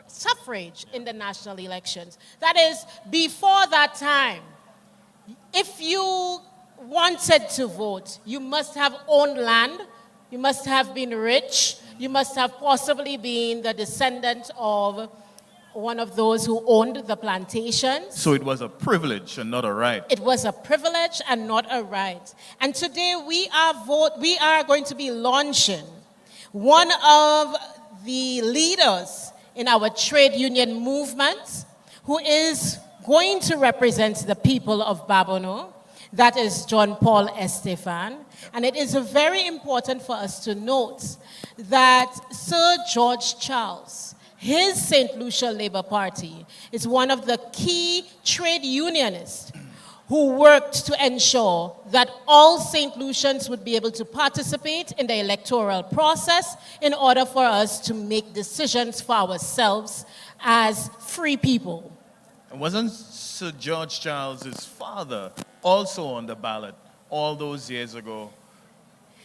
suffrage in the national elections. That is, before that time, if you wanted to vote, you must have owned land, you must have been rich, you must have possibly been the descendant of one of those who owned the plantations. So it was a privilege and not a right. It was a privilege and not a right. And today we are going to be launching one of the leaders in our trade union movement who is going to represent the people of Babonneau. That is John Paul Estephane. And it is very important for us to note that Sir George Charles, his Saint Lucia Labour Party, is one of the key trade unionists who worked to ensure that all St. Lucians would be able to participate in the electoral process in order for us to make decisions for ourselves as free people. And wasn't Sir George Charles's father also on the ballot all those years ago?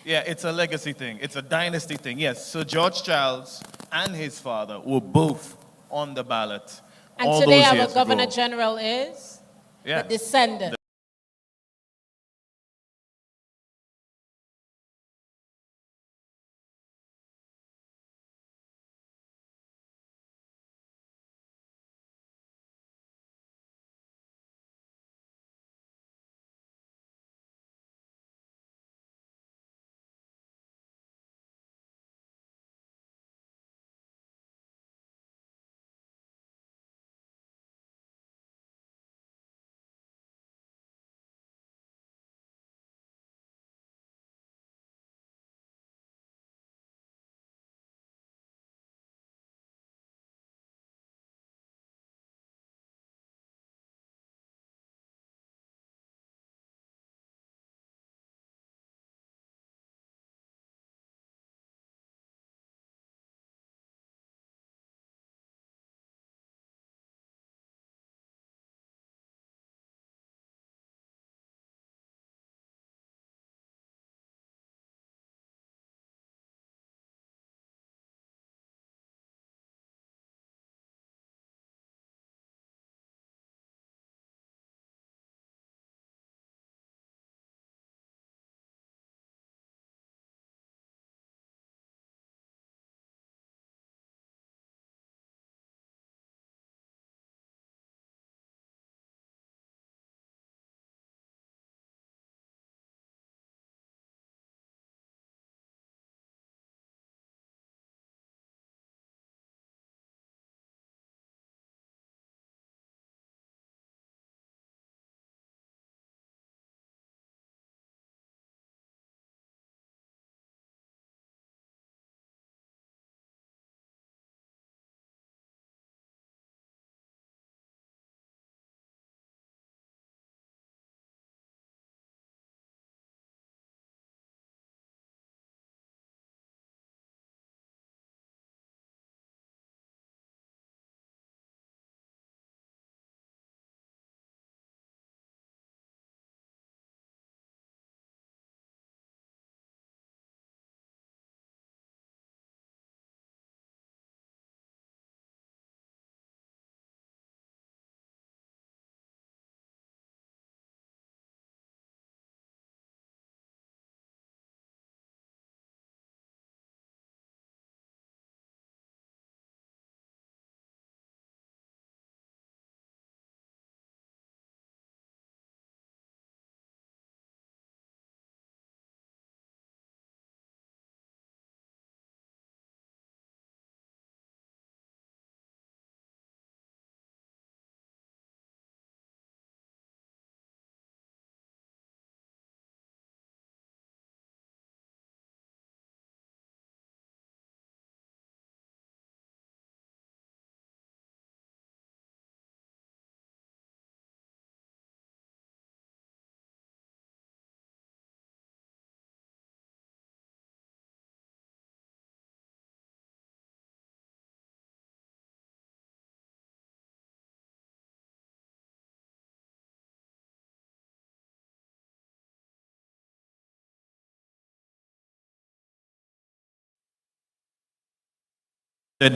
Yeah, it's a legacy thing. It's a dynasty thing. Yes, Sir George Charles and his father were both on the ballot and all today those our years Governor ago. General is the descendant.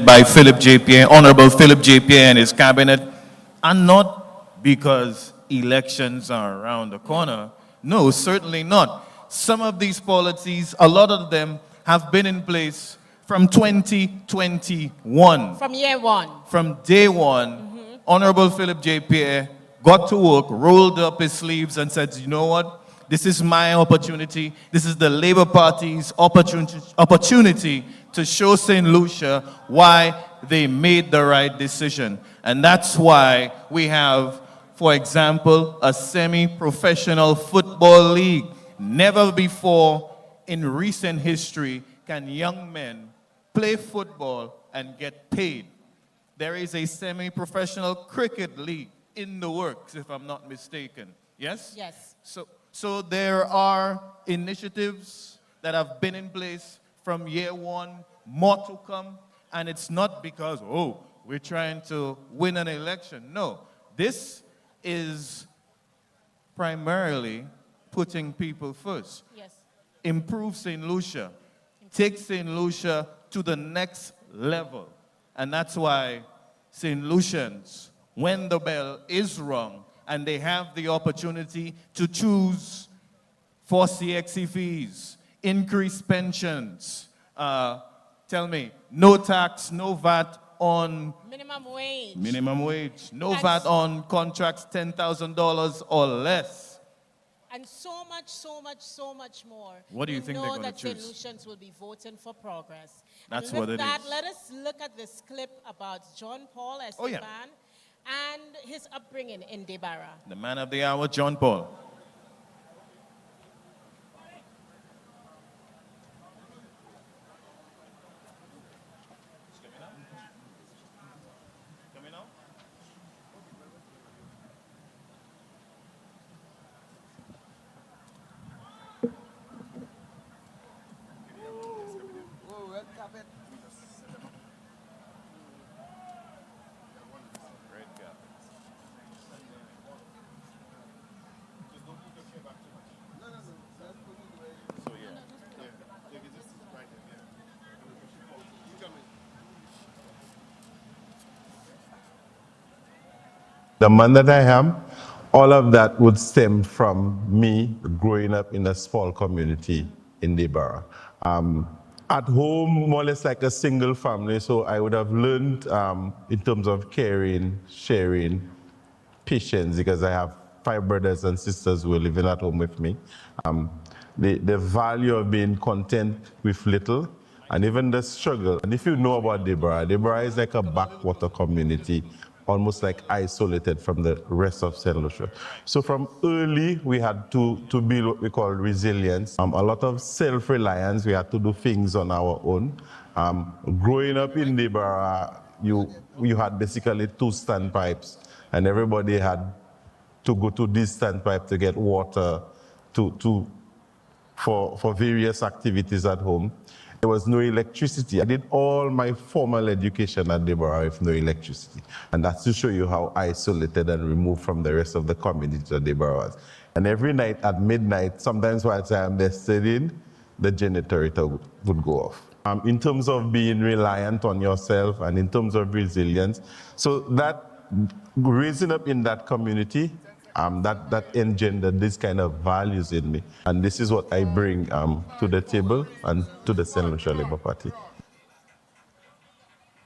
by Philip J. Pierre, Honorable Philip J. Pierre and his cabinet, and not because elections are around the corner. No, certainly not. Some of these policies, a lot of them have been in place from 2021. From year one. From day one, Honorable Philip J. Pierre got to work, rolled up his sleeves and said, you know what? This is my opportunity. This is the Labour Party's opportunity to show Saint Lucia why they made the right decision. And that's why we have, for example, a semi-professional football league. Never before in recent history can young men play football and get paid. There is a semi-professional cricket league in the works, if I'm not mistaken. Yes? Yes. So there are initiatives that have been in place from year one, more to come, and it's not because, oh, we're trying to win an election. No, this is primarily putting people first. Yes. Improve St. Lucia. Take St. Lucia to the next level. And that's why St. Lucians, when the bell is rung, and they have the opportunity to choose for CXC fees, increase pensions, tell me, no tax, no VAT on Minimum wage. No VAT on contracts $10,000 or less. And so much more. What do you think they're going to know that St. choose? Lucians will be voting for progress. That's and what with it that, is. let us look at this clip about John Paul Estephane. Oh, yeah. And his upbringing in Debarra. The man of the hour, John Paul. The man that I am, all of that would stem from me growing up in a small community in Debarra. At home, more or less like a single family, so I would have learned in terms of caring, sharing, patience, because I have 5 brothers and sisters who are living at home with me. The value of being content with little, and even the struggle. And if you know about Debarra is like a backwater community, almost like isolated from the rest of Saint Lucia. So from early, we had to build what we call resilience, a lot of self-reliance. We had to do things on our own. Growing up in Debarra, you had basically 2 standpipes, and everybody had to go to this standpipe to get water for various activities at home. There was no electricity. I did all my formal education at Debarra with no electricity. And that's to show you how isolated and removed from the rest of the community that Debarra was. And every night at midnight, sometimes while I'm there studying, the generator would go off. In terms of being reliant on yourself and in terms of resilience, so that raising up in that community, that engendered this kind of values in me. And this is what I bring to the table and to the Saint Lucia Labour Party.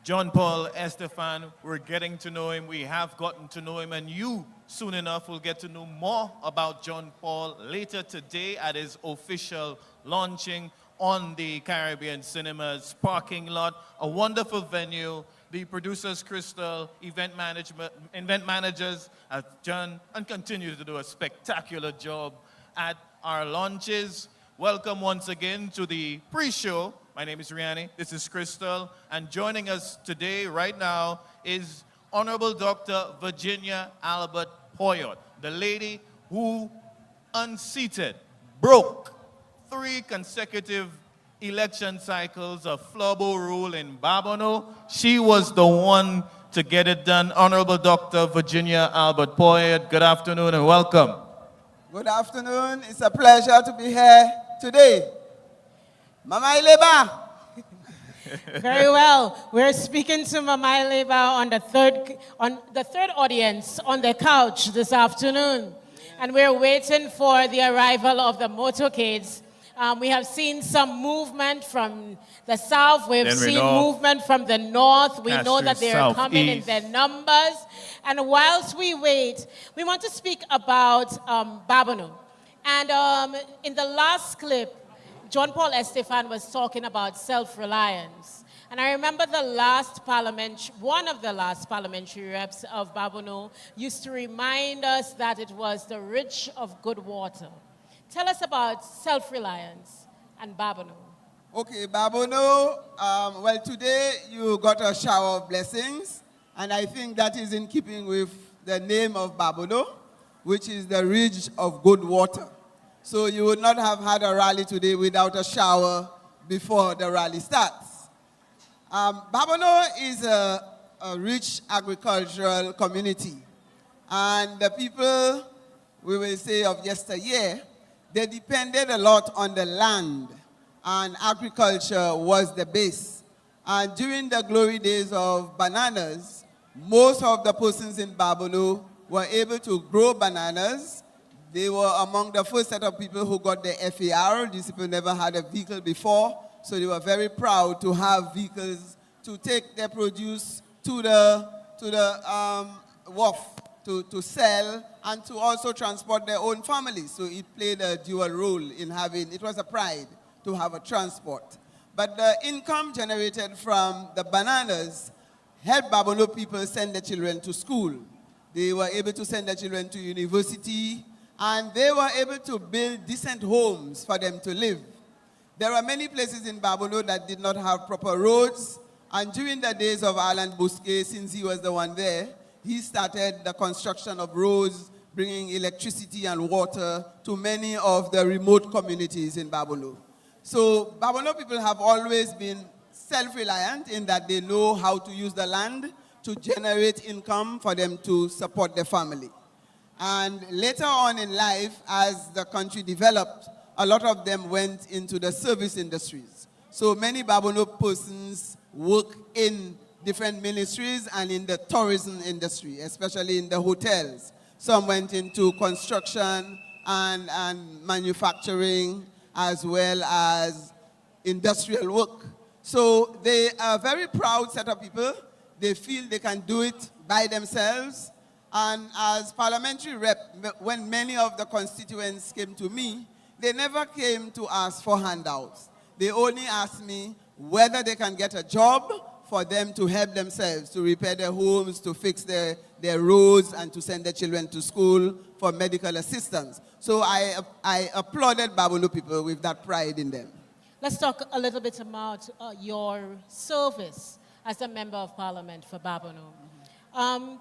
John Paul Estephane, we're getting to know him. We have gotten to know him, and you soon enough will get to know more about John Paul later today at his official launching on the Caribbean Cinemas parking lot. A wonderful venue. The producers, Crystal, event managers have done and continue to do a spectacular job at our launches. Welcome once again to the pre-show. My name is Riani, this is Crystal, and joining us today, right now, is Honorable Dr. Virginia Albert Poyot, the lady who unseated, broke 3 consecutive election cycles of Flobo rule in Babonneau. She was the one to get it done. Honorable Dr. Virginia Albert Poyot, good afternoon and welcome. Good afternoon. It's a pleasure to be here today. Mama Ileba. Very well. We're speaking to Mamai Labour on the third audience on the couch this afternoon. And we're waiting for the arrival of the motorcades. We have seen some movement from the south. We've seen movement from the north. We know that they are coming in their numbers. And whilst we wait, we want to speak about Babonneau. And in the last clip, John Paul Estephane was talking about self-reliance. And I remember one of the last parliamentary reps of Babonneau used to remind us that it was the rich of good water. Tell us about self-reliance and Babonneau. Okay, Babonneau, well, today you got a shower of blessings, and I think that is in keeping with the name of Babonneau, which is the ridge of good water. So you would not have had a rally today without a shower before the rally starts. Babonneau is a rich agricultural community, and the people, we will say, of yesteryear, they depended a lot on the land, and agriculture was the base. And during the glory days of bananas, most of the persons in Babonneau were able to grow bananas. They were among the first set of people who got the FAR. These people never had a vehicle before, so they were very proud to have vehicles to take their produce to the wharf to sell and to also transport their own families. So it played a dual role in it was a pride to have a transport. But the income generated from the bananas helped Babonneau people send their children to school. They were able to send their children to university, and they were able to build decent homes for them to live. There are many places in Babonneau that did not have proper roads, and during the days of Alan Bousquet, since he was the one there, he started the construction of roads, bringing electricity and water to many of the remote communities in Babonneau. So Babonneau people have always been self-reliant in that they know how to use the land to generate income for them to support their family. And later on in life, as the country developed, a lot of them went into the service industries. So many Babonneau persons work in different ministries and in the tourism industry, especially in the hotels. Some went into construction and manufacturing, as well as industrial work. So they are a very proud set of people. They feel they can do it by themselves. And as parliamentary rep, when many of the constituents came to me, they never came to ask for handouts. They only asked me whether they can get a job for them to help themselves, to repair their homes, to fix their roads, and to send their children to school for medical assistance. So I applauded Babonneau people with that pride in them. Let's talk a little bit about your service as a member of parliament for Babonneau.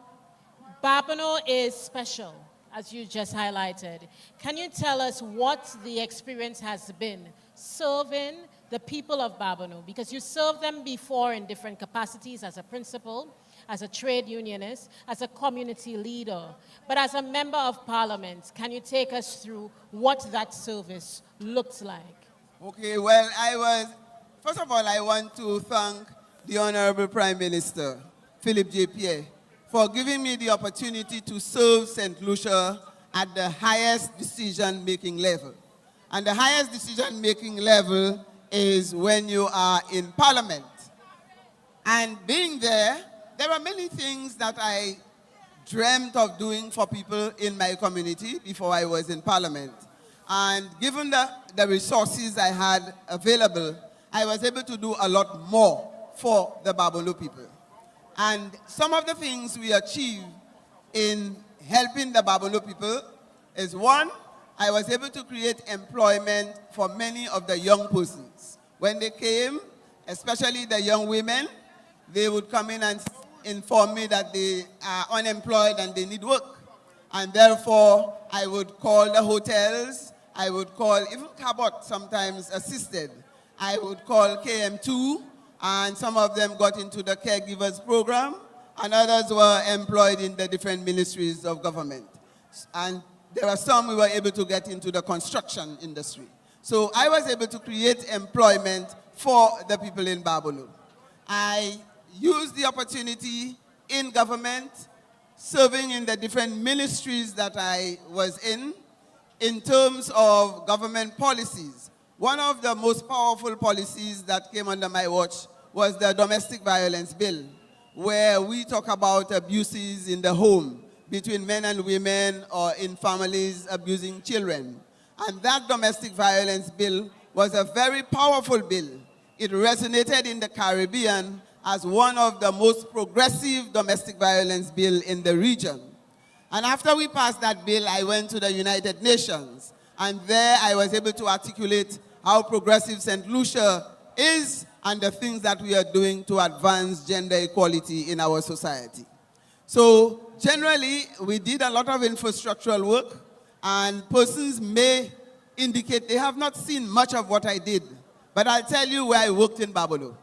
Babonneau is special, as you just highlighted. Can you tell us what the experience has been serving the people of Babonneau? Because you served them before in different capacities as a principal, as a trade unionist, as a community leader. But as a member of parliament, can you take us through what that service looked like? Okay, well, first of all, I want to thank the Honorable Prime Minister, Philip J. Pierre, for giving me the opportunity to serve Saint Lucia at the highest decision-making level. And the highest decision-making level is when you are in Parliament. And being there are many things that I dreamt of doing for people in my community before I was in Parliament. And given the resources I had available, I was able to do a lot more for the Babonneau people. And some of the things we achieved in helping the Babonneau people is, one, I was able to create employment for many of the young persons. When they came, especially the young women, they would come in and inform me that they are unemployed and they need work. And therefore, I would call the hotels, I would call, even Cabot sometimes assisted. I would call KM2, and some of them got into the caregivers program, and others were employed in the different ministries of government. And there are some we were able to get into the construction industry. So I was able to create employment for the people in Babonneau. I used the opportunity in government, serving in the different ministries that I was in terms of government policies. One of the most powerful policies that came under my watch was the domestic violence bill, where we talk about abuses in the home between men and women or in families abusing children. And that domestic violence bill was a very powerful bill. It resonated in the Caribbean as one of the most progressive domestic violence bill in the region. And after we passed that bill, I went to the United Nations. And there I was able to articulate how progressive Saint Lucia is and the things that we are doing to advance gender equality in our society. So generally, we did a lot of infrastructural work, and persons may indicate they have not seen much of what I did. But I'll tell you where I worked in Babonneau.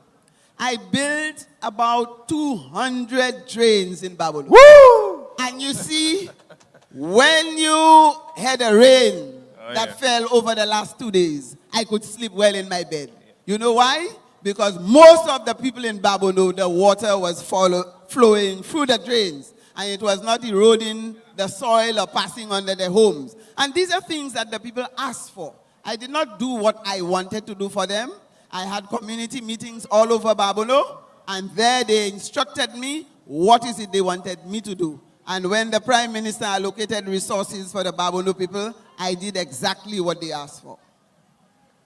I built about 200 drains in Babonneau. Woo! And you see, when you had a rain that fell over the last 2 days, I could sleep well in my bed. You know why? Because most of the people in Babonneau, the water was flowing through the drains, and it was not eroding the soil or passing under their homes. And these are things that the people asked for. I did not do what I wanted to do for them. I had community meetings all over Babonneau, and there they instructed me what is it they wanted me to do. And when the Prime Minister allocated resources for the Babonneau people, I did exactly what they asked for.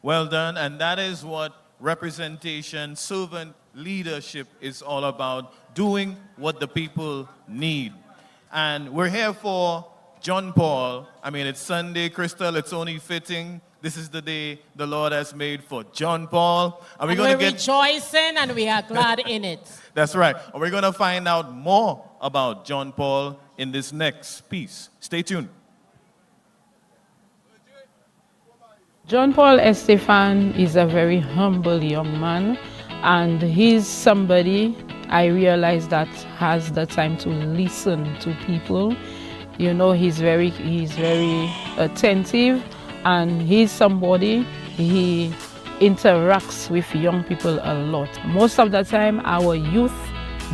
Well done, and that is what representation, servant leadership is all about, doing what the people need. And we're here for John Paul. I mean, it's Sunday, Crystal, it's only fitting. This is the day the Lord has made for John Paul. And we're rejoicing and we are glad in it. That's right. And we're going to find out more about John Paul in this next piece. Stay tuned. John Paul Estephane is a very humble young man, and he's somebody I realize that has the time to listen to people. You know, he's very attentive, and he's somebody, he interacts with young people a lot. Most of the time, our youth,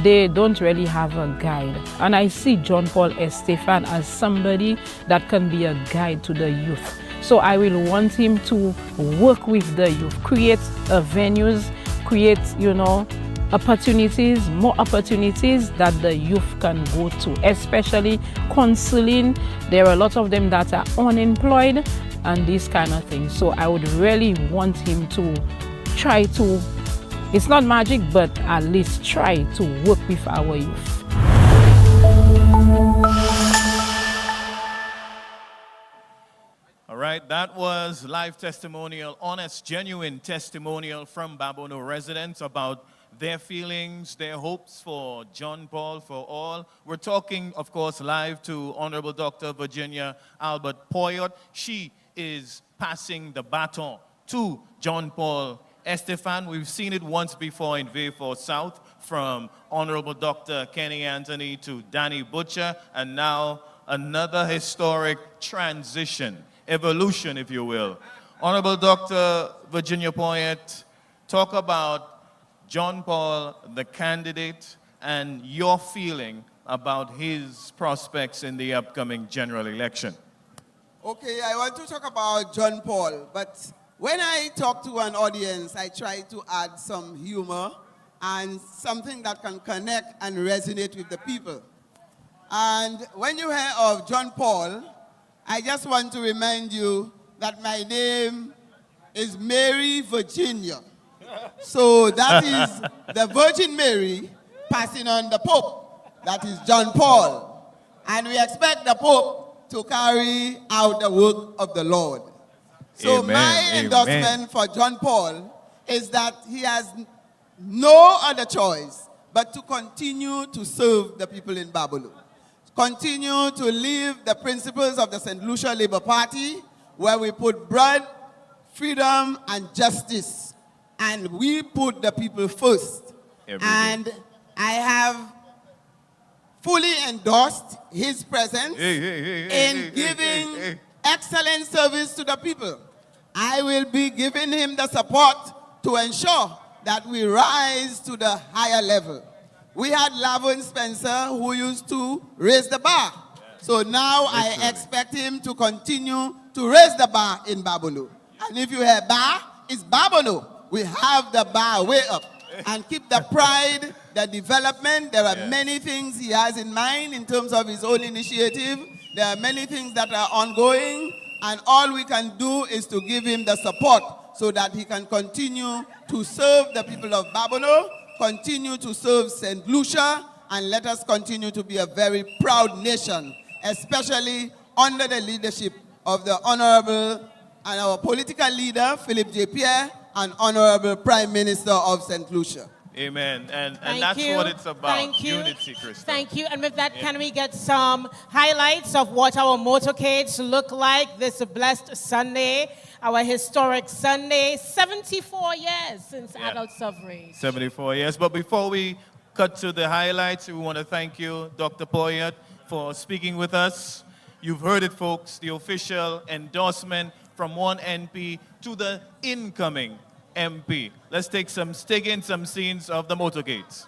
they don't really have a guide. And I see John Paul Estephane as somebody that can be a guide to the youth. So I will want him to work with the youth, create venues, create, you know, opportunities, more opportunities that the youth can go to, especially counseling. There are a lot of them that are unemployed and these kind of things. So I would really want him to try to, it's not magic, but at least try to work with our youth. All right, that was live testimonial, honest, genuine testimonial from Babonneau residents about their feelings, their hopes for John Paul, for all. We're talking, of course, live to Honorable Dr. Virginia Albert Poyot. She is passing the baton to John Paul Estephane. We've seen it once before in Vayfor South, from Honorable Dr. Kenny Anthony to Danny Butcher, and now another historic transition, evolution, if you will. Honorable Dr. Virginia Poyot, talk about John Paul, the candidate, and your feeling about his prospects in the upcoming general election. Okay, I want to talk about John Paul, but when I talk to an audience, I try to add some humor and something that can connect and resonate with the people. And when you hear of John Paul, I just want to remind you that my name is Mary Virginia. So that is the Virgin Mary passing on the Pope. That is John Paul. And we expect the Pope to carry out the work of the Lord. So my endorsement for John Paul is that he has no other choice but to continue to serve the people in Babonneau. Continue to live the principles of the Saint Lucia Labour Party, where we put bread, freedom, and justice. And we put the people first. And I have fully endorsed his presence in giving excellent service to the people. I will be giving him the support to ensure that we rise to the higher level. We had Lavon Spencer who used to raise the bar. So now I expect him to continue to raise the bar in Babonneau. And if you have bar, it's Babonneau. We have the bar way up. And keep the pride, the development. There are many things he has in mind in terms of his own initiative. There are many things that are ongoing. And all we can do is to give him the support so that he can continue to serve the people of Babonneau, continue to serve Saint Lucia, and let us continue to be a very proud nation, especially under the leadership of the Honorable and our political leader, Philip J. Pierre, and Honorable Prime Minister of St. Lucia. Amen. And Thank that's you. what it's about. Thank you. Unity, Crystal. Thank you. And with that, can we get some highlights of what our motorcades look like this blessed Sunday, our historic Sunday, 74 years since adult suffrage. 74 years. But before we cut to the highlights, we want to thank you, Dr. Poyet, for speaking with us. You've heard it, folks, the official endorsement from one MP to the incoming MP. Let's take in some scenes of the motorcades.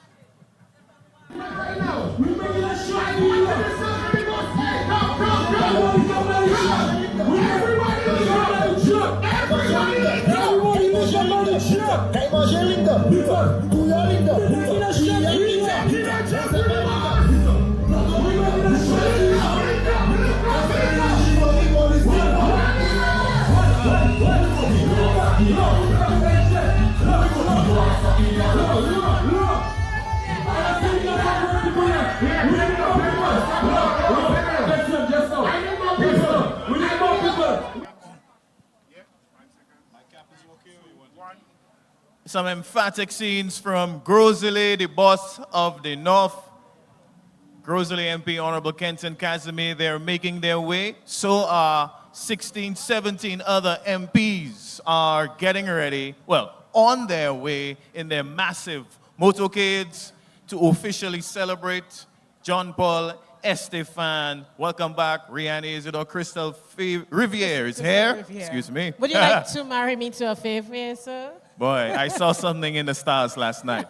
Some emphatic scenes from Grosley, the boss of the North. Grosley MP, Honorable Kenton Casimir, they're making their way. So are 16, 17 other MPs are getting ready, well, on their way in their massive motorcades to officially celebrate John Paul Estephane. Welcome back, Rihanna Isidore. Crystal Riviere is here. Riviere. Excuse me. Would you like to marry me to a favorite, sir? Boy, I saw something in the stars last night.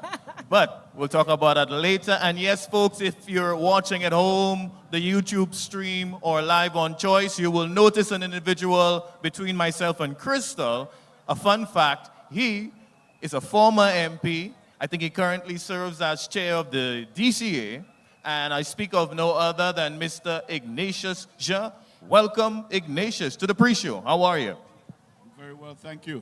But we'll talk about that later. And yes, folks, if you're watching at home, the YouTube stream or live on Choice, you will notice an individual between myself and Crystal. A fun fact, he is a former MP. I think he currently serves as chair of the DCA. And I speak of no other than Mr. Ignatius Ja. Welcome, Ignatius, to the pre-show. How are you? Very well, thank you.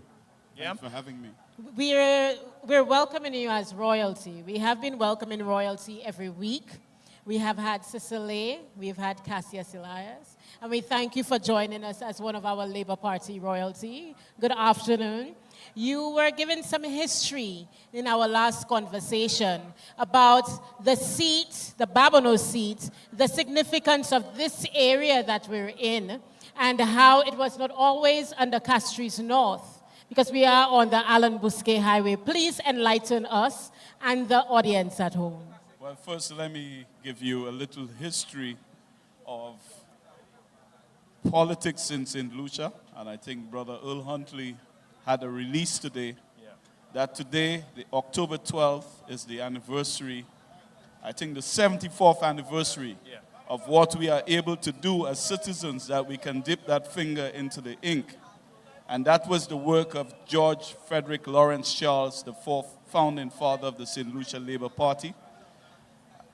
Thanks for having me. We're welcoming you as royalty. We have been welcoming royalty every week. We have had Cicely, we've had Cassius Elias, and we thank you for joining us as one of our Labour Party royalty. Good afternoon. You were given some history in our last conversation about the seat, the Babonneau seat, the significance of this area that we're in, and how it was not always under Castries North, because we are on the Alan Bousquet Highway. Please enlighten us and the audience at home. Well, first let me give you a little history of politics in St. Lucia, and I think Brother Earl Huntley had a release today, that today, the October 12th, is the anniversary, I think the 74th anniversary of what we are able to do as citizens, that we can dip that finger into the ink. And that was the work of George Frederick Lawrence Charles, the fourth founding father of the Saint Lucia Labour Party,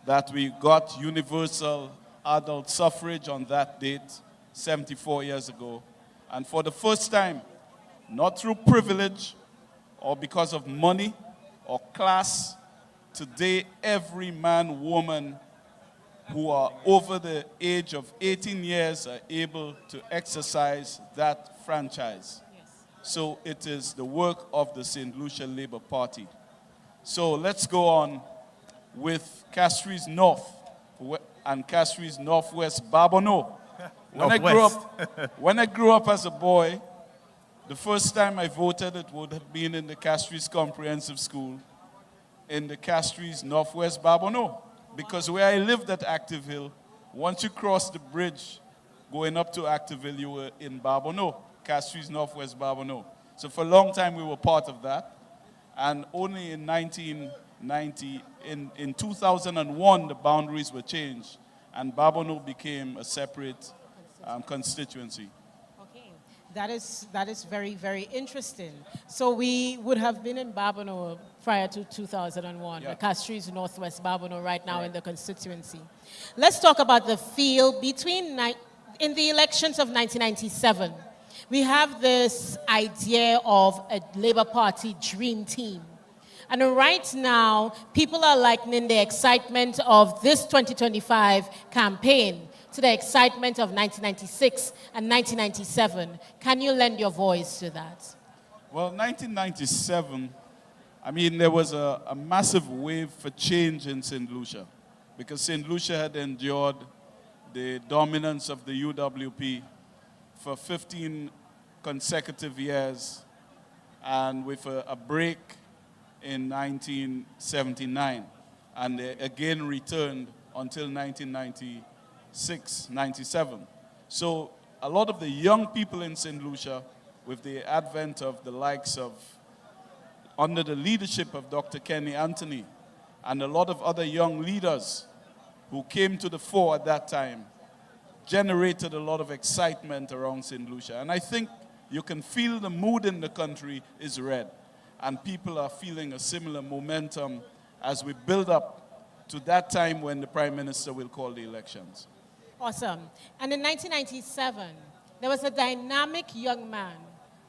that we got universal adult suffrage on that date, 74 years ago. And for the first time, not through privilege or because of money or class, today every man, woman who are over the age of 18 years are able to exercise that franchise. So it is the work of the Saint Lucia Labour Party. So let's go on with Castries North and Castries Northwest Babonneau. When I grew up as a boy, the first time I voted, it would have been in the Castries Comprehensive School in the Castries Northwest Babonneau. Because where I lived at Active Hill, once you cross the bridge going up to Active Hill, you were in Babonneau, Castries Northwest Babonneau. So for a long time, we were part of that. And only in 1990, in 2001, the boundaries were changed, and Babonneau became a separate constituency. Okay, that is very, very interesting. So we would have been in Babonneau prior to 2001. Yeah. The Castries is Northwest Babonneau right now in the constituency. Let's talk about the field in the elections of 1997. We have this idea of a Labour Party dream team. And right now, people are likening the excitement of this 2025 campaign to the excitement of 1996 and 1997. Can you lend your voice to that? Well, 1997, I mean, there was a massive wave for change in Saint Lucia, because Saint Lucia had endured the dominance of the UWP for 15 consecutive years, and with a break in 1979, and they again returned until 1996, 97. So a lot of the young people in St. Lucia, with the advent of the likes of, under the leadership of Dr. Kenny Anthony, and a lot of other young leaders who came to the fore at that time, generated a lot of excitement around St. Lucia. And I think you can feel the mood in the country is red, and people are feeling a similar momentum as we build up to that time when the Prime Minister will call the elections. Awesome. And in 1997, there was a dynamic young man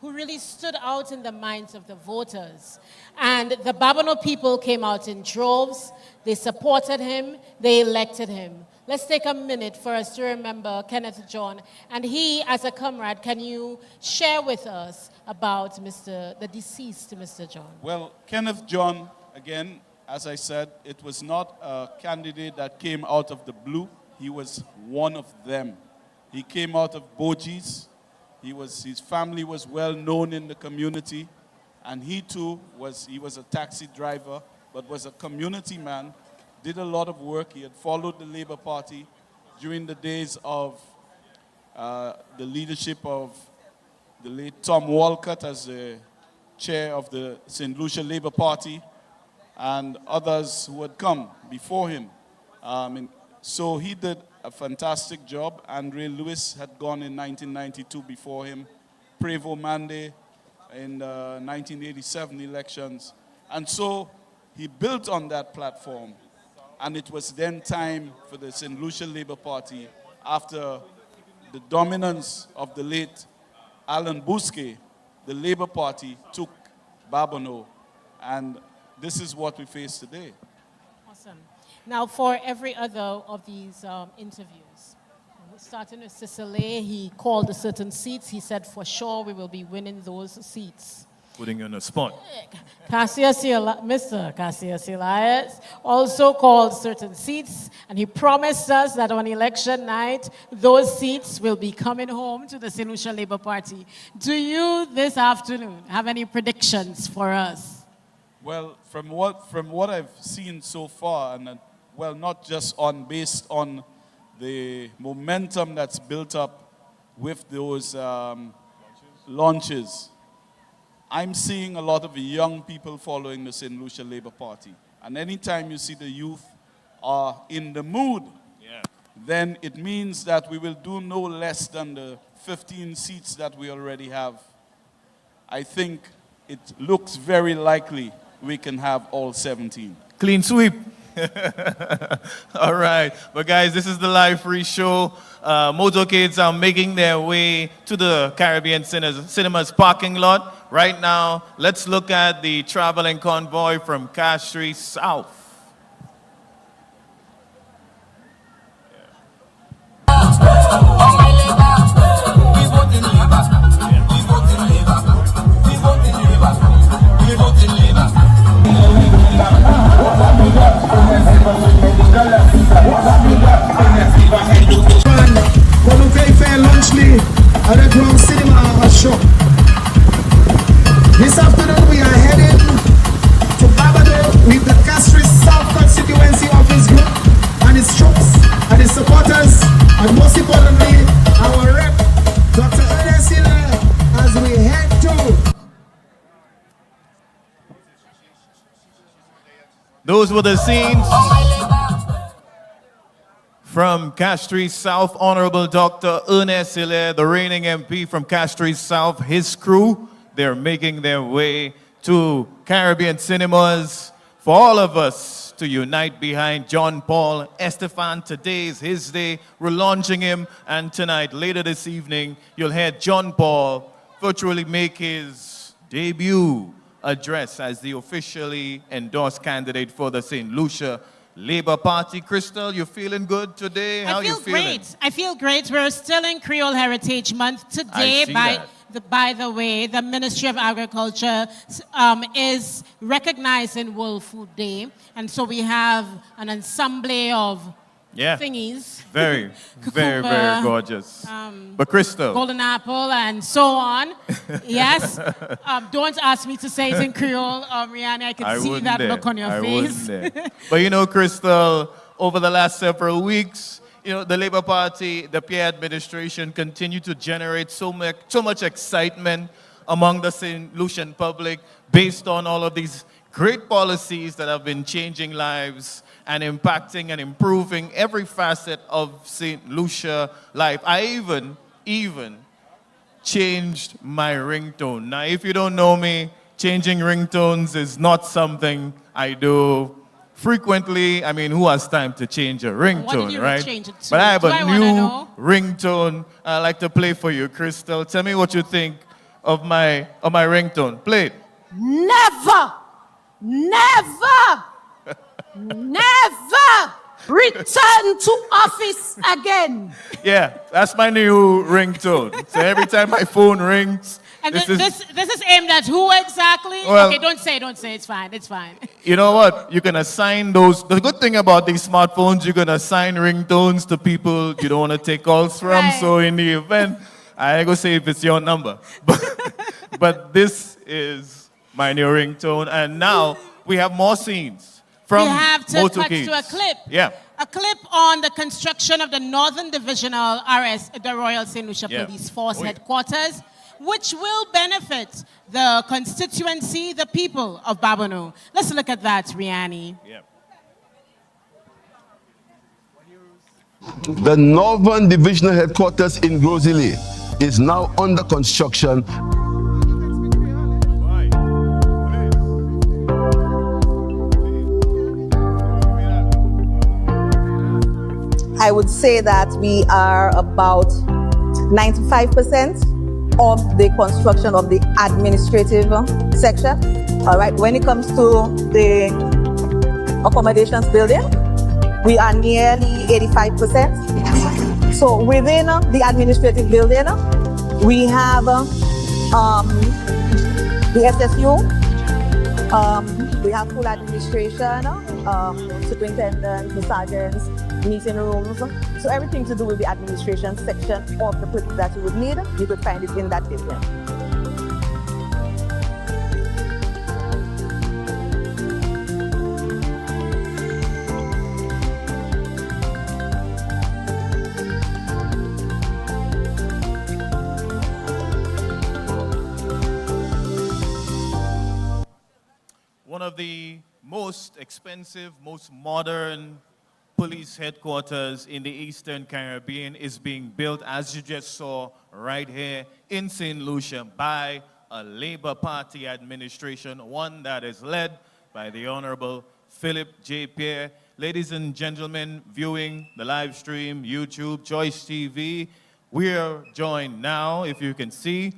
who really stood out in the minds of the voters. And the Babonneau people came out in droves. They supported him. They elected him. Let's take a minute for us to remember Kenneth John. And he, as a comrade, can you share with us about the deceased Mr. John? Well, Kenneth John, again, as I said, it was not a candidate that came out of the blue. He was one of them. He came out of Bogies. His family was well known in the community, and he too was a taxi driver, but was a community man, did a lot of work. He had followed the Labour Party during the days of the leadership of the late Tom Walcott as the chair of the Saint Lucia Labour Party, and others who had come before him. So he did a fantastic job. Andre Lewis had gone in 1992 before him, Prevo Mande in the 1987 elections. And so he built on that platform. And it was then time for the St. Lucia Labour Party, after the dominance of the late Alan Bousquet, the Labour Party took Babonneau. And this is what we face today. Awesome. Now, for every other of these interviews, starting with Cicely, he called certain seats. He said, for sure, we will be winning those seats. Putting you on the spot. Mr. Cassius Elias also called certain seats, and he promised us that on election night, those seats will be coming home to the Saint Lucia Labour Party. Do you, this afternoon, have any predictions for us? Well, from what I've seen so far, and well, not just based on the momentum that's built up with those launches, I'm seeing a lot of young people following the St. Lucia Labour Party. And anytime you see the youth are in the mood, then it means that we will do no less than the 15 seats that we already have. I think it looks very likely we can have all 17. Clean sweep. All right. But guys, this is the Live Free Show. Motorcades are making their way to the Caribbean Cinemas parking lot. Right now, let's look at the traveling convoy from Castries South. This afternoon we are heading to Babonneau with the Castries South Constituency Office Group and its troops and its supporters, and most importantly, our rep, Dr. Ernest, as we head to Those were the scenes from Castries South. Honorable Dr. Ernest Hilaire, the reigning MP from Castries South, his crew, they're making their way to Caribbean cinemas for all of us to unite behind John Paul Estephane. Today is his day. We're launching him, and tonight, later this evening, you'll hear John Paul virtually make his debut address as the officially endorsed candidate for the Saint Lucia Labour Party. Crystal, you feeling good today? How you feeling? Great. I feel great. We're still in Creole Heritage Month today. I see that. By the way, the Ministry of Agriculture is recognizing World Food Day, and so we have an ensemble of thingies. Very, very, very gorgeous. But Crystal. Golden apple and so on. Yes. Don't ask me to say it in Creole, Rihanna. I can see that look on your face. But you know, Crystal, over the last several weeks, you know, the Labour Party, the Pierre administration continue to generate so much excitement among the St. Lucian public based on all of these great policies that have been changing lives and impacting and improving every facet of St. Lucia life. I even changed my ringtone. Now, if you don't know me, changing ringtones is not something I do frequently. I mean, who has time to change a ringtone, what did you right? Change it to? But I have a new ringtone I'd like to play for you, Crystal. Tell me what you think of my ringtone. Play it. Never, never, never return to office again. Yeah, that's my new ringtone. So every time my phone rings, and this is aimed at who exactly? Well, okay, don't say. It's fine. It's fine. You know what? You can assign those. The good thing about these smartphones, you can assign ringtones to people you don't want to take calls from. Right. So in the event, I go say if it's your number. But this is my new ringtone, and now we have more scenes from we have to cut motorcades. to a clip. Yeah. A clip on the construction of the Northern Divisional RS, the Royal Saint Lucia Police Force headquarters, which will benefit the constituency, the people of Babonneau. Let's look at that, Riani. Yeah. The Northern Divisional Headquarters in Grosley is now under construction. I would say that we are about 95% of the construction of the administrative section. All right, when it comes to the accommodations building, we are nearly 85%. So within the administrative building, we have the SSU, we have full administration, superintendents, the sergeants, meeting rooms. So everything to do with the administration section of the place that you would need, you could find it in that building. One of the most expensive, most modern police headquarters in the Eastern Caribbean is being built, as you just saw right here in St. Lucia, by a Labour Party administration, one that is led by the Honorable Philip J. Pierre. Ladies and gentlemen, viewing the live stream, YouTube, Choice TV, we are joined now, if you can see,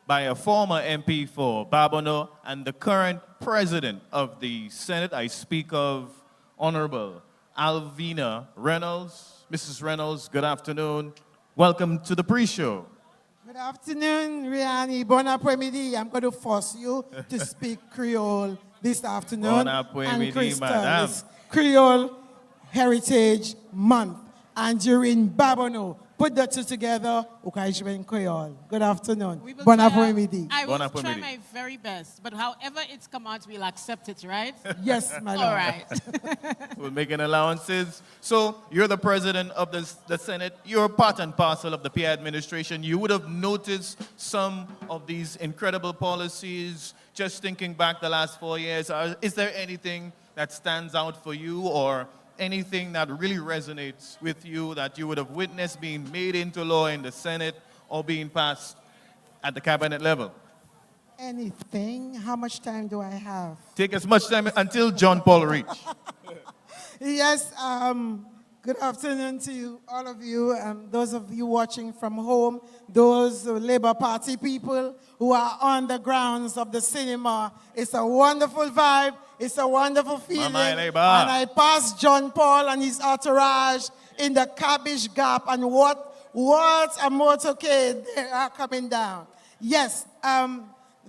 by a former MP for Babonneau and the current president of the Senate. I speak of Honorable Alvina Reynolds. Mrs. Reynolds, good afternoon. Welcome to the pre-show. Good afternoon, Riani. Bon après-midi. I'm going to force you to speak Creole this afternoon. Bon après-midi, Crystal, madame. it's Creole Heritage Month. And during Babonneau, put the two together, in Creole. Good afternoon. Bon après-midi. I will try my very best, but however it's come out, we'll accept it, right? Yes, my lord. All right. We're making allowances. So you're the president of the Senate. You're part and parcel of the Pierre administration. You would have noticed some of these incredible policies. Just thinking back the last 4 years, is there anything that stands out for you, or anything that really resonates with you that you would have witnessed being made into law in the Senate or being passed at the cabinet level? Anything? How much time do I have? Take as much time until John Paul reach. Yes, good afternoon to you, all of you, those of you watching from home, those Labour Party people who are on the grounds of the cinema. It's a wonderful vibe. It's a wonderful feeling. And I passed John Paul and his entourage in the Cabbage Gap, and what a motorcade they are coming down. Yes,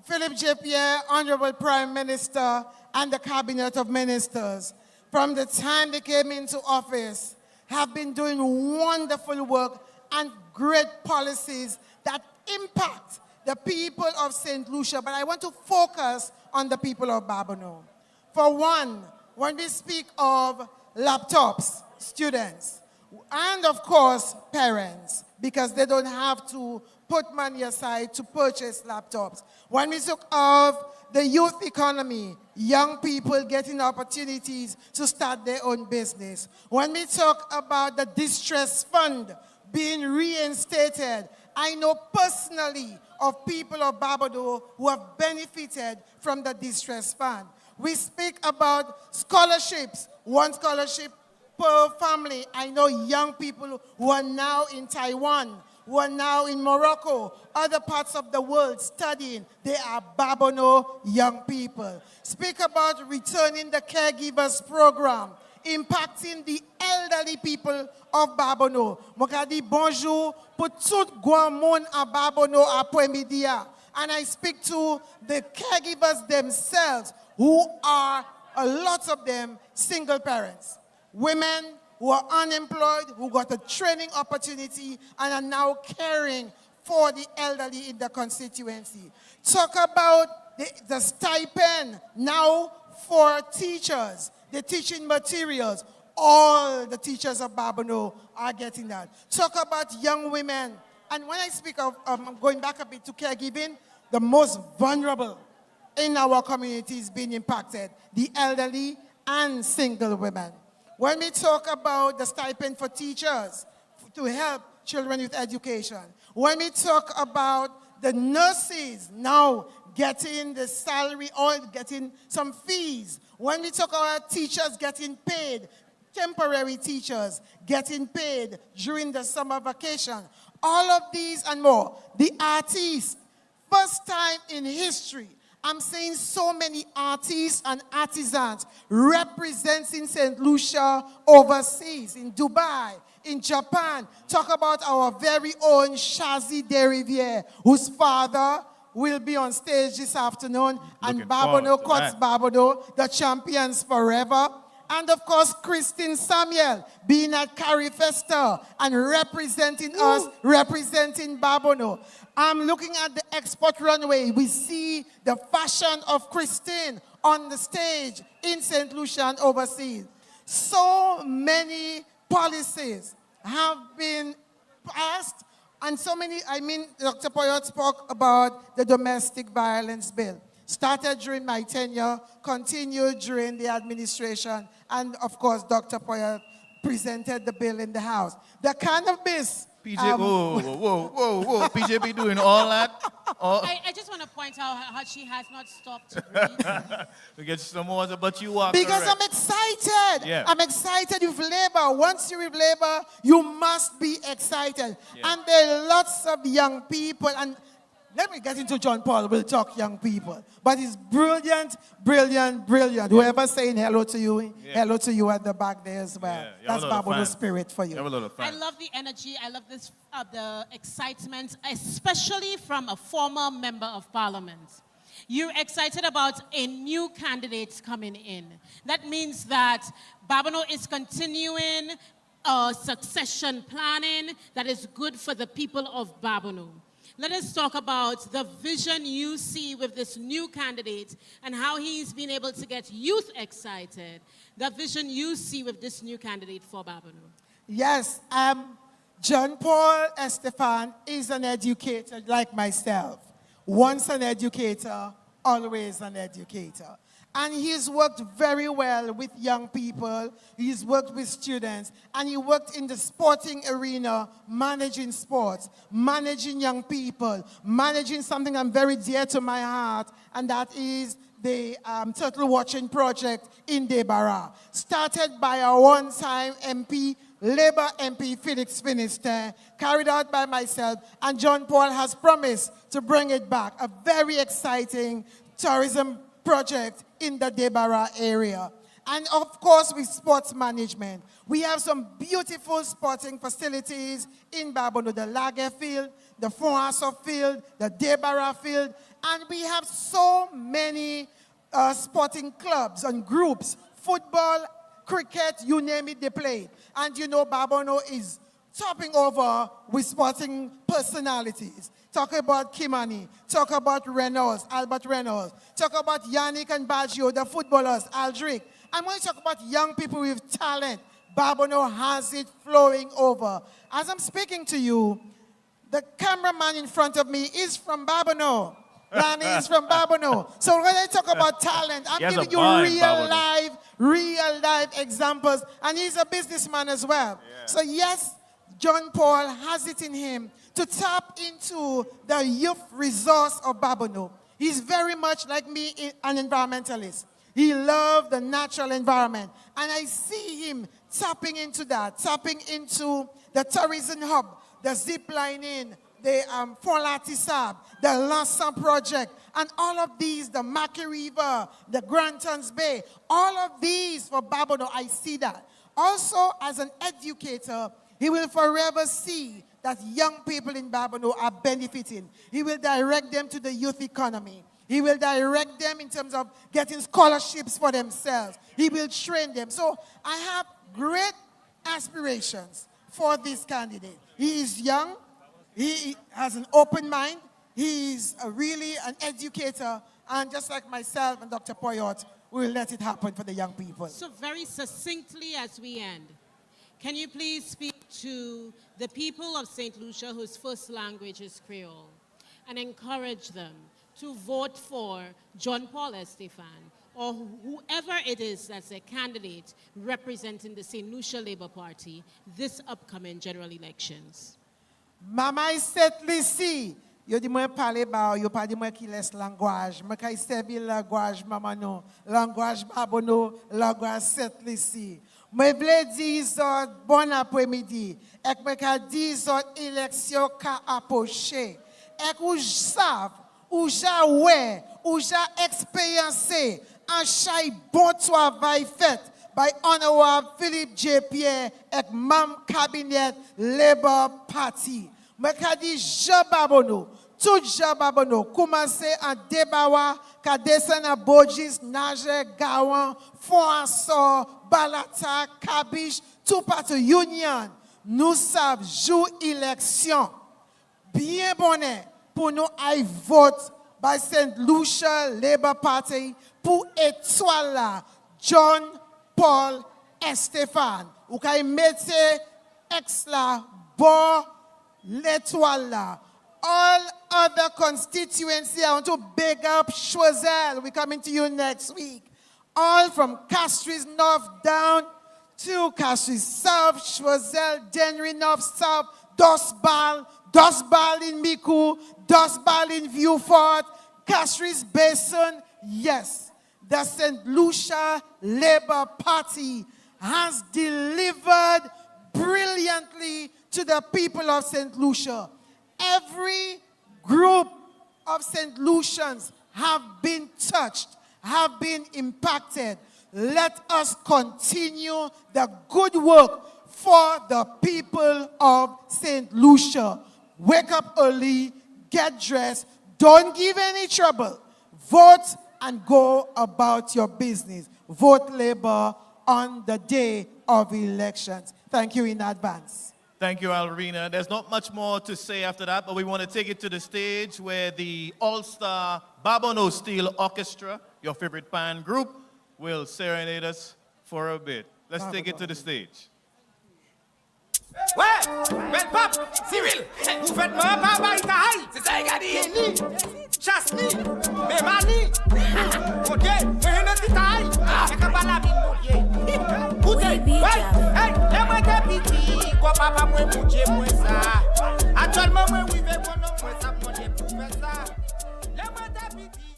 Philip J. Pierre, Honorable Prime Minister, and the Cabinet of Ministers, from the time they came into office, have been doing wonderful work and great policies that impact the people of Saint Lucia. But I want to focus on the people of Babonneau. For one, when we speak of laptops, students, and of course, parents, because they don't have to put money aside to purchase laptops. When we talk of the youth economy, young people getting opportunities to start their own business. When we talk about the distress fund being reinstated, I know personally of people of Babonneau who have benefited from the distress fund. We speak about scholarships, one scholarship per family. I know young people who are now in Taiwan, who are now in Morocco, other parts of the world studying. They are Babonneau young people. Speak about returning the caregivers program, impacting the elderly people of Babonneau. Mokadi bonjour pour tout grand monde à Babonneau après-midi. And I speak to the caregivers themselves, who are, a lot of them, single parents. Women who are unemployed, who got a training opportunity and are now caring for the elderly in the constituency. Talk about the stipend now for teachers, the teaching materials. All the teachers of Babonneau are getting that. Talk about young women. And when I speak of, going back a bit to caregiving, the most vulnerable in our community is being impacted, the elderly and single women. When we talk about the stipend for teachers to help children with education, when we talk about the nurses now getting the salary or getting some fees, when we talk about teachers getting paid, temporary teachers getting paid during the summer vacation, all of these and more, the artists, first time in history, I'm seeing so many artists and artisans representing Saint Lucia overseas, in Dubai, in Japan. Talk about our very own Shazi Deriviere, whose father will be on stage this afternoon, and Babonneau Cuts Babonneau, the champions forever. And of course, Christine Samuel being at Carrie Festa and representing us, representing Babonneau. I'm looking at the export runway. We see the fashion of Christine on the stage in St. Lucia and overseas. So many policies have been passed, and so many, Dr. Poyot spoke about the domestic violence bill. Started during my tenure, continued during the administration, and of course, Dr. Poyot presented the bill in the House. The cannabis. PJ, whoa. PJ be doing all that? I just want to point out how she has not stopped to breathe. We get some more, but you are because correct. I'm excited. Yeah. I'm excited with labor. Once you're with labor, you must be excited. Yeah. And there are lots of young people, and let me get into John Paul. We'll talk young people. But it's brilliant, brilliant, brilliant. Whoever's saying hello to you, hello to you at the back there as well. That's Babonneau spirit for you. I love the energy. I love this, the excitement, especially from a former member of parliament. You're excited about a new candidate coming in. That means that Babonneau is continuing succession planning that is good for the people of Babonneau. Let us talk about the vision you see with this new candidate and how he's been able to get youth excited. The vision you see with this new candidate for Babonneau. Yes, John Paul Estephane is an educator like myself. Once an educator, always an educator. And he's worked very well with young people. He's worked with students. And he worked in the sporting arena, managing sports, managing young people, managing something I'm very dear to my heart, and that is the Turtle Watching Project in Debarra. Started by a one-time MP, Labour MP Felix Finisterre, carried out by myself, and John Paul has promised to bring it back. A very exciting tourism project in the Debarra area. And of course, with sports management, we have some beautiful sporting facilities in Babonneau, the Lager Field, the Fonhasso Field, the Debarra Field, and we have so many sporting clubs and groups, football, cricket, you name it, they play. And you know, Babonneau is topping over with sporting personalities. Talk about Kimani, talk about Reynolds, Albert Reynolds, talk about Yannick and Baggio, the footballers, Aldric. And when you talk about young people with talent, Babonneau has it flowing over. As I'm speaking to you, the cameraman in front of me is from Babonneau. Lanny is from Babonneau. So when I talk about talent, I'm giving you real life examples. And he's a businessman as well. Yeah. So yes, John Paul has it in him to tap into the youth resource of Babonneau. He's very much like me, an environmentalist. He loved the natural environment. And I see him tapping into that, tapping into the tourism hub, the zip lining, the Fort Latisab, the Lansan project, and all of these, the Mackay River, the Grantons Bay, all of these for Babonneau, I see that. Also, as an educator, he will forever see that young people in Babonneau are benefiting. He will direct them to the youth economy. He will direct them in terms of getting scholarships for themselves. He will train them. So I have great aspirations for this candidate. He is young. He has an open mind. He is really an educator. And just like myself and Dr. Poyot, we will let it happen for the young people. So very succinctly as we end, can you please speak to the people of St. Lucia whose first language is Creole and encourage them to vote for John Paul Estephane or whoever it is that's a candidate representing the Saint Lucia Labour Party this upcoming general elections? Mama Saint Lucia, yo di mwen pale ba, yo pa di mwen ki les langouage. Mwen kay servi langouage mama non, langouage Babonneau, langouage Saint Lucia. Mwen vle di zot bon après-midi, ek mwen ka di zot élection ka approché. Ek ou sav, ou ja wè, ou ja expérience, an chay bon travail fait by Honorable Philippe J. Pierre et Mam Cabinet Labour Party. Mwen ka di Jean Babonneau, tout Jean Babonneau, commencé en Debarra, ka desen à Bojis, Nager, Gawan, Fonhasso, Balata, Kabish, tout partout Union. Nous savons jour élection. Bien bonnet pour nous aille vote by Saint Lucia Labour Party pour étoile là, John Paul Estephane. Ou kay mette ex la bon l'étoile là. All other constituency, I want to big up Choiseul. We're coming to you next week. All from Castries North down to Castries South, Choiseul, Dennery North South, Dosbal in Miku, Dosbal in Vieux-Fort, Castries Basin. Yes, the St. Lucia Labour Party has delivered brilliantly to the people of St. Lucia. Every group of St. Lucians have been touched, have been impacted. Let us continue the good work for the people of St. Lucia. Wake up early, get dressed, don't give any trouble. Vote and go about your business. Vote Labour on the day of elections. Thank you in advance. Thank you, Alrina. There's not much more to say after that, but we want to take it to the stage where the all-star Babonneau Steel Orchestra, your favorite band group, will serenade us for a bit. Let's take it to the stage. Ouais, bel pap, Cyril, vous faites ma papa, c'est ça, regardez. Trust me, me money. Okay, we're not the time. I can bala bin okay. Hey, let me get piti. Go papa mwe muje mwesa. Actuellement mwe wive kono mwesa mwode professor. Let me get piti.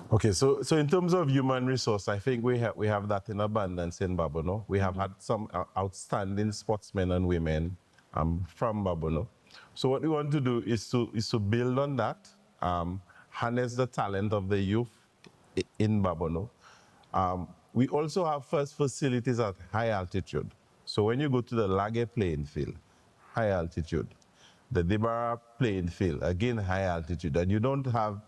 Okay, so in terms of human resource, I think we have that in abundance in Babonneau. We have had some outstanding sportsmen and women from Babonneau. So what we want to do is to build on that, harness the talent of the youth in Babonneau. We also have first facilities at high altitude. So when you go to the Lage playing field, high altitude, the Debarra playing field, again high altitude, and you don't have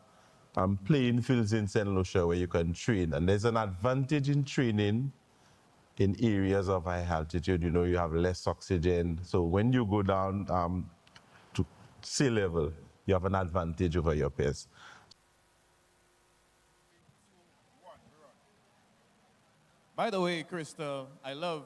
playing fields in Saint Lucia where you can train. And there's an advantage in training in areas of high altitude. You know, you have less oxygen. So when you go down to sea level, you have an advantage over your peers. By the way, Crystal, I love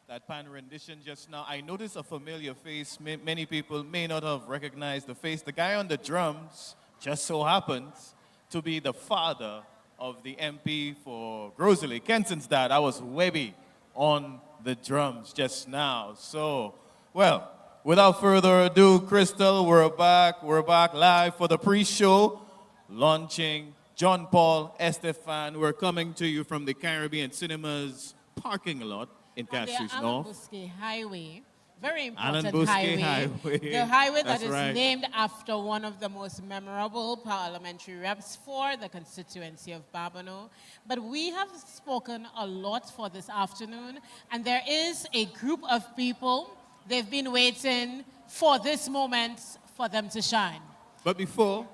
that pan rendition just now. I noticed a familiar face. Many people may not have recognized the face. The guy on the drums just so happens to be the father of the MP for Grosley, Kenson's dad. I was Webby on the drums just now. So, well, without further ado, Crystal, we're back live for the pre-show, launching John Paul Estephane. We're coming to you from the Caribbean Cinemas parking lot in Castries North. Bosque Highway. Very Alan important Bosque highway. The highway that is right. named after one of the most memorable parliamentary reps for the constituency of Babonneau. But we have spoken a lot for this afternoon, and there is a group of people, they've been waiting for this moment for them to shine. But before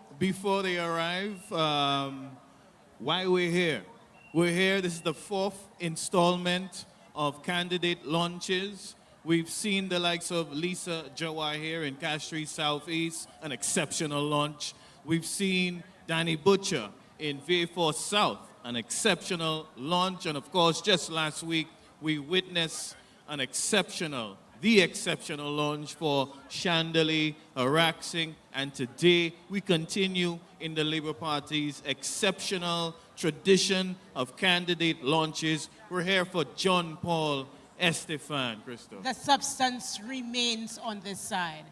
they arrive, why we're here? We're here, this is the 4th installment of candidate launches. We've seen the likes of Lisa Jawar here in Castries Southeast, an exceptional launch. We've seen Danny Butcher in V4 South, an exceptional launch. And of course, just last week, we witnessed the exceptional launch for Chandelier Araxing. And today, we continue in the Labour Party's exceptional tradition of candidate launches. We're here for John Paul Estephane, Crystal. The substance remains on this side.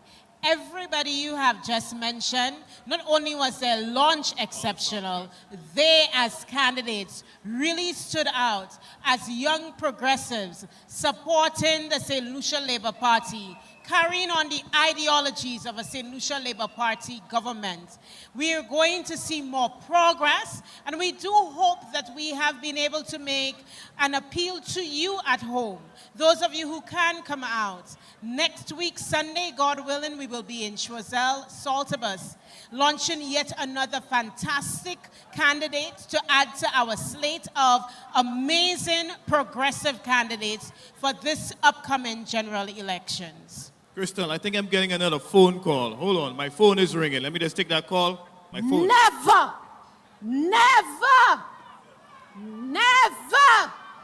Everybody you have just mentioned, not only was their launch exceptional, they as candidates really stood out as young progressives supporting the Saint Lucia Labour Party, carrying on the ideologies of a Saint Lucia Labour Party government. We are going to see more progress, and we do hope that we have been able to make an appeal to you at home, those of you who can come out. Next week, Sunday, God willing, we will be in Choiseul, Saltibus, launching yet another fantastic candidate to add to our slate of amazing progressive candidates for this upcoming general elections. Crystal, I think I'm getting another phone call. Hold on, my phone is ringing. Let me just take that call. My phone. Never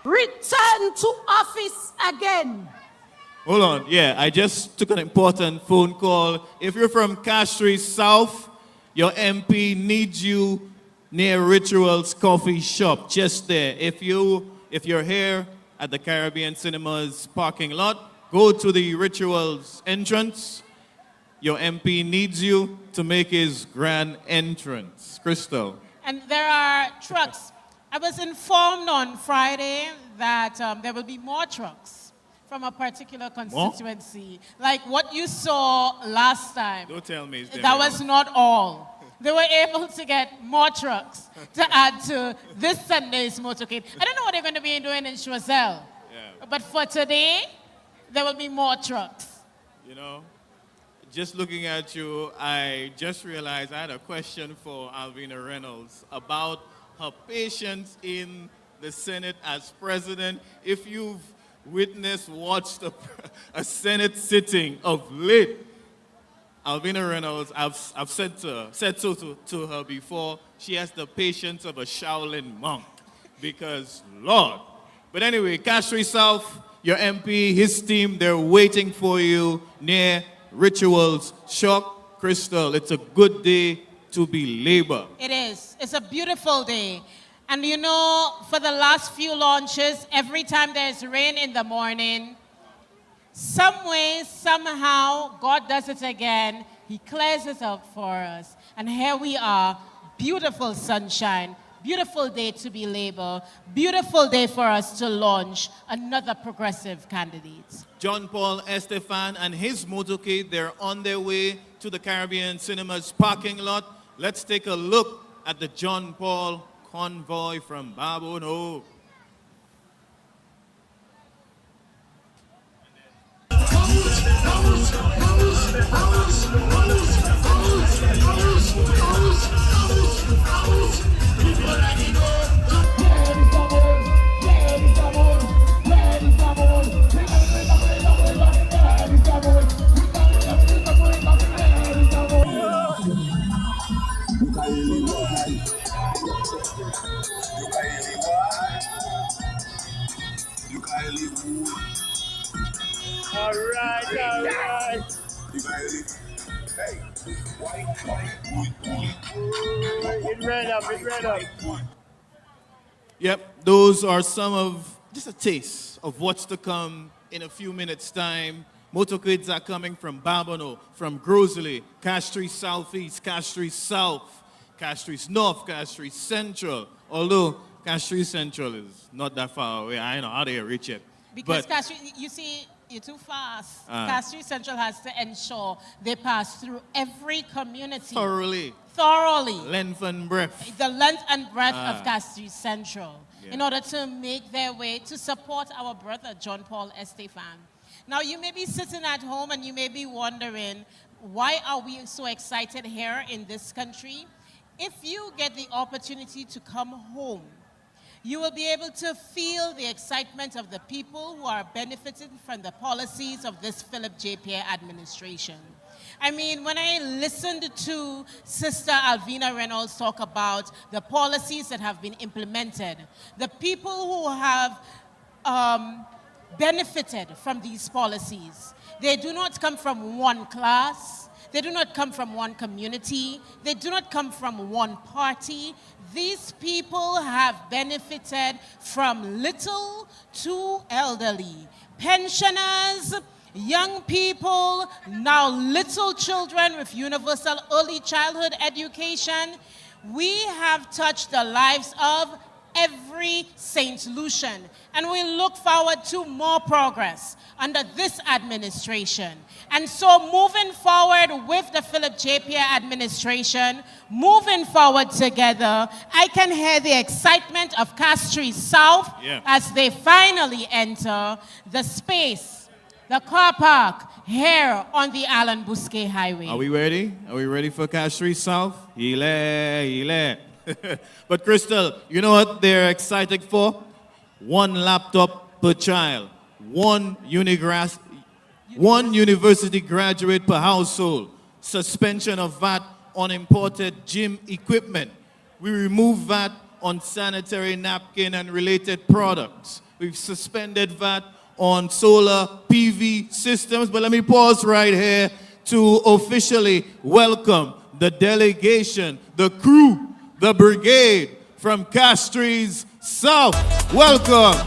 return to office again. Hold on, yeah, I just took an important phone call. If you're from Castries South, your MP needs you near Rituals Coffee Shop, just there. If you're here at the Caribbean Cinemas parking lot, go to the Rituals entrance. Your MP needs you to make his grand entrance. Crystal. And there are trucks. I was informed on Friday that there will be more trucks from a particular constituency. More? Like what you saw last time. Don't tell me. That was not all. They were able to get more trucks to add to this Sunday's motorcade. I don't know what they're going to be doing in Choiseul. Yeah. But for today, there will be more trucks. You know, just looking at you, I just realized I had a question for Alvina Reynolds about her patience in the Senate as president. If you've watched a Senate sitting of late, Alvina Reynolds, I've said so to her before, she has the patience of a Shaolin monk, because Lord. But anyway, Castries South, your MP, his team, they're waiting for you near Rituals Shock. Crystal, it's a good day to be Labour. It is. It's a beautiful day. And you know, for the last few launches, every time there's rain in the morning, some way, somehow, God does it again. He clears it up for us. And here we are, beautiful sunshine, Beautiful day to be Labour. Beautiful day for us to launch another progressive candidate. John Paul Estephane and his motorcade, they're on their way to the Caribbean Cinemas parking lot. Let's take a look at the John Paul convoy from Babonneau. All right. It ran up. Yep, those are some of, just a taste of what's to come in a few minutes' time. Motorcades are coming from Babonneau, from Grosley, Castries Southeast, Castries South, Castries North, Castries Central. Although Castries Central is not that far away. I don't know how they reach it. Because Castries, you see, you're too fast. Castries Central has to ensure they pass through every community. Thoroughly. Length and breadth. The length and breadth of Castries Central in order to make their way to support our brother, John Paul Estephane. Now, you may be sitting at home and you may be wondering, why are we so excited here in this country? If you get the opportunity to come home, you will be able to feel the excitement of the people who are benefiting from the policies of this Philip J. Pierre administration. I mean, when I listened to Sister Alvina Reynolds talk about the policies that have been implemented, the people who have benefited from these policies, they do not come from one class, they do not come from one community, they do not come from one party. These people have benefited from little to elderly, pensioners, young people, now little children with universal early childhood education. We have touched the lives of every Saint Lucian, and we look forward to more progress under this administration. And so moving forward with the Philip J. Pierre administration, moving forward together, I can hear the excitement of Castries South as they finally enter the space, the car park here on the Alan Bousquet Highway. Are we ready? Are we ready for Castries South? Ile. But Crystal, you know what they're excited for? One laptop per child, one university graduate per household, suspension of VAT on imported gym equipment. We remove VAT on sanitary napkin and related products. We've suspended VAT on solar PV systems. But let me pause right here to officially welcome the delegation, the crew, the brigade from Castries South. Welcome.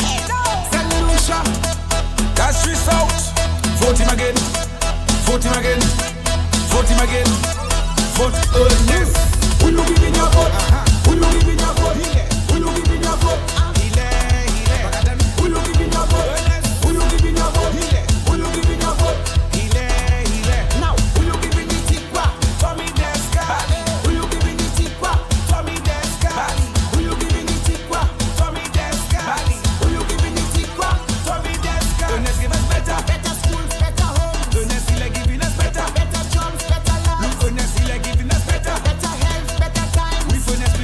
Saint Lucia, Castries South. Vote him again. Vote him again. Vote him again. Vote yes. Will you give me your vote? Will you give me your vote? Will you give me your vote? Will you give me your vote? Will you give me your vote? Will you give me your vote? Now, will you give me the tikwa? For me, there's God. Will you give me the tikwa? For me, there's God. Will you give me the tikwa? For me, there's God. Will you give me the tikwa? For me, there's God. Goodness give us better schools, better homes. Goodness like giving us better jobs, better lives. Goodness like giving us better health, better time. We goodness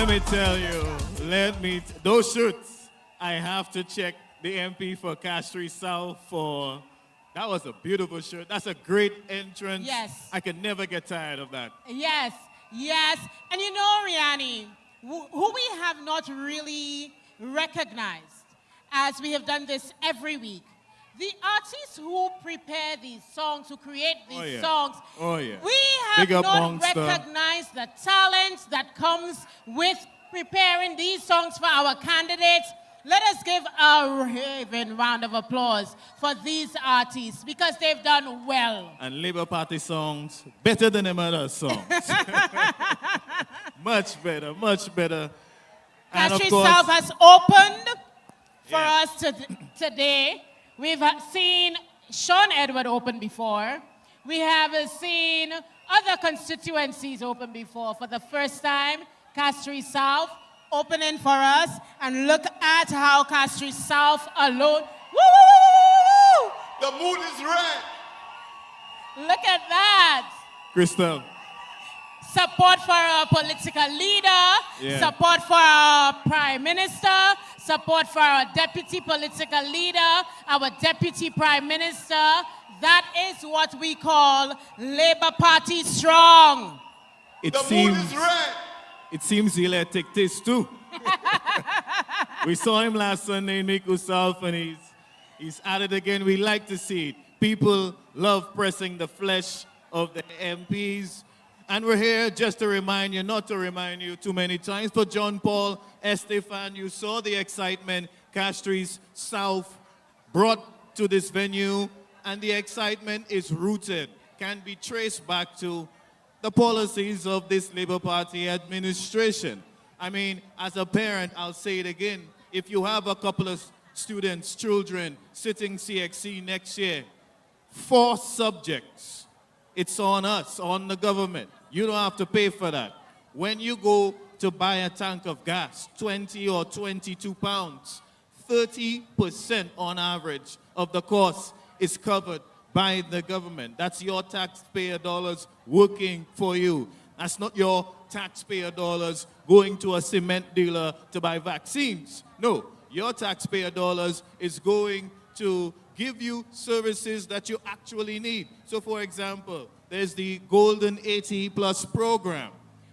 Let me tell you, those shirts, I have to check the MP for Castries South for, that was a beautiful shirt. That's a great entrance. Yes. I can never get tired of that. Yes, yes. And you know, Riani, who we have not really recognized, as we have done this every week, the artists who prepare these songs, who create these songs, we have not recognized the talent that comes with preparing these songs for our candidates. Let us give a raving round of applause for these artists because they've done well. And Labour Party songs, better than them other songs. Much better, much better. Castries South has opened for us today. We've seen Sean Edward open before. We have seen other constituencies open before. For the first time, Castries South opening for us. And look at how Castries South alone. Woo! The mood is red. Look at that. Crystal. Support for our political leader, support for our prime minister, support for our deputy political leader, our deputy prime minister. That is what we call Labour Party strong. It seems he'll take this too. We saw him last Sunday in Miku South and he's at it again. We like to see it. People love pressing the flesh of the MPs. And we're here just to remind you, not to remind you too many times, but John Paul Estephane, you saw the excitement Castries South brought to this venue, and the excitement is rooted, can be traced back to the policies of this Labour Party administration. I mean, as a parent, I'll say it again, if you have a couple of students, children, sitting CXC next year, 4 subjects, it's on us, on the government. You don't have to pay for that. When you go to buy a tank of gas, 20 or 22 pounds, 30% on average of the cost is covered by the government. That's your taxpayer dollars working for you. That's not your taxpayer dollars going to a cement dealer to buy vaccines. No, your taxpayer dollars is going to give you services that you actually need. So for example, there's the Golden 80 Plus program.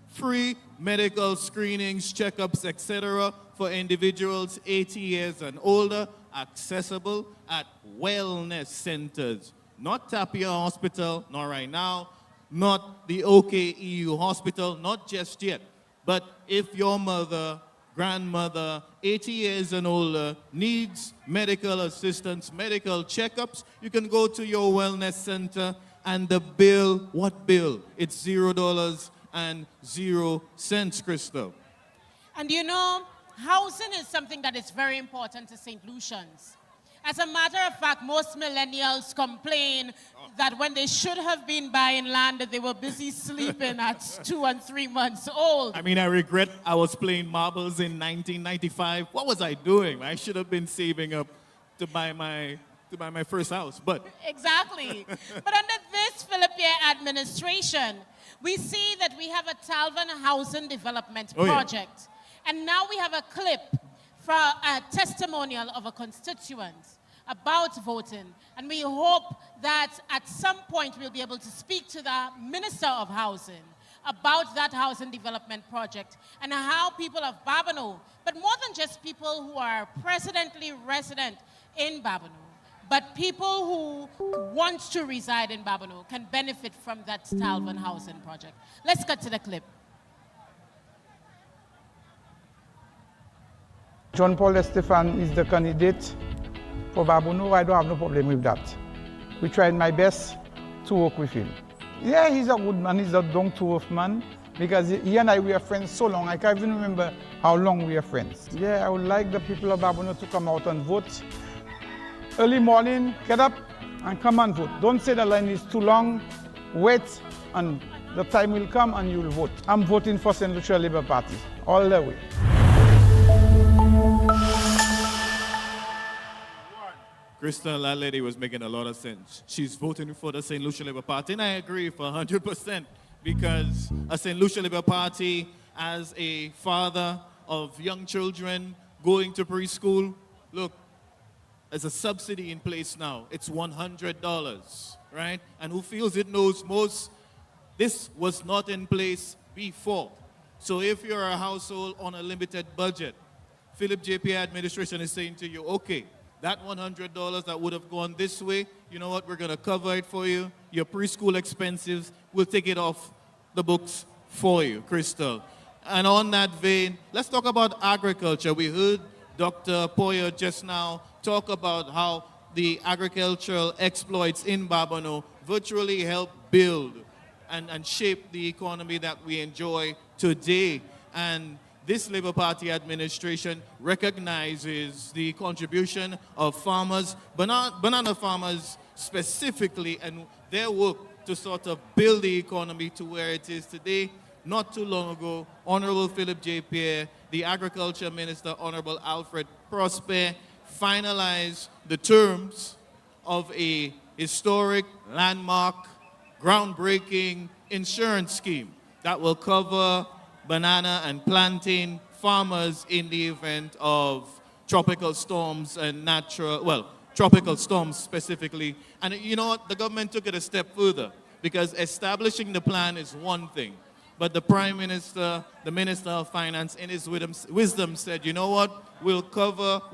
Free medical screenings, checkups, etc. for individuals 80 years and older, accessible at wellness centers. Not Tapia Hospital, not right now, not the OKEU Hospital, not just yet. But if your mother, grandmother, 80 years and older, needs medical assistance, medical checkups, you can go to your wellness center and the bill, what bill? It's $0 and 0 cents, Crystal. And you know, housing is something that is very important to St. Lucians. As a matter of fact, most millennials complain that when they should have been buying land, they were busy sleeping at 2 and 3 months old. I mean, I regret I was playing marbles in 1995. What was I doing? I should have been saving up to buy my first house, but... Exactly. But under this Philippe administration, we see that we have a Talvin Housing Development project. And now we have a clip for a testimonial of a constituent about voting. And we hope that at some point we'll be able to speak to the Minister of Housing about that housing development project and how people of Babonneau, but more than just people who are presently resident in Babonneau, but people who want to reside in Babonneau can benefit from that Talvin housing project. Let's cut to the clip. John Paul Estephane is the candidate for Babonneau. I don't have no problem with that. We tried my best to work with him. Yeah, he's a good man. He's a down-to-earth man because he and I were friends so long. I can't even remember how long we were friends. Yeah, I would like the people of Babonneau to come out and vote. Early morning, get up and come and vote. Don't say the line is too long. Wait, and the time will come and you will vote. I'm voting for Saint Lucia Labour Party, all the way. Crystal, that lady was making a lot of sense. She's voting for the St. Lucia Labour Party, and I agree for 100% because a St. Lucia Labour Party as a father of young children going to preschool, look, there's a subsidy in place now. It's $100, right? And who feels it knows most, this was not in place before. So if you're a household on a limited budget, Philip JP administration is saying to you, okay, that $100 that would have gone this way, you know what, we're going to cover it for you. Your preschool expenses, we'll take it off the books for you, Crystal. And on that vein, let's talk about agriculture. We heard Dr. Poyer just now talk about how the agricultural exploits in Babonneau virtually help build and shape the economy that we enjoy today. And this Labour Party administration recognizes the contribution of farmers, banana farmers specifically, and their work to sort of build the economy to where it is today. Not too long ago, Honorable Philip J. Pierre, the Agriculture Minister, Honorable Alfred Prosper, finalized the terms of a historic, landmark, groundbreaking insurance scheme that will cover banana and plantain farmers in the event of tropical storms and tropical storms specifically. And you know what? The government took it a step further, because establishing the plan is one thing. But the Prime Minister, the Minister of Finance, in his wisdom said, you know what? We'll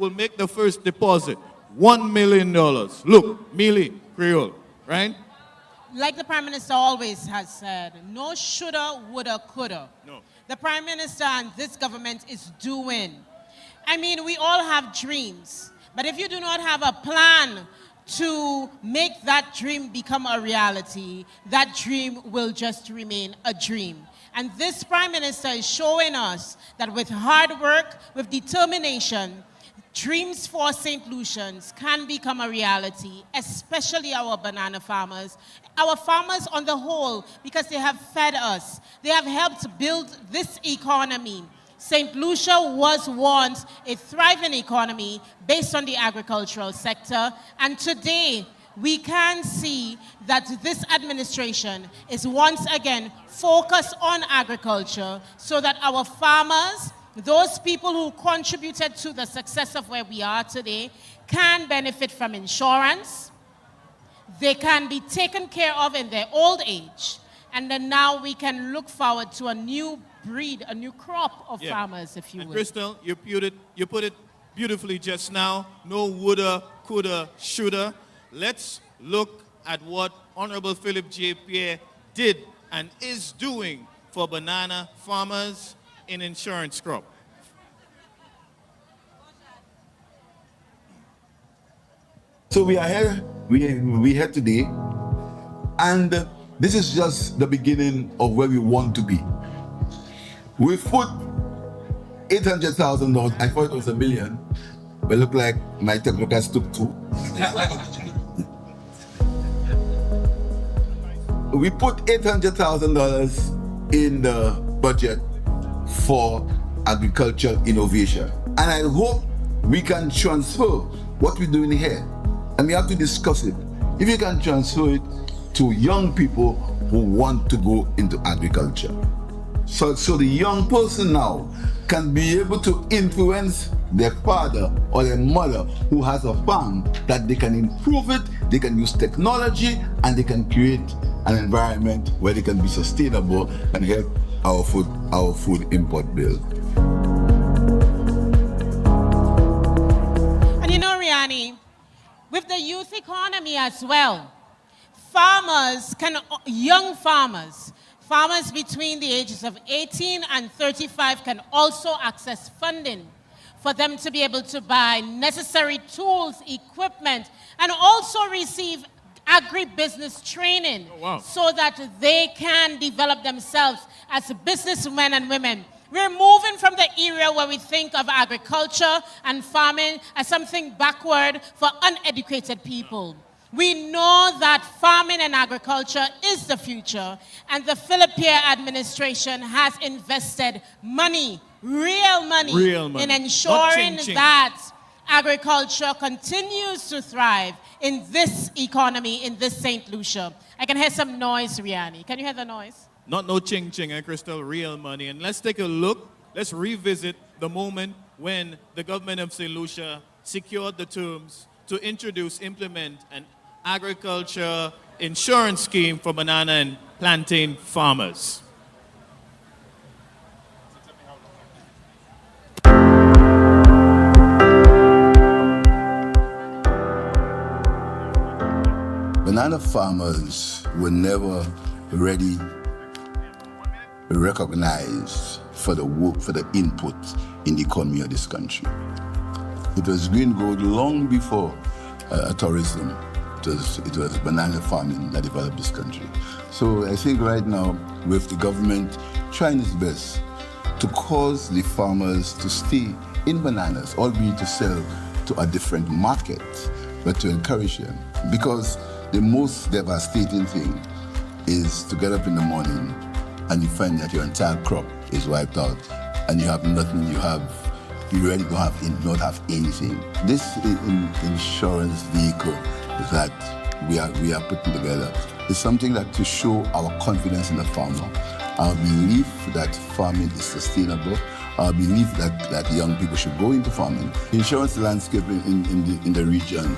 make the first deposit, $1 million. Look, Mili, Creole, right? Like the Prime Minister always has said, no shoulda, woulda, coulda. No. The Prime Minister and this government is doing. I mean, we all have dreams. But if you do not have a plan to make that dream become a reality, that dream will just remain a dream. And this Prime Minister is showing us that with hard work, with determination, dreams for St. Lucians can become a reality, especially our banana farmers, our farmers on the whole, because they have fed us. They have helped build this economy. St. Lucia was once a thriving economy based on the agricultural sector, and today we can see that this administration is once again focused on agriculture so that our farmers, those people who contributed to the success of where we are today, can benefit from insurance. They can be taken care of in their old age. And then now we can look forward to a new breed, a new crop of farmers, if you will. Crystal, you put it beautifully just now. No woulda, coulda, shoulda. Let's look at what Honorable Philip J. Pierre did and is doing for banana farmers in insurance crop. So we are here, we here today, and this is just the beginning of where we want to be. We put $800,000, I thought it was $1 million, but look like my technocrats took two. We put $800,000 in the budget for agricultural innovation. And I hope we can transfer what we're doing here. And we have to discuss it. If you can transfer it to young people who want to go into agriculture. So the young person now can be able to influence their father or their mother who has a farm, that they can improve it, they can use technology, and they can create an environment where they can be sustainable and help our food import bill. And you know, Riani, with the youth economy as well, young farmers between the ages of 18 and 35 can also access funding for them to be able to buy necessary tools, equipment, and also receive agribusiness training so that they can develop themselves as businessmen and women. We're moving from the era where we think of agriculture and farming as something backward for uneducated people. We know that farming and agriculture is the future, and the Philip Pierre administration has invested money, real money, in ensuring that agriculture continues to thrive in this economy, in this St. Lucia. I can hear some noise, Riani. Can you hear the noise? Not no ching-ching, Crystal, real money. And let's take a look, let's revisit the moment when the government of St. Lucia secured the terms to implement an agriculture insurance scheme for banana and plantain farmers. Banana farmers were never really recognized for the work, for the input in the economy of this country. It was green gold long before tourism. It was banana farming that developed this country. So I think right now, with the government trying its best to cause the farmers to stay in bananas, albeit to sell to a different market, but to encourage them. Because the most devastating thing is to get up in the morning and you find that your entire crop is wiped out and you have nothing, you really don't have anything. This insurance vehicle that we are putting together is something that to show our confidence in the farmer, our belief that farming is sustainable, our belief that young people should go into farming. The insurance landscape in the region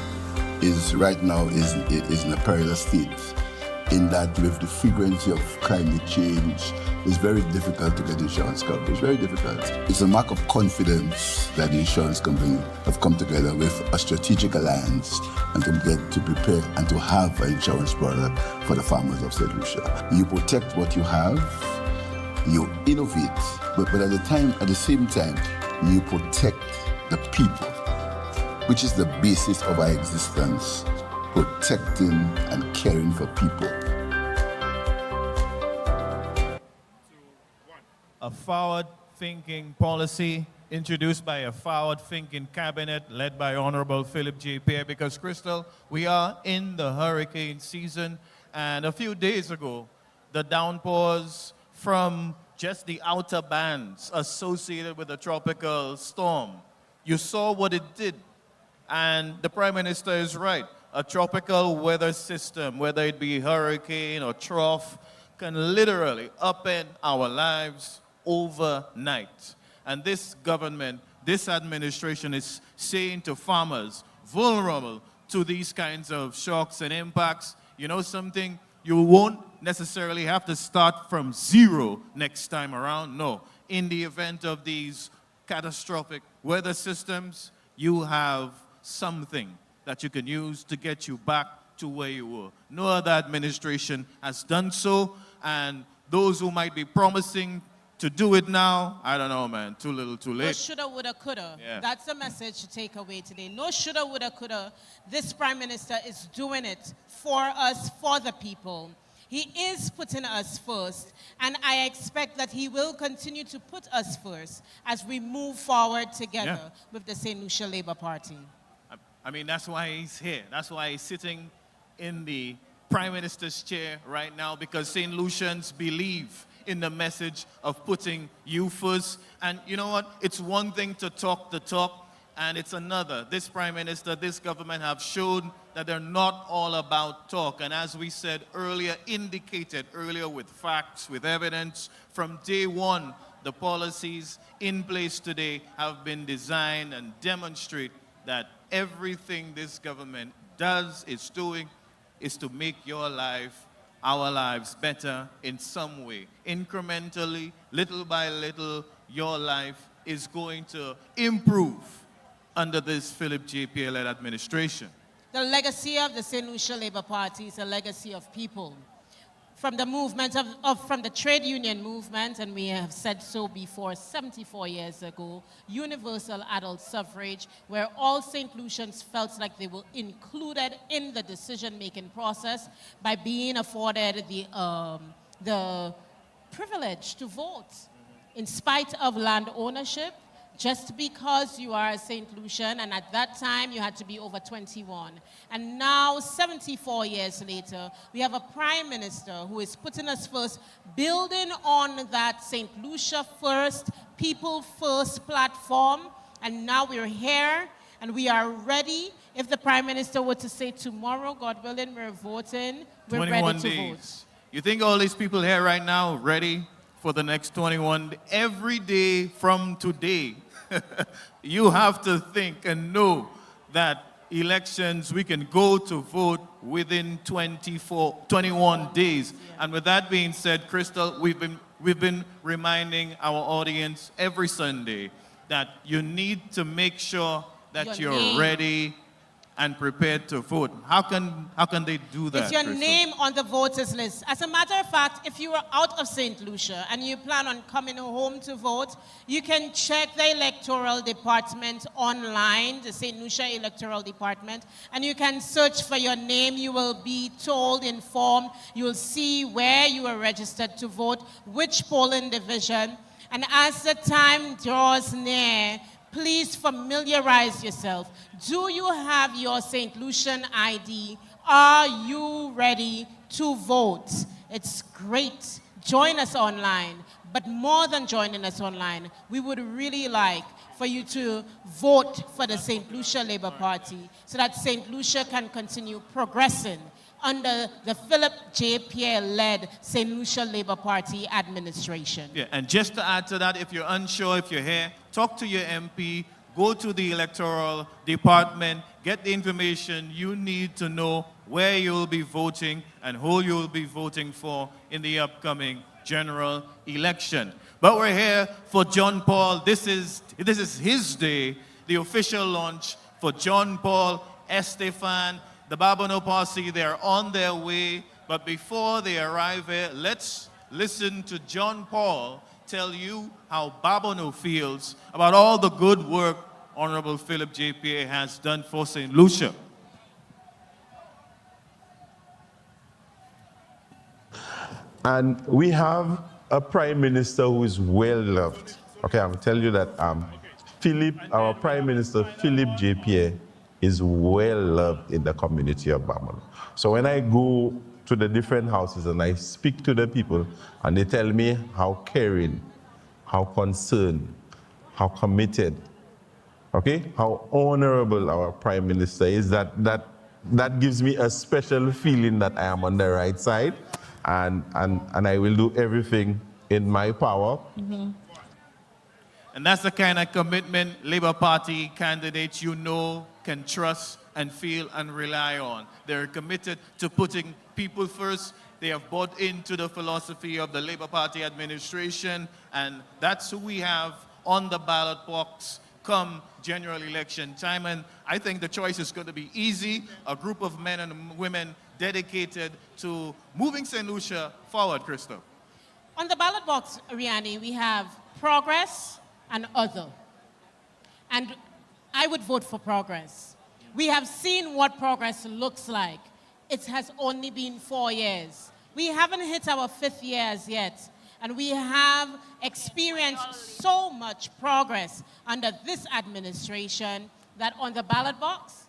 is right now in a perilous state, in that with the frequency of climate change, it's very difficult to get insurance coverage, very difficult. It's a mark of confidence that the insurance company have come together with a strategic alliance and to prepare and to have an insurance product for the farmers of Saint Lucia. You protect what you have, you innovate, but at the same time, you protect the people, which is the basis of our existence, protecting and caring for people. A forward-thinking policy introduced by a forward-thinking cabinet led by Honorable Philip J. Pierre, because, Crystal, we are in the hurricane season, and a few days ago, the downpours from just the outer bands associated with the tropical storm, you saw what it did. And the Prime Minister is right. A tropical weather system, whether it be hurricane or trough, can literally upend our lives overnight. And this government, this administration is saying to farmers vulnerable to these kinds of shocks and impacts, you know something, you won't necessarily have to start from zero next time around. No, in the event of these catastrophic weather systems, you have something that you can use to get you back to where you were. No other administration has done so, and those who might be promising to do it now, I don't know, man, too little, too late. No shoulda, woulda, coulda. Yeah. That's the message to take away today. No shoulda, woulda, coulda. This Prime Minister is doing it for us, for the people. He is putting us first, and I expect that he will continue to put us first as we move forward together with the Saint Lucia Labour Party. I mean, that's why he's here. That's why he's sitting in the Prime Minister's chair right now, because St. Lucians believe in the message of putting you first. And you know what? It's one thing to talk the talk, and it's another. This Prime Minister, this government have shown that they're not all about talk. And as we said earlier, indicated earlier with facts, with evidence, from day one, the policies in place today have been designed and demonstrate that everything this government does, is doing, is to make your life, our lives better in some way. Incrementally, little by little, your life is going to improve under this Philip J. Pierre-led administration. The legacy of the Saint Lucia Labour Party is a legacy of people. From the movement from the trade union movement, and we have said so before, 74 years ago, universal adult suffrage, where all St. Lucians felt like they were included in the decision-making process by being afforded the privilege to vote in spite of land ownership, just because you are a St. Lucian, and at that time you had to be over 21. And now, 74 years later, we have a Prime Minister who is putting us first, building on that St. Lucia first, people first platform, and now we're here, and we are ready. If the Prime Minister were to say tomorrow, God willing, we're voting, we're ready to vote. You think all these people here right now ready for the next 21? Every day from today, you have to think and know that elections, we can go to vote within 21 days. And with that being said, Crystal, we've been reminding our audience every Sunday that you need to make sure that you're ready and prepared to vote. How can they do that? It's your Crystal? name on the voters list. As a matter of fact, if you are out of Saint Lucia and you plan on coming home to vote, you can check the electoral department online, the Saint Lucia Electoral Department, and you can search for your name. You will be told, informed. You will see where you are registered to vote, which polling division. And as the time draws near, please familiarize yourself. Do you have your St. Lucian ID? Are you ready to vote? It's great. Join us online. But more than joining us online, we would really like for you to vote for the Saint Lucia Labour Party so that Saint Lucia can continue progressing under the Philip J. Pierre-led Saint Lucia Labour Party administration. Yeah, and just to add to that, if you're unsure, if you're here, talk to your MP, go to the electoral department, get the information you need to know where you'll be voting and who you'll be voting for in the upcoming general election. But we're here for John Paul. This is his day, the official launch for John Paul Estephane. The Babonneau Posse, they're on their way. But before they arrive here, let's listen to John Paul tell you how Babonneau feels about all the good work Honorable Philip J. Pierre has done for St. Lucia. And we have a Prime Minister who is well loved. Okay, I'll tell you that our Prime Minister, Philip J. Pierre, is well loved in the community of Babonneau. So when I go to the different houses and I speak to the people and they tell me how caring, how concerned, how committed, okay, how honorable our Prime Minister is, that gives me a special feeling that I am on the right side and I will do everything in my power. Mm-hmm. And that's the kind of commitment Labour Party candidates you know can trust and feel and rely on. They're committed to putting people first. They have bought into the philosophy of the Labour Party administration, and that's who we have on the ballot box come general election time. And I think the choice is going to be easy. A group of men and women dedicated to moving St. Lucia forward, Crystal. On the ballot box, Riani, we have Progress and Other. And I would vote for Progress. We have seen what Progress looks like. It has only been 4 years. We haven't hit our 5th year as yet. And we have experienced so much progress under this administration that on the ballot box,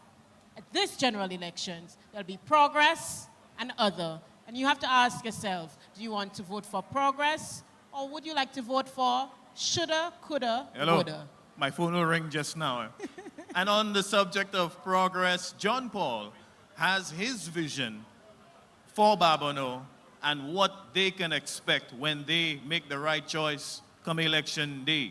at this general elections, there'll be Progress and Other. And you have to ask yourself, do you want to vote for Progress or would you like to vote for shoulda, coulda, woulda? My phone will ring just now. And on the subject of Progress, John Paul has his vision for Babonneau and what they can expect when they make the right choice come election day.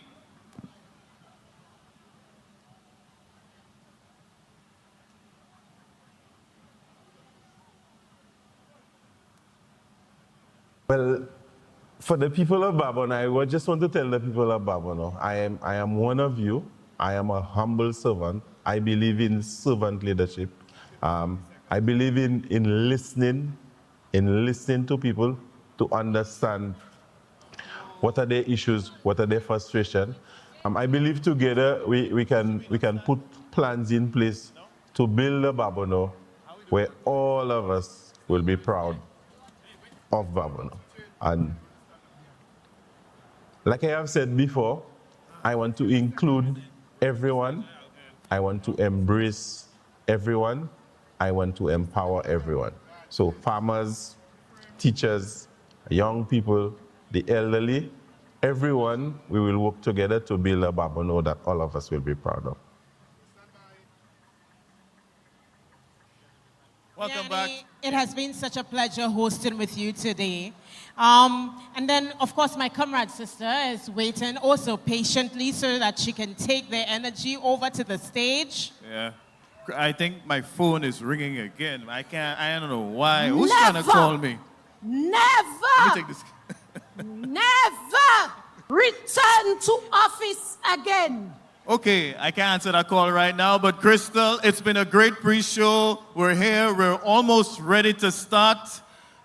Well, for the people of Babonneau, I just want to tell the people of Babonneau, I am one of you. I am a humble servant. I believe in servant leadership. I believe in listening to people to understand what are their issues, what are their frustrations. I believe together we can put plans in place to build a Babonneau where all of us will be proud of Babonneau. And like I have said before, I want to include everyone. I want to embrace everyone. I want to empower everyone. So farmers, teachers, young people, the elderly, everyone, we will work together to build a Babonneau that all of us will be proud of. Welcome back. it has been such a pleasure hosting with you today. And then, of course, my comrade sister is waiting also patiently so that she can take their energy over to the stage. Yeah. I think my phone is ringing again. I don't know why. Who's trying to call me? Never, Let me take this. never return to office again. Okay, I can't answer that call right now, but Crystal, it's been a great pre-show. We're here, we're almost ready to start.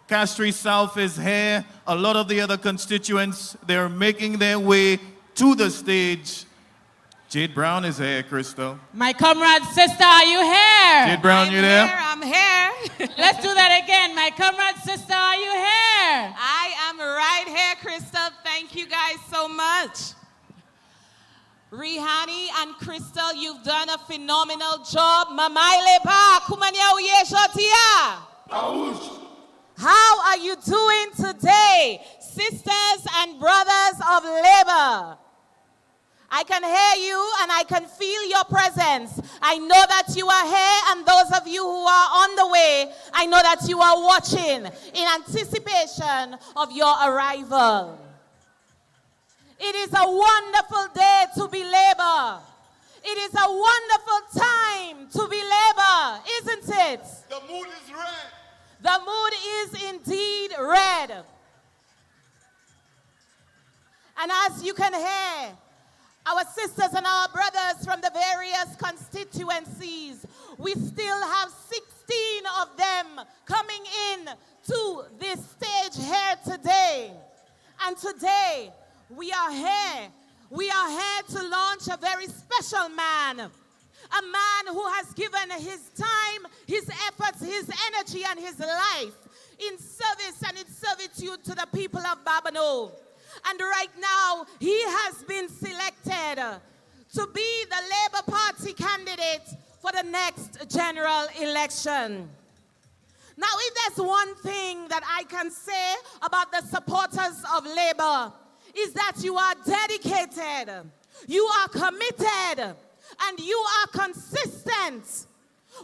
Castries South is here. A lot of the other constituents, they're making their way to the stage. Jade Brown is here, Crystal. My comrade sister, are you here? Jade Brown, you there? I'm here. Let's do that again. My comrade sister, are you here? I am right here, Crystal. Thank you guys so much. Rihani and Crystal, you've done a phenomenal job. How are you doing today, sisters and brothers of labor? I can hear you and I can feel your presence. I know that you are here, and those of you who are on the way, I know that you are watching in anticipation of your arrival. It is a wonderful day to be labor. It is a wonderful time to be labor, isn't it? The mood is red. The mood is indeed red. And as you can hear, our sisters and our brothers from the various constituencies, we still have 16 of them coming in to this stage here today. And today, we are here. We are here to launch a very special man. A man who has given his time, his efforts, his energy, and his life in service and in servitude to the people of Babonneau. And right now, he has been selected to be the Labour Party candidate for the next general election. Now, if there's one thing that I can say about the supporters of Labour, is that you are dedicated, you are committed, and you are consistent.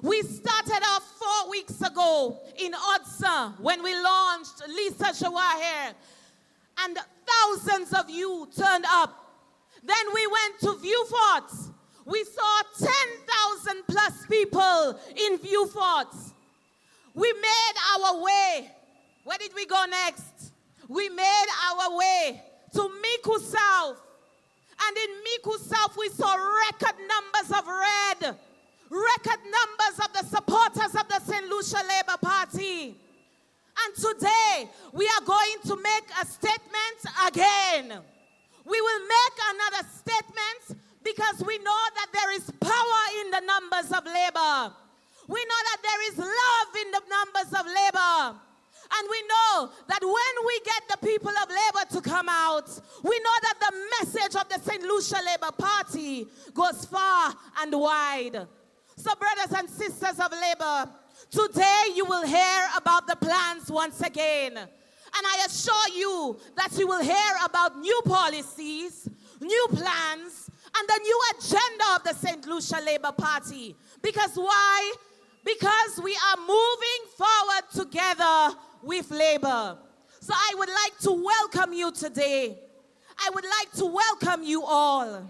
We started off 4 weeks ago in Odsa when we launched Lisa Jawahir, and thousands of you turned up. Then we went to Viewfort. We saw 10,000 plus people in Viewfort. We made our way. Where did we go next? We made our way to Miku South. And in Miku South, we saw record numbers of red, record numbers of the supporters of the Saint Lucia Labour Party. And today, we are going to make a statement again. We will make another statement because we know that there is power in the numbers of labor. We know that there is love in the numbers of labor. And we know that when we get the people of labor to come out, we know that the message of the Saint Lucia Labour Party goes far and wide. So brothers and sisters of labor, today you will hear about the plans once again. And I assure you that you will hear about new policies, new plans, and the new agenda of the Saint Lucia Labour Party. Because why? Because we are moving forward together with labor. So I would like to welcome you today. I would like to welcome you all. And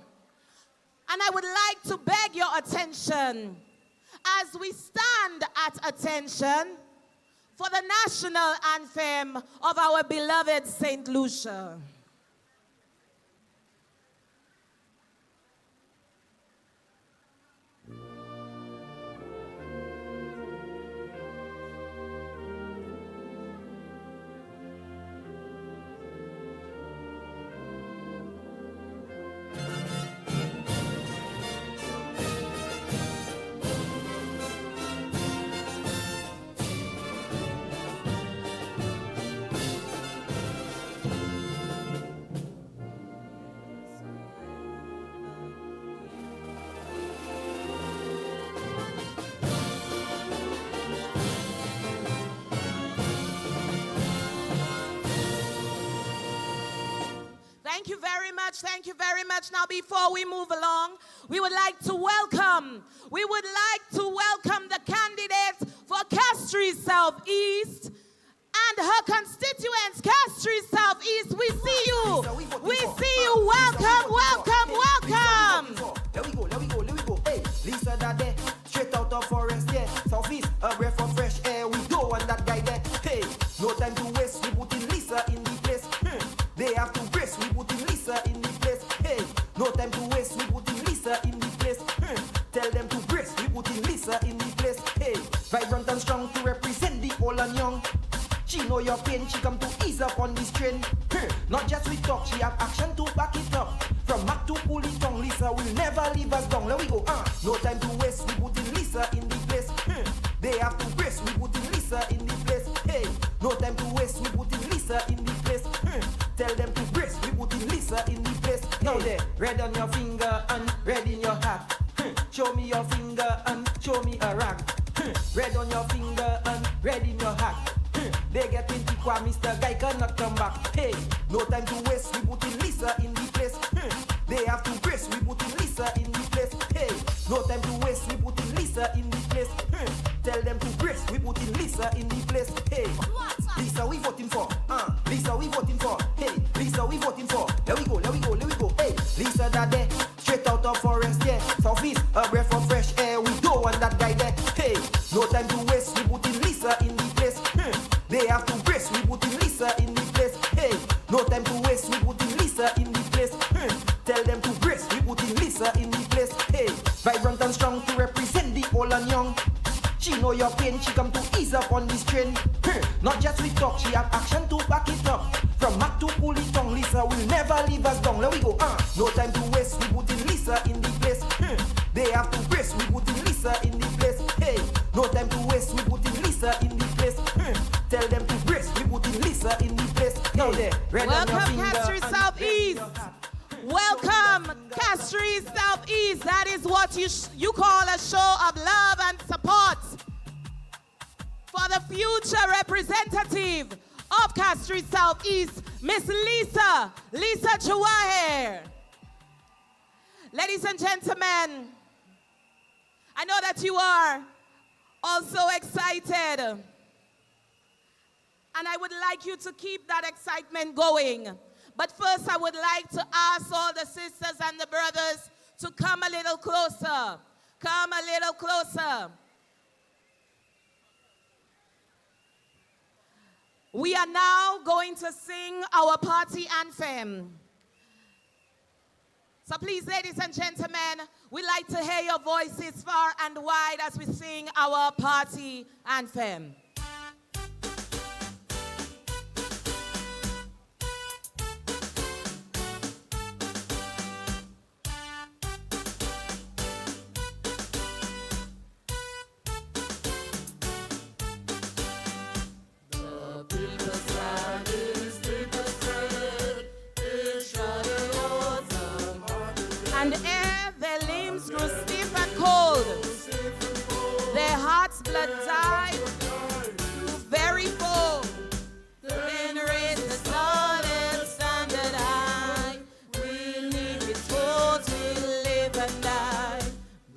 I would like to beg your attention as we stand at attention for the national anthem of our beloved Saint Lucia. Thank you very much. Thank you very much. Now, before we move along, we would like to welcome the candidate for for Castries Southeast and her constituents, Castries Southeast. We see you. We see you. Welcome, welcome, welcome. There we go. Hey, Lisa that there, straight out of forest, yeah. Southeast, a breath of fresh air. We go on that guy there. Hey, no time to waste. We put in Lisa in the place. They have to brace. We put in Lisa in the place. Hey, no time to waste. We put in Lisa in the place. Tell them to brace. We put in Lisa in the place. Hey, vibrant and strong to represent the old and young. She know your pain, she come to ease up on this train. Not just we talk, she have action to back it up. From Mac to Pulley Tongue, Lisa will never leave us down. Let we go, no time to waste, we put in Lisa in the place. They have to brace, we put in Lisa in the place. Hey, no time to waste, we put in Lisa in the place. Tell them to brace, we put in Lisa in the place. Now there, red on your finger and red in your hat. Show me your finger and show me a rag. Red on your finger and red in your hat. They get 20 qua, Mr. Guy cannot come back. Hey, no time to waste, we put in Lisa in the place. They have to brace, we put in Lisa in the place. Hey, no time to waste, we put in Lisa in the place. Tell them to brace, we put in Lisa in the place. Hey, Lisa we voting for. Lisa we voting for. Hey, Lisa we voting for. Let we go. Hey, Lisa that there, straight out of forest, yeah. Southeast, a breath of fresh air. We go on that guy there. Hey, no time to waste, we put in Lisa in the place. They have to brace, we put in Lisa in the place. Hey, no time to waste, we put in Lisa in the place. Tell them to brace, we put in Lisa in the place. Hey, vibrant and strong to represent the old and young. She know your pain, she come to ease up on this train. Not just we talk, she have action to back it up. From Mac to Pulley Tongue, Lisa will never leave us down. Let we go, no time to waste, we put in Lisa in the place. They have to brace, we put in Lisa in the place. Hey, no time to waste, we put in Lisa in the place. Tell them to brace, we put in Lisa in the place. Now there, red on your Welcome, finger Castries and Southeast. Welcome, Castries Southeast. That is what you call a show of love and support for the future representative of Castries Southeast, Miss Lisa Juwaher. Ladies and gentlemen, I know that you are also excited. And I would like you to keep that excitement going. But first, I would like to ask all the sisters and the brothers to come a little closer. Come a little closer. We are now going to sing our party anthem. So please, ladies and gentlemen, we'd like to hear your voices far and wide as we sing our party anthem. And ere their limbs grew stiff and cold, their hearts' blood died, very full. Then raised the solid standard high. We need be told to live and die.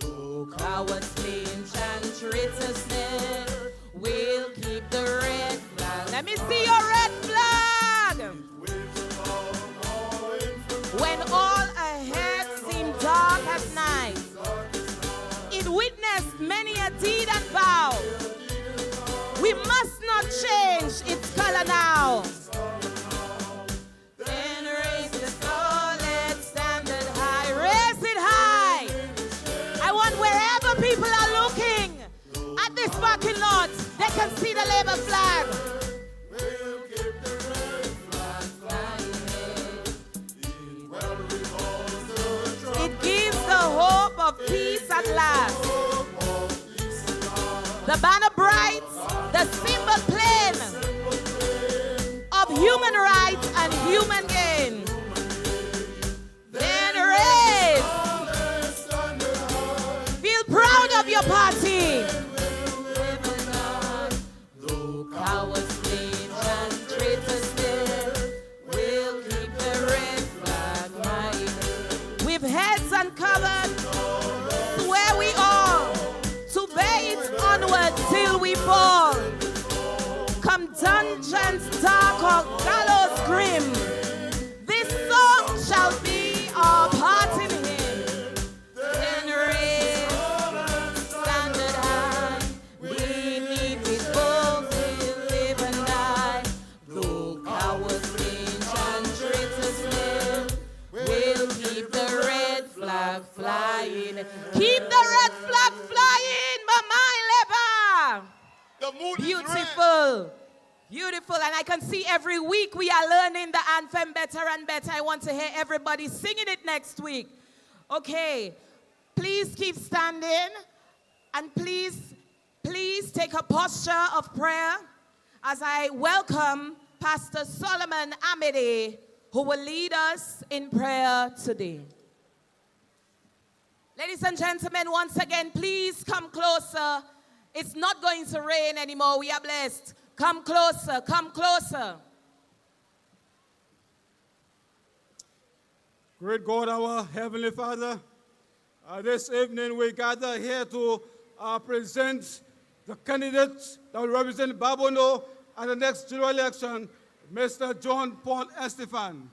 No cowards, flinch and traitors snare. We'll keep the red flag. Let me see your red flag. When all ahead seemed dark as night, it witnessed many a deed and vow. We must not change its color now. Then raise the solid standard high. Raise it high. I want wherever people are looking at this parking lot, they can see the Labour flag. It gives the hope of peace at last. The banner bright, the symbol plain of human rights and human gain. Then raise. Feel proud of your party. Though cowards flinch and traitors stare, we'll keep the red flag high. With heads uncovered, swear we all to bear it onward till we fall. fall. Come dungeons dark or gallows grim, this song shall be our parting hymn. Then raise standard high, we need with boldness live and die. Though cowards cringe and traitors live, we'll keep the red flag flying. Keep the red flag flying, Mama Leba. Beautiful. Beautiful. And I can see every week we are learning the anthem better and better. I want to hear everybody singing it next week. Okay. Please keep standing. And please take a posture of prayer as I welcome Pastor Solomon Amede, who will lead us in prayer today. Ladies and gentlemen, once again, please come closer. It's not going to rain anymore. We are blessed. Come closer, come closer. Great God, our Heavenly Father, this evening we gather here to present the candidates that will represent Babonneau at the next general election, Mr. John Paul Estephane.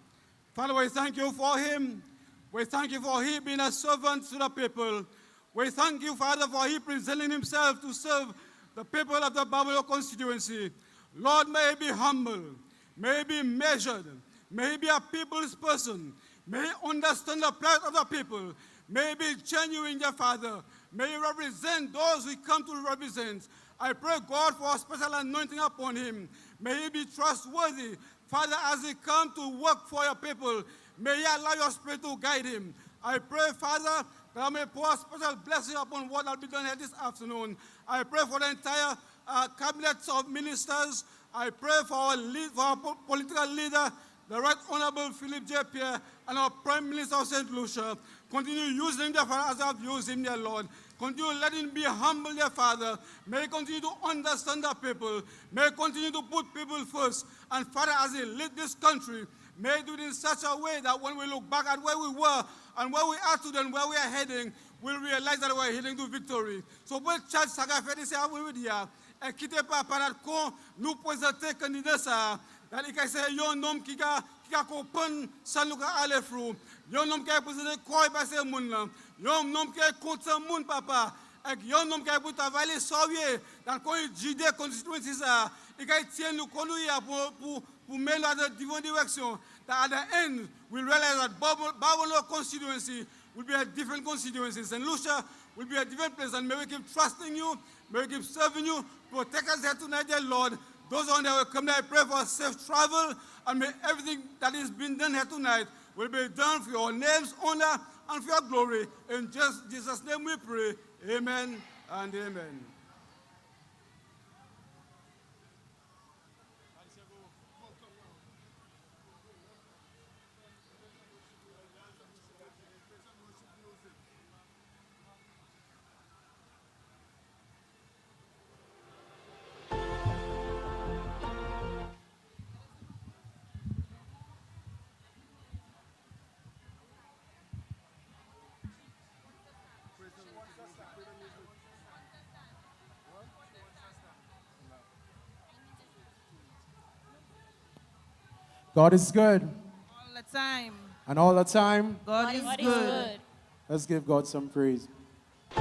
Father, we thank you for him. We thank you for him being a servant to the people. We thank you, Father, for he presenting himself to serve the people of the Babonneau constituency. Lord, may he be humble, may he be measured, may he be a people's person, may he understand the plight of the people, may he be genuine, dear Father, may he represent those we come to represent. I pray, God, for a special anointing upon him. May he be trustworthy. Father, as he comes to work for your people, may he allow your spirit to guide him. I pray, Father, that I may pour a special blessing upon what will be done here this afternoon. I pray for the entire cabinet of ministers. I pray for our political leader, the Right Honorable Philip J. Pierre, and our Prime Minister of Saint Lucia. Continue using him, dear Father, as I have used him, dear Lord. Continue letting him be humble, dear Father. May he continue to understand the people. May he continue to put people first. And Father, as he lead this country, may he do it in such a way that when we look back at where we were and where we are today and where we are heading, we'll realize that we're heading to victory. So, pour church saga fait this avec dia, et quittez pas par qu'on nous présenter candidat ça, d'aller que c'est un homme qui a comprendre ça nous a aller flou. Un homme qui a présenté quoi passer monde là. Un homme qui est contre monde papa. Et un homme qui a pour travailler sauver dans le Judée constituency ça. Et qui tient nous conduire pour mener dans la divine direction. That at the end, we realize that Babonneau constituency will be a different constituency. Saint Lucia will be a different place. And may we keep trusting you. May we keep serving you. Protect us here tonight, dear Lord. Those on there will come there, I pray for safe travel. And may everything that is being done here tonight will be done for your name's honor and for your glory. In Jesus' name we pray. Amen and amen. God is good. All the time. And all the time, God is good. let's give God some praise. I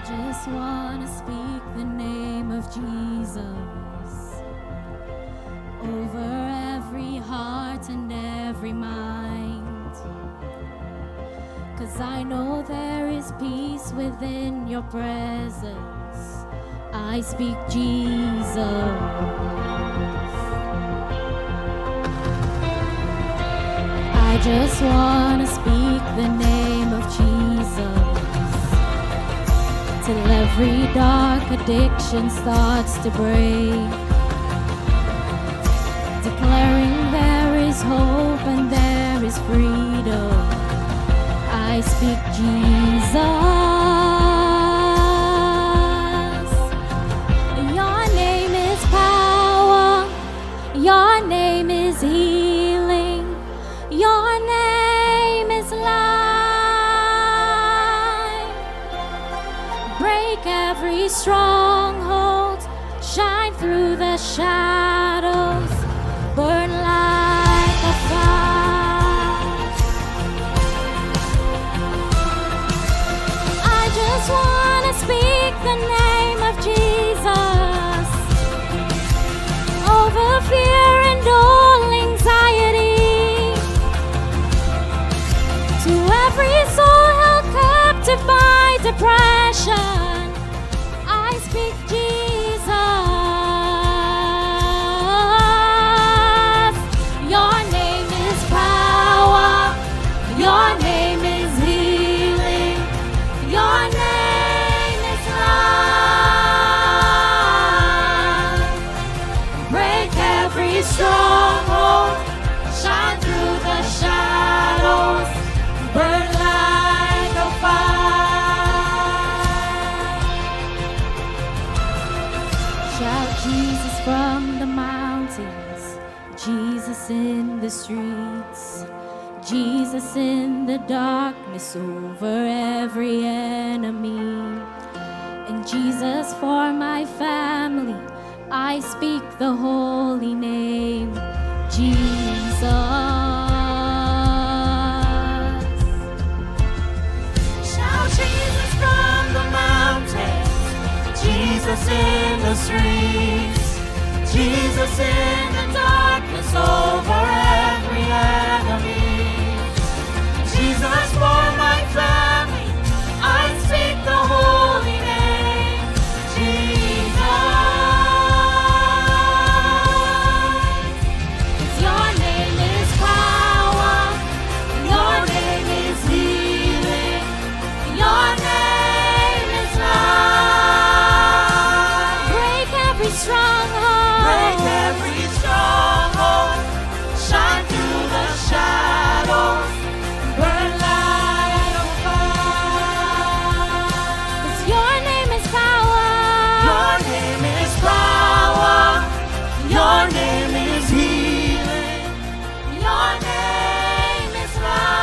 just want to speak the name of Jesus over every heart and every mind, 'cause I know there is peace within your presence. I speak Jesus. I just want to speak the name of Jesus till every dark addiction starts to break, declaring there is hope and there is freedom. I speak Jesus. is healing. Your name is light. Break every stronghold. Shine through the shadows. Burn like a fire. I just want to speak the name of Jesus over fear and all anxiety. To every soul held captive by depression, I speak Jesus. Your name is power. Your name is healing. Your name is life. Break every stronghold. Shine through the shadows. Burn like a fire. Shout Jesus from the mountains. Jesus in the streets. Jesus in the darkness over every enemy. And Jesus for my family, I speak the holy name, Jesus. Shout Jesus from the mountains, Jesus in the streets, Jesus in the darkness over every enemy. Jesus for my family, I speak the holy name, Jesus. 'Cause your name is power, your name is healing, your name is life. Break every stronghold, break every stronghold, shine through the shadows. Burn like a fire. 'Cause your name is power. Your name is power. Your name is healing. Your name is life.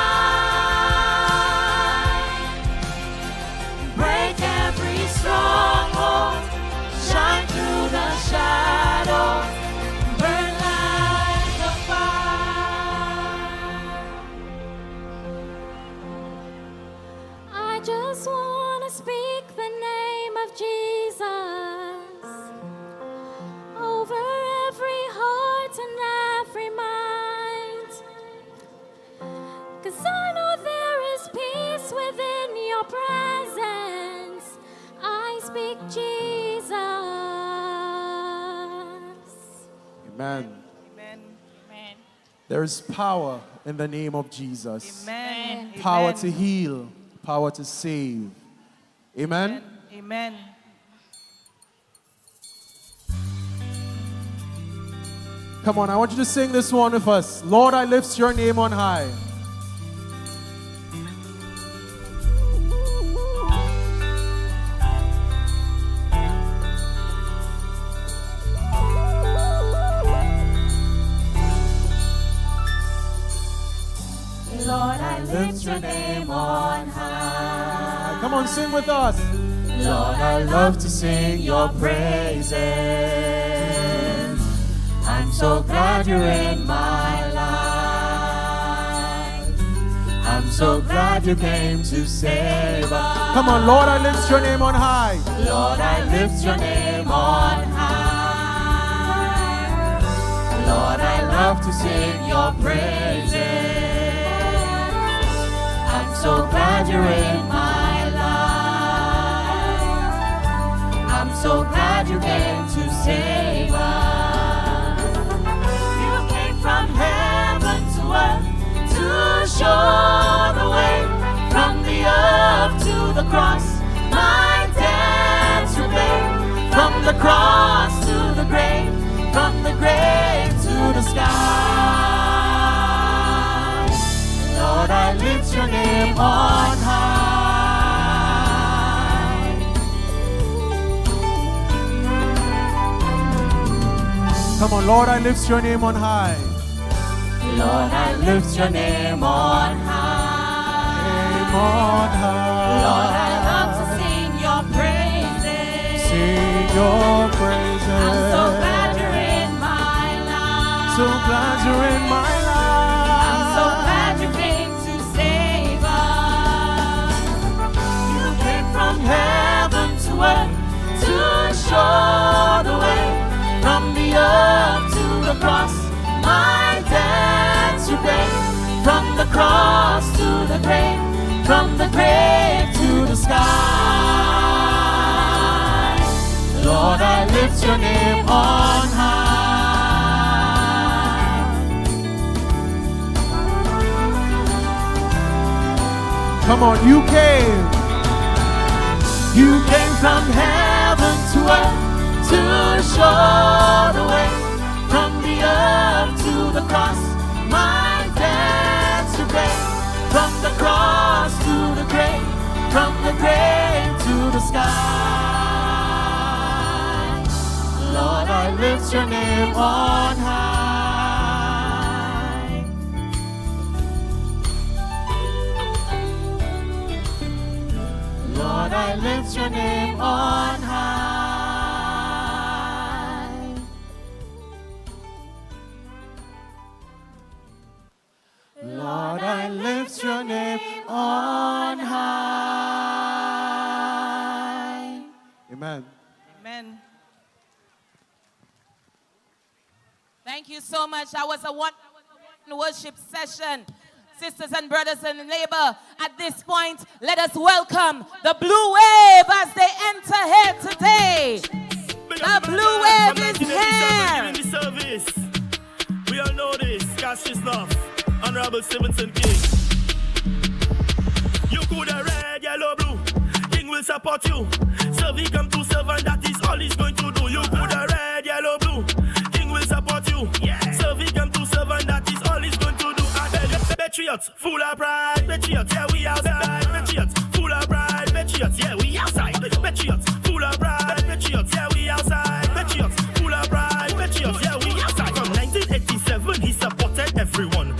Break every stronghold. Shine through the shadows. Burn like a fire. I just want to speak the name of Jesus over every heart and every mind. 'Cause I know there is peace within your presence. I speak Jesus. Amen. There is power in the name of Jesus. Amen. Power Amen. to heal, power to save. Amen. Amen. Come on, I want you to sing this one with us. Lord, I lift your name on high. Lord, I lift your name on high. Come on, sing with us. Lord, I love to sing your praises. I'm so glad you're in my life. I'm so glad you came to save us. Come on, Lord, I lift your name on high. Lord, I lift your name on high. Lord, I love to sing your praises. I'm so glad you're in my life. I'm so glad you came to save us. You came from heaven to earth to show the way. From the earth to the cross, my debts were paid. From the cross to the grave, from the grave to the sky. Lord, I lift your name on high. Come on, Lord, I lift your name on high. Lord, I lift your name on high. Lord, I love to sing your praises. Sing your praises. I'm so glad you're in my life. So glad you're in my life. I'm so glad you came to save us. You came from heaven to earth to show the way. From the earth to the cross, my debts you paid. From the cross to the grave, from the grave to the sky. Lord, I lift your name on high. Come on, you came. You came from heaven to earth to show the way. From the earth to the cross, my debts to pay. From the cross to the grave, from the grave to the sky. Lord, I lift your name on high. Lord, I lift your name on high. Lord, I lift your name on high. Amen. Amen. Thank you so much. That was a one worship session. Sisters and brothers in labor, at this point, let us welcome the Blue Wave as they enter here today. The Blue Wave is here. We all know this. Cassius North, Honorable Stevenson King. You could have red, yellow, blue. King will support you. Serve, he come to serve, and that is all he's going to do. You could have red, yellow, blue. King will support you. Serve, he come to serve, and that is all he's going to do. Patriots, full of pride. Patriots, yeah, we outside. Patriots, full of pride. Patriots, yeah, we outside. Patriots, full of pride. Patriots, yeah, we outside. Patriots, full of pride. Patriots, yeah, we outside. From 1987, he supported everyone.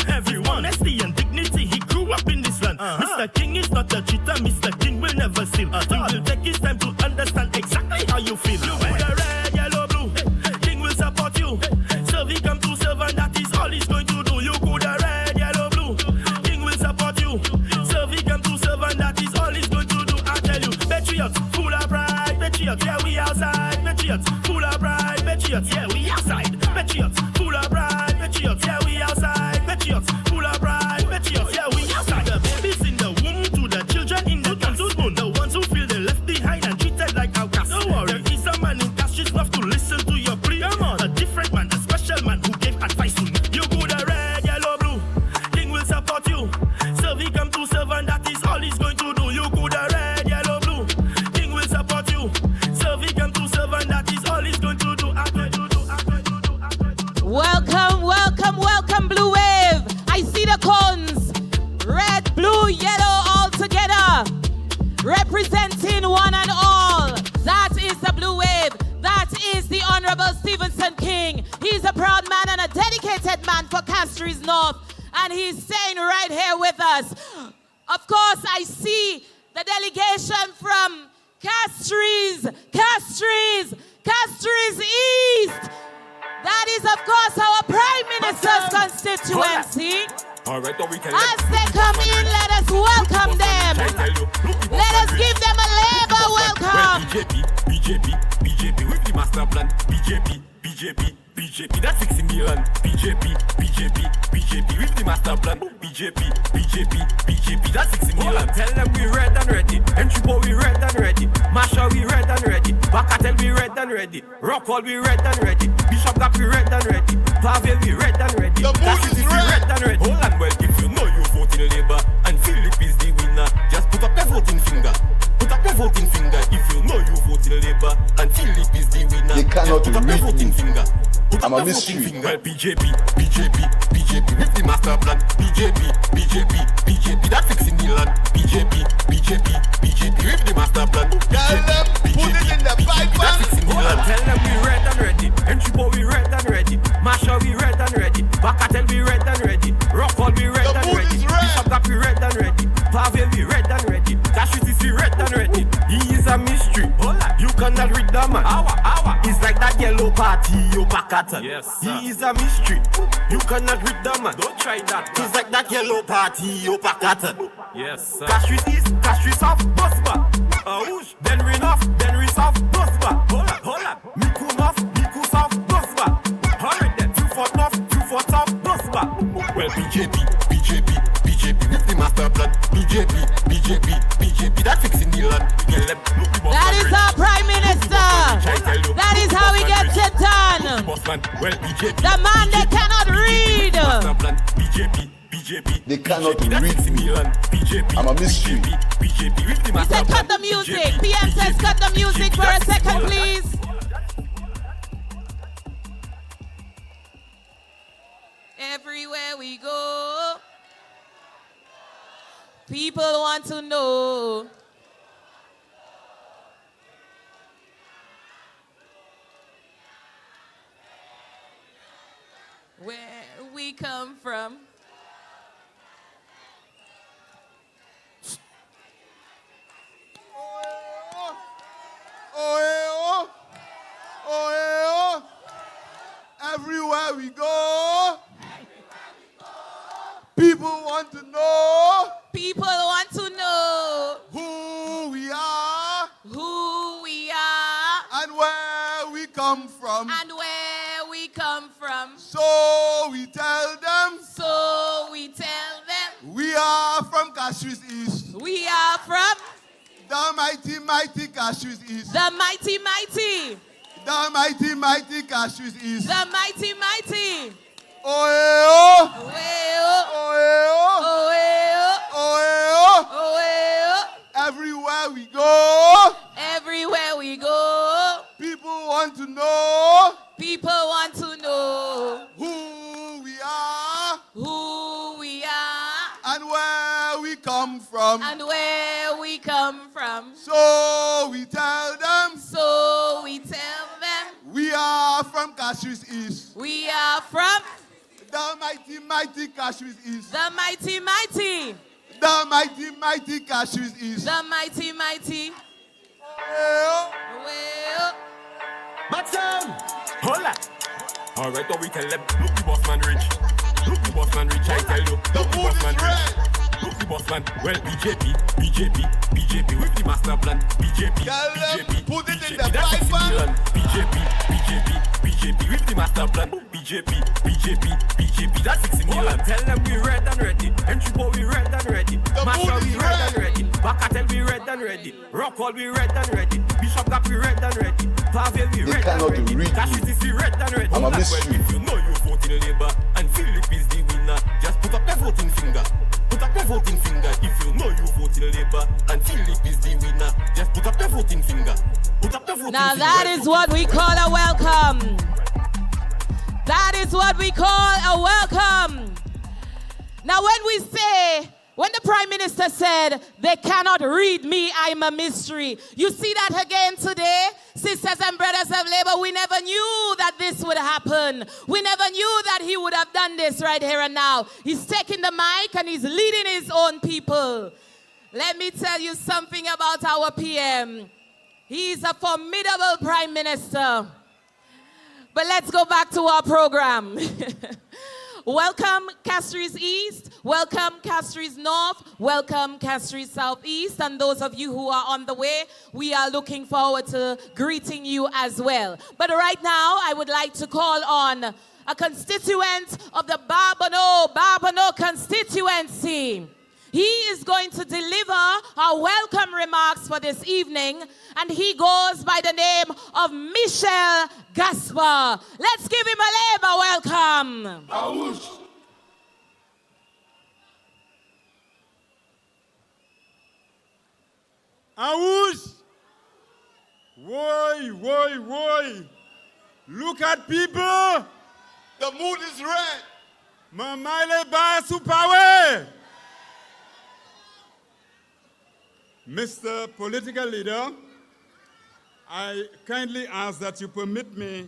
Honesty and dignity, he grew up in this land. Mr. King is not a cheater. Mr. King will never steal. He will take his time to understand exactly how you feel. You with the red, yellow, blue. King will support you. Serve, he come to serve, and that is all he's going to do. You could have red, yellow, blue. King will support you. Serve, he come to serve, and that is all he's going to do. I tell you, patriots, full of pride. Patriots, yeah, we outside. Patriots, full of pride. Patriots, yeah, we outside. Patriots, full of pride. Patriots, yeah, we outside. Patriots, full of pride. Patriots, yeah, we outside. The babies in the womb to the children in the council's moon. The ones who feel they left behind and treated like outcasts. Don't worry, there is a man in Cassius enough to listen to your plea. Come on, a different man, a special man who gave advice to me. You go the red, yellow, blue. King will support you. Serve, he come to serve, and that is all he's going to do. You go the red, yellow, blue. King will support you. Serve, he come to serve, and that is all he's going to do. Welcome, welcome, welcome, Blue Wave. I see the cones. Red, blue, yellow, all together. Representing one and all. That is the Blue Wave. That is the Honorable Stevenson King. He's a proud man and a dedicated man for Castries North. And he's staying right here with us. Of course, I see the delegation from Castries East. That is, of course, our Prime Minister's constituency. All right, we can as they come in, let us welcome them. Let us give them a labor welcome. BJP with the master plan. BJP, that's 60 million. BJP with the master plan. BJP, that's 60 million. Tell them we red and ready. Entry we red and ready. Marshall we red and ready. Bakatel we red and ready. Rockwall we red and ready. Bishop Gap we red and ready. Pavel we red and ready. Cassidy we red and ready. Hold on, well, if you know you vote in Labour and Philip is the winner, just put up your voting finger. Put up your voting finger. If you know you vote in Labour and Philip is the winner, they cannot put up your voting finger. I'm a mystery. Well, BJP with the master plan. BJP, that's 60 million. BJP with the master plan. BJP, that's 60 million. Tell them we red and ready. Entry we red and ready. Marshall we red and ready. Bakatel we red and ready. we red and ready. Pave we red and ready. Constituency red and ready. He is a mystery. You cannot read the man. He's like that yellow party, you packatan. Yes, sir. He is a mystery. You cannot read the man. Don't try that. He's like that yellow party, you packatan. Yes, sir. Constituency east, Constituency south, bus back. Then we north, then we south, bus back. Hold on. Miku north, Miku south, bus back. Alright then, 2 for north, 2 for south, bus back. Well, BJP, with the master plan. BJP, that fixing the land. That is our Prime Minister. That is how he gets it done. The man they cannot read. They cannot read me. I'm a mystery. He said cut the music. PM says cut the music for a second, please. Everywhere we go, people want to know. Where we come from. Everywhere we go, people want to know. People want to know who we are. Who we are. And where we come from. And where we come from. So we tell them. So we tell them. We are from Constituency East. We are from the mighty Constituency East. The mighty. The mighty Constituency East. The mighty. Oh, everywhere we go. Everywhere we go. People want to know. People want to know who we are. Who we are. And where we come from. And where we come from. So we tell them. So we tell them. We are from Constituency East. We are from the mighty Constituency East. The mighty. The mighty Constituency East. The mighty. Baton! Hold on. Alright, so we tell them, look the boss man rich. Look the boss man rich, I tell you. Look the boss man rich. Look the boss man. Well, BJP with the master plan. BJP, put it in the pipeline. BJP with the master plan. BJP, that's 60 million. Tell them we red and ready. Entry boy we red and ready. Master we red and ready. Bakatel we red and ready. Rockall we red and ready. Bishop Gap we red and ready. Pave we red and ready. Constituency red and ready. I'm a mystery. If you know you vote in Labour and Philip is the winner, just put up your voting finger. Put up your voting finger. If you know you vote in Labour and Philip is the winner, just put up your voting finger. Put up your voting now finger. Now that is what we call a welcome. That is what we call a welcome. Now when the Prime Minister said, they cannot read me, I'm a mystery. You see that again today? Sisters and brothers of Labour, we never knew that this would happen. We never knew that he would have done this right here and now. He's taking the mic and he's leading his own people. Let me tell you something about our PM. He's a formidable Prime Minister. But let's go back to our program. Welcome Castries East, welcome Castries North, welcome Castries Southeast, and those of you who are on the way, we are looking forward to greeting you as well. But right now, I would like to call on a constituent of the Babonneau constituency. He is going to deliver our welcome remarks for this evening, and he goes by the name of Michel Gaspar. Let's give him a Labour welcome. Awoosh. Awoosh. Woi. Look at people. The mood is red. Mamale Basu Power. Mr. Political Leader, I kindly ask that you permit me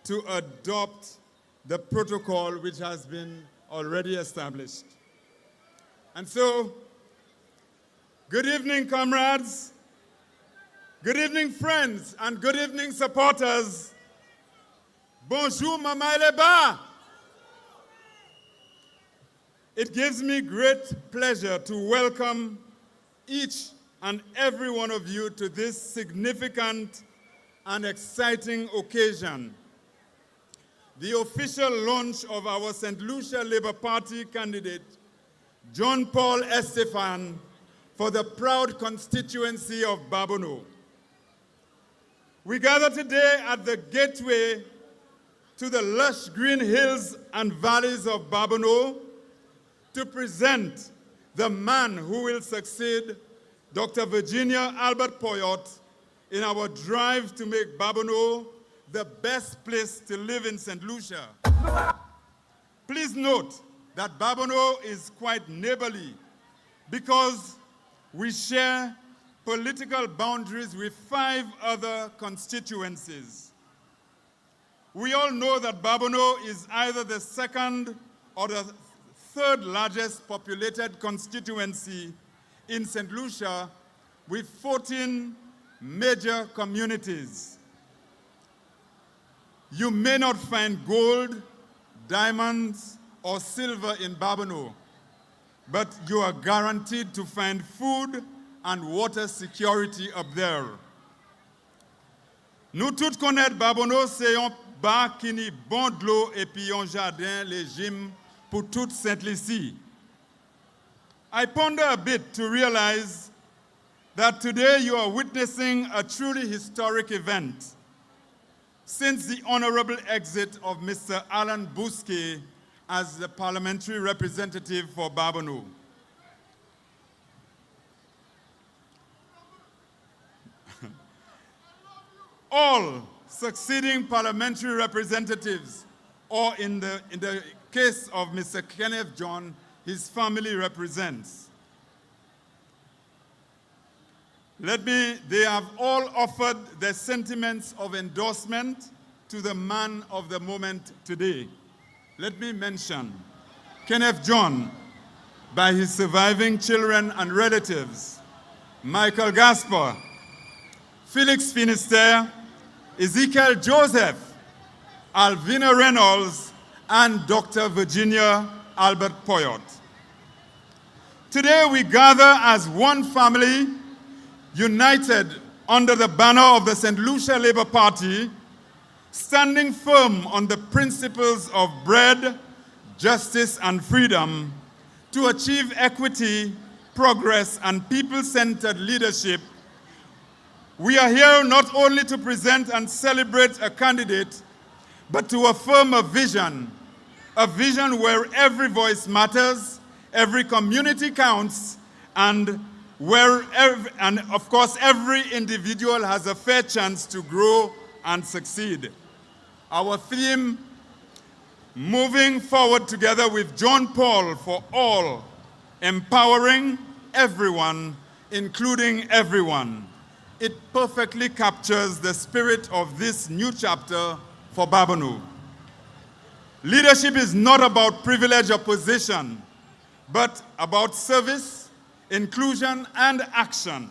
to adopt the protocol which has been already established. And so, good evening, comrades. Good evening, friends, and good evening, supporters. Bonjour, Mama Eleba. It gives me great pleasure to welcome each and every one of you to this significant and exciting occasion, the official launch of our Saint Lucia Labour Party candidate, John Paul Estephane, for the proud constituency of Babonneau. We gather today at the gateway to the lush green hills and valleys of Babonneau to present the man who will succeed Dr. Virginia Albert Poyot in our drive to make Babonneau the best place to live in St. Lucia. Please note that Babonneau is quite neighborly because we share political boundaries with 5 other constituencies. We all know that Babonneau is either the second or the third largest populated constituency in St. Lucia with 14 major communities. You may not find gold, diamonds, or silver in Babonneau, but you are guaranteed to find food and water security up there. Nous tous connaissons Babonneau, c'est un bar qui ni bon de l'eau et puis un jardin légime pour toute Saint Lucie. I ponder a bit to realize that today you are witnessing a truly historic event since the honorable exit of Mr. Alan Bousquet as the parliamentary representative for Babonneau. All succeeding parliamentary representatives, or in the case of Mr. Kenneth John, his family represents. They have all offered their sentiments of endorsement to the man of the moment today. Let me mention Kenneth John, by his surviving children and relatives, Michael Gaspar, Felix Finisterre, Ezekiel Joseph, Alvina Reynolds, and Dr. Virginia Albert Poyot. Today we gather as one family, united under the banner of the Saint Lucia Labour Party, standing firm on the principles of bread, justice, and freedom to achieve equity, progress, and people-centered leadership. We are here not only to present and celebrate a candidate, but to affirm a vision where every voice matters, every community counts, and of course every individual has a fair chance to grow and succeed. Our theme, moving forward together with John Paul for all, empowering everyone, including everyone. It perfectly captures the spirit of this new chapter for Babonneau. Leadership is not about privilege or position, but about service, inclusion, and action.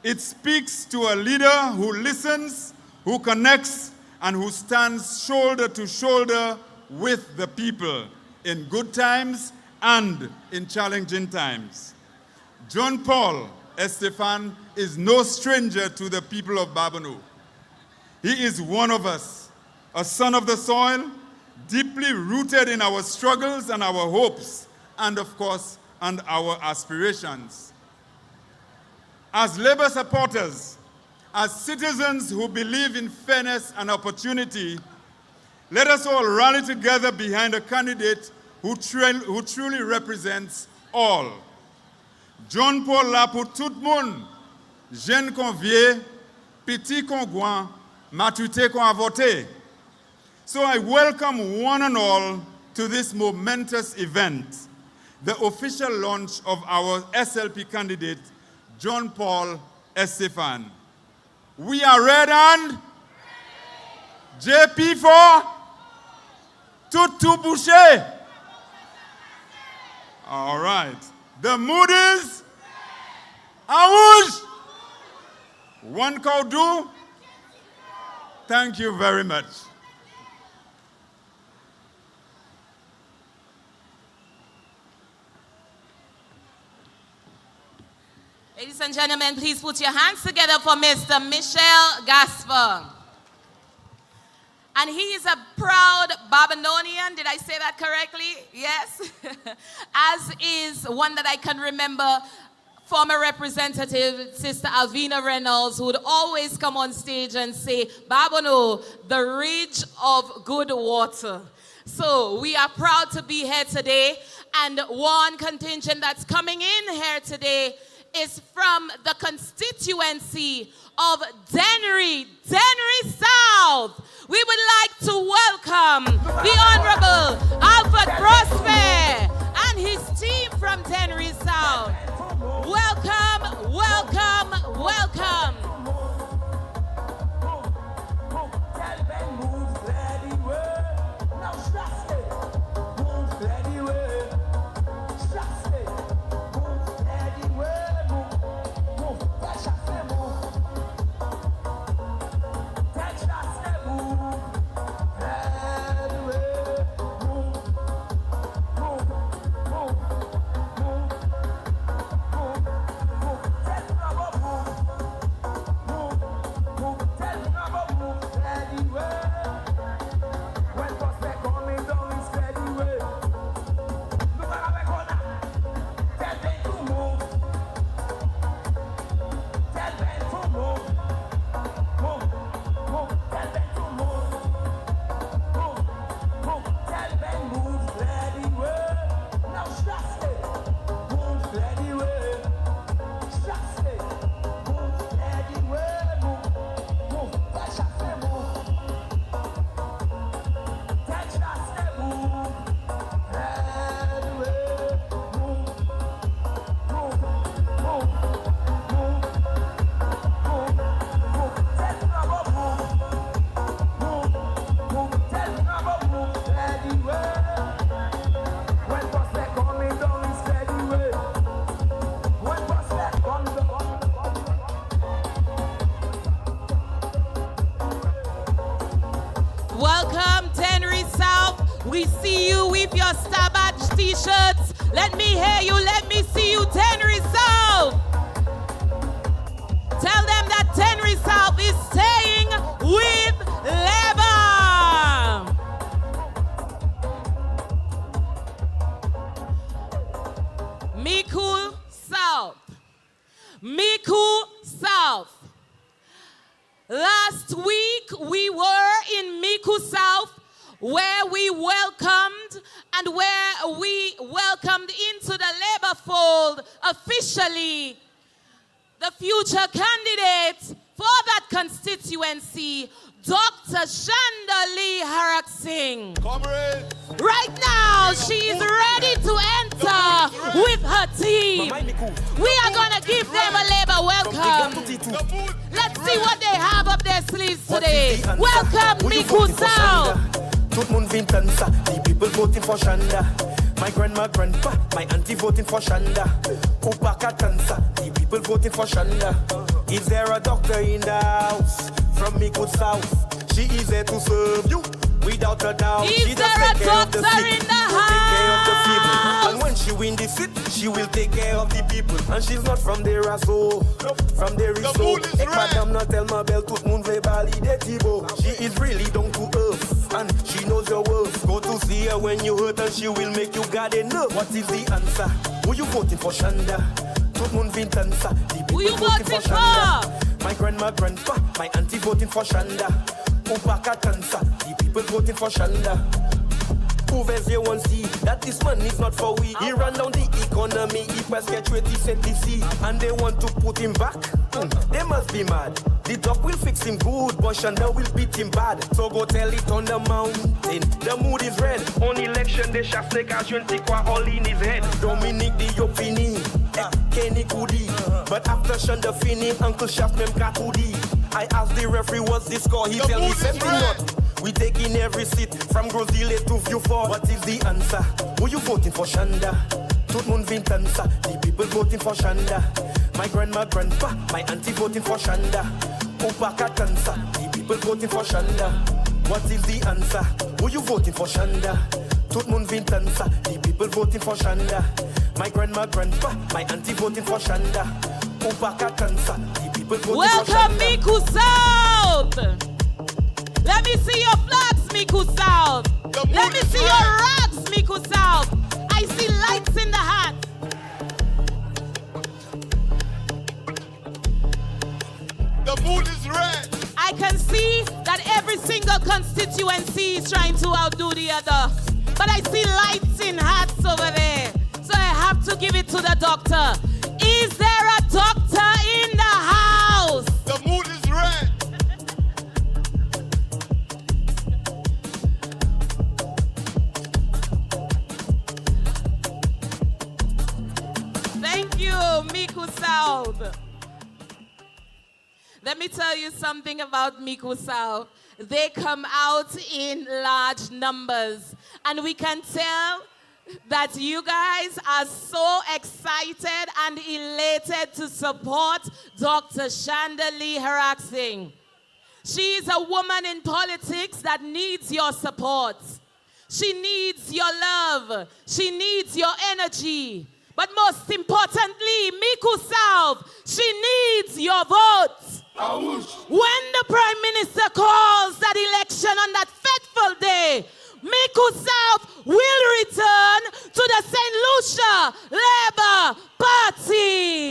It speaks to a leader who listens, who connects, and who stands shoulder to shoulder with the people in good times and in challenging times. John Paul Estephane is no stranger to the people of Babonneau. He is one of us, a son of the soil, deeply rooted in our struggles and our hopes, and of course, and our aspirations. As Labour supporters, as citizens who believe in fairness and opportunity, let us all rally together behind a candidate who truly represents all. John Paul là pour tout le monde, jeune qu'on vieux, petit qu'on grand, maturité qu'on a voté. So I welcome one and all to this momentous event, the official launch of our SLP candidate, John Paul Estephane. We are red and JP for tout bouché. All right. The mood is Awoosh. One cow do. Thank you very much. Ladies and gentlemen, please put your hands together for Mr. Michel Gasper. And he is a proud Babonnonian. Did I say that correctly? Yes. As is one that I can remember, former Representative Sister Alvina Reynolds, who would always come on stage and say, Babonneau, the ridge of good water. So we are proud to be here today. And one contingent that's coming in here today is from the constituency of Dennery South. We would like to welcome the Honorable Alfred Prosper and his team from Dennery South. Welcome, welcome, welcome. Welcome, Dennery South. We see you with your Star Badge t-shirts. Let me hear you, let me see you, Dennery South. Tell them that Dennery South is staying with Labour. Miku South. Miku South. Last week we were in Miku South, where we welcomed into the Labour fold officially the future candidate for that constituency, Dr. Chandali Harak Singh. Right now, she is ready to enter with her team. We are going to give them a Labour welcome. Let's see what they have up their sleeves today. Welcome, Miku South. The people voting for Shanda. My grandma, grandpa, my auntie voting for Shanda. Upaka Tansa, the people voting for Shanda. Is there a doctor in the house from Miku South? She is there to serve you without a doubt. Is there a doctor in the house? And when she win the seat, she will take care of the people. And she's not from there, so from there is so. Madame not tell my bell to moon bali de tibo. She is really down to earth, and she knows your worth. Go to see her when you hurt, and she will make you God enough. What is the answer? Who you voting for, Shanda? Who you voting for? Shanda. My grandma, grandpa, my auntie voting for Shanda. Upaka Tansa, the people voting for Shanda. Whoever's you want see that this man is not for we. He ran down the economy, he press get 20 cent DC, and they want to put him back. They must be mad. The dog will fix him good, but Shanda will beat him bad. So go tell it on the mountain. The mood is red. On election they shall take a 20 kwa all in his head. Dominic the Yopini, Kenny Kudi. But after Shanda fini, Uncle Shaft mem Katudi. I asked the referee what's the score, he tell me 17 not. We take in every seat from Grozile to Vieux Fort. What is the answer? Who you voting for, Shanda? Tout le monde vient danser, the people voting for Shanda. My grandma, grandpa, my auntie voting for Shanda. Upaka dancer, the people voting for Shanda. What is the answer? Who you voting for Shanda? Tout le monde vient danser, the people voting for Shanda. My grandma, grandpa, my auntie voting for Shanda. Upaka dancer, the people voting Welcome, for Shanda. Miku South. Let me see your flags, Miku South. Let me see your rags, Miku South. I see lights in the hat. The mood is red. I can see that every single constituency is trying to outdo the other. But I see lights in hats over there. So I have to give it to the doctor. Is there a doctor in the house? The mood is red. Thank you, Miku South. Let me tell you something about Miku South. They come out in large numbers, and we can tell that you guys are so excited and elated to support Dr. Shanda Lee Haraxing. She is a woman in politics that needs your support. She needs your love. She needs your energy. But most importantly, Miku South, she needs your vote. When the Prime Minister calls that election on that fateful day, Miku South will return to the Saint Lucia Labour Party.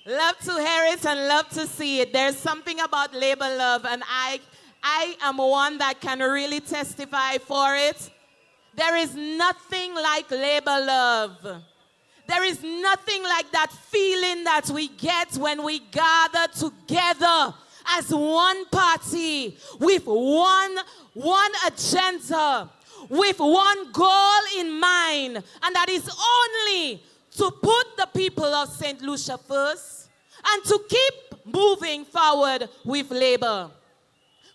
Love to hear it and love to see it. There's something about Labour love, and I am one that can really testify for it. There is nothing like Labour love. There is nothing like that feeling that we get when we gather together as one party with one agenda, with one goal in mind, and that is only to put the people of St. Lucia first and to keep moving forward with Labour.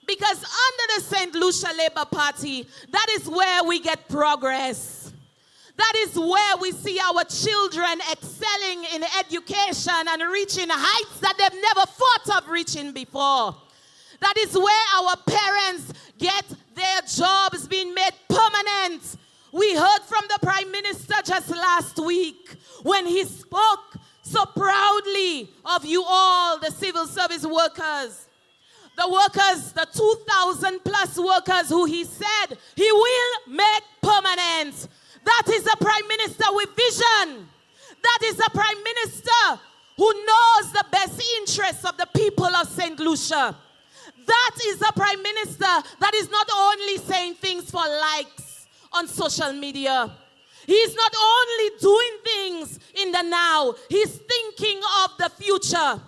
Because under the Saint Lucia Labour Party, that is where we get progress. That is where we see our children excelling in education and reaching heights that they've never thought of reaching before. That is where our parents get their jobs being made permanent. We heard from the Prime Minister just last week when he spoke so proudly of you all, the civil service workers. The workers, the 2,000 plus workers who he said he will make permanent. That is a Prime Minister with vision. That is a Prime Minister who knows the best interests of the people of St. Lucia. That is a Prime Minister that is not only saying things for likes on social media. He's not only doing things in the now, he's thinking of the future.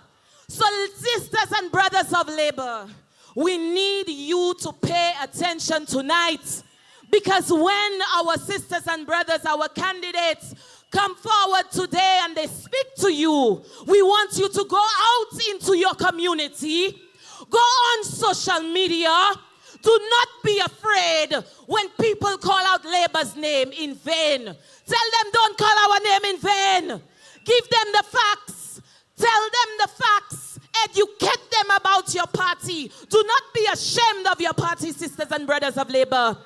So sisters and brothers of Labour, we need you to pay attention tonight, because when our sisters and brothers, our candidates, come forward today and they speak to you, we want you to go out into your community, go on social media. Do not be afraid when people call out Labour's name in vain. Tell them, don't call our name in vain. Give them the facts. Tell them the facts. Educate them about your party. Do not be ashamed of your party, sisters and brothers of Labour.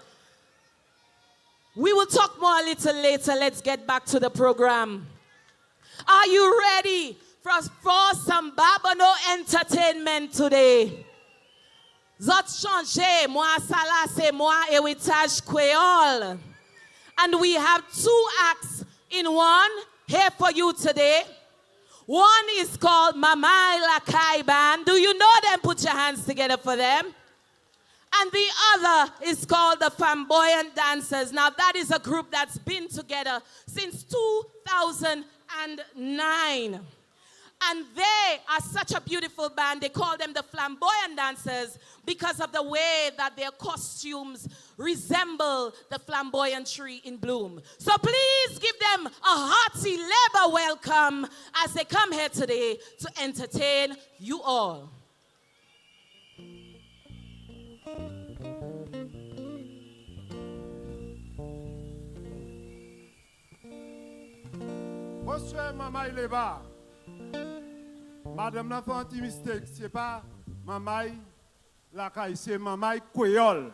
We will talk more a little later. Let's get back to the program. Are you ready for some Babonneau entertainment today? Zot changer, moi sala c'est moi héritage créole. And we have two acts in one here for you today. One is called Mamai Lakai Band. Do you know them? Put your hands together for them. And the other is called the Flamboyant Dancers. Now that is a group that's been together since 2009. And they are such a beautiful band. They call them the Flamboyant Dancers because of the way that their costumes resemble the flamboyant tree in bloom. So please give them a hearty Labour welcome as they come here today to entertain you all. Bonsoir, maman, il est bas. Madame n'a fait un petit mistake. C'est pas maman la caille, c'est maman Créole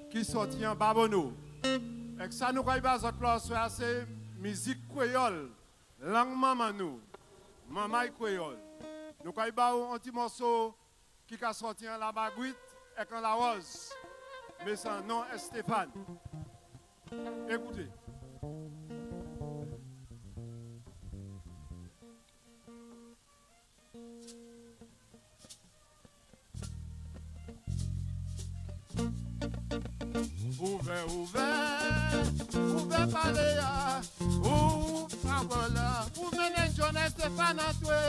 qui sortit en Babonneau. Et ça nous va pas autre place, c'est musique créole, langue maman nous, maman créole. Nous va pas un petit morceau qui a sorti en la baguette et en la rose. Mais son nom est Stéphane. Écoutez. Ouvert parler, voilà, ouvert John Stéphane à toi.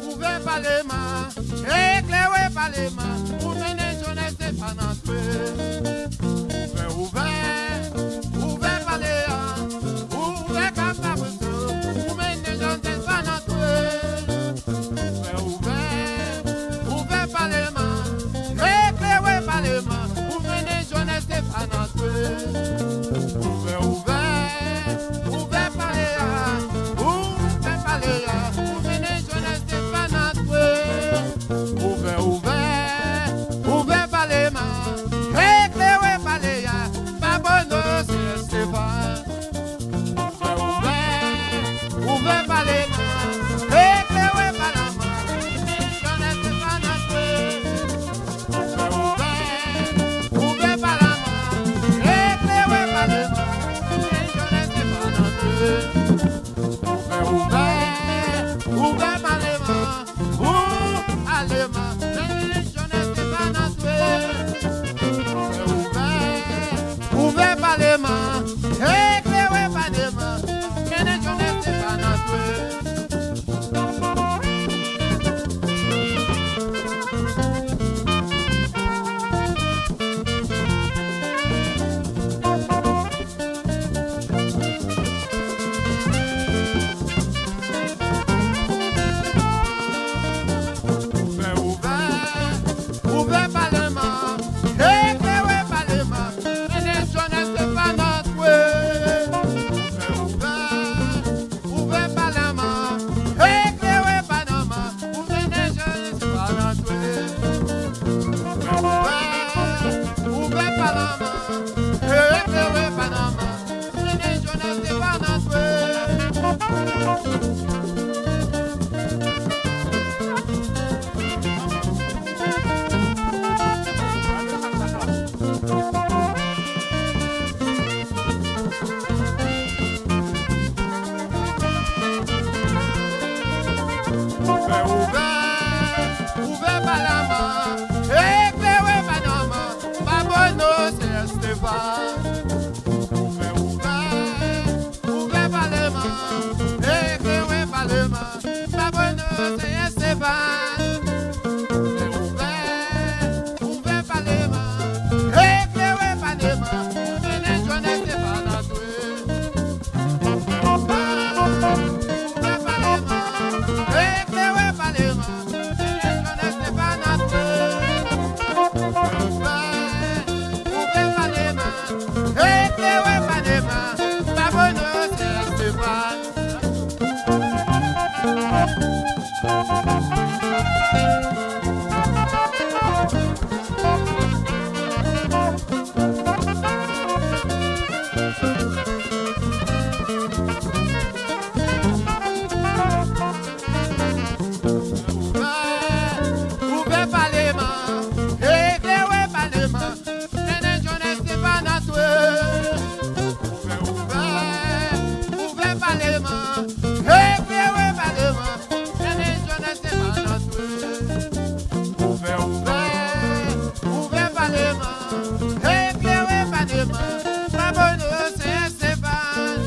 Ouvert parler, éclairé par les mains, ouvert John Stéphane à toi. Ouvert parler, ouvert capable, ouvert John Stéphane à toi. Ouvert par les mains, éclairé par les mains, ouvert John Stéphane à toi. Ouvert par les ouvert par les mains, éclairé par les Babonneau Stéphane. Ouvert par les mains, éclairé par la main, John Stéphane à toi. Ouvert par la main, éclairé par les mains, John Stéphane à toi. Ouvert par les mains, allez mains, John Stéphane à toi. Ouvert par les mains, éclairé par les mains, John Stéphane à toi. Ouvert par les mains, éclairé par les mains, John Stéphane à toi. Ouvert par les mains, éclairé par les mains, John Stéphane à toi. Ouvert par la main, éclairé par la main, John Stéphane à toi. Ouvert par la main, éclairé par la main, Babonneau Stéphane. Ouvert par les mains, éclairé par les mains, Babonneau Stéphane. Ouvert par les mains, éclairé par les mains, John Stéphane à toi. Ouvert par les mains, éclairé par les mains, John Stéphane à toi. Ouvert par les mains, éclairé par les mains, Babonneau Stéphane. Ouvert par les mains, éclairé par les mains, John Stéphane à toi. Ouvert par les mains, éclairé par les mains, John Stéphane à toi. Ouvert par les mains, éclairé par les mains, Babonneau Stéphane.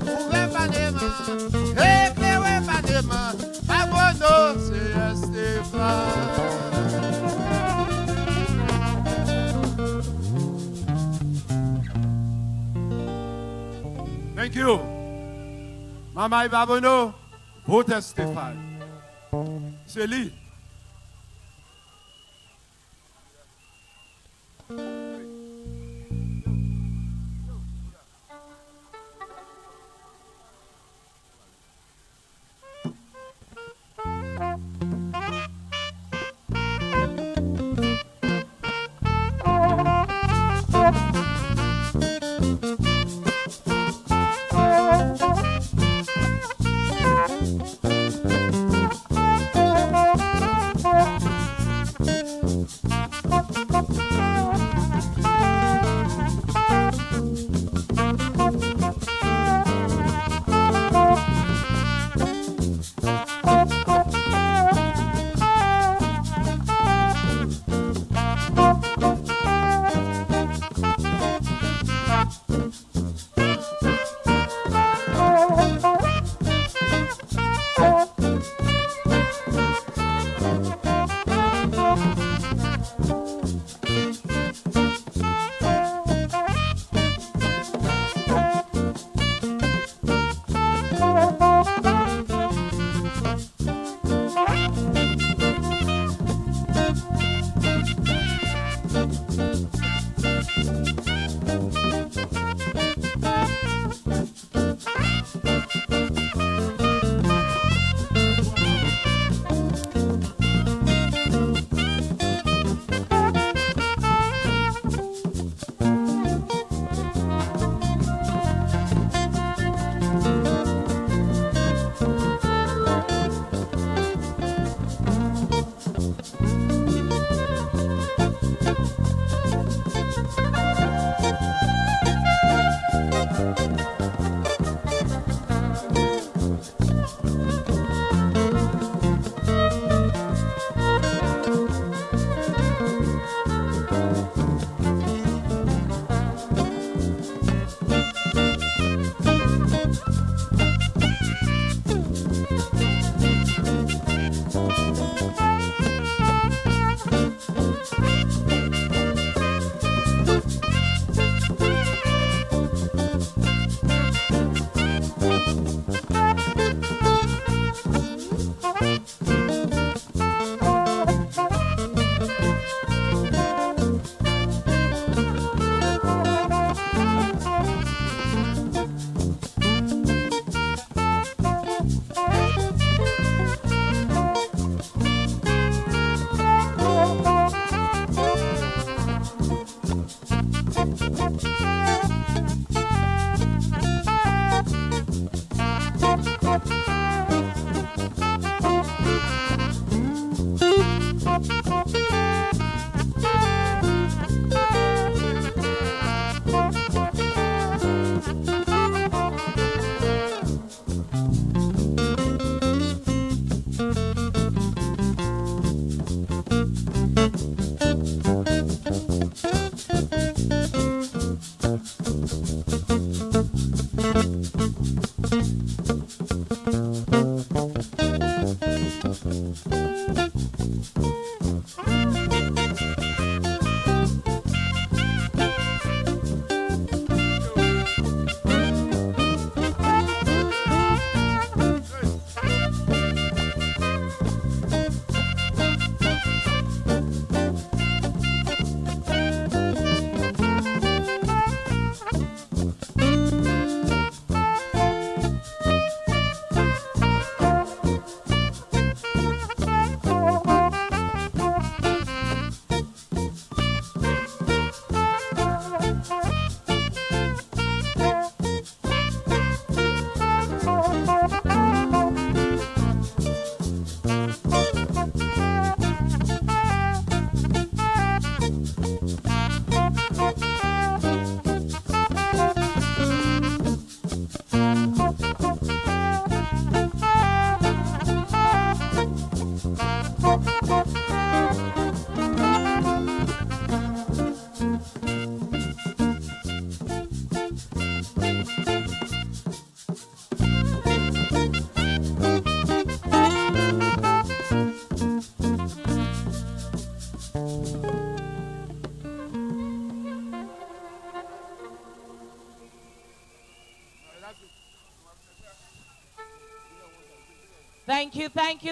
Ouvert par les mains, éclairé par les mains, Babonneau Stéphane. Thank you. Maman Babonneau, vote Stéphane. C'est lui.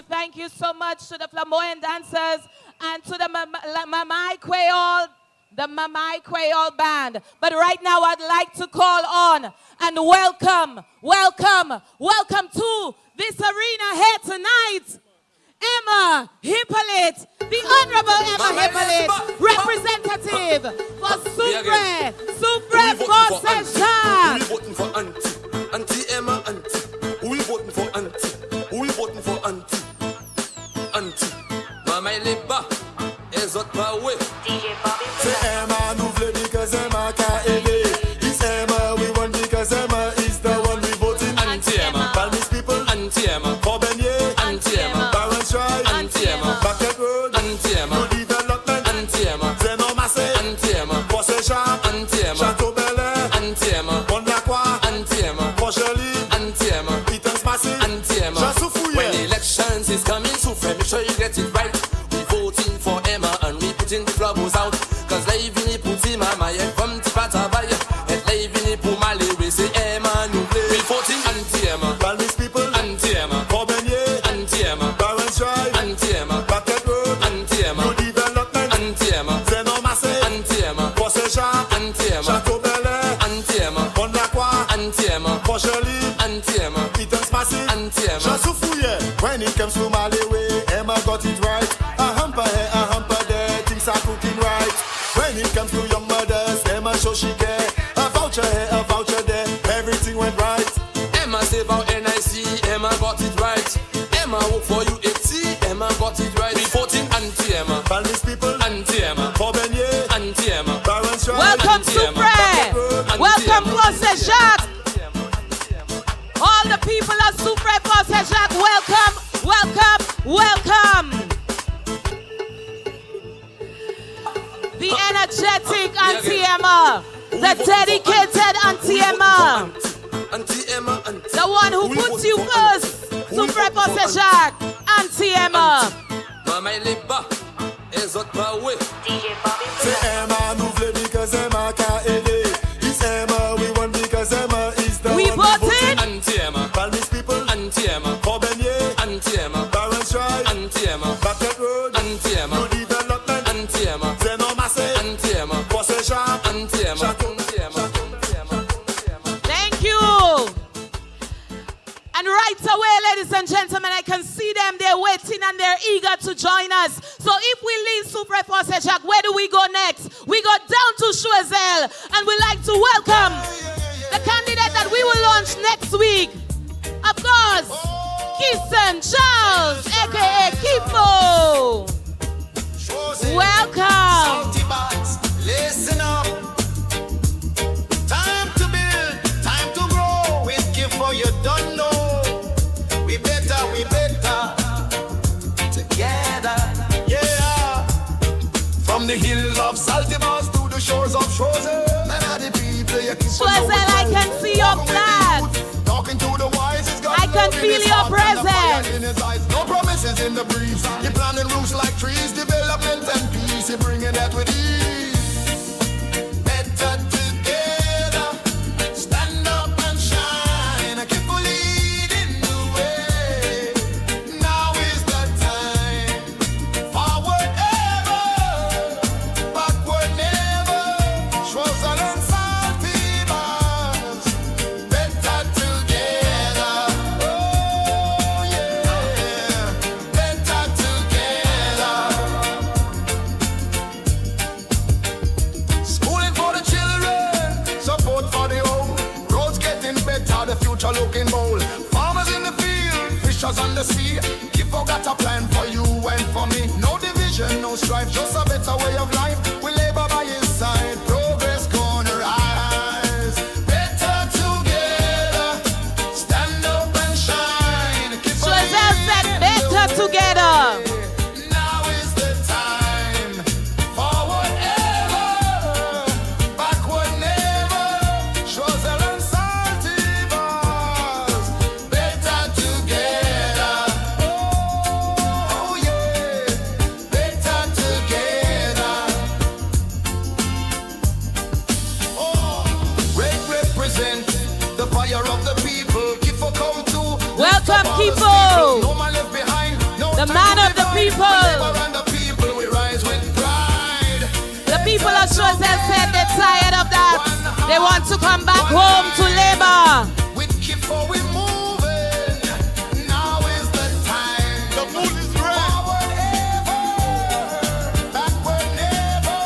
Thank you so much to the flamboyant dancers and to the Mamai Creole band. But right now I'd like to call on and welcome to this arena here tonight, Emma Hippolyte, the Honorable Emma Hippolyte, representative for Suffrage for Saint-Jean. Who voting for Auntie Emma, Auntie? Who voting for Auntie? Who voting for Auntie? Auntie, Mama Labour, is out my way. DJ Bobby. C'est Emma, nous voulons because Emma can aider. It's Emma, we want because Emma is the one we voting. Auntie Emma, Palmis people, Auntie Emma, Corbennier, Auntie Emma, Baron Drive, Auntie Emma, Bucket Road, Auntie Emma, New Development, Auntie Emma, Zeno Massé, Auntie Emma, Poissy Champ, Auntie Emma, Chateau Bel Air, Auntie Emma, Bon Lacroix. Just so fouillé, when it comes to Mali way, Emma got it right. A hamper here, a hamper there, things are cooking right. When it comes to young mothers, Emma show she care. A voucher here, a voucher there, everything went right. Emma save out NIC, Emma got it right. Emma work for UHC, Emma got it right. Reporting anti-Emma, Balmis people, anti-Emma, Babonneau, anti-Emma. Welcome, Suffrage. Welcome, Procès Jacques. All the people of Suffrage, Procès Jacques, welcome, welcome, welcome. The energetic anti-Emma, the dedicated anti-Emma, the one who puts you first, Suffrage, Procès Jacques, anti-Emma. C'est Emma nous voulons because Emma can aider. It's Emma we want because Emma is the we one voted. Anti-Emma, Balmis people, anti-Emma, Babonneau, anti-Emma, Barons Drive, anti-Emma, Bucket Road, anti-Emma, New Development, anti-Emma, Zeno Massé, anti-Emma, Procès Jacques, anti-Emma, Thank you. And right away, ladies and gentlemen, I can see them. They're waiting and they're eager to join us. So if we leave Suffrage Procès Jacques, where do we go next? We go down to Choiseul, and we'd like to welcome the candidate that we will launch next week. Of course, Keeson Charles, aka Kifo. Welcome. Listen up. Time to build, time to grow. With Kifo, you don't know. We better together. Yeah. From the hills of Saltibus to the shores of Choiseul. Man of the people, you keep Choiseul, I can see your flag. Talking to the wise, I can feel your presence. in his eyes. No promises in the breeze. You're planting roots like trees, development and peace. You're bringing that with ease. Better together. Stand up and shine. Keep leading the way. Now is the time. Forward ever. Backward never. Choiseul and Saltibus. Better together. Oh yeah. Better together. Schooling for the children, support for the old. Roads getting better, the future looking bold. Farmers in the field, fishers on the sea. Kifo got a plan for you and for me. No division, no strife, just a better way of life. We labor by his side, progress gonna rise. Better together, stand up and shine. Kifo Choiseul said better together. now is the time. Forward ever, backward never. Choiseul and Saltibus, better together. Oh yeah, better together. Oh, represent the fire of the people. Kifo come to Welcome, Kifo. No man left behind. No The time man to of the divide. people. We labor and the people, we rise with pride. The people of Choiseul said they're tired of that. They want to come back home to labor. With Kifo we moving. Now is the time. The mood is red. Forward ever, backward never.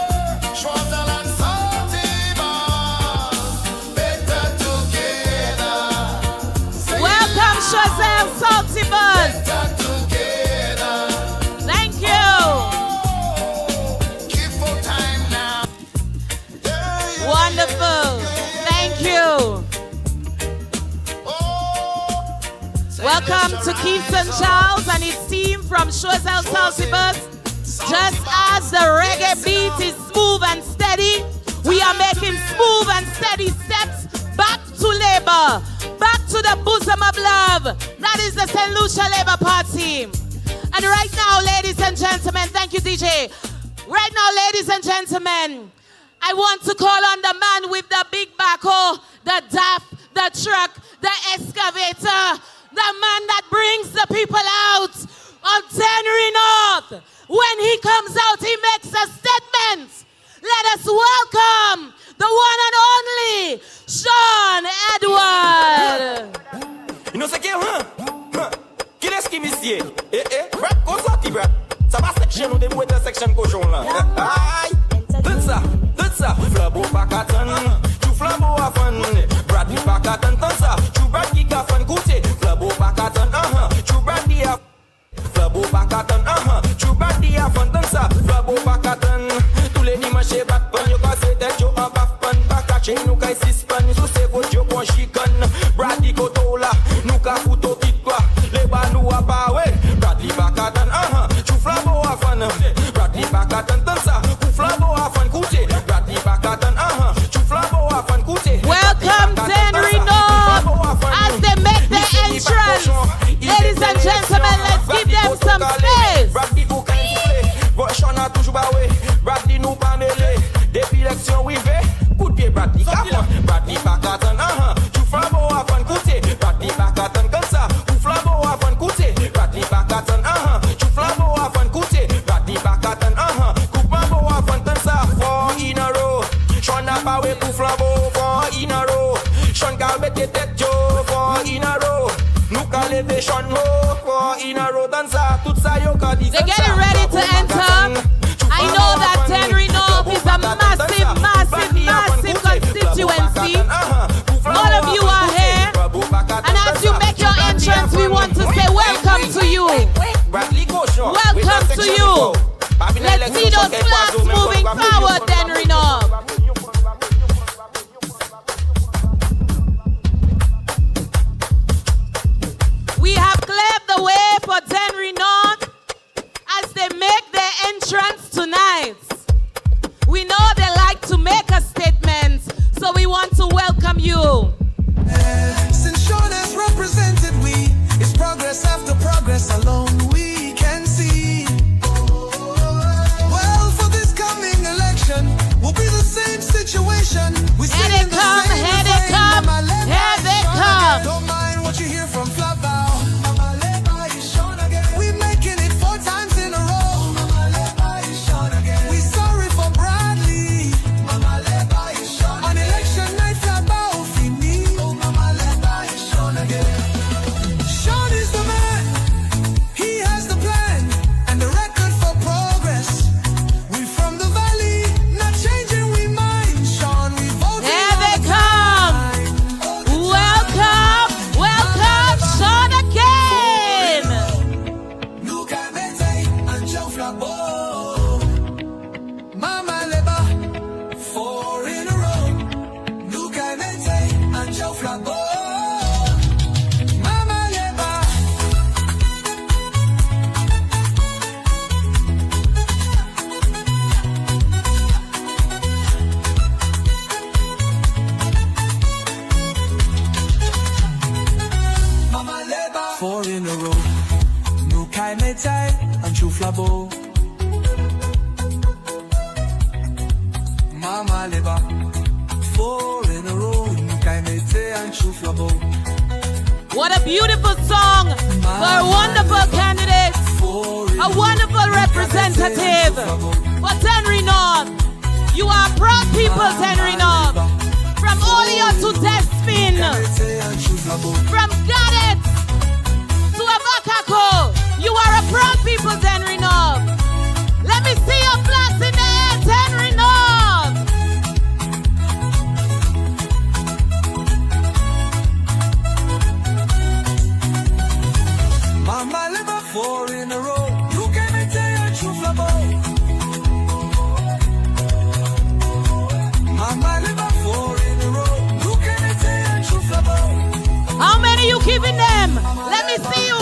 Choiseul and Saltibus, better together. Welcome, Choiseul Saltibus. Better together. Thank you. Kifo time now. Wonderful. Thank you. Welcome to Keeson Charles and his team from Choiseul Saltibus. Just as the reggae beat is smooth and steady, we are making smooth and steady steps back to labor, back to the bosom of love. That is the Saint Lucia Labour Party. And right now, ladies and gentlemen, thank you, DJ. Right now, ladies and gentlemen, I want to call on the man with the big backhoe, the DAF, the truck, the excavator, the man that brings the people out of Tenry North. When he comes out, he makes a statement. Let us welcome the one and only Sean Edward. You know, say, huh? chez nous des mouettes section cochon là. Aïe, donne ça, flambeau pas qu'à tu flambeau à fun, Bradley pas qu'à ça, tu Bradley qu'à fun goûter, flambeau pas qu'à tu Bradley à flambeau pas qu'à tu Bradley à fun dans ça, flambeau pas qu'à tous les dimanches c'est bat pan, yo casse tête yo en baf pan, pas qu'à chez nous qu'à six pan, sous c'est go yo con chican, Bradley koto là, nous qu'à fouto quitte quoi, les banou à pas ouais, Bradley pas qu'à tu flambeau à fun, Bradley pas qu'à dans ça, flambeau à fun goûter, Bradley pas qu'à tu flambeau à fun goûter. Welcome Henry North as they make their entrance. Ladies and gentlemen, let's give them some space. Bradley ou quand il plaît, Vochon a toujours baoué, Bradley nous pas mêlé, depuis l'élection oui fait, coup de pied Bradley capon, Bradley pas qu'à tu flambeau à fun goûter, Bradley pas qu'à comme ça, ou flambeau à fun goûter, Bradley pas qu'à tu flambeau à fun goûter, Bradley pas qu'à coupe flambeau à fun comme ça, 4 in a row, Sean a pas ouais pour flambeau, 4 in a row, Sean gal mette tête jo, 4 in a row, nous cal lever Sean ho, 4 in a row dans ça, tout ça yo ka dit. They're getting ready to enter. I know that Henry North is a massive constituency. All of you are here, and as you make your entrance, we want to say welcome to you. Welcome to you. Let's see those flags moving forward, Henry North. We have cleared the way for Henry North as they make their entrance tonight. We know they like to make a statement, so we want to welcome you. Since Sean has represented we, it's progress after progress alone we can see. Well, for this coming election, we'll be the same situation. We Here they come, here they come, here they come. Don't mind what you hear from Flavao. We making it 4 times in a row. We sorry for Bradley. On election night, Flavao fini. Sean is the man. He has the plan and the record for progress. We from the valley, not changing we mind. Sean, we voted. Here they come. Welcome, welcome, Sean again. Luca Mete and Joe Flabo. Mama Leba, 4 in a row. Luca Mete and Joe Flabo. Mama Leba. Mama Leba. 4 in a row. Luca Mete and Joe Flabo. Mama Leba. 4 in a row. Luca Mete and Joe Flabo. What a beautiful song for a wonderful candidate, a wonderful representative for Henry North. You are proud people, Henry North. From Olio to Despin, from Garrett to Abakako, you are a proud people, Henry North. Let me see your flags in the air, Henry North. Mama Leba, 4 in a row. You can tell your true flabo. Mama Leba, 4 in a row. You can tell your true flabo. How many you keeping them? Let me see you 4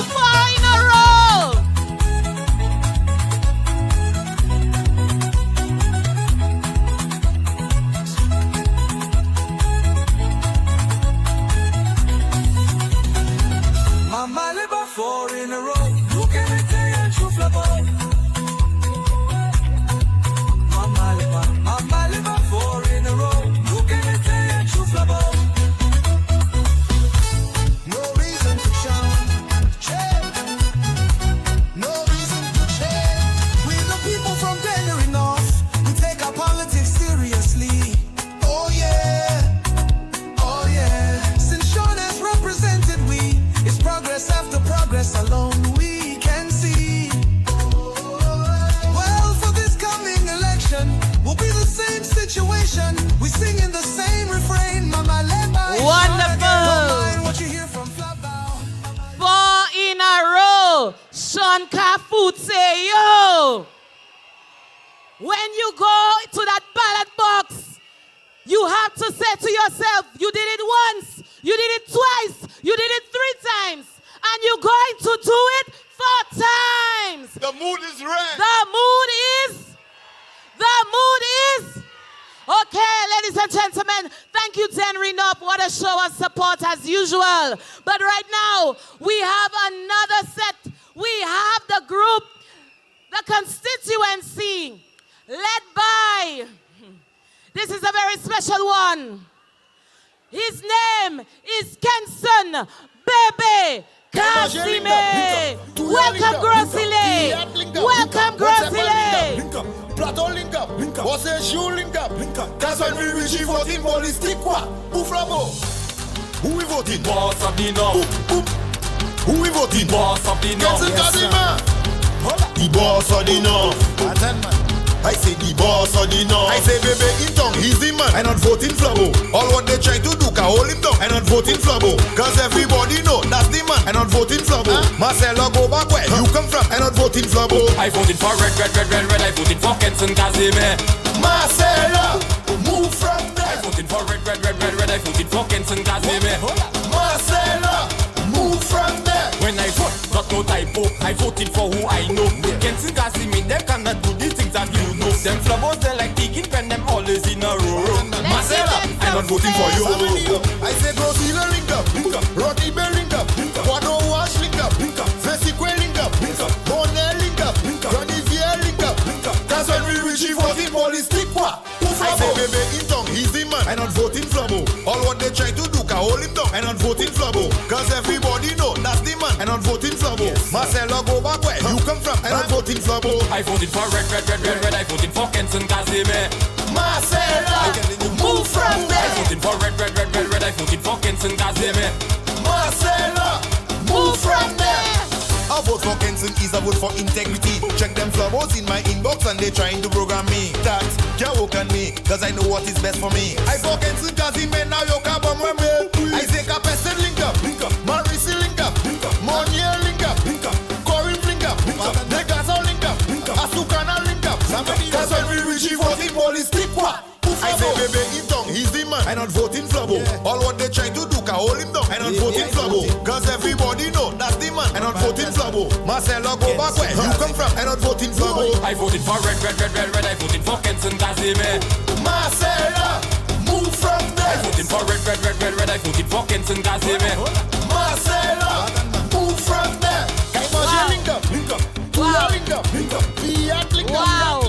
in a row. singing the same refrain. Mama Labour. Wonderful. What you hear from Flabao. 4 in a row. Sean Kafut say, yo. When you go to that ballot box, you have to say to yourself, you did it once, you did it twice, you did it 3 times, and you're going to do it 4 times. The mood is red. The mood is. Okay, ladies and gentlemen, thank you, Denry Knopp. What a show of support as usual. But right now, we have another set. We have the group, the constituency, led by, this is a very special one. His name is Kenson Bebe Kasime. Welcome, Grosile. Welcome, Grosile. Plateau link up, what's a shoe link up? That's when we reach the voting police stick what? Who flabo? Who we voting? Boss of the North. Who we voting? Boss of the North. The boss of the North. I say the boss of the North. I say baby in tongue, he's the man. I not voting Flabo. All what they try to do can hold him down. I not voting Flabo. Cause everybody know that's the man. I not voting Flabo. Marcelo go back where you come from. I not voting Flabo. I voted for red. I voted for Kenson Kazime. Marcelo, move from there. I voted for red. I voted for Kenson Kazime. Marcelo, move from there. When I vote, got no typo. I voted for who I know. Kenson Kazime, them cannot do these things that you know. Them flabos, they like taking pen, them always in a row. Marcelo, I'm not voting for you. I say Grosile link up, Roddy Bear link up, Wado Wash link up, Fesique link up, Bonnet link up, Granivier link up. That's when we reach the voting police stick what? I say baby in tongue, he's the man. I'm not voting Flabo. All what they try to do can hold him down. I'm not voting Flabo. Cause everybody know that's the man. I'm not voting Flabo. Marcelo go back where you come from. I'm not voting Flabo. I voted for red. I voted for Kenson Kazime. Marcelo, move from there. I voted for red. I voted for Kenson Kazime. Marcelo, move from there. A vote for Kenson is a vote for integrity. Check them flowers in my inbox and they trying to program me. That can't work on me, cause I know what is best for me. I for Kenson Kazime now you can't bomb me. I say Capesson link up, Marisi link up, Monier link up, Corinne link up, Negazo link up, Asukana link up. That's when we reach the voting police stick what? I say baby in tongue, he's the man. I'm not voting Flabo. All what they try to do can hold him down. I'm not voting Flabo. Cause everybody know that's the man. I'm not voting Flabo. Marcelo go back where you come from. I'm not voting Flabo. I voted for red. I voted for Kenson Kazime. Marcelo, move from there. I voted for red. I voted for Kenson Kazime. Marcelo, move from there. Wow. Link up. Wow.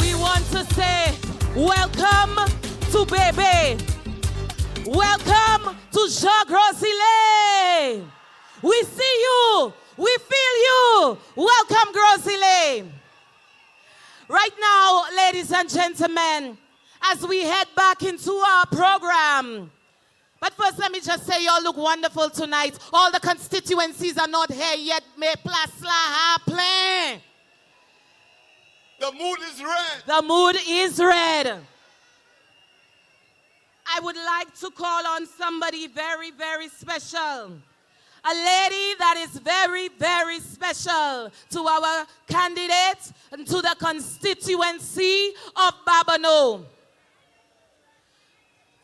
We want to say welcome to Bebe. Welcome to Jean Grosile. We see you. We feel you. Welcome, Grosile. Right now, ladies and gentlemen, as we head back into our program, but first, let me just say, y'all look wonderful tonight. All the constituencies are not here yet. Mais place la ha plein. The mood is red. The mood is red. I would like to call on somebody very, very special. A lady that is very, very special to our candidate and to the constituency of Babonneau.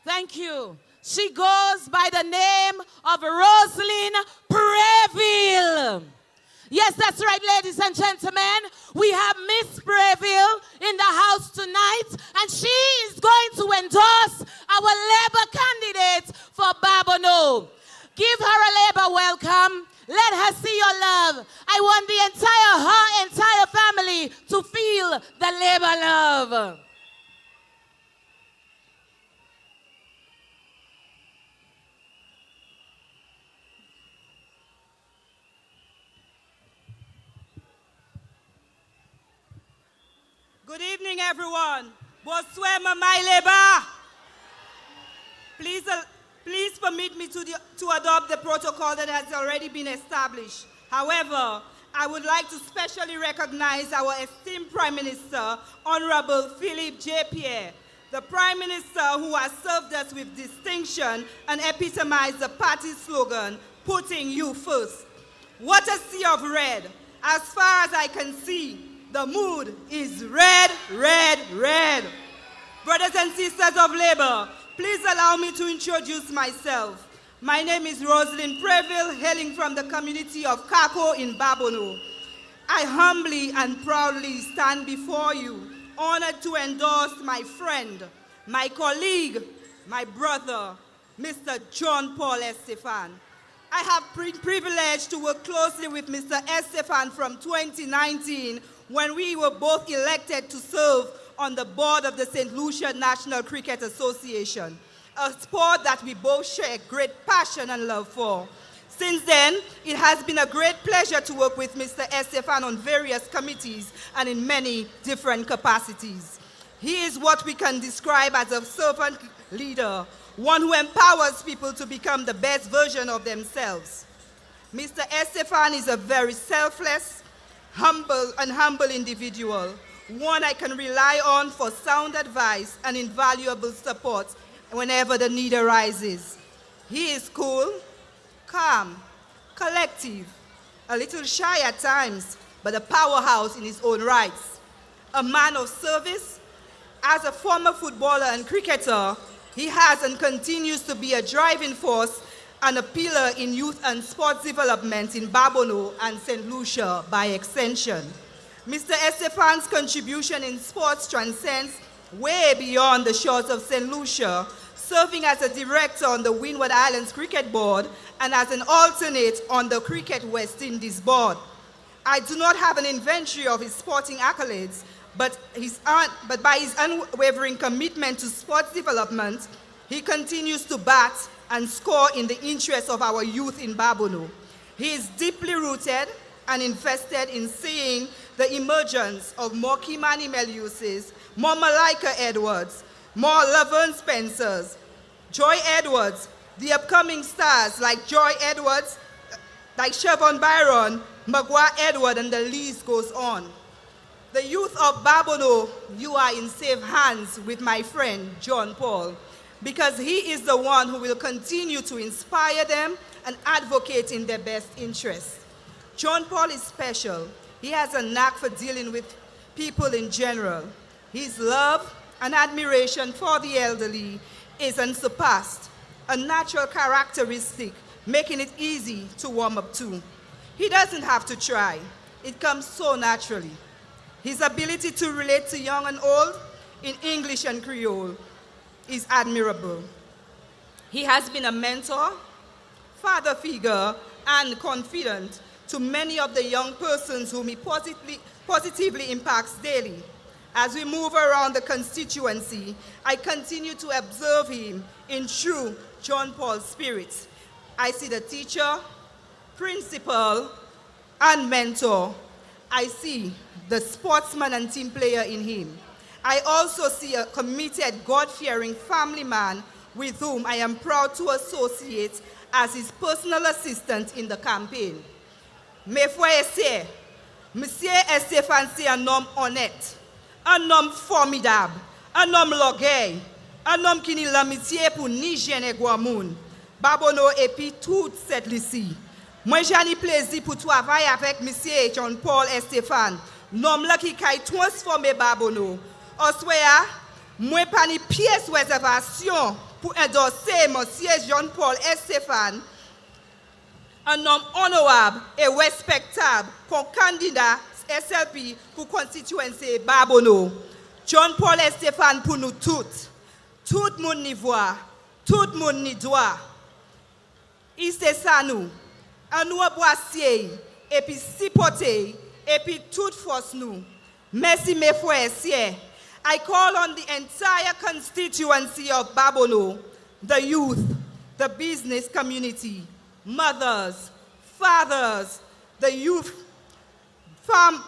Thank you. She goes by the name of Roslyn Preville. Yes, that's right, ladies and gentlemen. We have Miss Preville in the house tonight, and she is going to endorse our Labour candidate for Babonneau. Give her a Labour welcome. Let her see your love. I want her entire family to feel the Labour love. Good evening, everyone. Bonsoir, my Labour. Please permit me to adopt the protocol that has already been established. However, I would like to specially recognize our esteemed Prime Minister, Honorable Philippe J. Pierre, the Prime Minister who has served us with distinction and epitomized the party slogan, putting you first. What a sea of red. As far as I can see, the mood is red, red, red. Brothers and sisters of Labour, please allow me to introduce myself. My name is Rosalind Preville, hailing from the community of Kako in Babonneau. I humbly and proudly stand before you, honored to endorse my friend, my colleague, my brother, Mr. John Paul Estephane. I have been privileged to work closely with Mr. Estephane from 2019 when we were both elected to serve on the board of the Saint Lucia National Cricket Association, a sport that we both share great passion and love for. Since then, it has been a great pleasure to work with Mr. Estephane on various committees and in many different capacities. He is what we can describe as a servant leader, one who empowers people to become the best version of themselves. Mr. Estephane is a very selfless, humble individual, one I can rely on for sound advice and invaluable support whenever the need arises. He is cool, calm, collective, a little shy at times, but a powerhouse in his own rights. A man of service, as a former footballer and cricketer, he has and continues to be a driving force and a pillar in youth and sports development in Babonneau and Saint Lucia by extension. Mr. Estephane's contribution in sports transcends way beyond the shores of Saint Lucia, serving as a director on the Windward Islands Cricket Board and as an alternate on the Cricket West Indies Board. I do not have an inventory of his sporting accolades, but by his unwavering commitment to sports development, he continues to bat and score in the interest of our youth in Babonneau. He is deeply rooted and invested in seeing the emergence of more Kimani Meliuses, more Malika Edwards, more Laverne Spencers, Joy Edwards, the upcoming stars like Joy Edwards, like Siobhan Byron, Magua Edward, and the list goes on. The youth of Babonneau, you are in safe hands with my friend, John Paul, because he is the one who will continue to inspire them and advocate in their best interests. John Paul is special. He has a knack for dealing with people in general. His love and admiration for the elderly is unsurpassed, a natural characteristic, making it easy to warm up to. He doesn't have to try. It comes so naturally. His ability to relate to young and old in English and Creole is admirable. He has been a mentor, father figure, and confidant to many of the young persons whom he positively impacts daily. As we move around the constituency, I continue to observe him in true John Paul spirit. I see the teacher, principal, and mentor. I see the sportsman and team player in him. I also see a committed, God-fearing family man with whom I am proud to associate as his personal assistant in the campaign. Mes frères et sœurs, Monsieur Estephane, c'est un homme honnête, un homme formidable, un homme l'orgueil, un homme qui n'a l'amitié pour ni gêne ni Guamoun, Babonneau et puis toute cette Lucie. Moi, j'ai un plaisir pour travailler avec Monsieur John Paul Estephane, l'homme là qui a transformé Babonneau. Oswea, moi, pas ni pièce de réservation pour endorser Monsieur John Paul Estephane, un homme honorable et respectable comme candidat SLP pour Constituency Babonneau. John Paul Estephane pour nous toutes. Tout le monde n'y voit, tout le monde n'y doit. C'est ça nous. Un nous boissier, et puis supporter, et puis toute force nous. Merci mes frères et sœurs. I call on the entire constituency of Babonneau, the youth, the business community, mothers, fathers, the youth, farm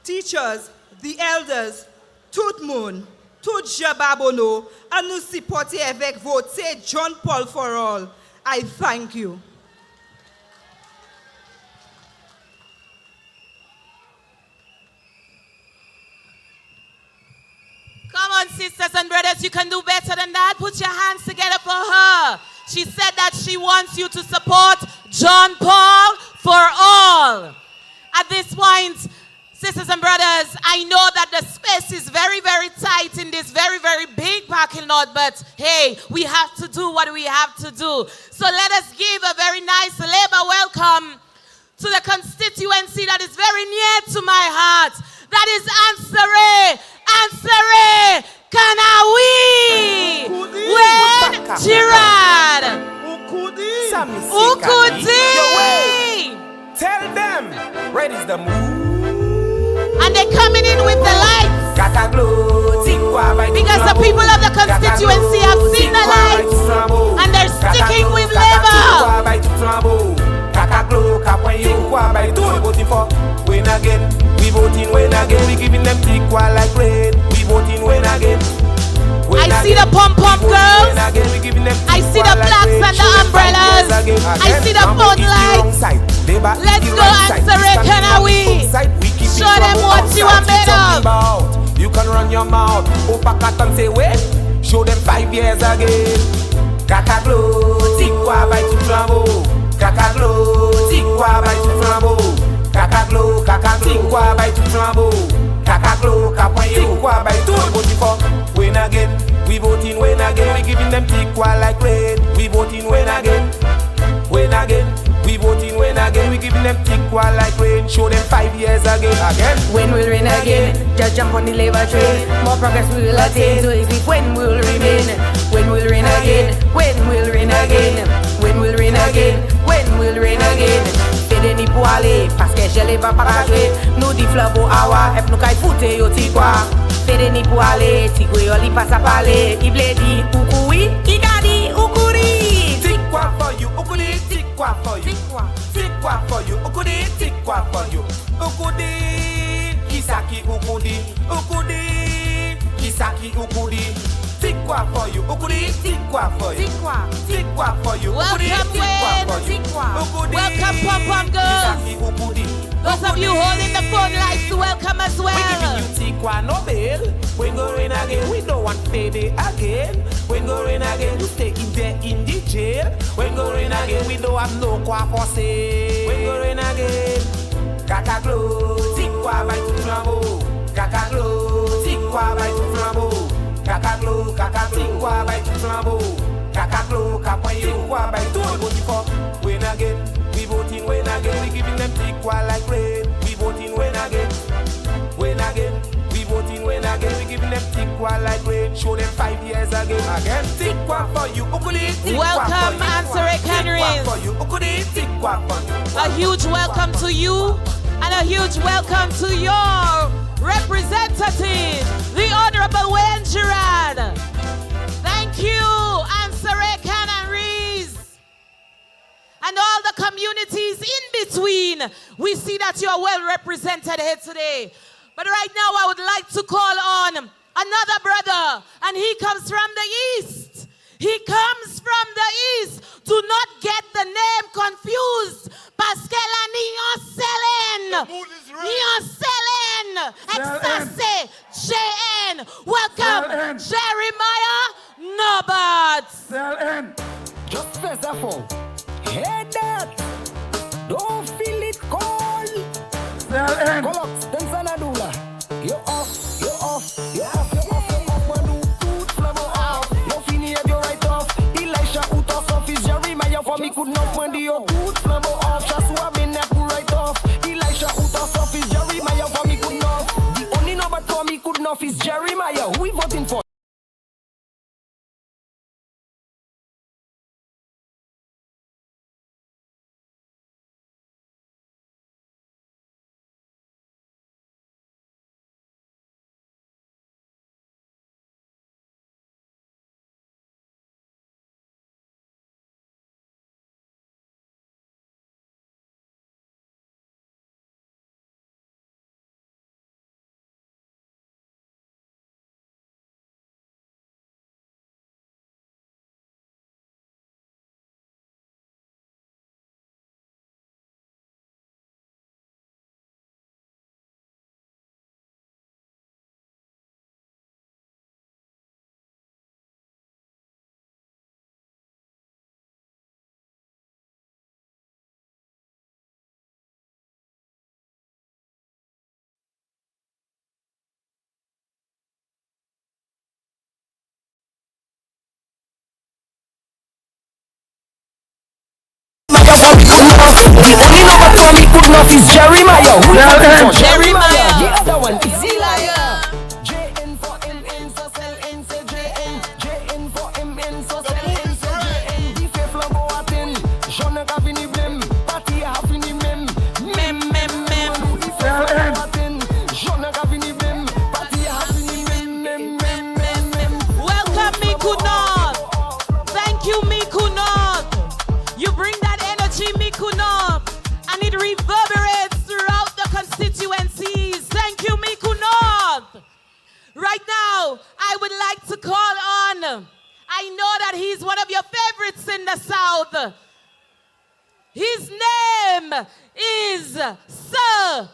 teachers, the elders, tout le monde, tout Babonneau, à nous supporter avec voter John Paul for all. I thank you. Come on, sisters and brothers, you can do better than that. Put your hands together for her. She said that she wants you to support John Paul for all. At this point, sisters and brothers, I know that the space is very, very tight in this very, very big parking lot, but hey, we have to do what we have to do. So let us give a very nice Labour welcome to the constituency that is very near to my heart. That is Ansare, Kanawi, Wen Girard, Ukudi. Tell them, red is the moon. And they're coming in with the lights. Because the people of the constituency have seen the lights. And they're sticking with Labour. Win again, we voting win again. We giving them equal like rain. We voting win again. I see the pom-pom girls. I see the flags and the umbrellas. I see the phone lights. Let's go, Ansare Kanawi. Show them what you are made of. You can run your mouth. Opakat and say wait. Show them 5 years again. Kakaglo, tikwa by tutrambo. Kakaglo, tikwa by tutrambo. Kakaglo, tikwa by tutrambo. Kakaglo, tikwa by tutrambo. Win again, we voting win again. We giving them tikwa like rain. We voting win again. Win again. We voting win again, we giving them tikwa like rain. Show them 5 years again. When we'll win again, just jump on the Labour train. More progress we will attain, so it's when we'll remain. When we'll win again, when we'll win again. When we'll win again, when we'll win again. Fede ni pou ale, paske jele va paraje. Nou di flabo awa, ep nou kay foute yo tikwa. Fede ni pou ale, tikwe yo li pasa pale. Ible di ukui, ikadi ukuri. Tikwa for you, ukuri. Tikwa for you, tikwa for you, ukudi, tikwa for you, ukudi, kisaki ukudi, ukudi, kisaki ukudi, tikwa for you, ukudi, tikwa for you, tikwa for you, ukudi, tikwa for you, ukudi, welcome pom-pom girls. kisaki ukudi. Those of you holding the phone lights, welcome as well. We giving you tikwa no bail. When go rain again, we don't want payday again. When go rain again, you stay in there in the jail. When go rain again, we don't have no kwa for sale. When go rain again, kakaglo, tikwa by tutrambo. Kakaglo, tikwa by tutrambo. Kakaglo, tikwa by tutrambo. Kakaglo, tikwa by tutrambo. Win again, we voting win again. We giving them tikwa like rain. We voting win again. Win again. We voting win again. We giving them tikwa like rain. Show them 5 years again. Tikwa for you. Welcome, Ansare Kanawi. A huge welcome to you and a huge welcome to your representative, the Honorable Wen Girard. Thank you, Ansare Kanawi. And all the communities in between. We see that you are well represented here today. But right now I would like to call on another brother, and he comes from the east. He comes from the east. Do not get the name confused. Pascal Nioselen. Nioselen. Exase. JN. Welcome, Jeremiah Nobbert. Just press the phone. Hear that? Don't feel it cold. Colox, then Sanadula. You're off, you're off, you're off, you're off, you're off, man. Good flavor off. You're finny, you're right off. Elisha out of office, Jeremiah for me could not find your good flavor off. Just who I've been right off. Elisha out of office, Jeremiah for me could not. The only number for me could not is Jeremiah. Who we voting for? This is Jeremiah. Who is that? Jeremiah. The other one is Eliah. JN for MN, so sell N, say JN. JN for MN, so sell N, say JN. The faith labo atin. Jean Gavini blem. Party hafini mem. Mem. The faith labo atin. Jean Gavini blem. Party hafini mem. Welcome, Miku North. Thank you, Miku North. You bring that energy, Miku North, and it reverberates throughout the constituencies. Thank you, Miku North. Right now, I would like to call on, I know that he's one of your favorites in the South. His name is Sir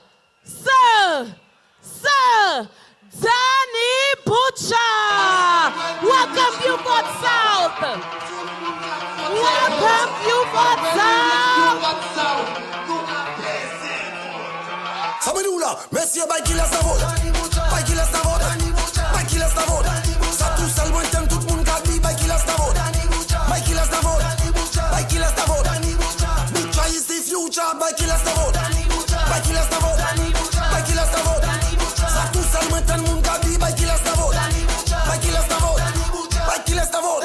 Danny Butcher. Welcome, Beaufort South. Welcome, Beaufort South. Samanula, Monsieur Baikila Savot, Baikila Savot, Baikila Savot, Satu Salwantem, tout le monde gabi, Baikila Savot, Baikila Savot, Baikila Savot, Butcher is the future, Baikila Savot, Baikila Savot, Baikila Savot, Satu Salwantem, tout le monde gabi, Baikila Savot, Baikila Savot, Baikila Savot,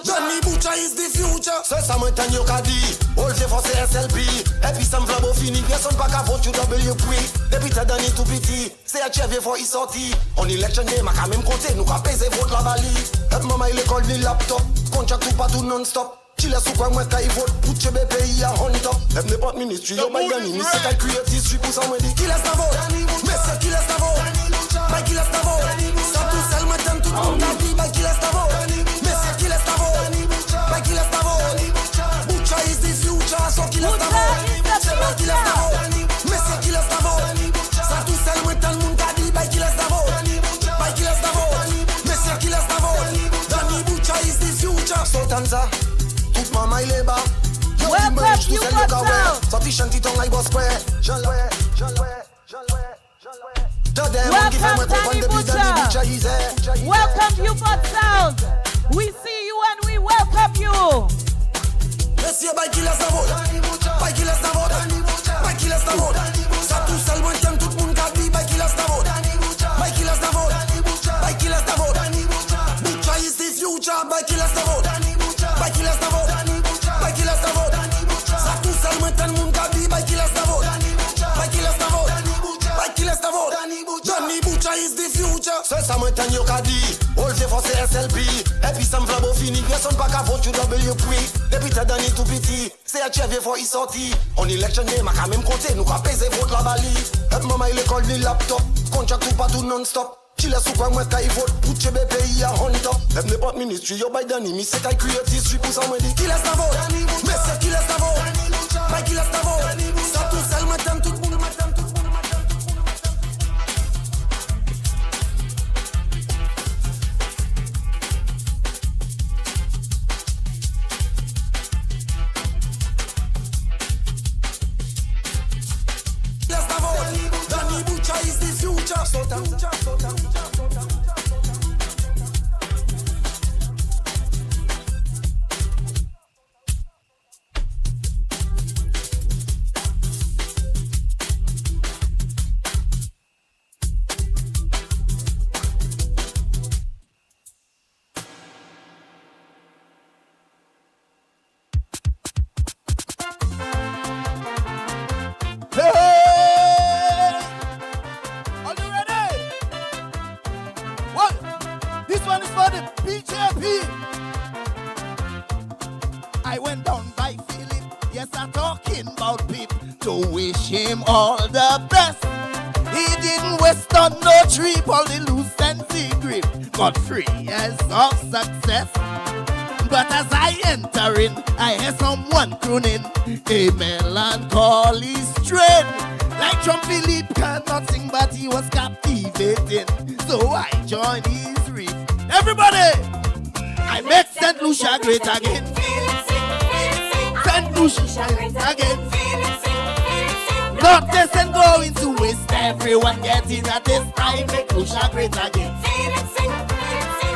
Johnny Butcher is the future. Ce Samantan Yokadi, all the for SLP, et puis ça me va fini, personne pas qu'à voter WP. Depuis t'as donné tout petit, c'est à Chevier for y sorti. On election day, m'a quand même compté, nous qu'à peser vote la valise. Et maman il école ni laptop, contract tout partout non-stop. Chile sous quoi moi t'aille vote, tout chez pays à on top. Et n'importe ministry, yo my gani, ni c'est qu'à create history pour ça moi dit. Qui laisse la vote, mais c'est qui laisse la vote, bah qui laisse la vote. Ça tout seul moi t'aime tout le monde a dit, bah qui laisse la vote, mais c'est qui laisse la vote, bah qui laisse la vote. Butcher is the future, so qui laisse la vote, c'est pas qui laisse la vote, mais c'est qui laisse la vote. Ça tout seul moi tout le monde a dit, bah qui laisse la vote, bah qui laisse la vote, mais c'est qui laisse la vote. Danny Butcher is the future, so tanza. Toute maman il est bas. Welcome, you got sound. Sufficient it on like boss square. Welcome, Danny Butcher. Welcome, you got sound. We see you and we welcome you. Monsieur Baikila Savot, Baikila Savot, Baikila Savot. Ça tout seul moi t'aime tout le monde gabi, Baikila Savot, Baikila Savot, Baikila Savot. Butcher is the future, Baikila Savot, Baikila Savot, Baikila Savot. Ça tout seul moi t'aime le monde gabi, Baikila Savot, Baikila Savot, Baikila Savot. Johnny Butcher is the future. C'est ça moi t'aime yo kadi, all the for SLP. Et puis ça me va beau fini, personne pas qu'à voter WP. Depuis t'as donné tout petit, c'est à Chevier for y sorti. On election day, m'a quand même compté, nous qu'à peser vote la valise. Et maman il école ni laptop, contract tout partout non-stop. Chile sous quoi moi t'aille vote, tout chez pays à on top. Et n'importe ministry, yo by Danny, mi c'est qu'à create history pour ça moi dit. Qui laisse la vote, mais c'est qui laisse la vote, bah qui laisse la vote. Ça tout seul moi t'aime tout le monde. Danny Butcher is the future. So him all the best. He didn't waste on no trip, all the loose and grip. Got 3 years of success. But as I enter in, I hear someone crooning a melancholy strain. Like Trump Philip cannot sing, but he was captivating. So I joined his riff. Everybody! I make Saint Lucia great again. Saint Lucia great again. Not this and going to waste. Everyone getting at this time. Make Lucia great again.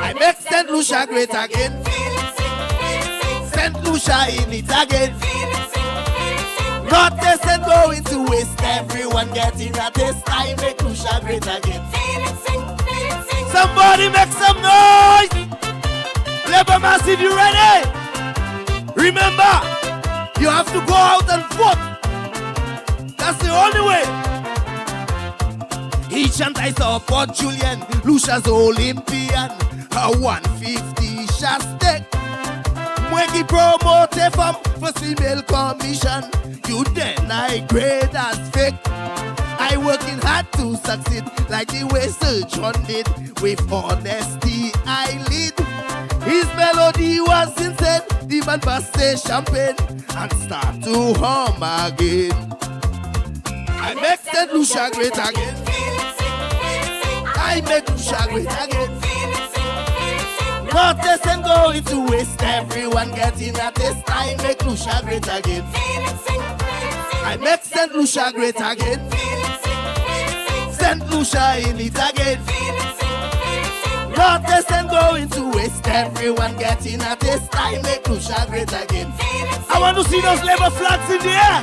I make Saint Lucia great again. Saint Lucia in it again. Not this and going to waste. Everyone getting a taste. I make Lucia great again. Somebody make some noise. Labour Massive, you ready? Remember, you have to go out and vote. That's the only way. Each and I support Julian, Lucia's Olympian. A 150 shall stick. Mwegi promote from for female commission. You deny grade as fake. I working hard to succeed like the way Sir John did. With honesty I lead. His melody was insane. The man must say champagne and start to hum again. I make Saint Lucia great again. I make Lucia great again. Not this and going to waste. Everyone getting a taste. I make Lucia great again. I make Saint Lucia great again. Saint Lucia in it again. Not this and going to waste. Everyone getting a taste. I make Lucia great again. I want to see those Labour flags in the air.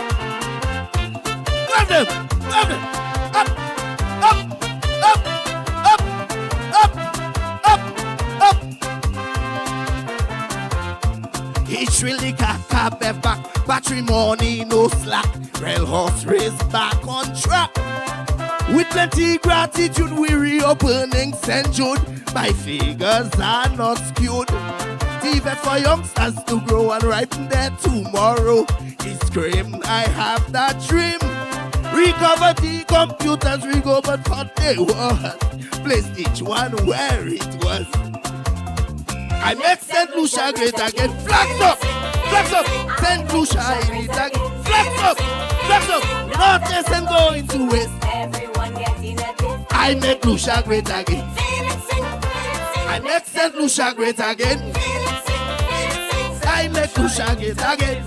Grab them, grab them. Up, up, up, up, up, up, up. Each really back, battery money, no slack. Rail horse race back on track. With plenty gratitude, we reopening St. Jude. My figures are not skewed. TV for youngsters to grow and ripen their tomorrow. It's grim, I have that dream. Recover the computers, we go but what they was. Place each one where it was. I make Saint Lucia great again. Flags up, flags up. Saint Lucia in it again. Flags up, flags up. Not this and going to waste. I make Lucia great again. I make Saint Lucia great again. I make Lucia great again.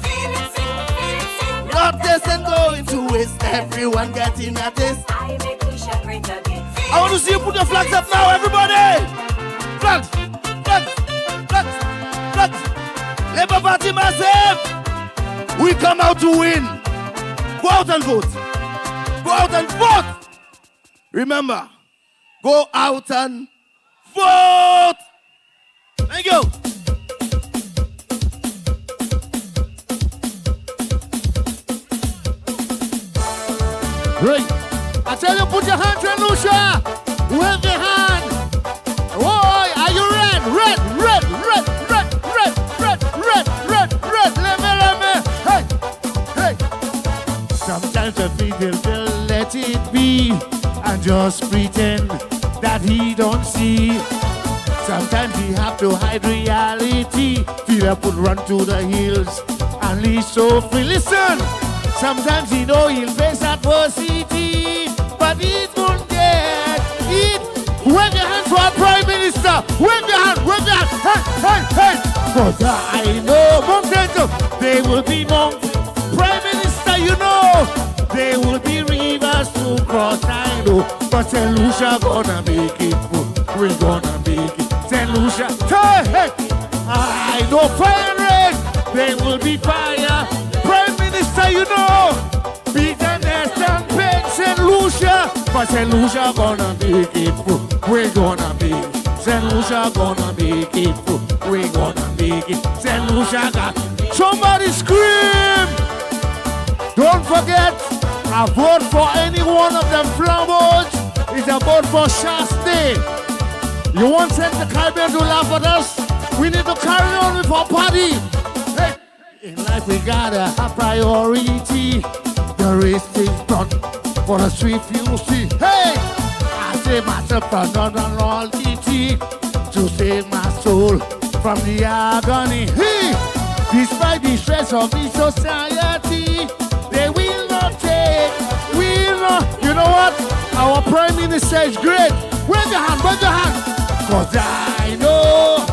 Not this and going to waste. Everyone getting a taste. I make Lucia great again. I want to see you put your flags up now, everybody. Flags, flags, flags, flags. Labour Party Massive. We come out to win. Go out and vote. Go out and vote. Remember, go out and vote. Thank you. Great. I tell you, put your hands on Lucia. Wave your hand. Boy, are you red? Red, red, red, red, red, red, red, red, red. Let me. Hey, hey. Sometimes the people will let it be and just pretend that he don't see. Sometimes he have to hide reality. Feel up would run to the hills and leave so free. Listen. Sometimes he know he'll face adversity, but he won't get it. Wave your hand for our Prime Minister. Wave your hand, wave your hand. Hey, hey, hey. Cause I know mountains, they will be mountains. Prime Minister, you know, they will be rivers to cross, I know. But Saint Lucia gonna make it. We gonna make it. Saint Lucia, hey, hey. I know fire rain, they will be fire. Prime Minister, you know, bitterness and pain, Saint Lucia. But Saint Lucia gonna make it. We gonna make it. Saint Lucia gonna make it. We gonna make it. Saint Lucia got. Somebody scream! Don't forget, a vote for any one of them flowers is a vote for Shasta. You want Saint the Caribbean to laugh at us? We need to carry on with our party. Hey. In life we gotta have priority. The race is done for the swift you see. Hey! I save myself from non-loyalty to save my soul from the agony. Hey! Despite the stress of the society, they will not take, will not. You know what? Our Prime Minister is great. Wave your hand, wave your hand. Cause I know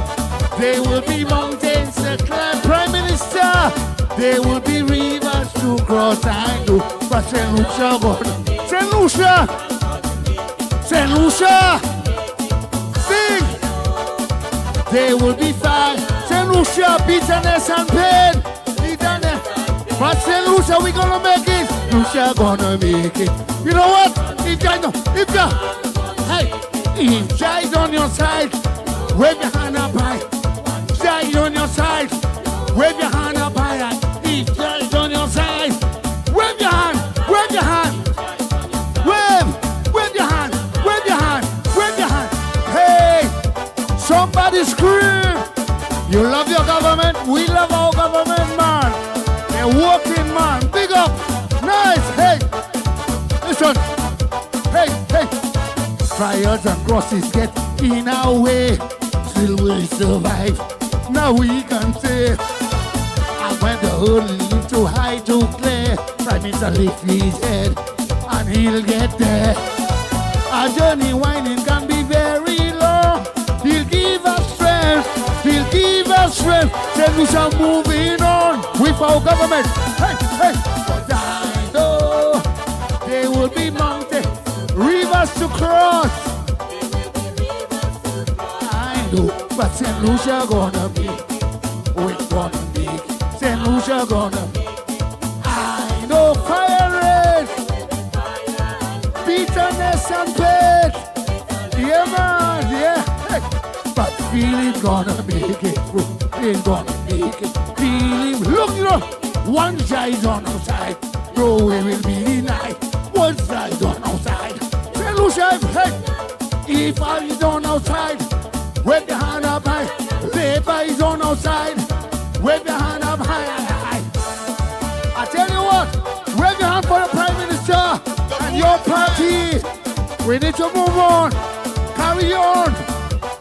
there will be mountains to climb, Prime Minister. There will be rivers to cross, I know. But Saint Lucia, Saint Lucia, Saint Lucia, sing. There will be fire. Saint Lucia, bitterness and pain. Bitterness. But Saint Lucia, we gonna make it. Lucia gonna make it. You know what? If Jai's on your side, wave your hand up high. Jai's on your side, wave your hand up high. If Jai's on your side, wave your hand, wave your hand. Wave your hand, wave your hand, wave your hand. Hey, somebody scream. You love your government, we love our government, man. They're working, man. Big up. Nice. Hey, listen. Hey. Trials and crosses get in our way. Still we survive. Now we can say, I went the whole leave too high to clear. Prime Minister lift his head and he'll get there. Our journey winding can be very long. He'll give us strength. He'll give us strength. Then we shall moving on with our government. Hey. But I know there will be mountains, rivers to cross. I know, but Saint Lucia gonna be. We're gonna be. Saint Lucia gonna be. I know fire rain, bitterness and pain. Yeah, man, yeah. Hey. But feeling gonna make it through. Feeling gonna make it. Feeling, look, one side's on our side. No, we will be denied. One side's on our side. Saint Lucia, hey. If I is on our side, wave your hand up high. Labour is on our side. Wave your hand up high. I tell you what, wave your hand for the Prime Minister and your party. We need to move on. Carry on.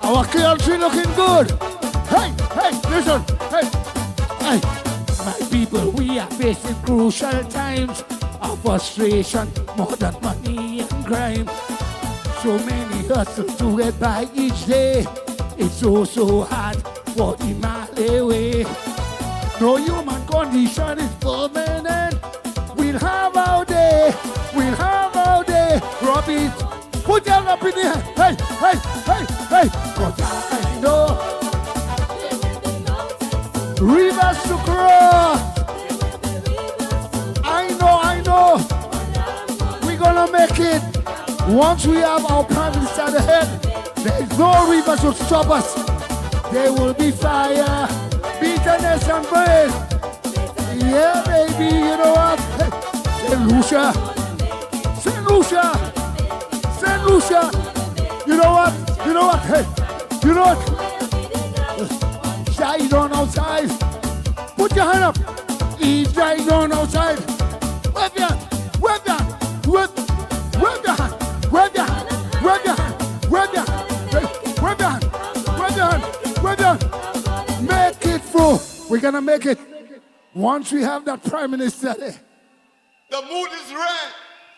Our country looking good. Hey, listen. Hey. My people, we are facing crucial times of frustration, more than money and crime. So many hustles to get by each day. It's so hard for the Malay way. No human condition is permanent. We'll have our day. Robbie, put your hand up in the air. Hey. Cause I know rivers to cross. I know. We're gonna make it. Once we have our Prime Minister at the head, there is no river to stop us. There will be fire, bitterness and pain. Yeah, baby, you know what? Hey, Saint Lucia. You know what? Hey, you know what? Shine on outside. Put your hand up. He's shine on outside. Wave your hand. Make it through. We're gonna make it. Once we have that Prime Minister there. The mood is red.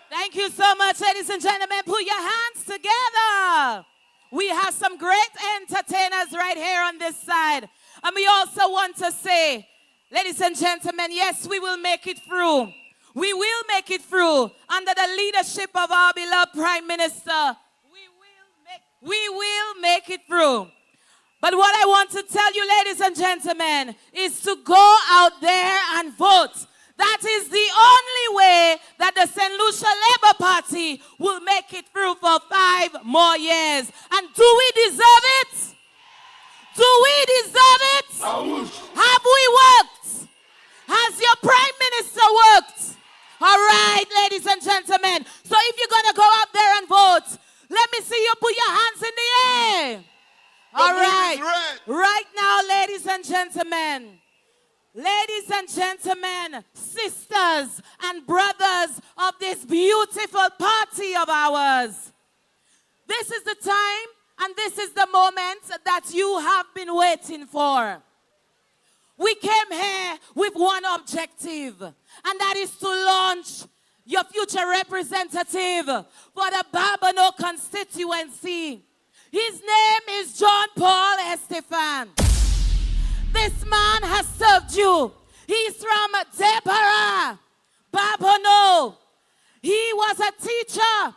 Thank you so much, ladies and gentlemen. Put your hands together. We have some great entertainers right here on this side. And we also want to say, ladies and gentlemen, yes, we will make it through. We will make it through under the leadership of our beloved Prime Minister. We will make it through. But what I want to tell you, ladies and gentlemen, is to go out there and vote. That is the only way that the Saint Lucia Labour Party will make it through for 5 more years. And do we deserve it? Do we deserve it? Have we worked? Has your Prime Minister worked? All right, ladies and gentlemen. So if you're going to go out there and vote, let me see you put your hands in the air. All right. Right now, ladies and gentlemen, sisters and brothers of this beautiful party of ours, this is the time and this is the moment that you have been waiting for. We came here with one objective, and that is to launch your future representative for the Babonneau Constituency. His name is John Paul Estephane. This man has served you. He's from Deborah, Babonneau. He was a teacher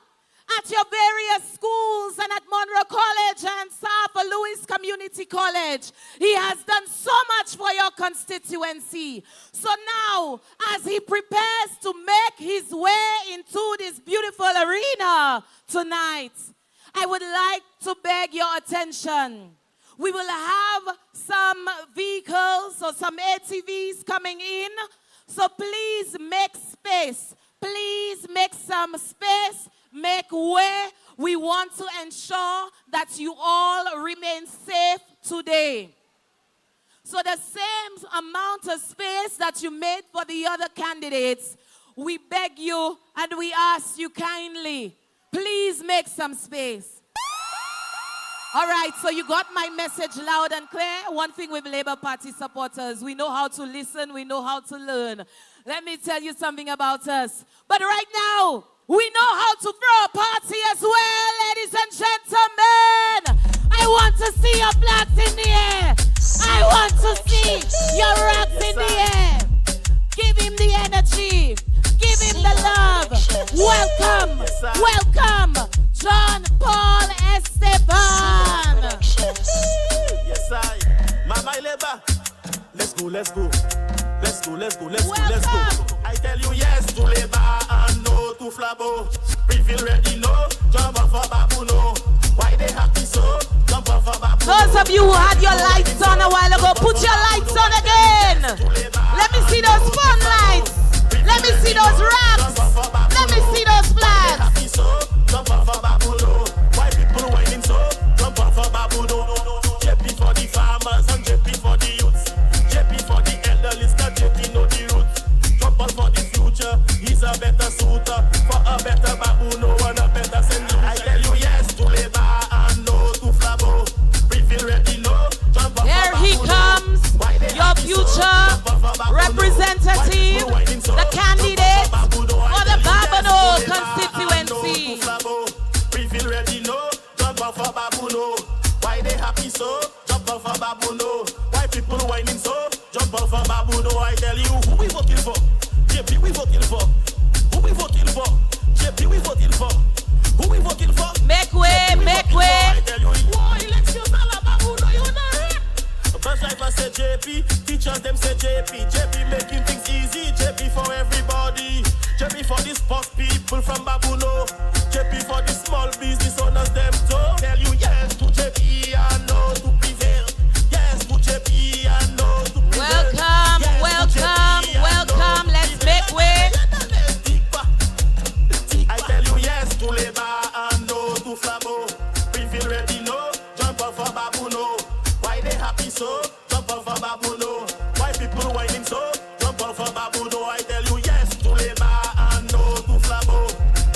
at your various schools and at Monroe College and South Louis Community College. He has done so much for your constituency. So now, as he prepares to make his way into this beautiful arena tonight, I would like to beg your attention. We will have some vehicles or some ATVs coming in. So please make space. Please make some space. Make way. We want to ensure that you all remain safe today. So the same amount of space that you made for the other candidates, we beg you and we ask you kindly, please make some space. All right, so you got my message loud and clear. One thing with Labour Party supporters, we know how to listen, we know how to learn. Let me tell you something about us. But right now, we know how to throw a party as well, ladies and gentlemen. I want to see your flags in the air. I want to see your rocks in the air. Give him the energy. Give him the love. Welcome, welcome, John Paul Estephane. Yes, I. My Labour. Let's go, let's go. Let's go, let's go, let's go, let's go. I tell you yes to Labour and no to Flabo. We feel ready, no. Jump off for Babonneau. Why they happy so? Jump off for Babonneau. Those of you who had your lights on a while ago, put your lights on again. Let me see those fun lights. Let me see those rocks. Let me see those flags. Jump off for Babonneau. Why people whining so? Jump off for Babonneau. JP for the farmers and JP for the youths. JP for the elderly, cause JP know the roots. Jump off for the future. He's a better suitor for a better Babonneau and a better Saint Lucia. I tell you yes to Labour and no to Flabo. We feel ready, no. Jump off. Here he comes, your future representative, the candidate for the Babonneau constituency. We feel ready, no. Jump off for Babonneau. Why they happy so? Jump off for Babonneau. Why people whining so? Jump off for Babonneau. I tell you who we voting for. JP we voting for. Who we voting for? JP we voting for. Who we voting for? Make way, make way. I tell you, why elections all about Babonneau, you know? Bus driver say JP, teachers them say JP. JP making things easy. JP for everybody. JP for the sports people from Babonneau. JP for the small business owners them too. Tell you yes to JP and no to prevail. Yes to JP and no to prevail. Welcome, yes, welcome, welcome. Let's make way. I tell you yes to Labour and no to Flabo. We feel ready, no. Jump off for Babonneau. Why they happy so? Jump off for Babonneau. Why people whining so? Jump off for Babonneau. I tell you yes to Labour and no to Flabo.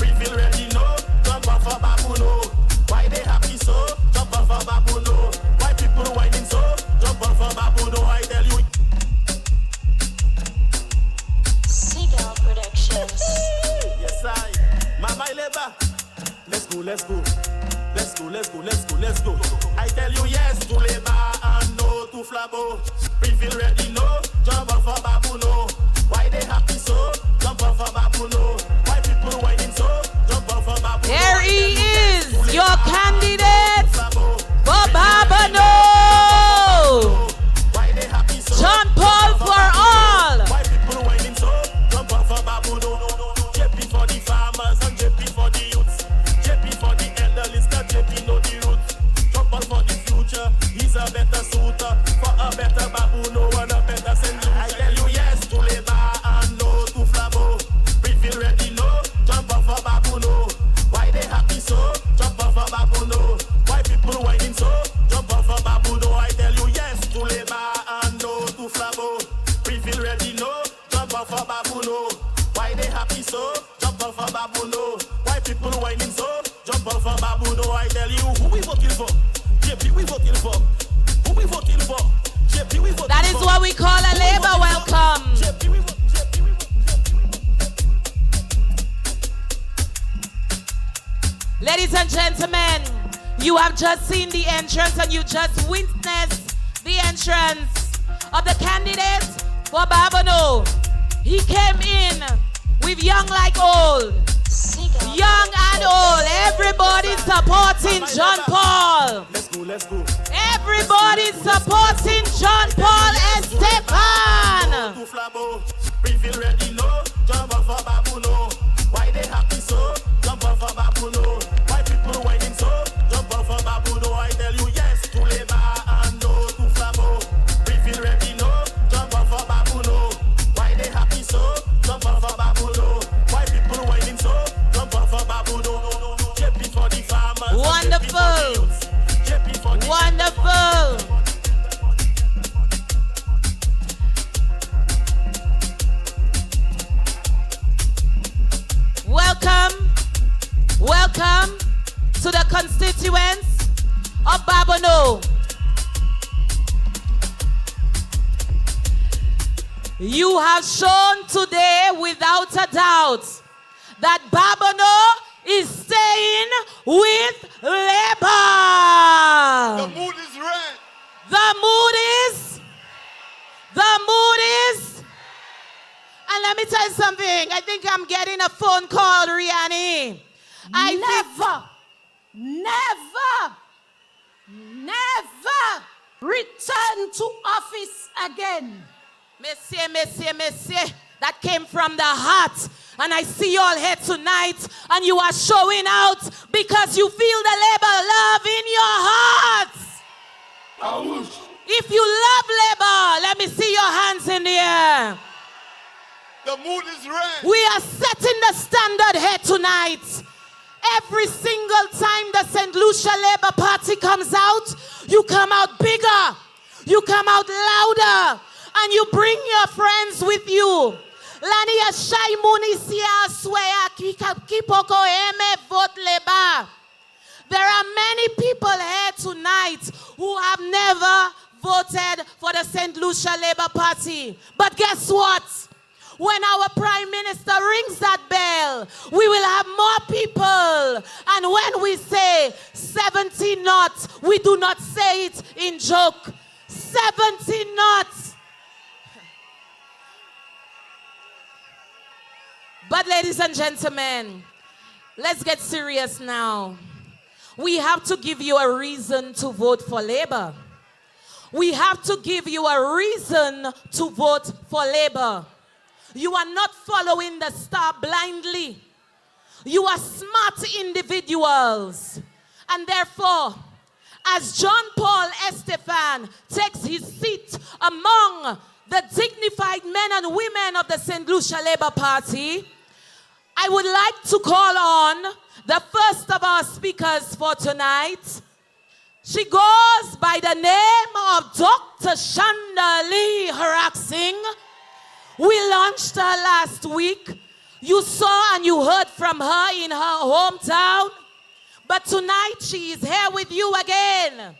We feel ready, no. Jump off for Babonneau. Why they happy so? Jump off for Babonneau. Why people whining so? Jump off for Babonneau. I tell you. Seagull Productions. Yes, I. My Labour. Let's go, let's go. Let's go, let's go, let's go, let's go. I tell you yes to Labour and no to Flabo. We feel ready, no. Jump off for Babonneau. Why they happy so? Jump off for Babonneau. Why people whining so? Jump off for Babonneau. There he is, your candidate for Babonneau. John Paul for all. Why people whining so? Jump off for Babonneau. JP for the farmers and JP for the youths. JP for the elderly, cause JP know the roots. Jump off for the future. He's a better suitor for a better Babonneau and a better Saint Lucia. I tell you yes to Labour and no to Flabo. We feel ready, no. Jump off for Babonneau. Why they happy so? Jump off for Babonneau. Why people whining so? Jump off for Babonneau. I tell you yes to Labour and no to Flabo. We feel ready, no. Jump off for Babonneau. Why they happy so? Jump off for Babonneau. Why people whining so? Jump off for Babonneau. I tell you who we voting for. JP we voting for. Who we voting for? JP we voting for. That is what we call a Labour welcome. JP we voting. Ladies and gentlemen, you have just seen the entrance and you just witnessed the entrance of the candidate for Babonneau. He came in with young like old. Young and old, everybody supporting John Paul. Let's go. Everybody supporting John Paul Estephane. To Flabo, we feel ready, no. Jump off for Babonneau. Why they happy so? Jump off for Babonneau. Why people whining so? Jump off for Babonneau. I tell you yes to Labour and no to Flabo. We feel ready, no. Jump off for Babonneau. Why they happy so? Jump off for Babonneau. Why people whining so? Jump off for Babonneau. JP for the farmers. Wonderful. Wonderful. Welcome to the constituents of Babonneau. You have shown today without a doubt that Babonneau is staying with Labour. The mood is red. The mood is. And let me tell you something. I think I'm getting a phone call, Riani. Never return to office again. Monsieur. That came from the heart. And I see you all here tonight, and you are showing out because you feel the Labour love in your hearts. If you love Labour, let me see your hands in the air. The mood is red. We are setting the standard here tonight. Every single time the Saint Lucia Labour Party comes out, you come out bigger, you come out louder, and you bring your friends with you. Lania Shai Munisia Swea Kipoko Eme Vote Labour. There are many people here tonight who have never voted for the Saint Lucia Labour Party. But guess what? When our Prime Minister rings that bell, we will have more people. And when we say 70 not, we do not say it in joke. 70 not. But ladies and gentlemen, let's get serious now. We have to give you a reason to vote for Labour. We have to give you a reason to vote for Labour. You are not following the star blindly. You are smart individuals. And therefore, as John Paul Estephane takes his seat among the dignified men and women of the Saint Lucia Labour Party, I would like to call on the first of our speakers for tonight. She goes by the name of Dr. Shanda Lee Haraxing. We launched her last week. You saw and you heard from her in her hometown. But tonight she is here with you again.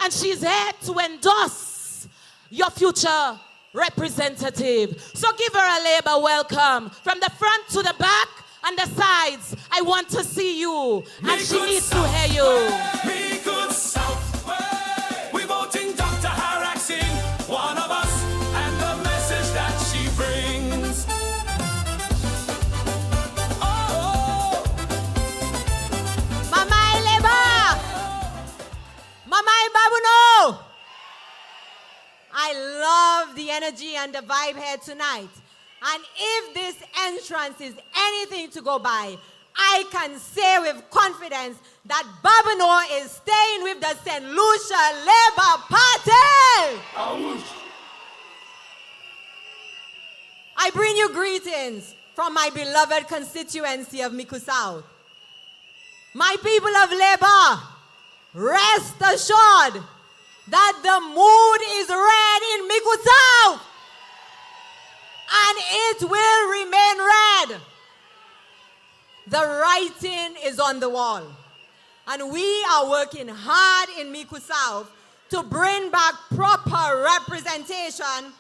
And she's here to endorse your future representative. So give her a Labour welcome. From the front to the back and the sides, I want to see you. And she needs to hear you. Me good South way. We voting Dr. Haraxing, one of us, and the message that she brings. Oh, Mama Labour. Mama Babonneau. I love the energy and the vibe here tonight. And if this entrance is anything to go by, I can say with confidence that Babonneau is staying with the Saint Lucia Labour Party. I bring you greetings from my beloved constituency of Miku South. My people of Labour, rest assured that the mood is red in Miku South, and it will remain red. The writing is on the wall, and we are working hard in Miku South to bring back proper representation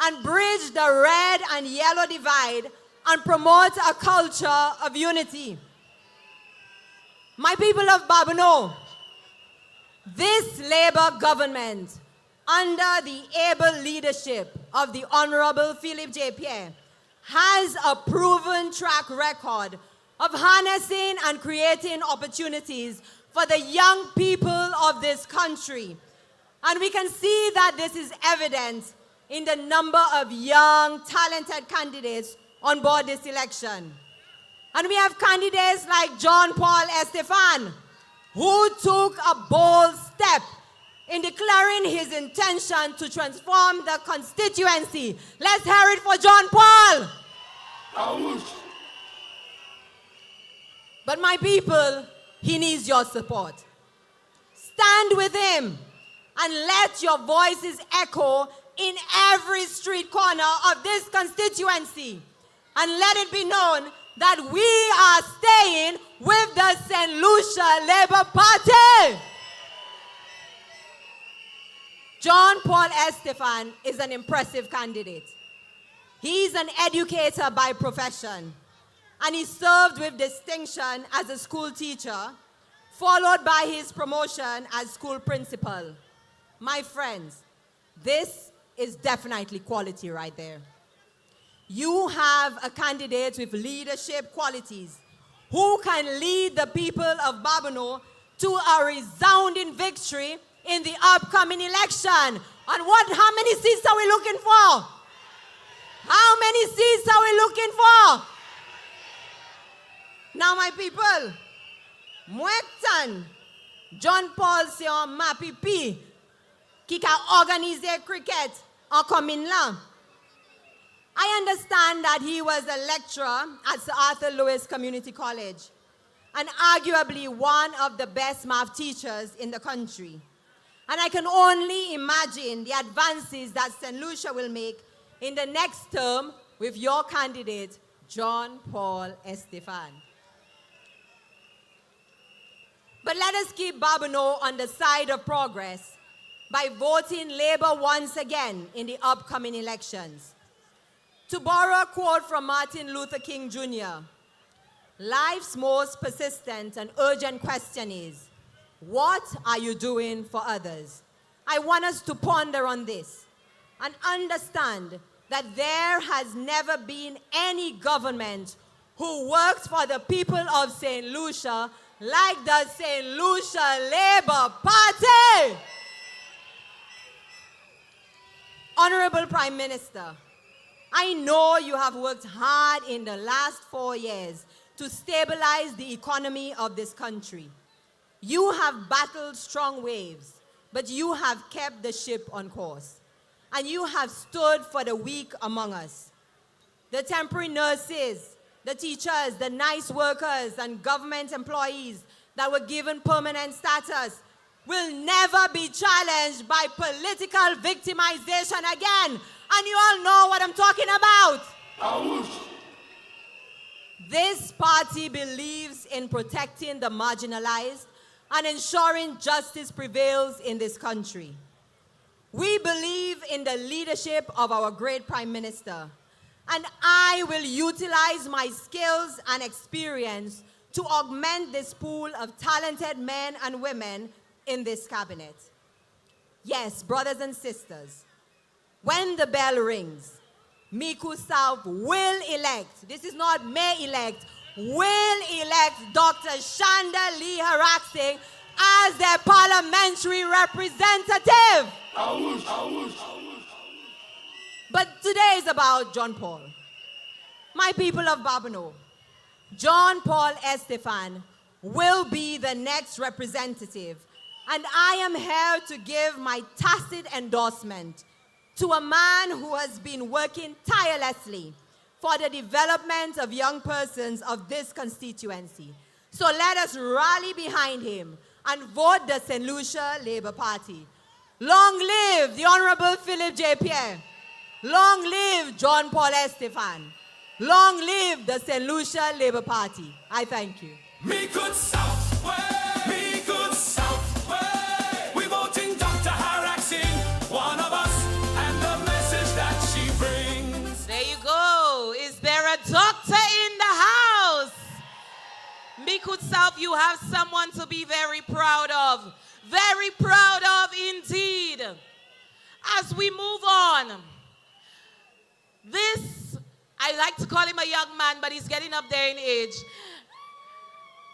and bridge the red and yellow divide and promote a culture of unity. My people of Babonneau, this Labour government, under the able leadership of the Honorable Philip J. Pierre, has a proven track record of harnessing and creating opportunities for the young people of this country. And we can see that this is evident in the number of young, talented candidates on board this election. And we have candidates like John Paul Estephane, who took a bold step in declaring his intention to transform the constituency. Let's hear it for John Paul. But my people, he needs your support. Stand with him and let your voices echo in every street corner of this constituency. And let it be known that we are staying with the Saint Lucia Labour Party. John Paul Estephane is an impressive candidate. He's an educator by profession, and he served with distinction as a school teacher, followed by his promotion as school principal. My friends, this is definitely quality right there. You have a candidate with leadership qualities who can lead the people of Babonneau to a resounding victory in the upcoming election. And how many seats are we looking for? How many seats are we looking for? Now, my people, Mouetan, John Paul c'est un mapipi qui a organisé cricket en commune là. I understand that he was a lecturer at Sir Arthur Lewis Community College and arguably one of the best math teachers in the country. And I can only imagine the advances that St. Lucia will make in the next term with your candidate, John Paul Estephane. But let us keep Babonneau on the side of progress by voting Labour once again in the upcoming elections. To borrow a quote from Martin Luther King Jr., life's most persistent and urgent question is, what are you doing for others? I want us to ponder on this and understand that there has never been any government who works for the people of St. Lucia like the Saint Lucia Labour Party. Honorable Prime Minister, I know you have worked hard in the last 4 years to stabilize the economy of this country. You have battled strong waves, but you have kept the ship on course. And you have stood for the weak among us. The temporary nurses, the teachers, the nice workers, and government employees that were given permanent status will never be challenged by political victimization again. And you all know what I'm talking about. This party believes in protecting the marginalized and ensuring justice prevails in this country. We believe in the leadership of our great Prime Minister, and I will utilize my skills and experience to augment this pool of talented men and women in this cabinet. Yes, brothers and sisters, when the bell rings, Micoud South will elect, this is not may elect, will elect Dr. Shanda Lee Haraxing as their parliamentary representative. But today is about John Paul. My people of Babonneau, John Paul Estephane will be the next representative, and I am here to give my tacit endorsement to a man who has been working tirelessly for the development of young persons of this constituency. So let us rally behind him and vote the Saint Lucia Labour Party. Long live the Honorable Philip J. Pierre. Long live John Paul Estephane. Long live the Saint Lucia Labour Party. I thank you. Micoud South way, Micoud South way. We voting Dr. Haraxing, one of us, and the message that she brings. There you go. Is there a doctor in the house? Micoud South, you have someone to be very proud of. Very proud of indeed. As we move on, this, I like to call him a young man, but he's getting up there in age.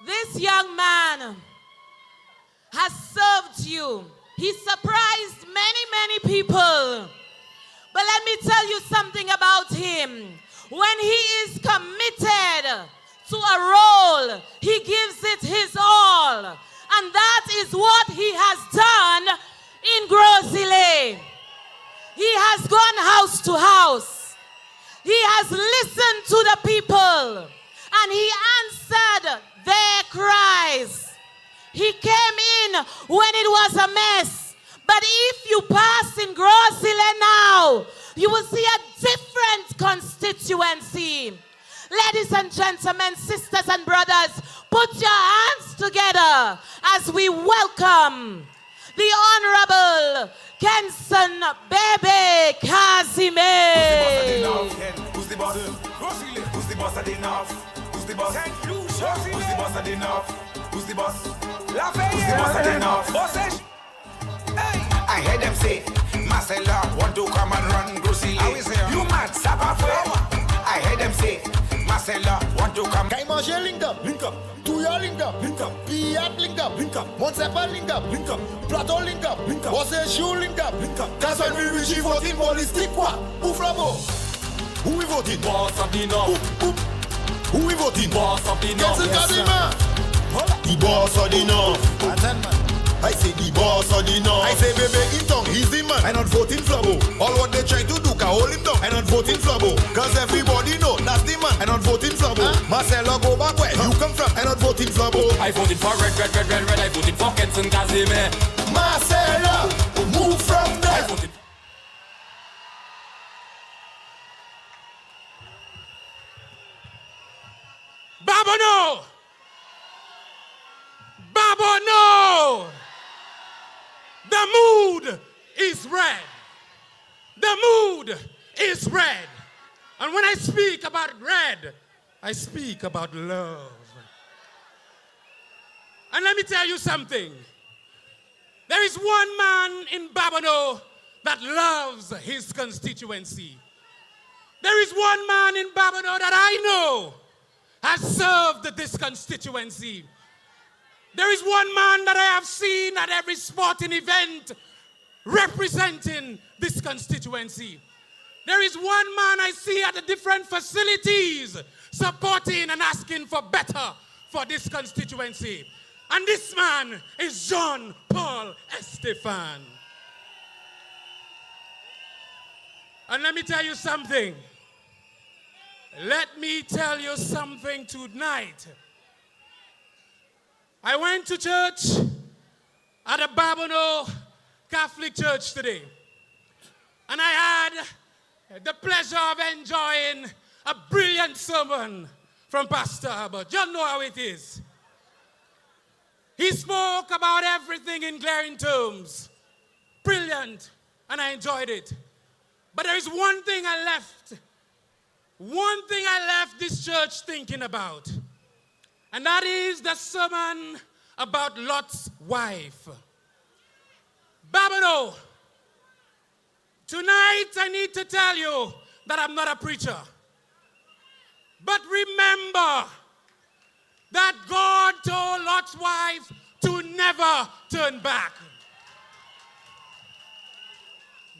This young man has served you. He surprised many people. But let me tell you something about him. When he is committed to a role, he gives it his all. And that is what he has done in Grosile. He has gone house to house. He has listened to the people. And he answered their cries. He came in when it was a mess. But if you pass in Grosile now, you will see a different constituency. Ladies and gentlemen, sisters and brothers, put your hands together as we welcome the Honorable Kenson Bebe Kazime. Who's the boss? Who's the boss of the North? Who's the boss? Saint Lucia. Who's the boss of the North? Who's the boss? Who's the boss of the North? I heard them say, Marcella want to come and run Grosile. You mad, Sabafoy? I heard them say, Marcella want to come. Kaimanger link up. Touya link up. Piat link up. Montsepa link up. Plateau link up. Osejou link up. That's when we reach 14 politique quoi? Ouf la bo. Who we voting? Boss of the North. Who we voting? Boss of the North. Kenson Kadima. The boss of the North. I say the boss of the North. I say baby in tongue, he's the man. I not voting Flabo. All what they try to do can hold him down. I not voting Flabo. Cause everybody know that's the man. I not voting Flabo. Marcelo go back where you come from. I not voting Flabo. I voted for red. I voted for Kenson Kazime. Marcelo, move from there. Babonneau! Babonneau! The mood is red. The mood is red. And when I speak about red, I speak about love. And let me tell you something. There is one man in Babonneau that loves his constituency. There is one man in Babonneau that I know has served this constituency. There is one man that I have seen at every sporting event representing this constituency. There is one man I see at the different facilities supporting and asking for better for this constituency. And this man is John Paul Estephane. And let me tell you something. Let me tell you something tonight. I went to church at a Babonneau Catholic church today. And I had the pleasure of enjoying a brilliant sermon from Pastor Albert. You know how it is. He spoke about everything in glaring terms. Brilliant, and I enjoyed it. But there is one thing I left this church thinking about. And that is the sermon about Lot's wife. Babonneau, tonight I need to tell you that I'm not a preacher. But remember that God told Lot's wife to never turn back.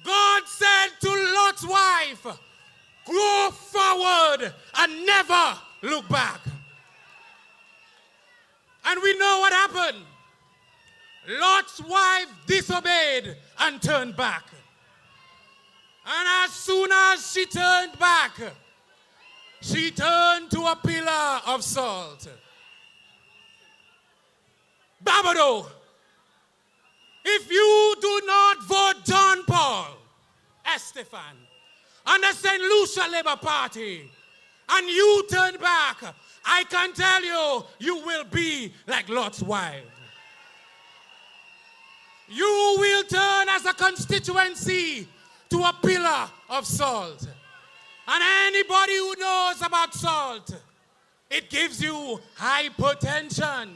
God said to Lot's wife, go forward and never look back. And we know what happened. Lot's wife disobeyed and turned back. And as soon as she turned back, she turned to a pillar of salt. Babonneau, if you do not vote John Paul Estephane and the Saint Lucia Labour Party and you turn back, I can tell you, you will be like Lot's wife. You will turn as a constituency to a pillar of salt. And anybody who knows about salt, it gives you hypertension.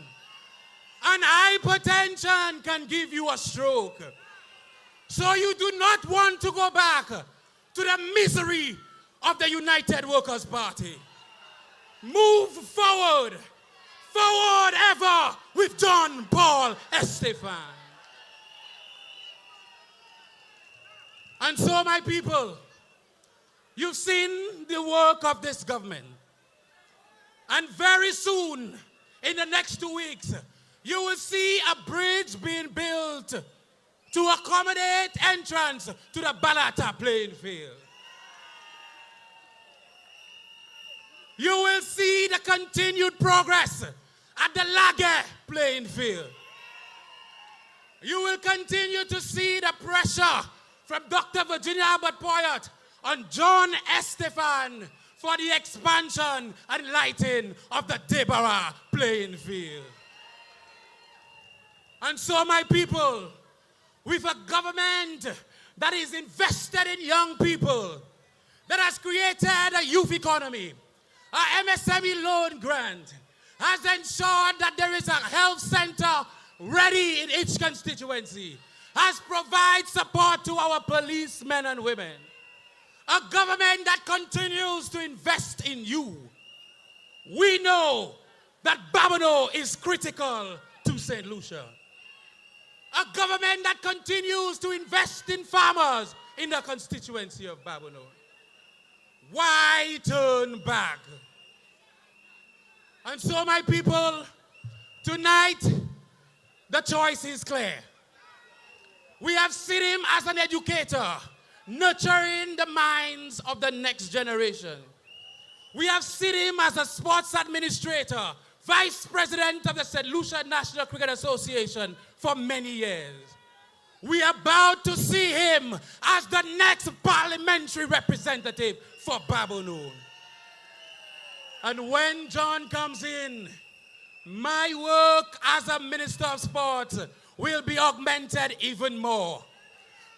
And hypertension can give you a stroke. So you do not want to go back to the misery of the United Workers' Party. Move forward. Forward ever with John Paul Estephane. And so, my people, you've seen the work of this government. And very soon, in the next 2 weeks, you will see a bridge being built to accommodate entrance to the Balata playing field. You will see the continued progress at the Lage playing field. You will continue to see the pressure from Dr. Virginia Albert Poyet on John Estephane for the expansion and lighting of the Deborah playing field. And so, my people, with a government that is invested in young people, that has created a youth economy, a MSME loan grant, has ensured that there is a health center ready in each constituency, has provided support to our policemen and women, a government that continues to invest in you. We know that Babonneau is critical to Saint Lucia. A government that continues to invest in farmers in the constituency of Babonneau. Why turn back? And so, my people, tonight, the choice is clear. We have seen him as an educator, nurturing the minds of the next generation. We have seen him as a sports administrator, vice president of the Saint Lucia National Cricket Association for many years. We are about to see him as the next parliamentary representative for Babonneau. And when John comes in, my work as a minister of sports will be augmented even more.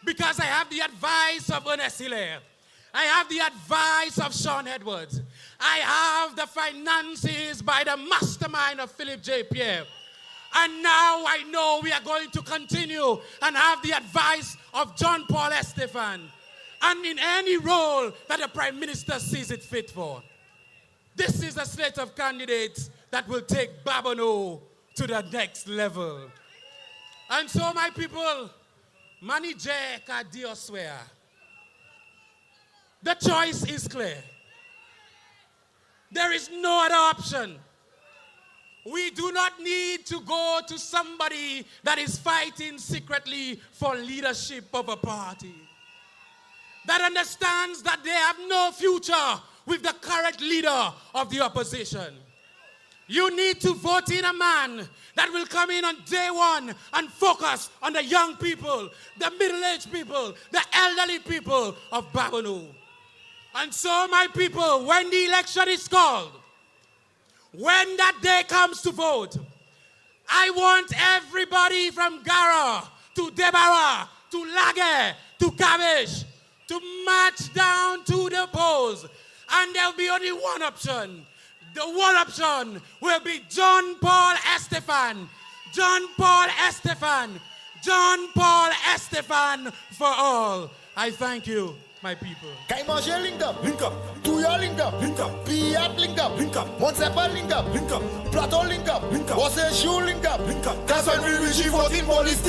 Because I have the advice of Ernest Hilaire. I have the advice of Sean Edwards. I have the finances by the mastermind of Philip J. Pierre. And now I know we are going to continue and have the advice of John Paul Estephane. And in any role that the Prime Minister sees it fit for. This is a slate of candidates that will take Babonneau to the next level. And so, my people, Manije ka Dioswea. The choice is clear. There is no other option. We do not need to go to somebody that is fighting secretly for leadership of a party, that understands that they have no future with the current leader of the opposition. You need to vote in a man that will come in on day one and focus on the young people, the middle-aged people, the elderly people of Babonneau. And so, my people, when the election is called, when that day comes to vote, I want everybody from Gara to Deborah to Lage to Kavish to march down to the polls. And there will be only one option. The one option will be John Paul Estephane. John Paul Estephane. John Paul Estephane for all. I thank you, my people. Kaimanger link up. Tuya link up. Piat link up. Montsepa link up. Plateau link up. Ose Shoe link up. That's when we reach 14 police.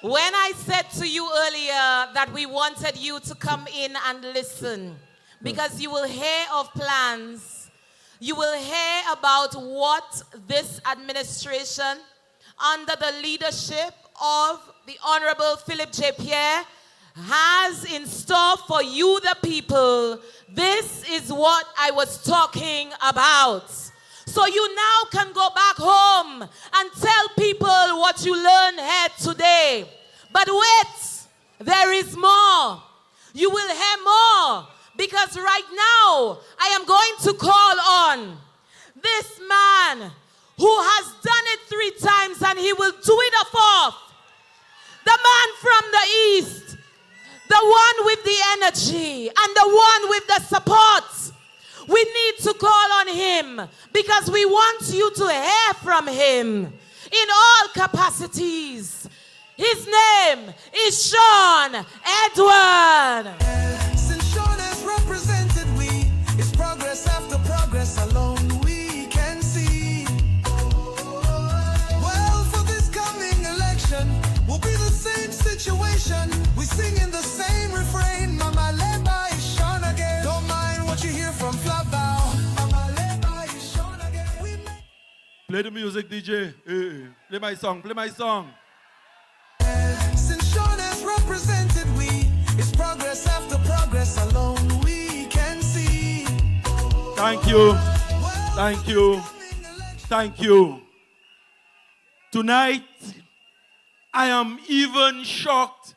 When I said to you earlier that we wanted you to come in and listen, because you will hear of plans, you will hear about what this administration, under the leadership of the Honorable Philip J. Pierre, has in store for you, the people. This is what I was talking about. So you now can go back home and tell people what you learned here today. But wait, there is more. You will hear more. Because right now, I am going to call on this man who has done it 3 times and he will do it a 4th. The man from the east. The one with the energy and the one with the support. We need to call on him because we want you to hear from him in all capacities. His name is Sean Edward. Since Sean has represented we, it's progress after progress. singing the same refrain. Mama Labour is shone again. Don't mind what you hear from Flavao. Mama Labour is shone again. Play the music, DJ. Play my song, play my song. Since Sean has represented we, it's progress after progress alone we can see. Thank you. Thank you. Thank you. Tonight, I am even shocked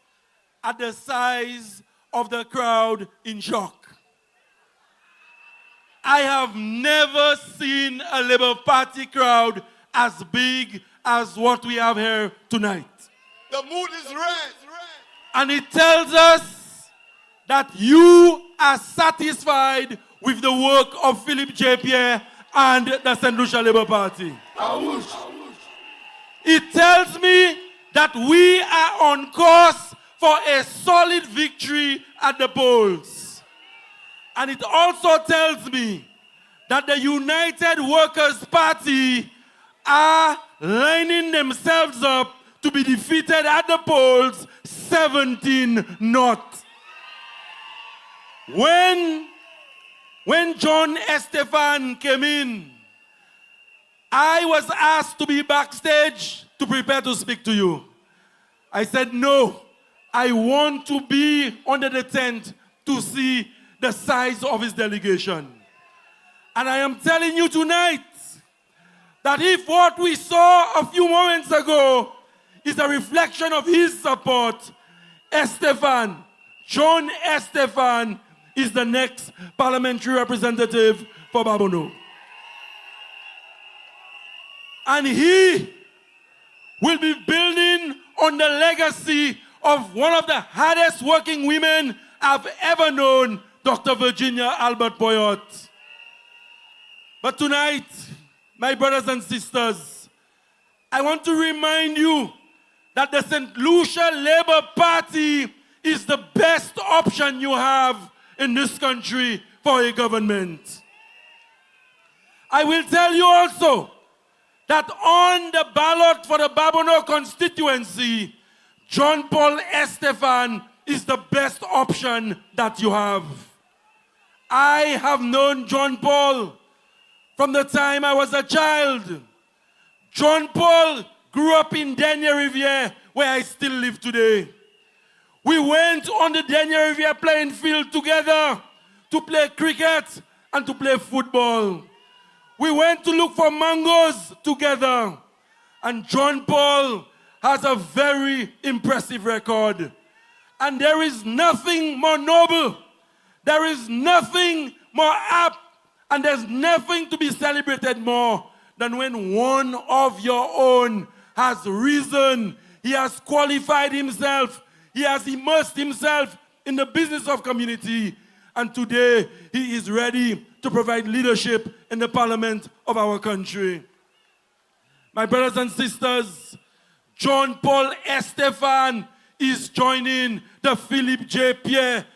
at the size of the crowd in shock. I have never seen a Labour Party crowd as big as what we have here tonight. The mood is red. And it tells us that you are satisfied with the work of Philip J. Pierre and the Saint Lucia Labour Party. It tells me that we are on course for a solid victory at the polls. And it also tells me that the United Workers' Party are lining themselves up to be defeated at the polls 17-0. When John Estephane came in, I was asked to be backstage to prepare to speak to you. I said, no, I want to be under the tent to see the size of his delegation. And I am telling you tonight that if what we saw a few moments ago is a reflection of his support, Estephane, John Estephane, is the next parliamentary representative for Babonneau. And he will be building on the legacy of one of the hardest working women I've ever known, Dr. Virginia Albert Poyot. But tonight, my brothers and sisters, I want to remind you that the Saint Lucia Labour Party is the best option you have in this country for a government. I will tell you also that on the ballot for the Babonneau constituency, John Paul Estephane is the best option that you have. I have known John Paul from the time I was a child. John Paul grew up in Denier-Rivière, where I still live today. We went on the Denier-Rivière playing field together to play cricket and to play football. We went to look for mangoes together. And John Paul has a very impressive record. And there is nothing more noble, there is nothing more apt, and there's nothing to be celebrated more than when one of your own has risen, he has qualified himself, he has immersed himself in the business of community, and today he is ready to provide leadership in the parliament of our country. My brothers and sisters, John Paul Estephane is joining the Philip J. Pierre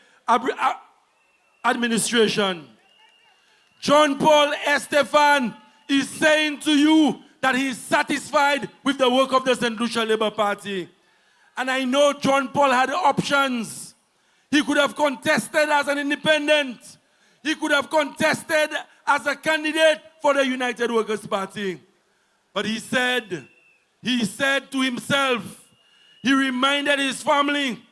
administration. John Paul Estephane is saying to you that he is satisfied with the work of the Saint Lucia Labour Party. And I know John Paul had options. He could have contested as an independent. He could have contested as a candidate for the United Workers' Party. But he said to himself, he reminded his family,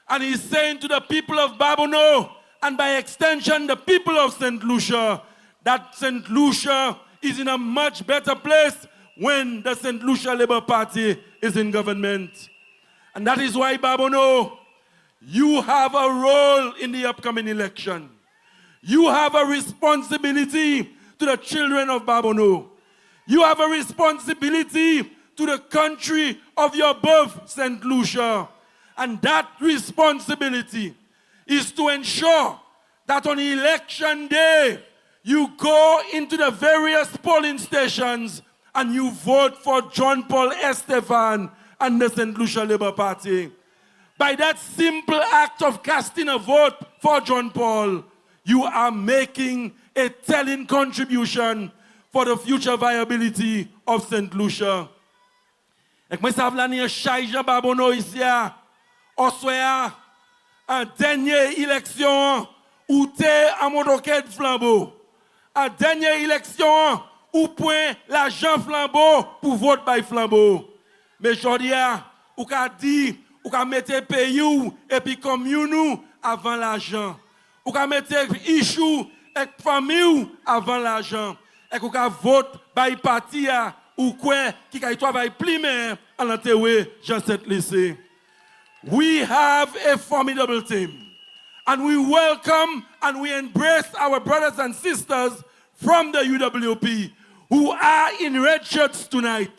and he's saying to the people of Babonneau, and by extension the people of Saint Lucia, that Saint Lucia is in a much better place when the Saint Lucia Labour Party is in government. And that is why, Babonneau, you have a role in the upcoming election. You have a responsibility to the children of Babonneau. You have a responsibility to the country of your birth, Saint Lucia. And that responsibility is to ensure that on election day, you go into the various polling stations and you vote for John Paul Estephane and the Saint Lucia Labour Party. By that simple act of casting a vote for John Paul, you are making a telling contribution for the future viability of Saint Lucia. Ek mwen sa vla ni yon Shaija Babonneau isi ya, oswe ya, en dernière élection, où t'es à mon roquette flambeau. En dernière élection, où point l'argent flambeau pour vote by flambeau. Mais aujourd'hui, ou qu'a dit, ou qu'a mettre pays et puis commune avant l'argent. Ou qu'a mettre issue et famille avant l'argent. Et ou qu'a vote by parti ou quoi qui qu'a travail primaire à l'enterré Jean Saint Lucia. We have a formidable team. And we welcome and we embrace our brothers and sisters from the UWP who are in red shirts tonight.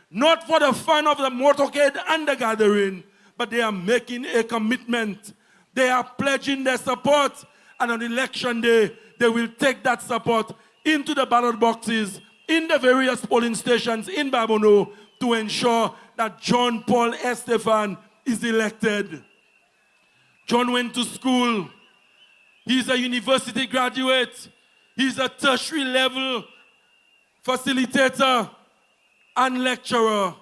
Not for the fun of the motorcade and the gathering, but they are making a commitment. They are pledging their support, and on election day, they will take that support into the ballot boxes in the various polling stations in Babonneau to ensure that John Paul Estephane is elected. John went to school. He's a university graduate. He's a tertiary level facilitator and lecturer.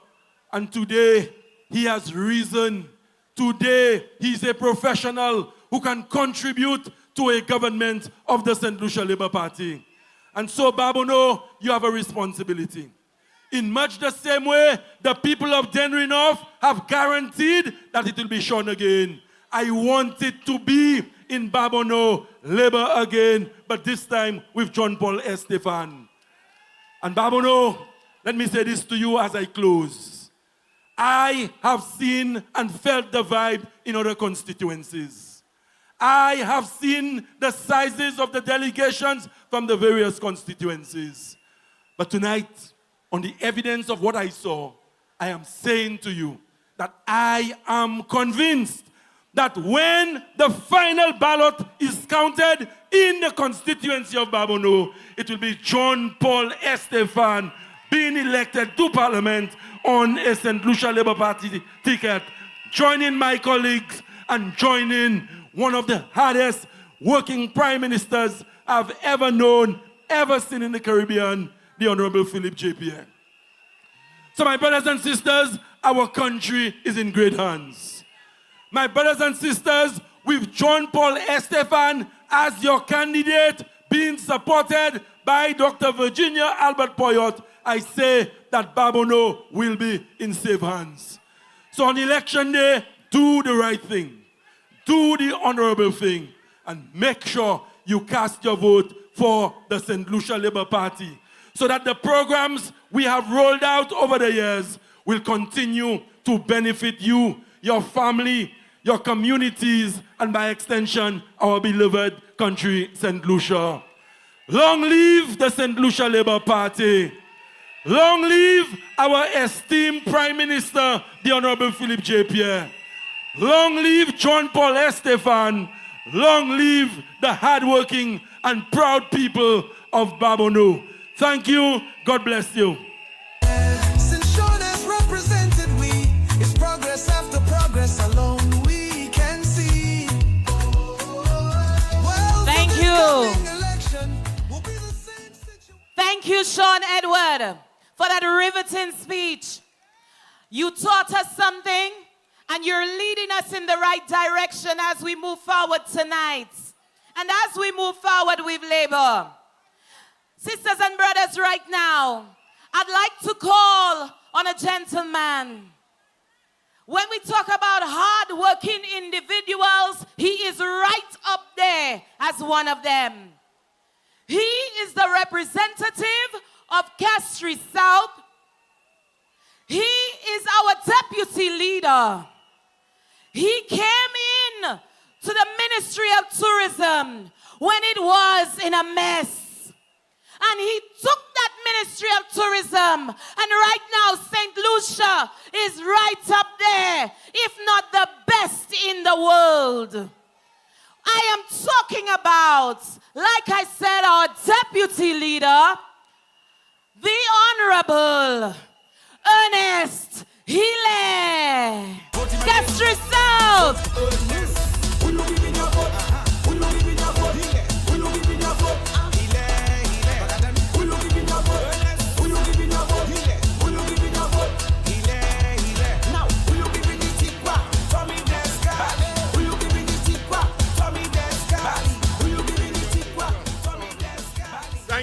And today, he has risen. Today, he's a professional who can contribute to a government of the Saint Lucia Labour Party. And so, Babonneau, you have a responsibility. In much the same way, the people of Dennery North have guaranteed that it will be shown again. I want it to be in Babonneau Labour again, but this time with John Paul Estephane. And Babonneau, let me say this to you as I close. I have seen and felt the vibe in other constituencies. I have seen the sizes of the delegations from the various constituencies. But tonight, on the evidence of what I saw, I am saying to you that I am convinced that when the final ballot is counted in the constituency of Babonneau, it will be John Paul Estephane being elected to Parliament on a Saint Lucia Labour Party ticket, joining my colleagues and joining one of the hardest working prime ministers I've ever known, ever seen in the Caribbean, the Honorable Philip J. Pierre. So my brothers and sisters, our country is in great hands. My brothers and sisters, with John Paul Estephane as your candidate, being supported by Dr. Virginia Albert Poyot, I say that Babonneau will be in safe hands. So on election day, do the right thing. Do the honorable thing. And make sure you cast your vote for the Saint Lucia Labour Party, so that the programs we have rolled out over the years will continue to benefit you, your family, your communities, and by extension, our beloved country, Saint Lucia. Long live the Saint Lucia Labour Party. Long live our esteemed Prime Minister, the Honorable Philip J. Pierre. Long live John Paul Estephane. Long live the hardworking and proud people of Babonneau. Thank you. God bless you. Since Sean has represented we, it's progress after progress alone we can see. Well, Thank you. Thank you, Sean Edward, for that riveting speech. You taught us something, and you're leading us in the right direction as we move forward tonight. And as we move forward with Labour. Sisters and brothers, right now, I'd like to call on a gentleman. When we talk about hard-working individuals, he is right up there as one of them. He is the representative of Castries South. He is our deputy leader. He came in to the Ministry of Tourism when it was in a mess. And he took that Ministry of Tourism, and right now St. Lucia is right up there, if not the best in the world. I am talking about, like I said, our deputy leader, the Honorable Ernest Healy. Castries South.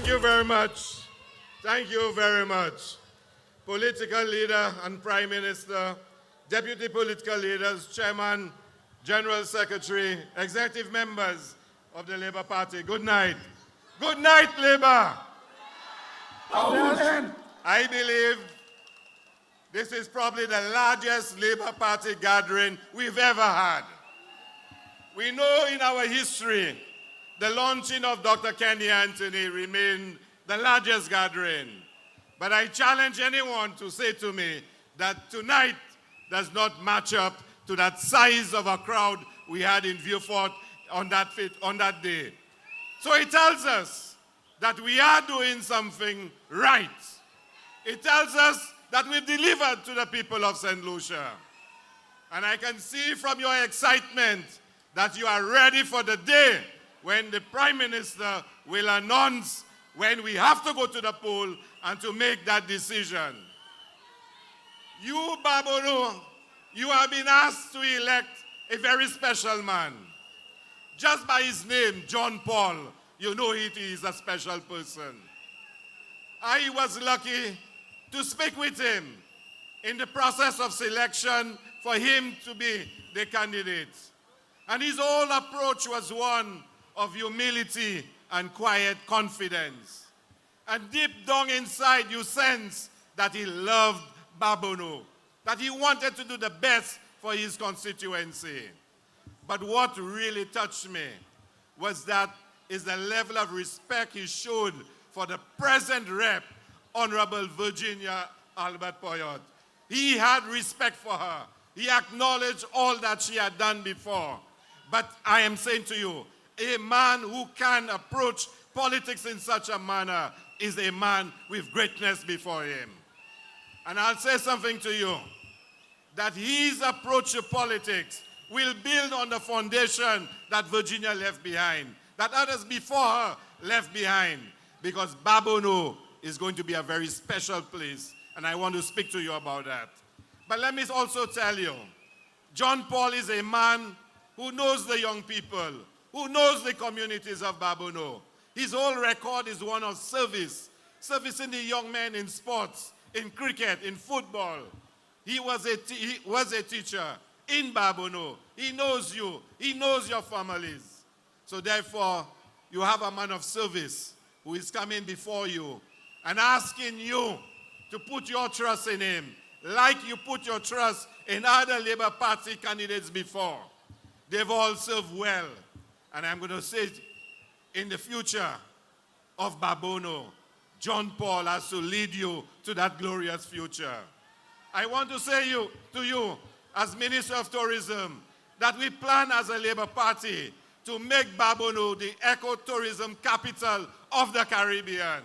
Thank you very much. Thank you very much. Political leader and Prime Minister, deputy political leaders, chairman, general secretary, executive members of the Labour Party, good night. Good night, Labour. I believe this is probably the largest Labour Party gathering we've ever had. We know in our history, the launching of Dr. Kenny Anthony remained the largest gathering. But I challenge anyone to say to me that tonight does not match up to that size of a crowd we had in Vieux-Fort on that day. So it tells us that we are doing something right. It tells us that we've delivered to the people of Saint Lucia. And I can see from your excitement that you are ready for the day when the Prime Minister will announce when we have to go to the poll and to make that decision. You, Babonneau, you have been asked to elect a very special man. Just by his name, John Paul, you know he is a special person. I was lucky to speak with him in the process of selection for him to be the candidate. And his whole approach was one of humility and quiet confidence. And deep down inside, you sense that he loved Babonneau, that he wanted to do the best for his constituency. But what really touched me was the level of respect he showed for the present rep, Honorable Virginia Albert Poyot. He had respect for her. He acknowledged all that she had done before. But I am saying to you, a man who can approach politics in such a manner is a man with greatness before him. And I'll say something to you, that his approach to politics will build on the foundation that Virginia left behind, that others before her left behind, because Babonneau is going to be a very special place, and I want to speak to you about that. But let me also tell you, John Paul is a man who knows the young people, who knows the communities of Babonneau. His whole record is one of service, servicing the young men in sports, in cricket, in football. He was a teacher in Babonneau. He knows you. He knows your families. So therefore, you have a man of service who is coming before you and asking you to put your trust in him, like you put your trust in other Labour Party candidates before. They've all served well. And I'm going to say, in the future of Babonneau, John Paul has to lead you to that glorious future. I want to say to you, as Minister of Tourism, that we plan as a Labour Party to make Babonneau the eco-tourism capital of the Caribbean.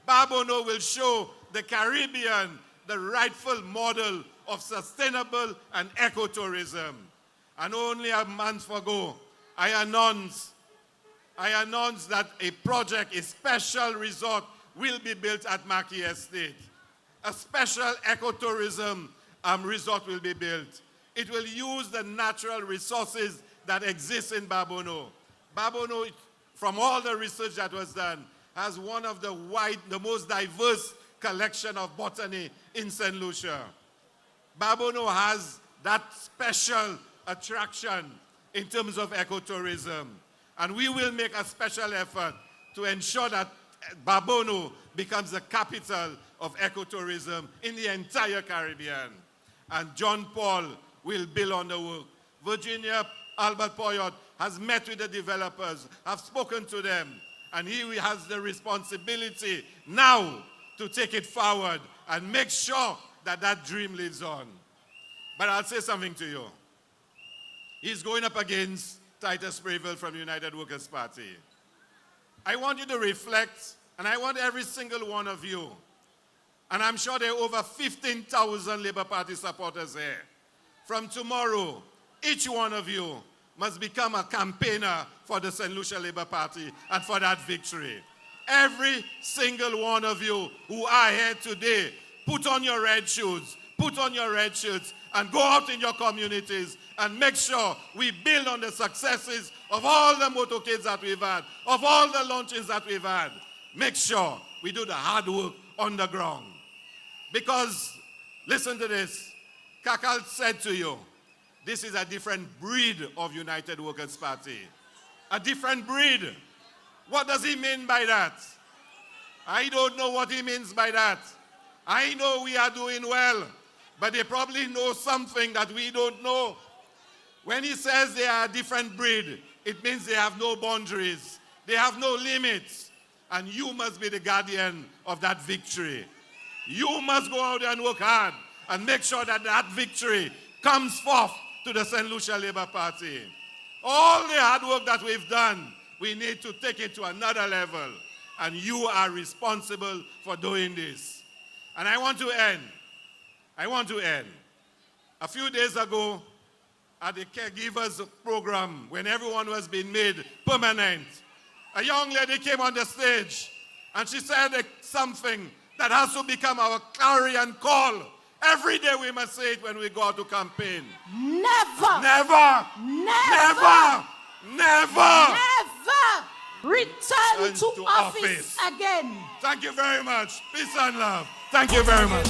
Babonneau will show the Caribbean the rightful model of sustainable and ecotourism. And only a month ago, I announced that a project, a special resort, will be built at Mackay Estate. A special ecotourism resort will be built. It will use the natural resources that exist in Babonneau. Babonneau, from all the research that was done, has one of the most diverse collection of botany in Saint Lucia. Babonneau has that special attraction in terms of ecotourism. And we will make a special effort to ensure that Babonneau becomes the capital of ecotourism in the entire Caribbean. And John Paul will build on the work. Virginia Albert Poyot has met with the developers, have spoken to them, and he has the responsibility now to take it forward and make sure that that dream lives on. But I'll say something to you. He's going up against Titus Sprayville from the United Workers' Party. I want you to reflect, and I want every single one of you, and I'm sure there are over 15,000 Labour Party supporters here. From tomorrow, each one of you must become a campaigner for the Saint Lucia Labour Party and for that victory. Every single one of you who are here today, put on your red shoes, put on your red shirts, and go out in your communities and make sure we build on the successes of all the motorcades that we've had, of all the launchings that we've had. make sure we do the hard work on the ground. Because, listen to this, Kakal said to you, this is a different breed of United Workers' Party. A different breed. What does he mean by that? I don't know what he means by that. I know we are doing well, but they probably know something that we don't know. When he says they are a different breed, it means they have no boundaries. They have no limits. And you must be the guardian of that victory. You must go out and work hard and make sure that that victory comes forth to the Saint Lucia Labour Party. All the hard work that we've done, we need to take it to another level. And you are responsible for doing this. And I want to end. A few days ago, at the caregivers program, when everyone was being made permanent, a young lady came on the stage and she said something that has to become our clarion call. Every day we must say it when we go out to campaign. Never. Never. Never. Never. Never. Return to office again. Thank you very much. Peace and love. Thank you very much.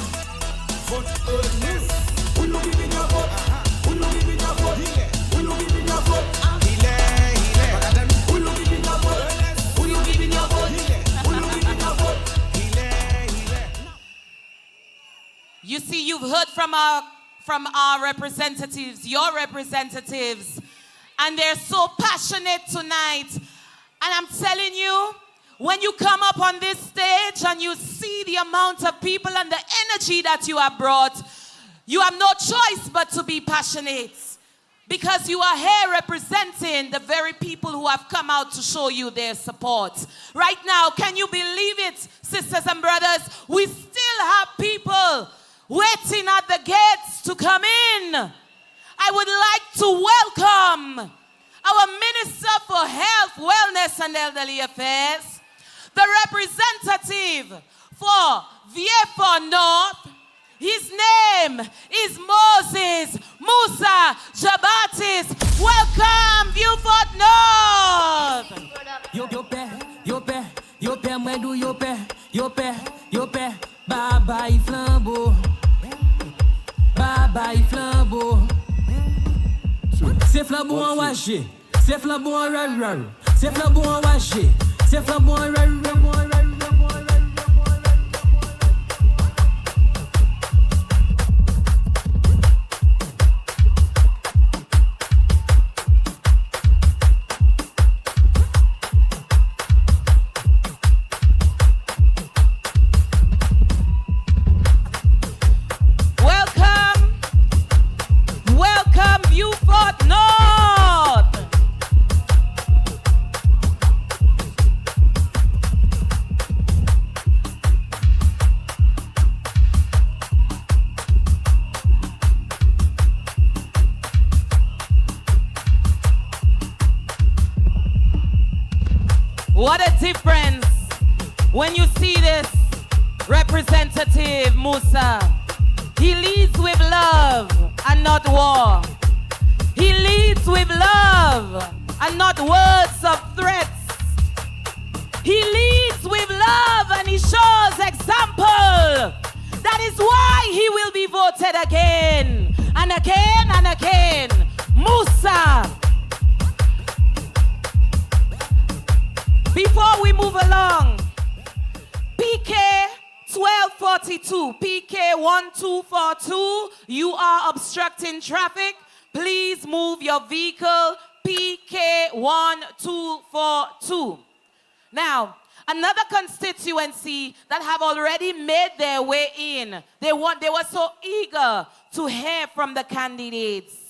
You see, you've heard from our representatives, your representatives, and they're so passionate tonight. And I'm telling you, when you come up on this stage and you see the amount of people and the energy that you have brought, you have no choice but to be passionate. Because you are here representing the very people who have come out to show you their support. Right now, can you believe it, sisters and brothers? We still have people waiting at the gates to come in. I would like to welcome our Minister for Health, Wellness and Elderly Affairs, the representative for Vieux-Fort North. His name is Moses Musa Jabatis. Welcome, Vieux-Fort North. Yo père, moi do yo père, bye bye flambeau, bye bye flambeau. C'est flambeau en wagé, c'est flambeau en rare, c'est flambeau en wagé, c'est flambeau en rare. What a difference when you see this representative Musa. He leads with love and not war. He leads with love and not words of threats. He leads with love and he shows example. That is why he will be voted again and again and again. Musa. Before we move along, PK 1242, PK 1242, you are obstructing traffic. Please move your vehicle, PK 1242. Now, another constituency that have already made their way in, they were so eager to hear from the candidates.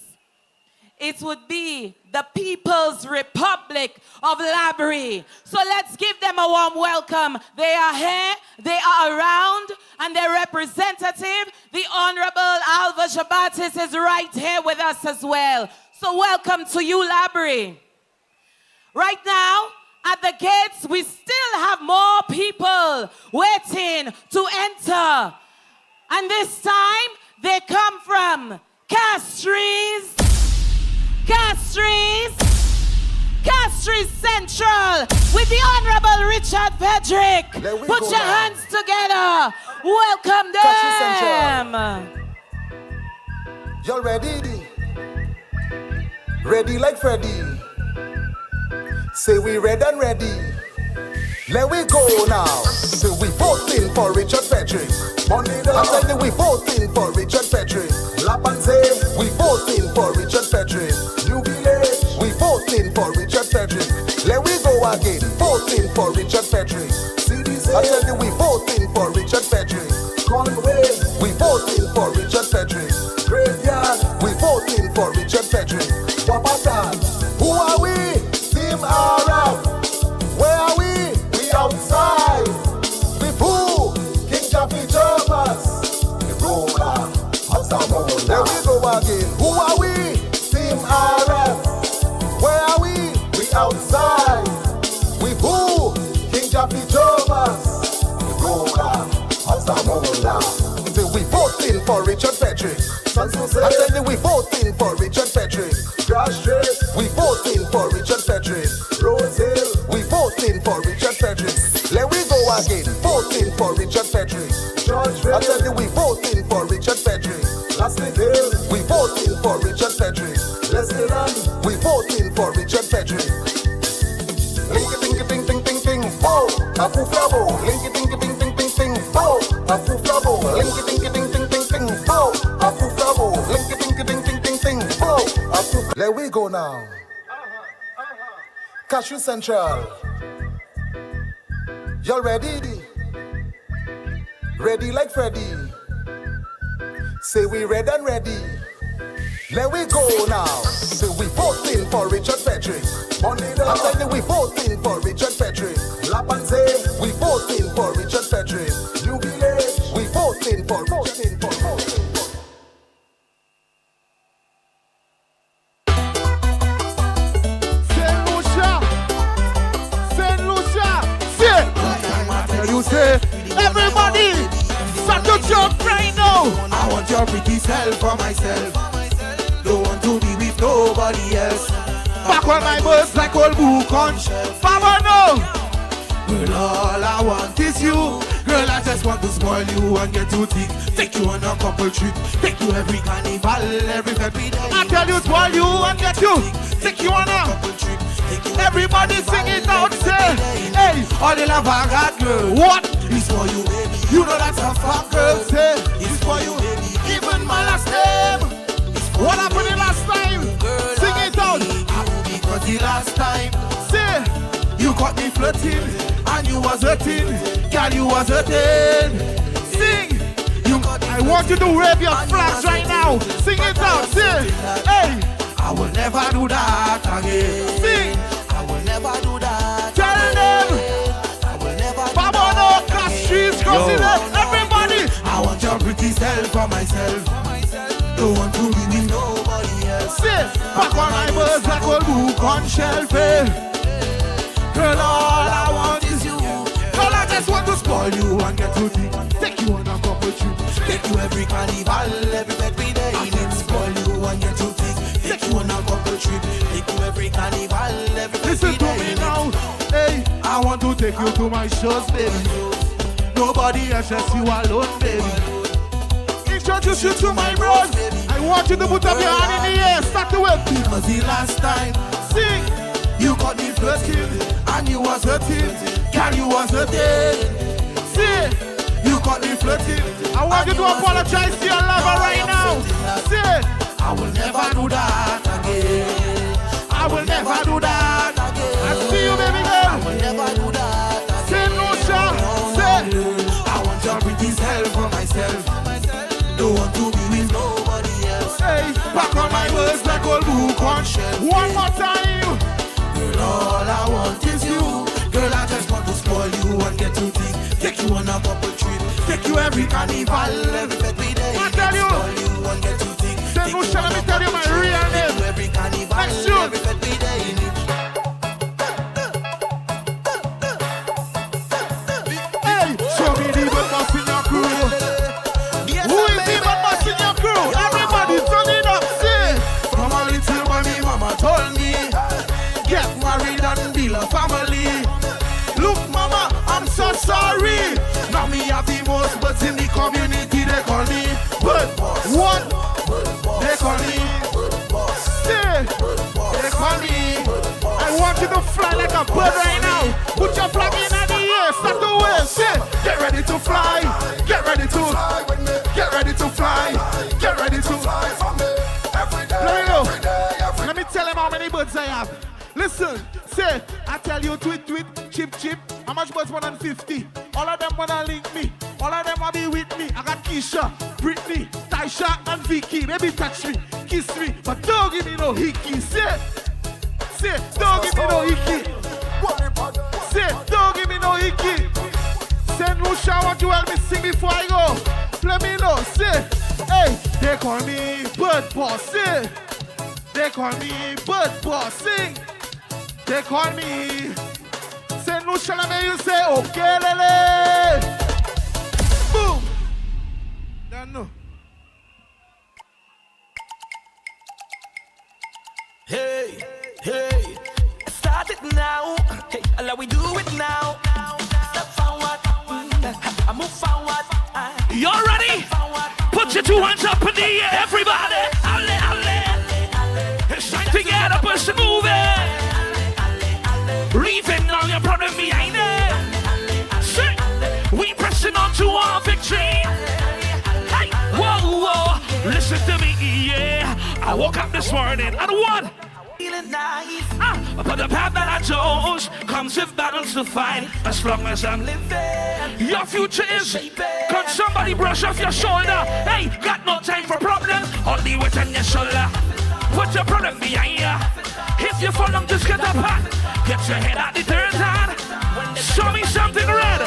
It would be the People's Republic of Labour. So let's give them a warm welcome. They are here, they are around, and their representative, the Honorable Alva Jabatis, is right here with us as well. So welcome to you, Labour. Right now, at the gates, we still have more people waiting to enter. And this time, they come Castries, Castries, Castries. Castries Central with the Honorable Richard Frederick. Put your hands together. Welcome them. Y'all ready? Ready like Freddy. Say we red and ready. Let we go now. Say we voting for Richard Frederick. Money down. I said we voting for Richard Frederick. Lap and say we voting for Richard Frederick. New Village, we voting for Richard Frederick. Let we go again. Voting for Richard Frederick. CDC, I said we voting for Richard Frederick. Conway, we voting for Richard Frederick. Graveyard, we voting for Richard Frederick. Wapatan, who are we? Team Arab. Where are we? We outside. We boo. King Jaffe Thomas. The ruler of Samoa. There we go again. Who are we? Team Arab. Where are we? We outside. We boo. King Jaffe Thomas. The ruler of Samoa. Say we voting for Richard Frederick. I said we voting for Richard Frederick. Grass Street, we voting for Richard Frederick. Rose Hill, we voting for Richard Frederick. Let we go again, voting for Richard Frederick. I said we voting for Richard Frederick. Lasting Hill, we voting for Richard Frederick. Leslie, we voting for Richard Frederick. Linky dinky ding ding ding ding, oh, Apu Flabo. Linky dinky ding ding ding ding, oh, Apu Flabo. Linky dinky ding ding ding ding, oh, Apu Flabo. Linky dinky ding ding ding ding, oh, Apu. Let we go now. Cashew Central. Y'all ready? Ready like Freddy. Say we red and ready. Let we go now. Say we voting for Richard Frederick. Money down. I said we voting for Richard Frederick. Lap and say we voting for Richard Frederick. New Village, we voting for. Saint Lucia, say. You say, everybody, start to jump right now. I want your pretty self for myself. Don't want to be with nobody else. Back on my birds like old book on Babonneau. Girl, all I want is you. Girl, I just want to spoil you and get you thick. Take you on a couple trips. Take you every carnival, every day. I tell you, spoil you and get you. Take you on a couple trips. Everybody sing it out, say, hey, all the love I got, girl. What? It's for you, baby. You know that's a fuck, girl. Say, it's for you, baby. Even my last name. What happened the last time? Girl, sing it out. Because the last time, say, you caught me flirting and you was hurting. Girl, you was hurting. Sing. I want you to wave your flags right now. Sing it out. Say, hey. I will never do that again. Sing. I will never do that. Tell them. I will never do Babonneau, Castries, everybody. I want your pretty self for myself. Don't want to be with nobody else. Say, back on my birds like old book on shelf. Girl, all I want is you. Girl, I just want to spoil you and get you deep. Take you on a couple trips. Take you every carnival, every day. I need to spoil you and get you thick. Take you on a couple trips. Take you every carnival, every day. Listen to me now. Hey, I want to take you to my shows, baby. Nobody else, just you alone, baby. Introduce you to my bros. I want you to put up your hand in the air. Start to work. Because the last time, sing. You caught me flirting and you was hurting. Girl, you was hurting. See, you caught me flirting. I want you to apologize to your lover right now. See, I will never do that again. I will never do that again. I see you, baby girl. I will never do that again. Saint Lucia, say. I want your pretty self for myself. Don't want to be with nobody else. Hey, back on my words like old book on shelf. One more time. Girl, all I want is you. Girl, I just want to spoil you and get you thick. Take you on a couple trips. Take you every carnival, every day. I tell you. Spoil you and get you thick. Saint Lucia, let me tell you my real name. Every carnival, every day. Hey, show me the bad boss in your crew. Who is the bad boss in your crew? Everybody turn it up, say. From a little mommy, mama told me, get married and to fly. Get ready to fly. Get ready to fly. Get ready to fly for me. Every day. Let me know. Let me tell him how many birds I have. Listen, say, I tell you, tweet, chip, how much birds? 150. All of them wanna link me. All of them wanna be with me. I got Keisha, Brittany, Taisha, and Vicky. Baby, touch me, kiss me, but don't give me no hickey. Say, don't give me no hickey. Say, don't give me no hickey. Saint Lucia, want you help me sing before I go? Let me know. Say, hey, they call me Bird Boss. Say, they call me Bird Boss. Sing. They call me Saint Lucia, let me you say, okay, lele. Boom. Don't know. Hey, start it now. Hey, allow we do it now. Step forward, I move forward. You ready? Put your two hands up in the air, everybody. It's time to get up and move it. Leaving all your problem behind it. Say, we pressing on to our victory. Hey, whoa, listen to me, yeah. I woke up this morning and what? Feeling nice. But the path that I chose comes with battles to fight. As long as I'm living, your future is. Can somebody brush off your shoulder? Hey, got no time for problems. Only weight on your shoulder. Put your problem behind you. If you fall down, just get up and get your head out the third time. Show me something red.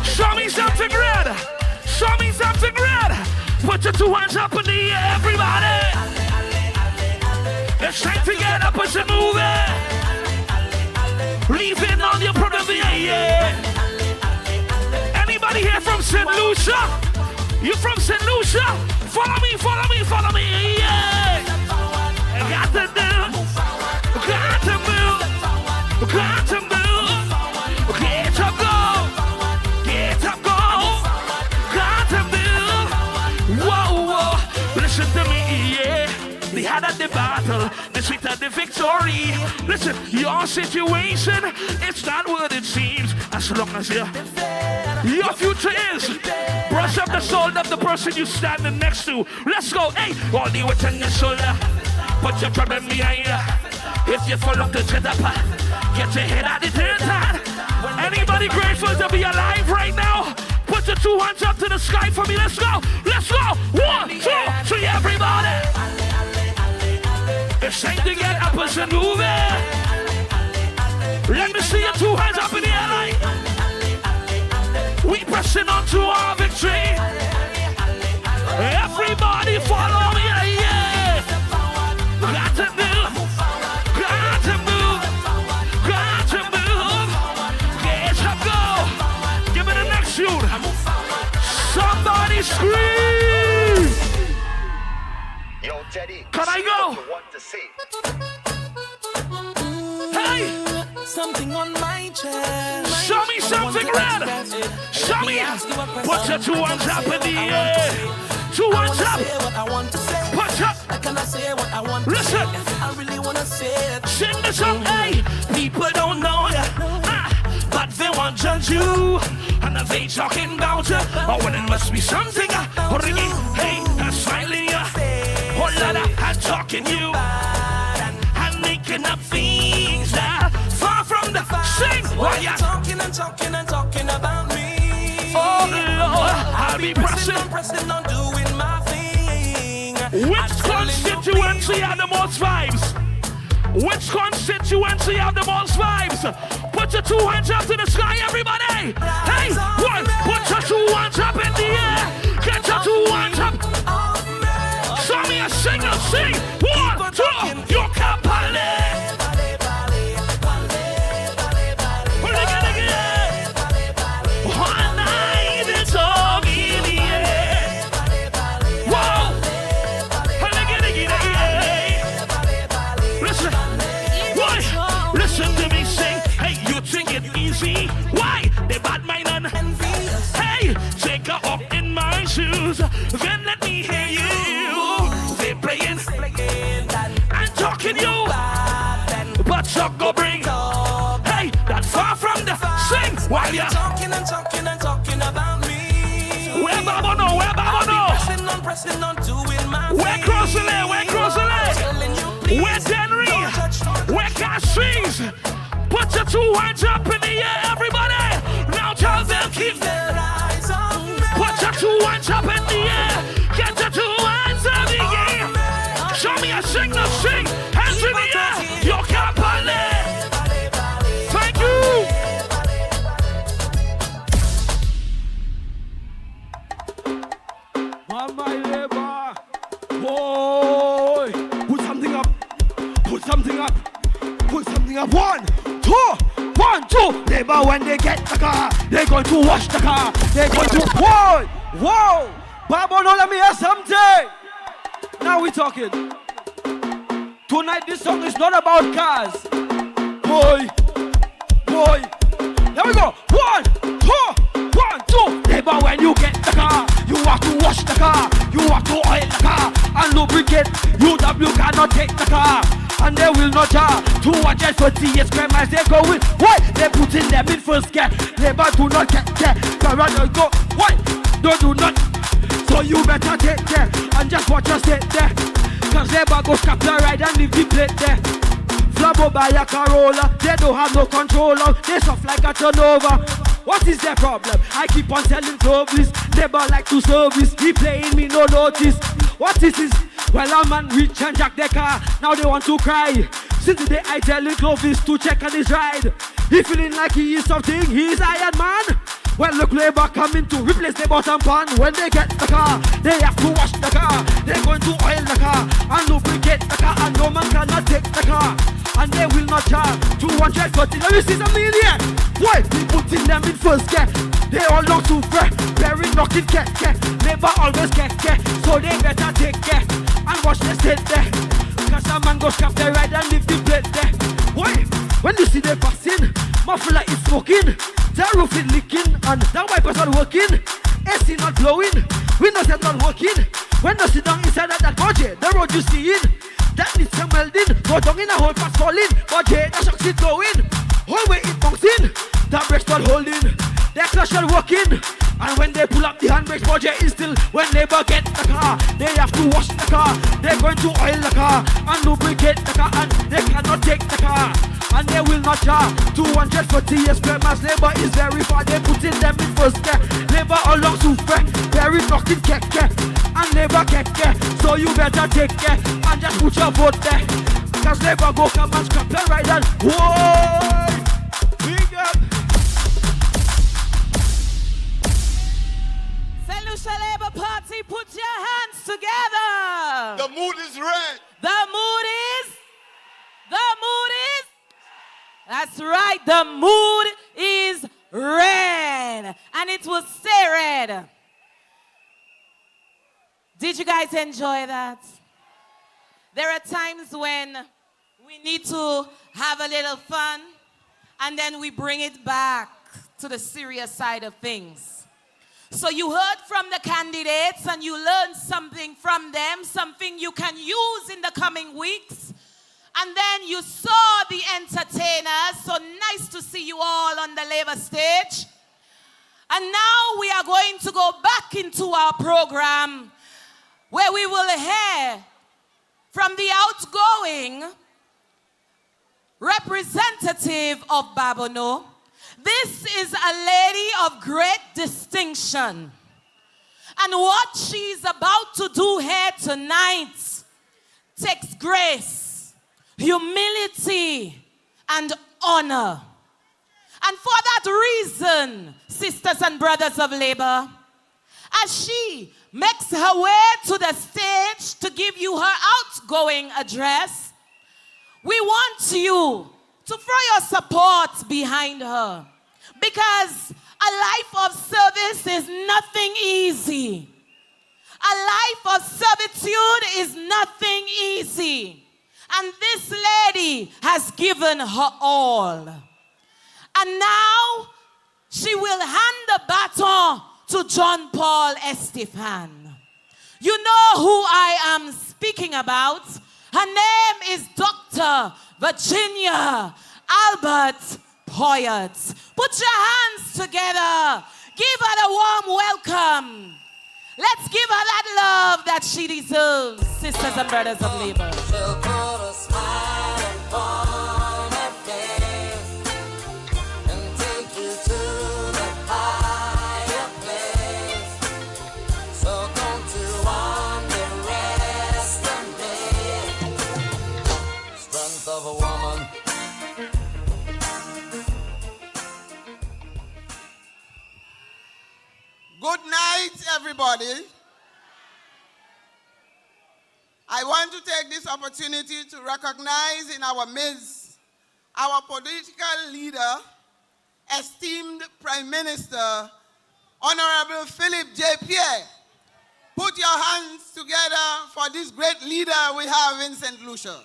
Show me something red. Show me something red. Put your two hands up in the air, everybody. It's time to get up and to move it. Leaving all your problems behind you. Anybody here from Saint Lucia? You from Saint Lucia? Follow me, follow me, follow me. Yeah. Got to do. Got to move. Got to move. Get up, go. Get up, go. Got to move. Whoa. Listen to me, yeah. They had at the battle, the sweet of the victory. Listen, your situation, it's not what it seems. As long as your future is. Brush up the shoulder of the person you're standing next to. Let's go, hey, all the weight on your shoulder. Put your problem behind you. If you fall up the jet up, get your head out the third time. Anybody grateful to be alive right now? Put your two hands up to the sky for me. Let's go. Let's go. 1, 2, 3, everybody. It's time to get up and move it. Let me see your two hands up in the air like. We pressing on to our victory. Everybody follow me, yeah. Got to move. Got to move. Got to move. Get up, go. Give me the next shoot. Somebody scream. Yo, Teddy. Can I go? Hey! Something on my chest. Show me something red. Show me. Put your two hands up in the air. Two hands up. Put up. I cannot say what I want. Listen. I really wanna say it. Sing the song. Hey, people don't know ya, but they won't judge you. And they talking about you. Oh, well, it must be something. Ringing. Hey, smiling ya. Oh, la la, I'm talking you. I'm making up things that far from the same. While you're talking and talking and talking about me. Oh Lord, I'll be pressing on doing my thing. Which constituency have the most vibes? Which constituency have the most vibes? Put your two hands up to the sky, everybody. Hey, one, put your two hands up in the air. Get your two hands up. Show me a singer, sing. 1, 2, you can't ballet. One night it's all in the air. Whoa. Listen. Why? Listen to me sing. Hey, you think it easy? Why? They bad mind and hey, take a walk in my shoes. Then let me hear you. They playing and talking you. But you go bring hey, that far from the sing while you're talking and talking and talking about me. insisting on doing my We're thing. crossing it, we're crossing it. Telling you, please, We're Denry, don't touch my we're Castries. Put your two hands up in the air, everybody. Now tell them keep their eyes on me. Put your two hands up in the air. Get your two hands up in the air. Show me a signal, sing. Hands in the air. Your company. Thank you. On my labor. Boy, put something up. Put something up. Put something up. 1, 2, 1, 2. Labor when they get the car, they're going to wash the car. They're going to. Whoa, whoa. Babonneau, let me hear something. Now we're talking. Tonight this song is not about cars. Boy, boy. There we go. 1, 2, 1, 2. Labor when you get the car, you have to wash the car, you have to oil the car and lubricate. UW cannot take the car, and they will not charge 248 square miles. They go with why they putting them in first gear. Labor do not get there. Garage go why? Don't do not. So you better take care and just watch us stay there. Cause labor go scrap the ride and leave the plate there. Flabo by a Corolla, they don't have no controller. They soft like a turnover. What is their problem? I keep on selling clothes. Labor like to service. He playing me no notice. What is this? Well, a man reach and jack their car. Now they want to cry. Since the day I tell him Clovis to check on his ride. He feeling like he is something. He is Iron Man. Well, look, labor coming to replace the bottom pan. When they get the car, they have to wash the car. They're going to oil the car and lubricate the car, and no man cannot take the car. And they will not charge 240. Let me see some million. Why? We putting them in first gear. They all look too fair. Very knocking care. Labor always care. So they better take care and watch the state there. Cause a man go scrap the ride and leave the plate there. Why? When you see them passing, muffler is smoking, the roof is leaking, and the wipers are working. AC not blowing, windows are not working. When you sit down inside of that budget, the road you seeing, that needs some welding. Go down in a hole fast falling, budget, the shocks is going. Whole way it bouncing, the brakes not holding, the clutch not working. And when they pull up the handbrakes, budget is still. When labor get the car, they have to wash the car. They're going to oil the car and lubricate the car, and they cannot take the car. And they will not charge 240 square miles. Labor is very far. They putting them in first gear. Labor along super, very knocking care. And labor care. So you better take care and just put your vote there. Cause labor go come and scrap the ride and whoa, big up. Saint Lucia Labour Party, put your hands together. The mood is red. The mood is. That's right, the mood is red. And it will stay red. Did you guys enjoy that? There are times when we need to have a little fun and then we bring it back to the serious side of things. So you heard from the candidates and you learned something from them, something you can use in the coming weeks. And then you saw the entertainers, so nice to see you all on the Labour stage. And now we are going to go back into our program where we will hear from the outgoing representative of Babonneau. This is a lady of great distinction. And what she's about to do here tonight takes grace, humility, and honor. And for that reason, sisters and brothers of Labour, as she makes her way to the stage to give you her outgoing address, we want you to throw your support behind her, because a life of service is nothing easy. A life of servitude is nothing easy. And this lady has given her all. And now she will hand the baton to John Paul Estephane. You know who I am speaking about. Her name is Dr. Virginia Albert Poyet. Put your hands together. Give her a warm welcome. Let's give her that love that she deserves, sisters and brothers of labor. She'll put a smile upon her face and take you to the higher place. So don't you underestimate strength of a woman. Good night, everybody. I want to take this opportunity to recognize in our midst our political leader, esteemed Prime Minister, Honorable Philip J. Pierre. Put your hands together for this great leader we have in St. Lucia.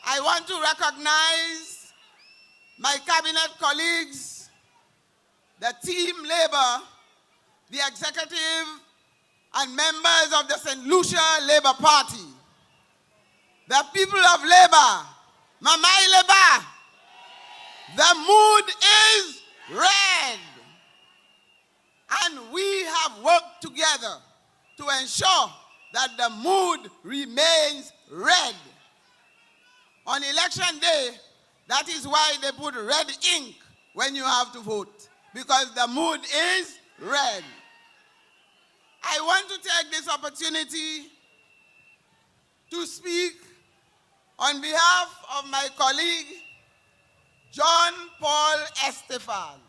I want to recognize my cabinet colleagues, the team labor, the executive, and members of the Saint Lucia Labour Party. The people of labor, Mamai Labour, the mood is red. And we have worked together to ensure that the mood remains red. On election day, that is why they put red ink when you have to vote, because the mood is red. I want to take this opportunity to speak on behalf of my colleague, John Paul Estephane.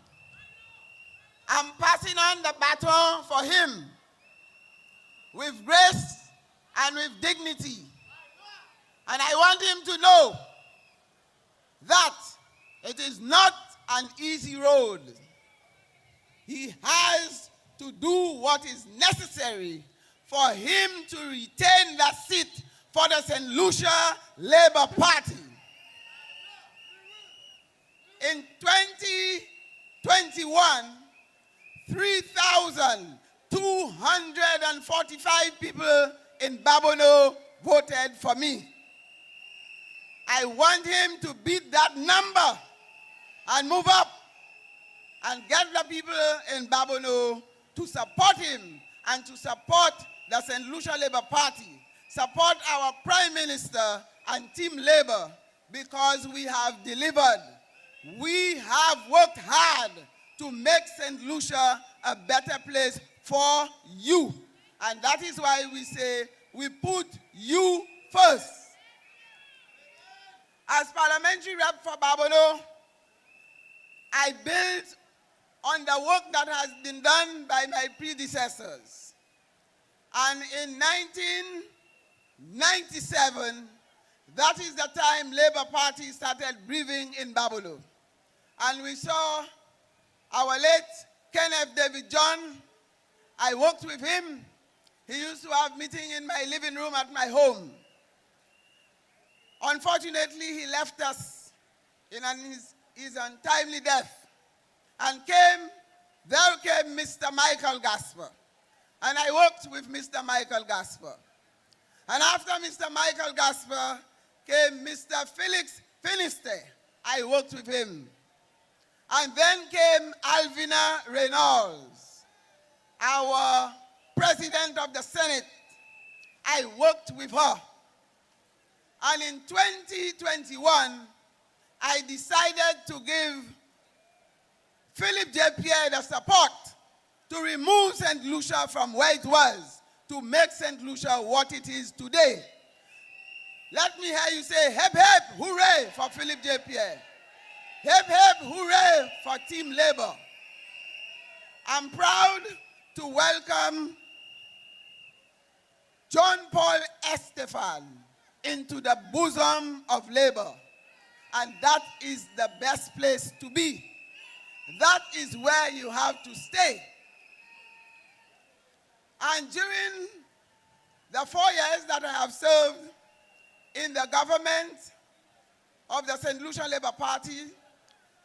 I'm passing on the baton for him with grace and with dignity. And I want him to know that it is not an easy road. He has to do what is necessary for him to retain that seat for the Saint Lucia Labour Party. In 2021, 3,245 people in Babonneau voted for me. I want him to beat that number and move up and get the people in Babonneau to support him and to support the Saint Lucia Labour Party, support our Prime Minister and Team Labour, because we have delivered. We have worked hard to make St. Lucia a better place for you. And that is why we say we put you first. As parliamentary rep for Babonneau, I built on the work that has been done by my predecessors. And in 1997, that is the time Labour Party started breathing in Babonneau. And we saw our late Kenneth David John. I worked with him. He used to have meeting in my living room at my home. Unfortunately, he left us in his untimely death. And there came Mr. Michael Gasper. And I worked with Mr. Michael Gasper. And after Mr. Michael Gasper came Mr. Felix Finiste. I worked with him. And then came Alvina Reynolds, our President of the Senate. I worked with her. And in 2021, I decided to give Philip J. Pierre the support to remove St. Lucia from where it was, to make St. Lucia what it is today. Let me hear you say, hep, hep, hooray for Philip J. Pierre. Hep, hep, hooray for Team Labour. I'm proud to welcome John Paul Estephane into the bosom of Labour. And that is the best place to be. That is where you have to stay. And during the 4 years that I have served in the government of the Saint Lucia Labour Party,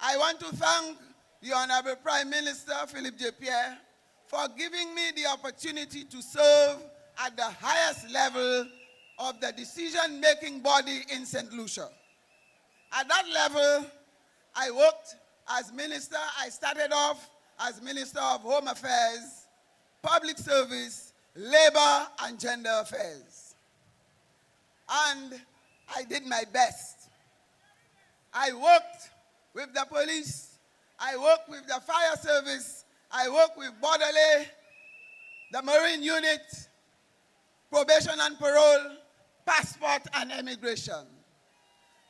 I want to thank the Honorable Prime Minister, Philip J. Pierre, for giving me the opportunity to serve at the highest level of the decision-making body in St. Lucia. At that level, I worked as minister. I started off as Minister of Home Affairs, public service, labor, and gender affairs. And I did my best. I worked with the police, I worked with the fire service, I worked with Borderley, the Marine Unit, probation and parole, passport and immigration.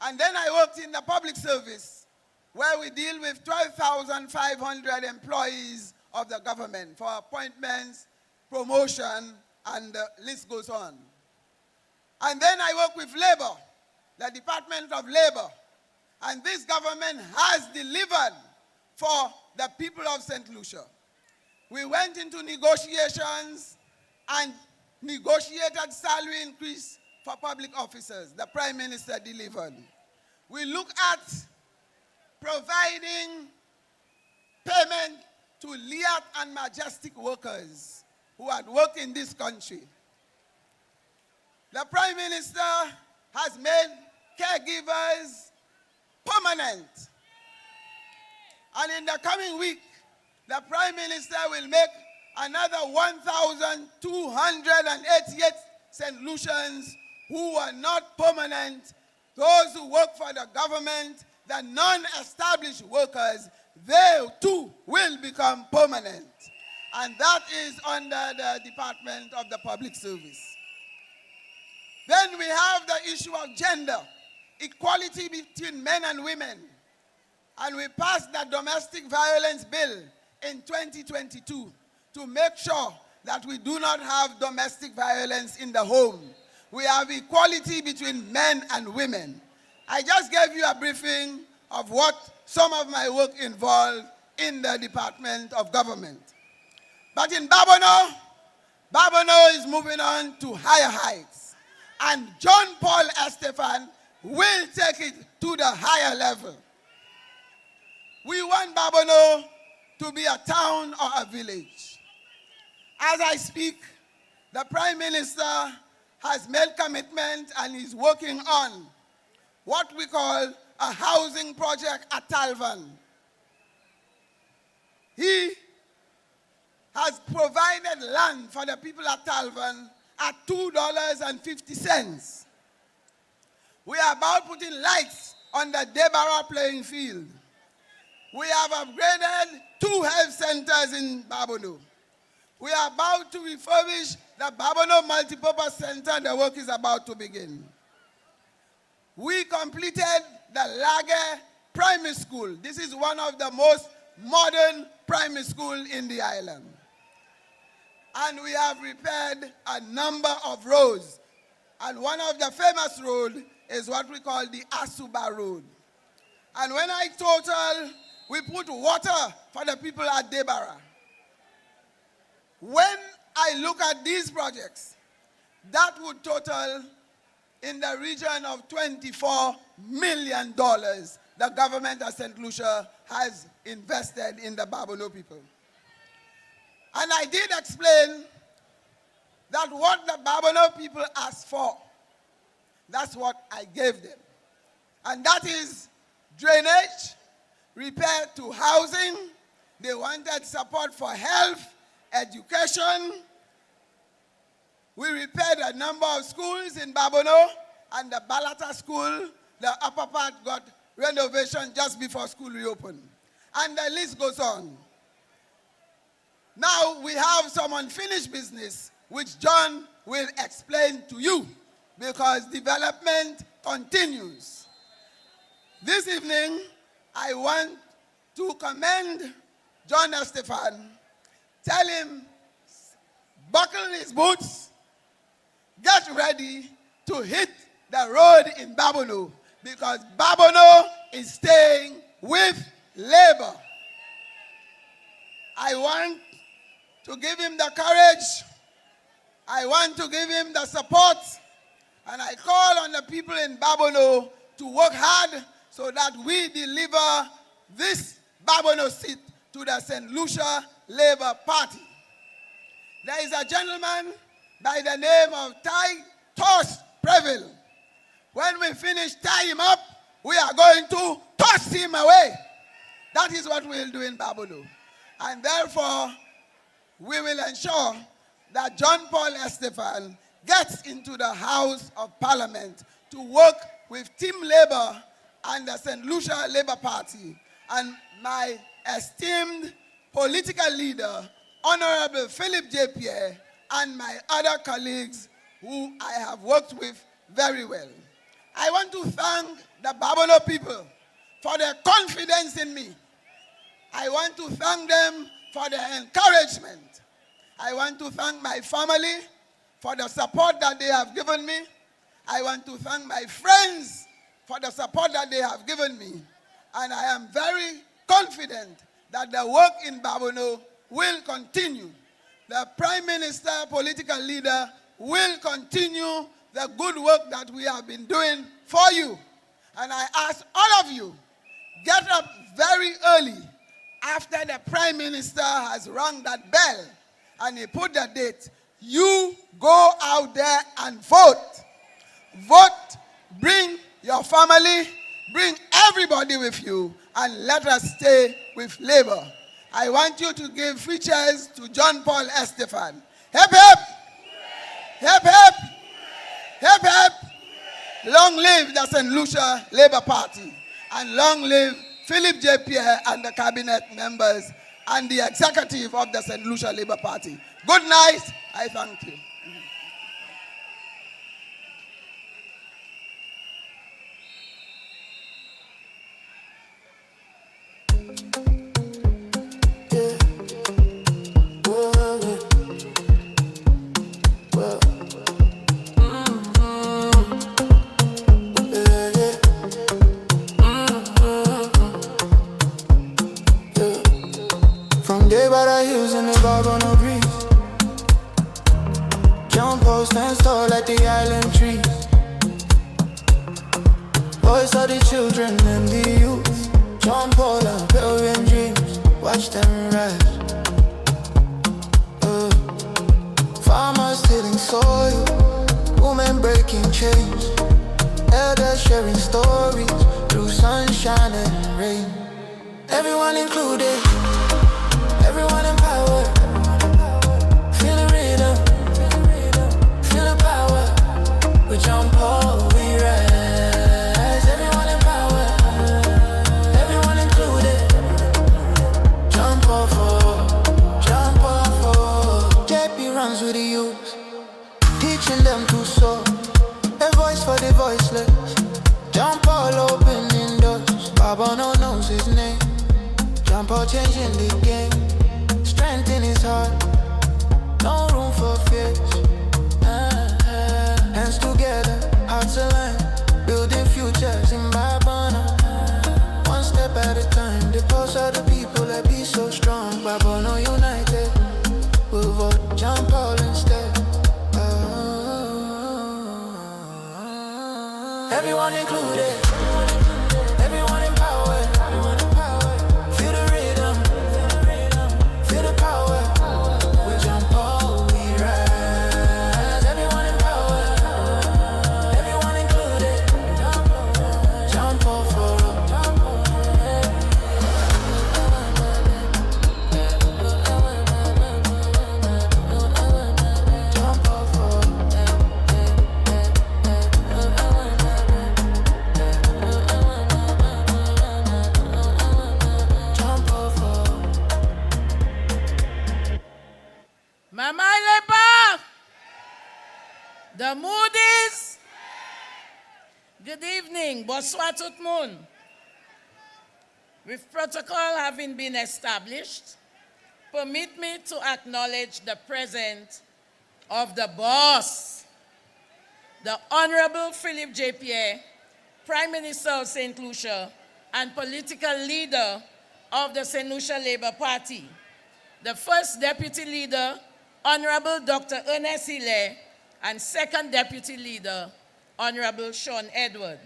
And then I worked in the public service, where we deal with 12,500 employees of the government for appointments, promotion, and the list goes on. And then I work with labor, the Department of Labor. And this government has delivered for the people of Saint Lucia. We went into negotiations and negotiated salary increase for public officers. The Prime Minister delivered. We look at providing payment to Liat and Majestic workers who had worked in this country. The Prime Minister has made caregivers permanent. And in the coming week, the Prime Minister will make another 1,288 St. Lucians who are not permanent, those who work for the government, the non-established workers, they too will become permanent. And that is under the Department of the Public Service. Then we have the issue of gender, equality between men and women. And we passed the domestic violence bill in 2022 to make sure that we do not have domestic violence in the home. We have equality between men and women. I just gave you a briefing of what some of my work involved in the Department of Government. But in Babonneau, Babonneau is moving on to higher heights. And John Paul Estephane will take it to the higher level. We want Babonneau to be a town or a village. As I speak, the Prime Minister has made commitment and is working on what we call a housing project at Talvan. He has provided land for the people at Talvan at $2.50. We are about putting lights on the Debarra playing field. We have upgraded 2 health centers in Babonneau. We are about to refurbish the Babonneau Multipurpose Center. The work is about to begin. We completed the Lage Primary School. This is one of the most modern primary schools in the island. And we have repaired a number of roads. And one of the famous roads is what we call the Asuba Road. And when I total, we put water for the people at Debarra. When I look at these projects, that would total in the region of $24 million the government of St. Lucia has invested in the Babonneau people. And I did explain that what the Babonneau people asked for, that's what I gave them. And that is drainage, repair to housing. They wanted support for health, education. We repaired a number of schools in Babonneau, and the Balata school, the upper part got renovation just before school reopened. And the list goes on. Now we have some unfinished business, which John will explain to you, because development continues. This evening, I want to commend John Estephane, tell him, buckle his boots, get ready to hit the road in Babonneau, because Babonneau is staying with labor. I want to give him the courage, I want to give him the support, and I call on the people in Babonneau to work hard so that we deliver this Babonneau seat to the Saint Lucia Labour Party. There is a gentleman by the name of Toss Preville. When we finish tie him up, we are going to toss him away. That is what we'll do in Babonneau. And therefore, we will ensure that John Paul Estephane gets into the House of Parliament to work with Team Labour and the Saint Lucia Labour Party and my esteemed political leader, Honorable Philip J. Pierre, and my other colleagues who I have worked with very well. I want to thank the Babonneau people for their confidence in me. I want to thank them for their encouragement. I want to thank my family for the support that they have given me. I want to thank my friends for the support that they have given me. And I am very confident that the work in Babonneau will continue. The Prime Minister, political leader, will continue the good work that we have been doing for you. And I ask all of you, get up very early after the Prime Minister has rung that bell and he put the date. You go out there and vote. Vote, bring your family, bring everybody with you, and let us stay with Labour. I want you to give free chairs to John Paul Estephane. Hip hip! Hip hip! Hip hip! Long live the Saint Lucia Labour Party, and long live Philip J. Pierre and the cabinet members and the executive of the Saint Lucia Labour Party. Good night. I thank you. From day by the hills in the Babonneau breeze, John Paul stands tall like the island trees. Voice of the children and the youth, John Paul and Pilgrim dreams, watch them rise. Farmers tilling soil, women breaking chains, elders sharing stories through sunshine and rain. Everyone included, everyone empowered. Feel the rhythm, feel the power. With John Paul we rise. Everyone empowered, everyone included. John Paul for JP runs with the youth, teaching them to soar. A voice for the voiceless. John Paul opening doors. Babonneau knows his name. John Paul changing the game. Strength in his heart, no room for fears. Hands together, hearts aligned, building futures in Babonneau. One step at a time, the pulse of the people that be so strong. Babonneau united, we'll vote John Paul instead. Everyone included, everyone empowered. Feel the rhythm, feel the power. With John Paul we rise. Everyone empowered, everyone included. John Paul for Mama Lepa, the Moody's. Good evening, bonsoir tout le monde. With protocol having been established, permit me to acknowledge the presence of the boss, the Honorable Philip J. Pierre, Prime Minister of Saint Lucia and political leader of the Saint Lucia Labour Party, the first deputy leader, Honorable Dr. Ernest Hilaire, and second deputy leader, Honorable Sean Edward.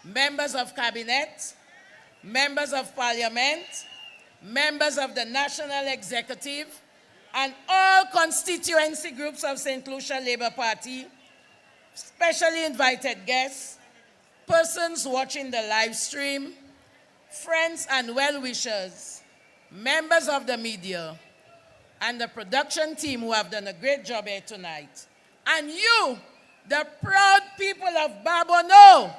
Members of cabinet, members of parliament, members of the national executive, and all constituency groups of Saint Lucia Labour Party, specially invited guests, persons watching the live stream, friends and well-wishers, members of the media, and the production team who have done a great job here tonight. And you, the proud people of Babonneau,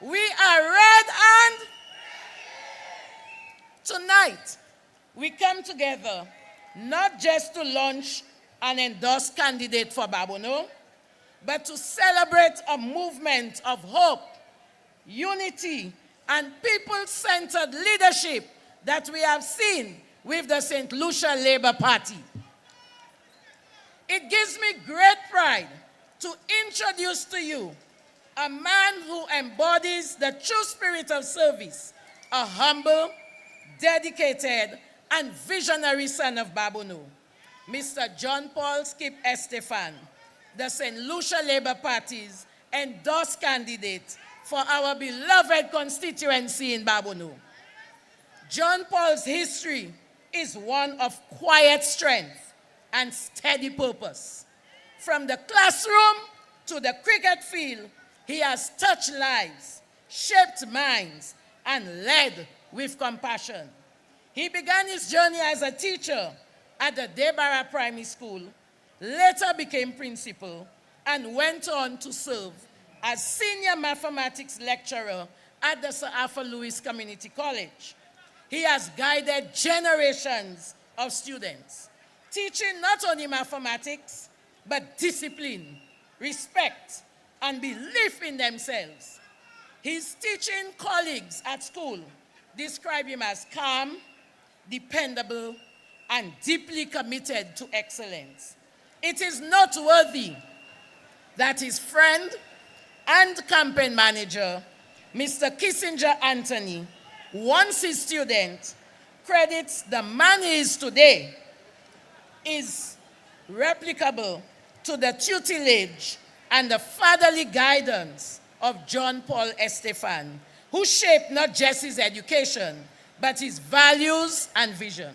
we are red and tonight we come together not just to launch an endorsed candidate for Babonneau, but to celebrate a movement of hope, unity, and people-centered leadership that we have seen with the Saint Lucia Labour Party. It gives me great pride to introduce to you a man who embodies the true spirit of service, a humble, dedicated, and visionary son of Babonneau, Mr. John Paul Estephane, the Saint Lucia Labour Party's endorsed candidate for our beloved constituency in Babonneau. John Paul's history is one of quiet strength and steady purpose. From the classroom to the cricket field, he has touched lives, shaped minds, and led with compassion. He began his journey as a teacher at the Debara Primary School, later became principal, and went on to serve as senior mathematics lecturer at the Sir Arthur Lewis Community College. He has guided generations of students, teaching not only mathematics, but discipline, respect, and belief in themselves. His teaching colleagues at school describe him as calm, dependable, and deeply committed to excellence. It is noteworthy that his friend and campaign manager, Mr. Kissinger Anthony, once his student, credits the man he is today is replicable to the tutelage and the fatherly guidance of John Paul Estephane, who shaped not just his education, but his values and vision.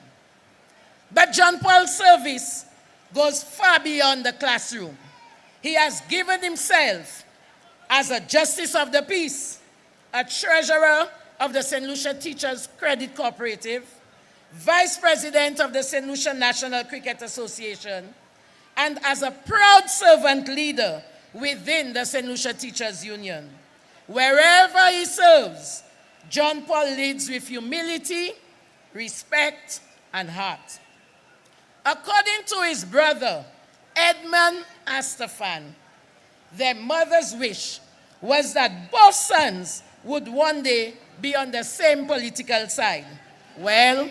But John Paul's service goes far beyond the classroom. He has given himself as a justice of the peace, a treasurer of the Saint Lucia Teachers Credit Cooperative, vice president of the Saint Lucia National Cricket Association, and as a proud servant leader within the Saint Lucia Teachers Union. Wherever he serves, John Paul leads with humility, respect, and heart. According to his brother, Edmund Estephane, their mother's wish was that both sons would one day be on the same political side. Well,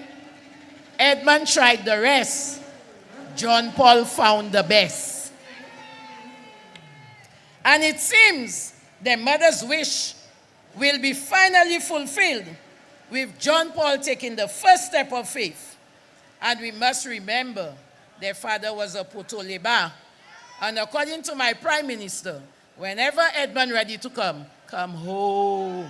Edmund tried the rest. John Paul found the best. And it seems their mother's wish will be finally fulfilled with John Paul taking the first step of faith. And we must remember their father was a Potoleba. And according to my prime minister, whenever Edmund ready to come home.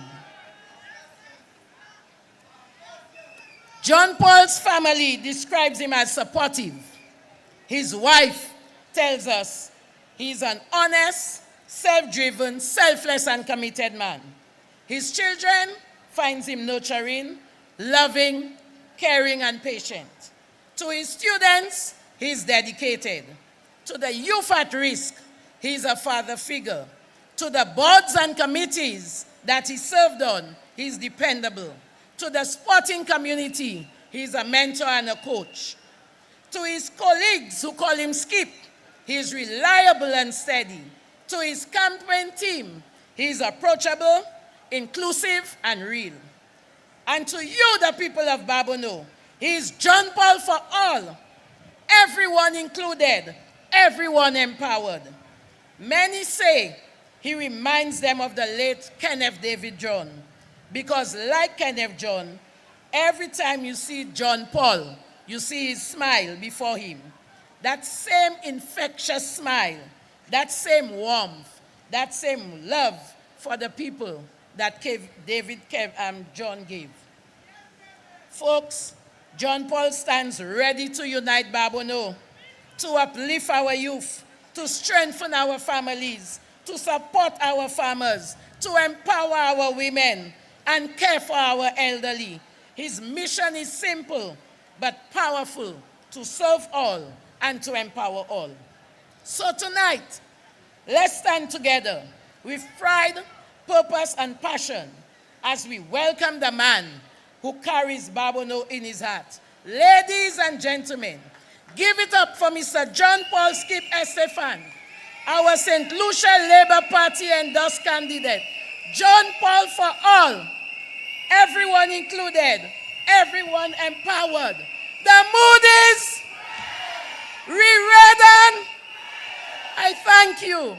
John Paul's family describes him as supportive. His wife tells us he's an honest, self-driven, selfless, and committed man. His children finds him nurturing, loving, caring, and patient. To his students, he's dedicated. To the youth at risk, he's a father figure. To the boards and committees that he served on, he's dependable. To the sporting community, he's a mentor and a coach. To his colleagues who call him Skip, he's reliable and steady. To his campaign team, he's approachable, inclusive, and real. And to you, the people of Babonneau, he's John Paul for all, everyone included, everyone empowered. Many say he reminds them of the late Kenneth David John, because like Kenneth John, every time you see John Paul, you see his smile before him. That same infectious smile, that same warmth, that same love for the people that John gave. Folks, John Paul stands ready to unite Babonneau, to uplift our youth, to strengthen our families, to support our farmers, to empower our women, and care for our elderly. His mission is simple but powerful: to serve all and to empower all. So tonight, let's stand together with pride, purpose, and passion as we welcome the man who carries Babonneau in his heart. Ladies and gentlemen, give it up for Mr. John Paul Estephane, our Saint Lucia Labour Party endorsed candidate. John Paul for all, everyone included, everyone empowered. The mood is re-redden. I thank you.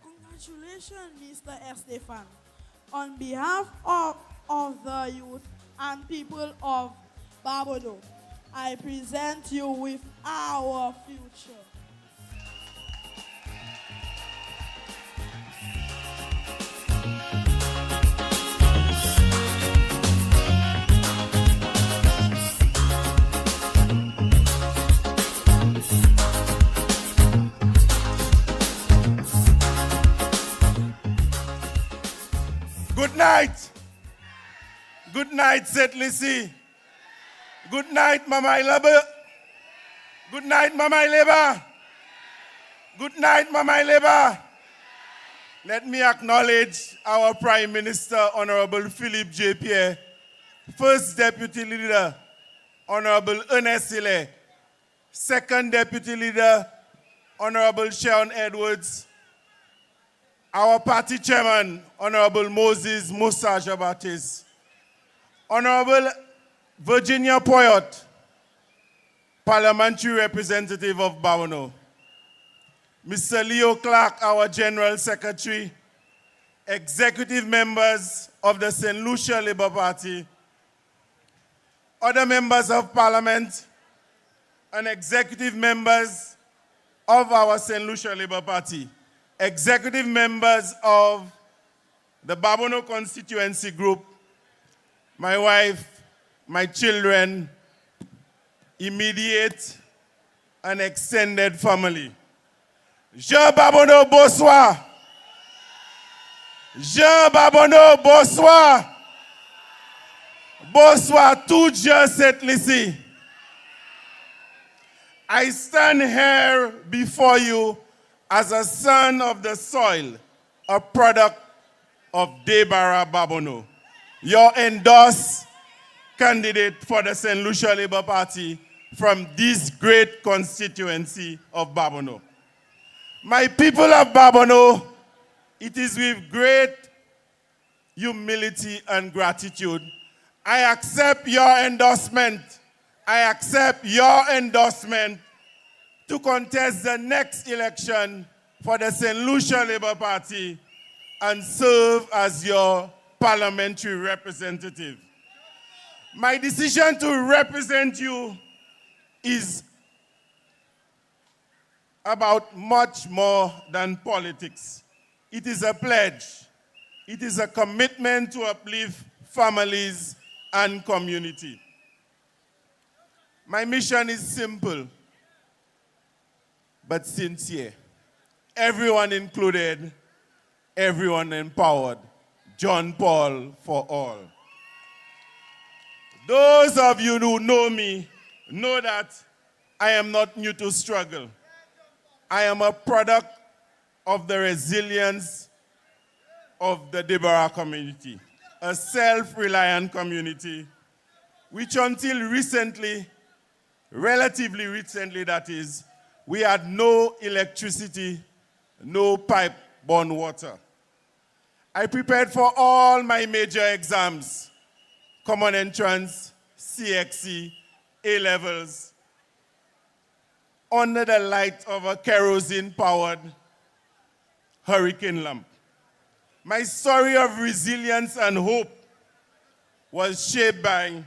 Congratulations, Mr. Estephane. On behalf of the youth and people of Babonneau, I present you with our future. Good night. Good night, Saint Lucia. Good night, Mama Labour. Good night, Mama Labour. Good night, Mama Labour. Let me acknowledge our Prime Minister, Honorable Philippe J. Pierre, First Deputy Leader, Honorable Ernest Hille, Second Deputy Leader, Honorable Sharon Edwards, our party chairman, Honorable Moses Musa Jabatis, Honorable Virginia Poyot, Parliamentary Representative of Babonneau, Mr. Leo Clark, our General Secretary, executive members of the Saint Lucia Labour Party, other members of Parliament, and executive members of our Saint Lucia Labour Party, executive members of the Babonneau Constituency Group, my wife, my children, immediate and extended family. Jean Babonneau, bonsoir. Jean Babonneau, bonsoir. Bonsoir, tout Jean Saint Lucia. I stand here before you as a son of the soil, a product of Deborah Babonneau, your endorsed candidate for the Saint Lucia Labour Party from this great constituency of Babonneau. My people of Babonneau, it is with great humility and gratitude I accept your endorsement. I accept your endorsement to contest the next election for the Saint Lucia Labour Party and serve as your parliamentary representative. My decision to represent you is about much more than politics. It is a pledge. It is a commitment to uplift families and community. My mission is simple, but sincere. Everyone included, everyone empowered. John Paul for all. Those of you who know me know that I am not new to struggle. I am a product of the resilience of the Deborah community, a self-reliant community, which until recently, relatively recently that is, we had no electricity, no pipe-borne water. I prepared for all my major exams, Common Entrance, CXC, A-levels, under the light of a kerosene-powered hurricane lamp. My story of resilience and hope was shaped by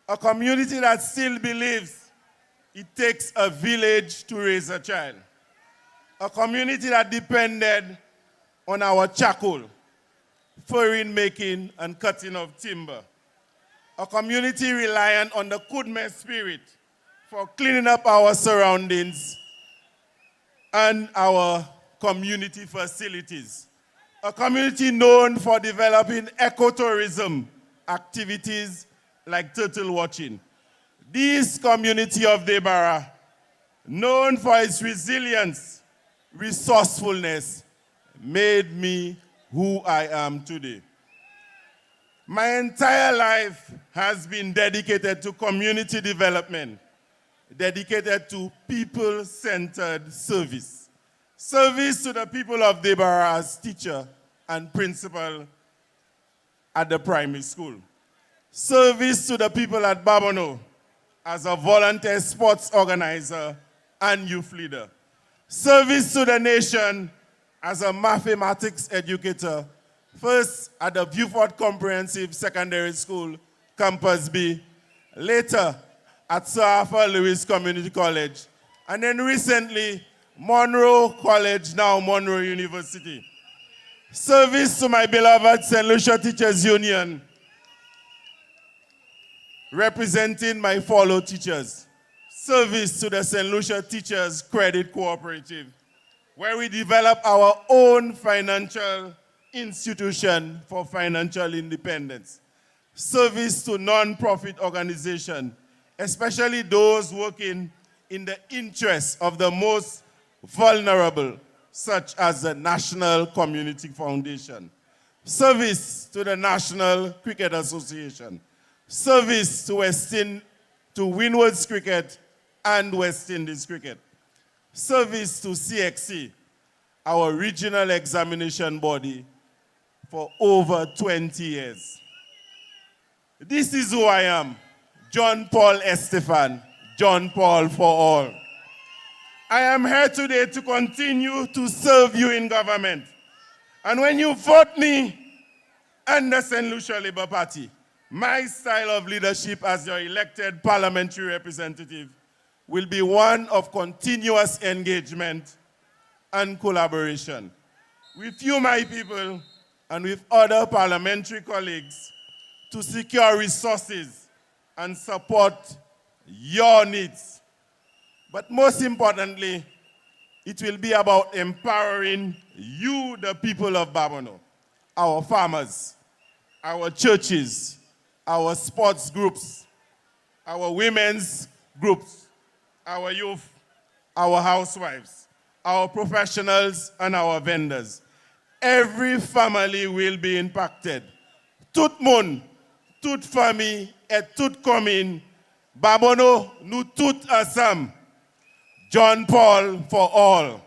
a community that still believes it takes a village to raise a child. A community that depended on our charcoal, furring making and cutting of timber. A community reliant on the Kudme spirit for cleaning up our surroundings and our community facilities. A community known for developing ecotourism activities like turtle watching. This community of Deborah, known for its resilience, resourcefulness, made me who I am today. My entire life has been dedicated to community development, dedicated to people-centered service. Service to the people of Deborah as teacher and principal at the primary school. Service to the people at Babonneau as a volunteer sports organizer and youth leader. Service to the nation as a mathematics educator, first at the Beaufort Comprehensive Secondary School, Campus B, later at Sir Arthur Lewis Community College, and then recently, Monroe College, now Monroe University. Service to my beloved Saint Lucia Teachers Union, representing my fellow teachers. Service to the Saint Lucia Teachers Credit Cooperative, where we develop our own financial institution for financial independence. Service to non-profit organizations, especially those working in the interests of the most vulnerable, such as the National Community Foundation. Service to the National Cricket Association. Service to Windward's Cricket and West Indies Cricket. Service to CXC, our regional examination body, for over 20 years. This is who I am, John Paul Estephane, John Paul for all. I am here today to continue to serve you in government. And when you vote me and the Saint Lucia Labour Party, my style of leadership as your elected parliamentary representative will be one of continuous engagement and collaboration with you, my people, and with other parliamentary colleagues to secure resources and support your needs. But most importantly, it will be about empowering you, the people of Babonneau, our farmers, our churches, our sports groups, our women's groups, our youth, our housewives, our professionals, and our vendors. Every family will be impacted. Tout moun, toute famille et toute commune, Babonneau, nous tous ensemble. John Paul for all.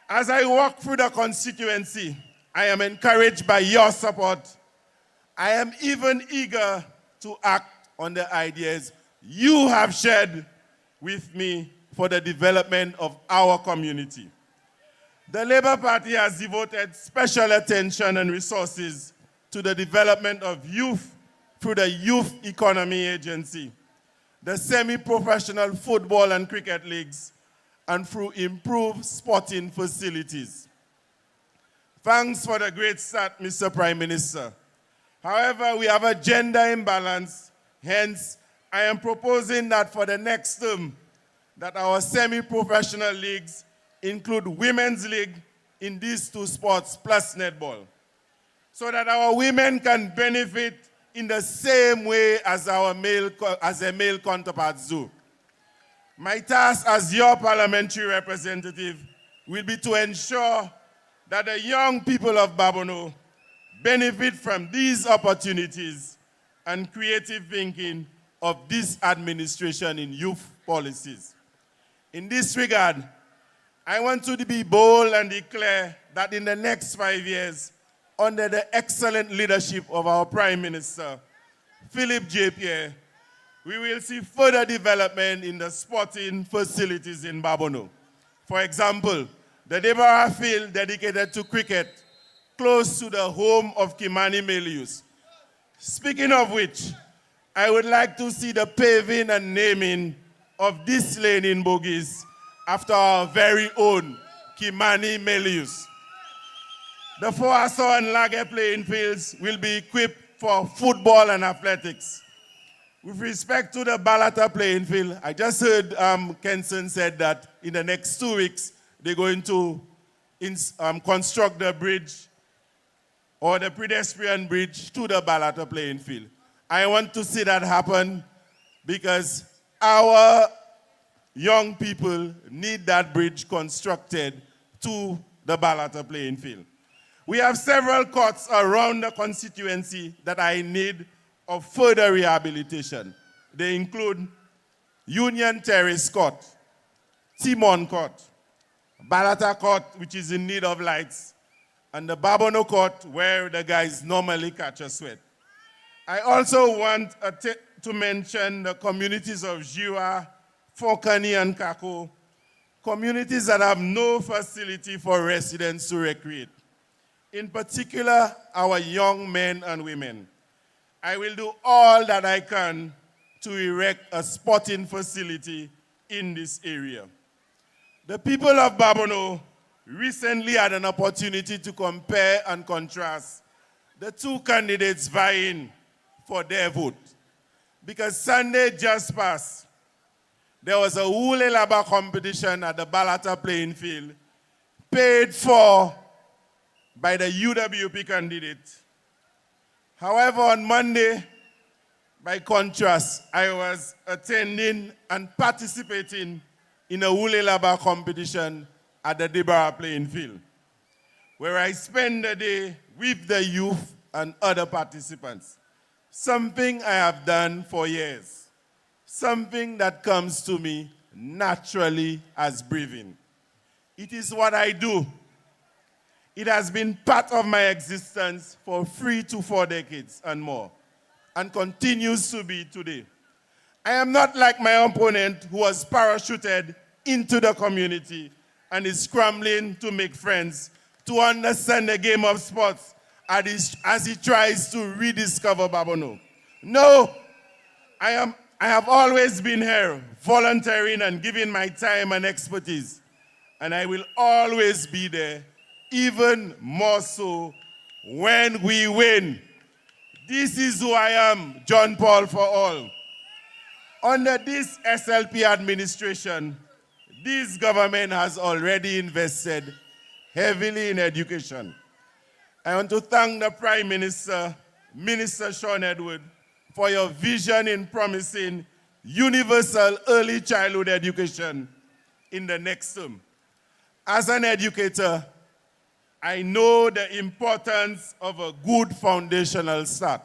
As I walk through the constituency, I am encouraged by your support. I am even eager to act on the ideas you have shared with me for the development of our community. The Labour Party has devoted special attention and resources to the development of youth through the Youth Economy Agency, the semi-professional football and cricket leagues, and through improved sporting facilities. Thanks for the great start, Mr. Prime Minister. However, we have a gender imbalance. Hence, I am proposing that for the next term, that our semi-professional leagues include women's league in these two sports plus netball, so that our women can benefit in the same way as their male counterparts do. My task as your parliamentary representative will be to ensure that the young people of Babonneau benefit from these opportunities and creative thinking of this administration in youth policies. In this regard, I want to be bold and declare that in the next 5 years, under the excellent leadership of our Prime Minister, Philip J. Pierre, we will see further development in the sporting facilities in Babonneau. For example, the Deborah Field dedicated to cricket, close to the home of Kimani Melius. Speaking of which, I would like to see the paving and naming of this lane in Bogies after our very own Kimani Melius. The Foaso and Lager playing fields will be equipped for football and athletics. With respect to the Balata playing field, I just heard Kenson said that in the next 2 weeks, they're going to construct the bridge or the pedestrian bridge to the Balata playing field. I want to see that happen because our young people need that bridge constructed to the Balata playing field. We have several courts around the constituency that I need of further rehabilitation. They include Union Terrace Court, Timon Court, Balata Court, which is in need of lights, and the Babonneau Court, where the guys normally catch a sweat. I also want to mention the communities of Jiwa, Fokani, and Kako, communities that have no facility for residents to recreate. In particular, our young men and women. I will do all that I can to erect a sporting facility in this area. The people of Babonneau recently had an opportunity to compare and contrast the two candidates vying for their vote. Because Sunday just passed, there was a Wule Laba competition at the Balata playing field, paid for by the UWP candidate. However, on Monday, by contrast, I was attending and participating in a Wule Laba competition at the Deborah playing field, where I spent the day with the youth and other participants. Something I have done for years. Something that comes to me naturally as breathing. It is what I do. It has been part of my existence for 3 to 4 decades and more, and continues to be today. I am not like my opponent who was parachuted into the community and is scrambling to make friends, to understand the game of sports as he tries to rediscover Babonneau. No, I have always been here, volunteering and giving my time and expertise, and I will always be there, even more so when we win. This is who I am, John Paul for all. Under this SLP administration, this government has already invested heavily in education. I want to thank the Prime Minister, Minister Sean Edward, for your vision in promising universal early childhood education in the next term. As an educator, I know the importance of a good foundational start,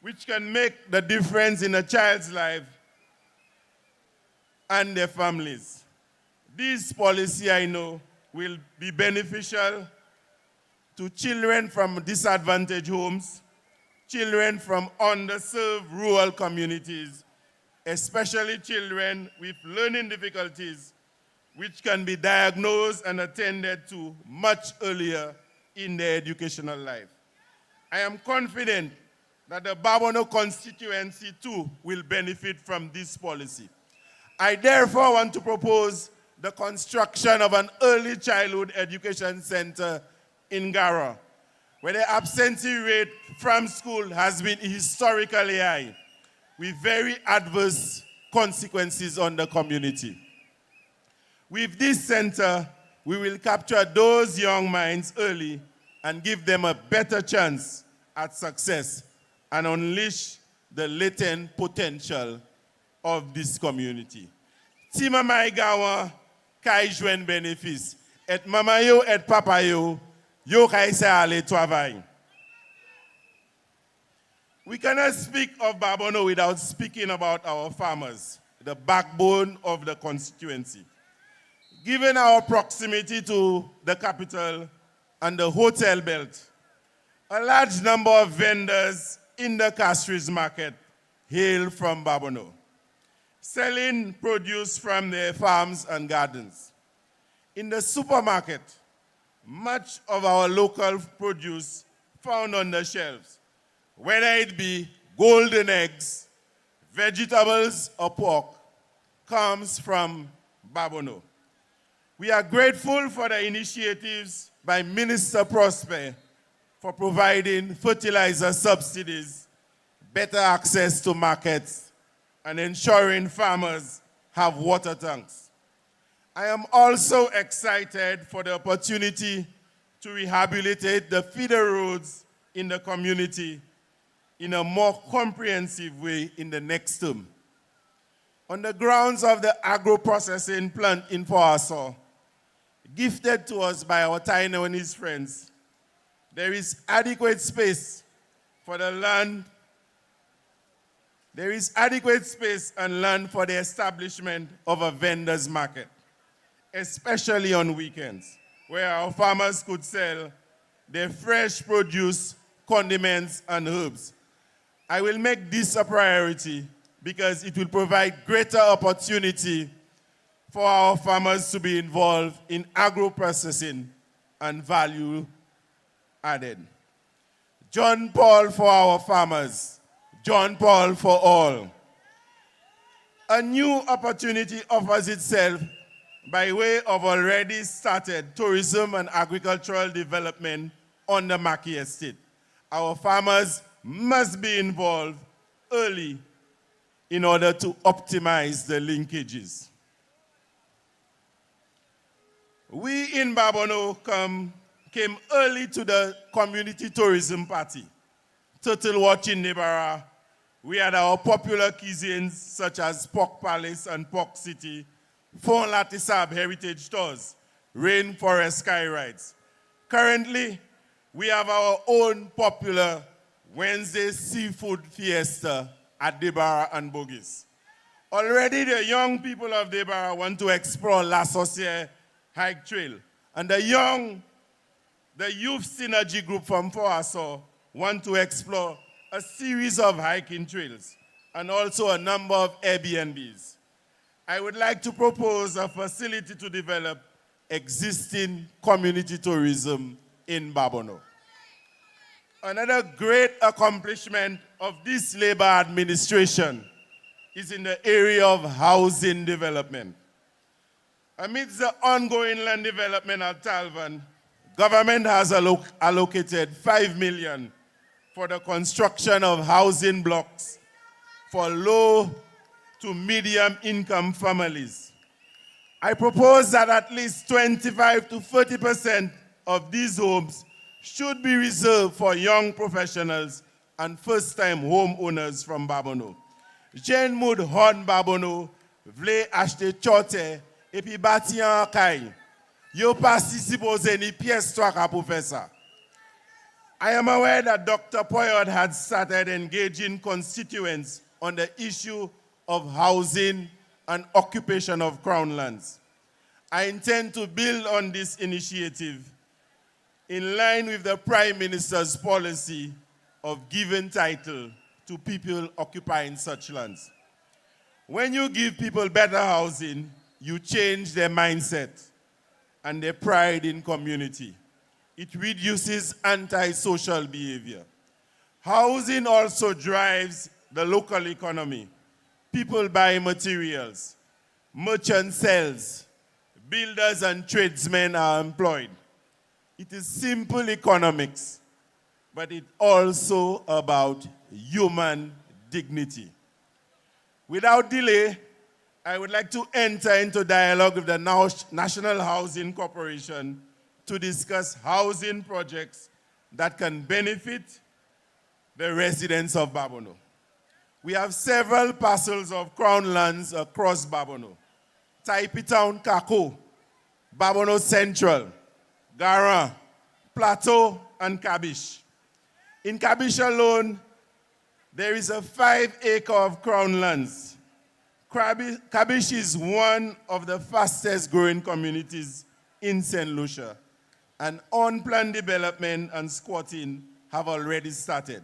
which can make the difference in a child's life and their families. This policy, I know, will be beneficial to children from disadvantaged homes, children from underserved rural communities, especially children with learning difficulties, which can be diagnosed and attended to much earlier in their educational life. I am confident that the Babonneau constituency too will benefit from this policy. I therefore want to propose the construction of an early childhood education center in Gara, where the absentee rate from school has been historically high, with very adverse consequences on the community. With this center, we will capture those young minds early and give them a better chance at success and unleash the latent potential of this community. Tima maigawa kai jwen bénéfice. Et mama yo et papa yo kai sa ale travail. We cannot speak of Babonneau without speaking about our farmers, the backbone of the constituency. Given our proximity to the capital and the hotel belt, a large number of vendors in the Castries market hail from Babonneau, selling produce from their farms and gardens. In the supermarket, much of our local produce found on the shelves, whether it be golden eggs, vegetables, or pork, comes from Babonneau. We are grateful for the initiatives by Minister Prosper for providing fertilizer subsidies, better access to markets, and ensuring farmers have water tanks. I am also excited for the opportunity to rehabilitate the feeder roads in the community in a more comprehensive way in the next term. On the grounds of the agro-processing plant in Foaso, gifted to us by our Taiwanese friends, there is adequate space for the land. There is adequate space and land for the establishment of a vendor's market, especially on weekends, where our farmers could sell their fresh produce, condiments, and herbs. I will make this a priority because it will provide greater opportunity for our farmers to be involved in agro-processing and value added. John Paul for our farmers, John Paul for all. A new opportunity offers itself by way of already started tourism and agricultural development on the Mackey Estate. Our farmers must be involved early in order to optimize the linkages. We in Babonneau came early to the community tourism party. Turtle watching Nebara. We had our popular cuisines such as Pork Palace and Pork City, Fon Latisab heritage stores, Rainforest Sky Rides. Currently, we have our own popular Wednesday seafood fiesta at Debara and Bogies. Already the young people of Debara want to explore La Saucière Hike Trail, and the youth synergy group from Foaso want to explore a series of hiking trails and also a number of Airbnbs. I would like to propose a facility to develop existing community tourism in Babonneau. Another great accomplishment of this Labour administration is in the area of housing development. Amidst the ongoing land development at Talvan, government has allocated 5 million for the construction of housing blocks for low to medium income families. I propose that at least 25 to 30% of these homes should be reserved for young professionals and first-time homeowners from Babonneau. Jane Mood Horn Babonneau, vle acheter chote, et puis bâti en caille. Yo pas si supposé ni pièce toi ka pour faire ça. I am aware that Dr. Poyot had started engaging constituents on the issue of housing and occupation of crown lands. I intend to build on this initiative in line with the Prime Minister's policy of giving title to people occupying such lands. When you give people better housing, you change their mindset and their pride in community. It reduces antisocial behavior. Housing also drives the local economy. People buy materials, merchant sells, builders and tradesmen are employed. It is simple economics, but it's also about human dignity. Without delay, I would like to enter into dialogue with the National Housing Corporation to discuss housing projects that can benefit the residents of Babonneau. We have several parcels of crown lands across Babonneau. Taipi Town, Kako, Babonneau Central, Gara, Plateau, and Kabish. In Kabish alone, there is a 5-acre of crown lands. Kabish is one of the fastest growing communities in Saint Lucia, and unplanned development and squatting have already started.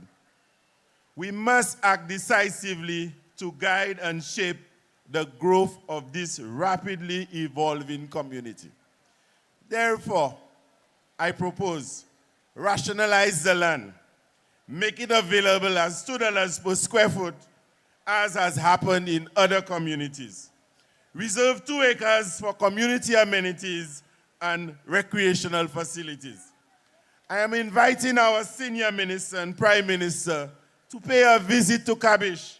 We must act decisively to guide and shape the growth of this rapidly evolving community. Therefore, I propose rationalize the land, make it available as $2 per square foot, as has happened in other communities. Reserve 2 acres for community amenities and recreational facilities. I am inviting our senior minister and prime minister to pay a visit to Kabish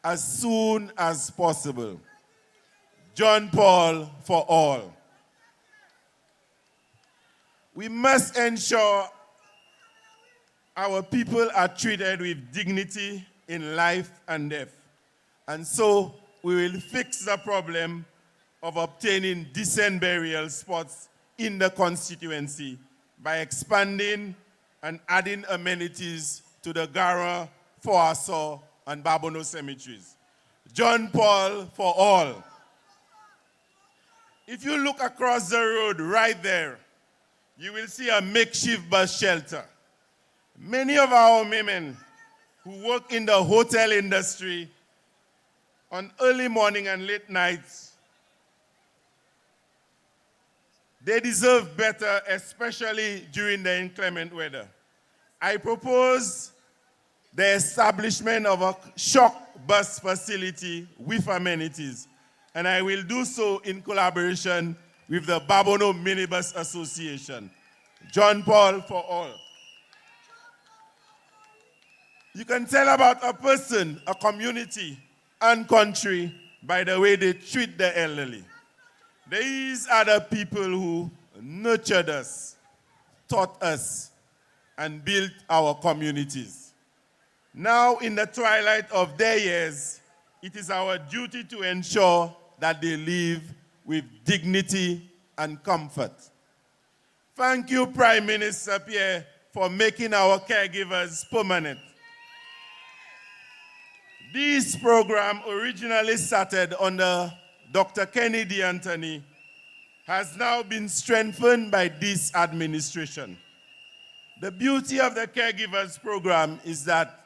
as soon as possible. John Paul for all. We must ensure our people are treated with dignity in life and death. And so we will fix the problem of obtaining decent burial spots in the constituency by expanding and adding amenities to the Gara, Foasaw, and Babonneau cemeteries. John Paul for all. If you look across the road right there, you will see a makeshift bus shelter. Many of our women who work in the hotel industry on early morning and late nights, they deserve better, especially during the inclement weather. I propose the establishment of a shock bus facility with amenities, and I will do so in collaboration with the Babonneau Minibus Association. John Paul for all. You can tell about a person, a community, and country by the way they treat the elderly. These are the people who nurtured us, taught us, and built our communities. Now, in the twilight of their years, it is our duty to ensure that they live with dignity and comfort. Thank you, Prime Minister Pierre, for making our caregivers permanent. This program, originally started under Dr. Kennedy Anthony, has now been strengthened by this administration. The beauty of the caregivers program is that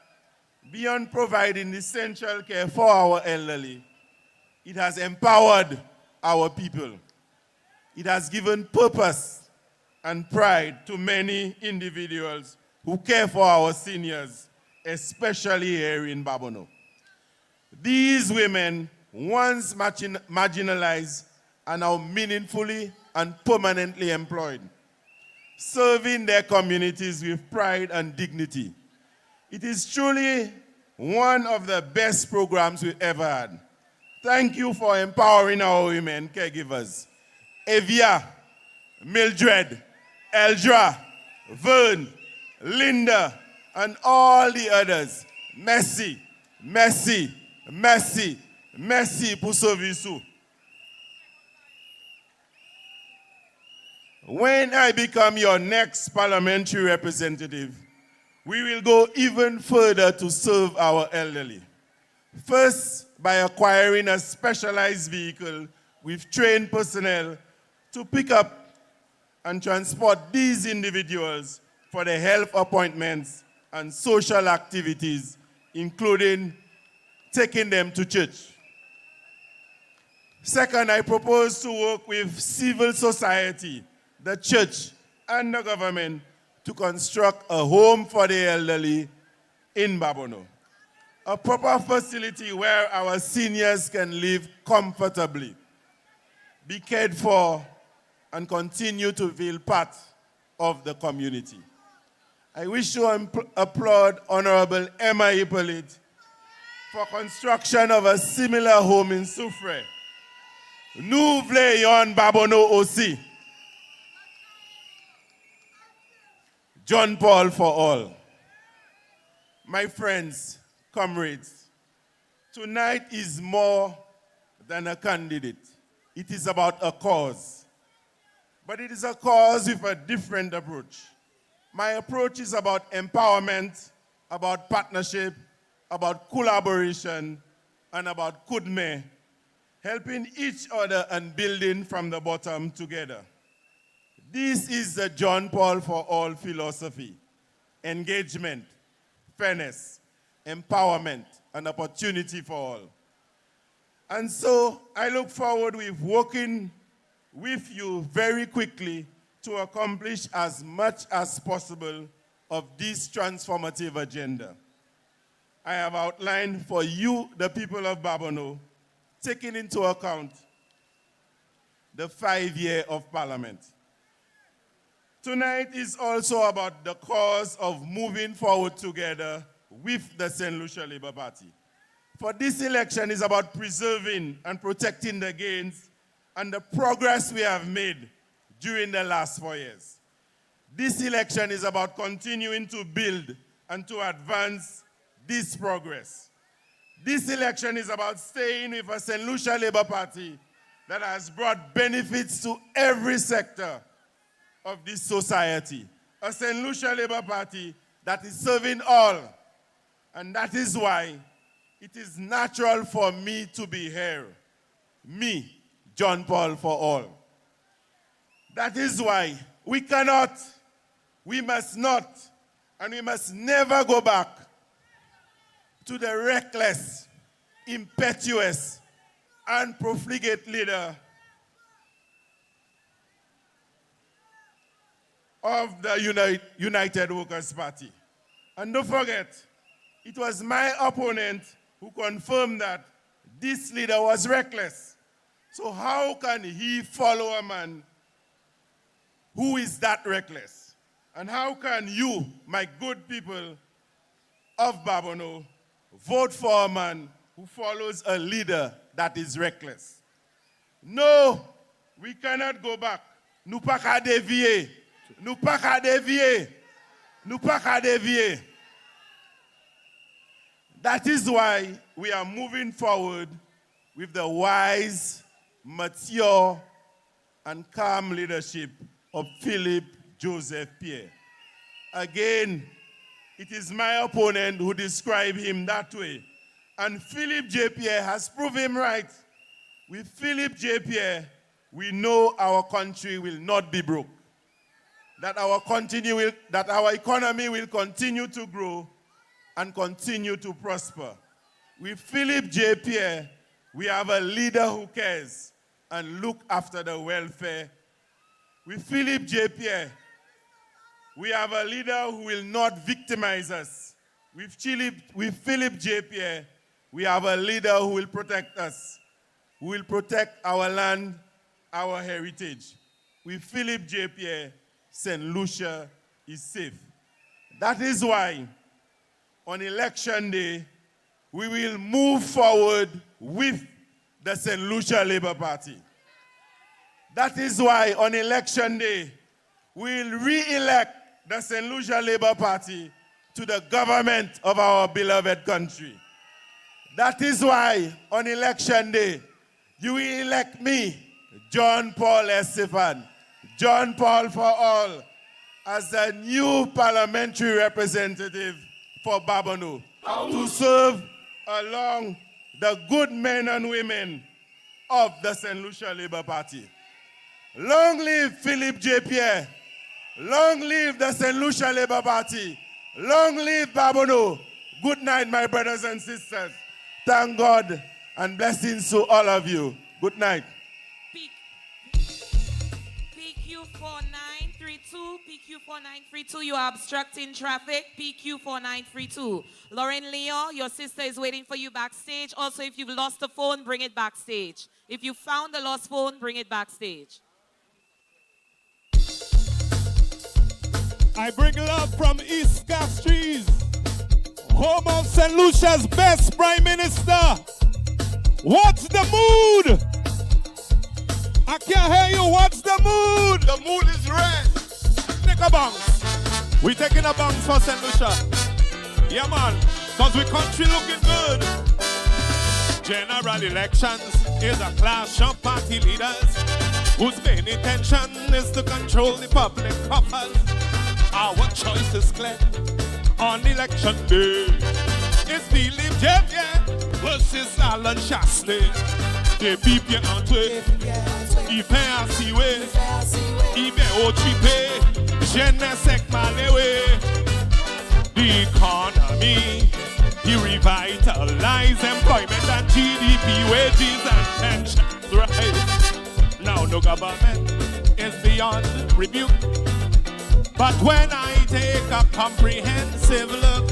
beyond providing essential care for our elderly, it has empowered our people. It has given purpose and pride to many individuals who care for our seniors, especially here in Babonneau. These women, once marginalized, are now meaningfully and permanently employed, serving their communities with pride and dignity. It is truly one of the best programs we've ever had. Thank you for empowering our women caregivers. Evia, Mildred, Eldra, Vern, Linda, and all the others. Merci, merci, merci, merci pour service. When I become your next parliamentary representative, we will go even further to serve our elderly. First, by acquiring a specialized vehicle with trained personnel to pick up and transport these individuals for their health appointments and social activities, including taking them to church. Second, I propose to work with civil society, the church, and the government to construct a home for the elderly in Babonneau. A proper facility where our seniors can live comfortably, be cared for, and continue to feel part of the community. I wish to applaud Honorable Emma Hippolyte for construction of a similar home in Suffrage. Nous voulons Babonneau aussi. John Paul for all. My friends, comrades, tonight is more than a candidate. It is about a cause. But it is a cause with a different approach. My approach is about empowerment, about partnership, about collaboration, and about kudme, helping each other and building from the bottom together. This is the John Paul for all philosophy: engagement, fairness, empowerment, and opportunity for all. And so I look forward with working with you very quickly to accomplish as much as possible of this transformative agenda. I have outlined for you, the people of Babonneau, taking into account the 5-year of Parliament. Tonight is also about the cause of moving forward together with the Saint Lucia Labour Party. For this election is about preserving and protecting the gains and the progress we have made during the last 4 years. This election is about continuing to build and to advance this progress. This election is about staying with a Saint Lucia Labour Party that has brought benefits to every sector of this society. A Saint Lucia Labour Party that is serving all. And that is why it is natural for me to be here. Me, John Paul for all. That is why we cannot, we must not, and we must never go back to the reckless, impetuous, and profligate leader of the United Workers' Party. And don't forget, it was my opponent who confirmed that this leader was reckless. So how can he follow a man who is that reckless? And how can you, my good people of Babonneau, vote for a man who follows a leader that is reckless? No, we cannot go back. Nous pas qu'à dévier. Nous pas qu'à dévier. Nous pas qu'à dévier. That is why we are moving forward with the wise, mature, and calm leadership of Philippe Joseph Pierre. Again, it is my opponent who described him that way. And Philippe J. Pierre has proved him right. With Philippe J. Pierre, we know our country will not be broke. That our economy will continue to grow and continue to prosper. With Philippe J. Pierre, we have a leader who cares and look after the welfare. With Philippe J. Pierre, we have a leader who will not victimize us. With Philippe J. Pierre, we have a leader who will protect us, who will protect our land, our heritage. With Philippe J. Pierre, Saint Lucia is safe. That is why on election day, we will move forward with the Saint Lucia Labour Party. That is why on election day, we'll re-elect the Saint Lucia Labour Party to the government of our beloved country. That is why on election day, you will elect me, John Paul Estephane, John Paul for all, as the new parliamentary representative for Babonneau, to serve along the good men and women of the Saint Lucia Labour Party. Long live Philippe J. Pierre. Long live the Saint Lucia Labour Party. Long live Babonneau. Good night, my brothers and sisters. Thank God and blessings to all of you. Good night. PQ4932, PQ4932, you are obstructing traffic. PQ4932. Lauren Leo, your sister is waiting for you backstage. Also, if you've lost a phone, bring it backstage. If you found the lost phone, bring it backstage. I bring love from East Castries, home of Saint Lucia's best Prime Minister. What's the mood? I can't hear you. What's the mood? The mood is red. Take a bounce. We taking a bounce for Saint Lucia. Yeah, man. Cause we country looking good. General elections is a clash of party leaders whose main intention is to control the public coffers. Our choice is clear on election day. It's Philippe Javier versus Alan Chasley. They beep your entrée. Il fait ainsi, ouais. Il vient au tripé. Je ne sais que m'aller. The economy, he revitalize employment and GDP, wages and pensions, right? Now no government is beyond rebuke. But when I take a comprehensive look,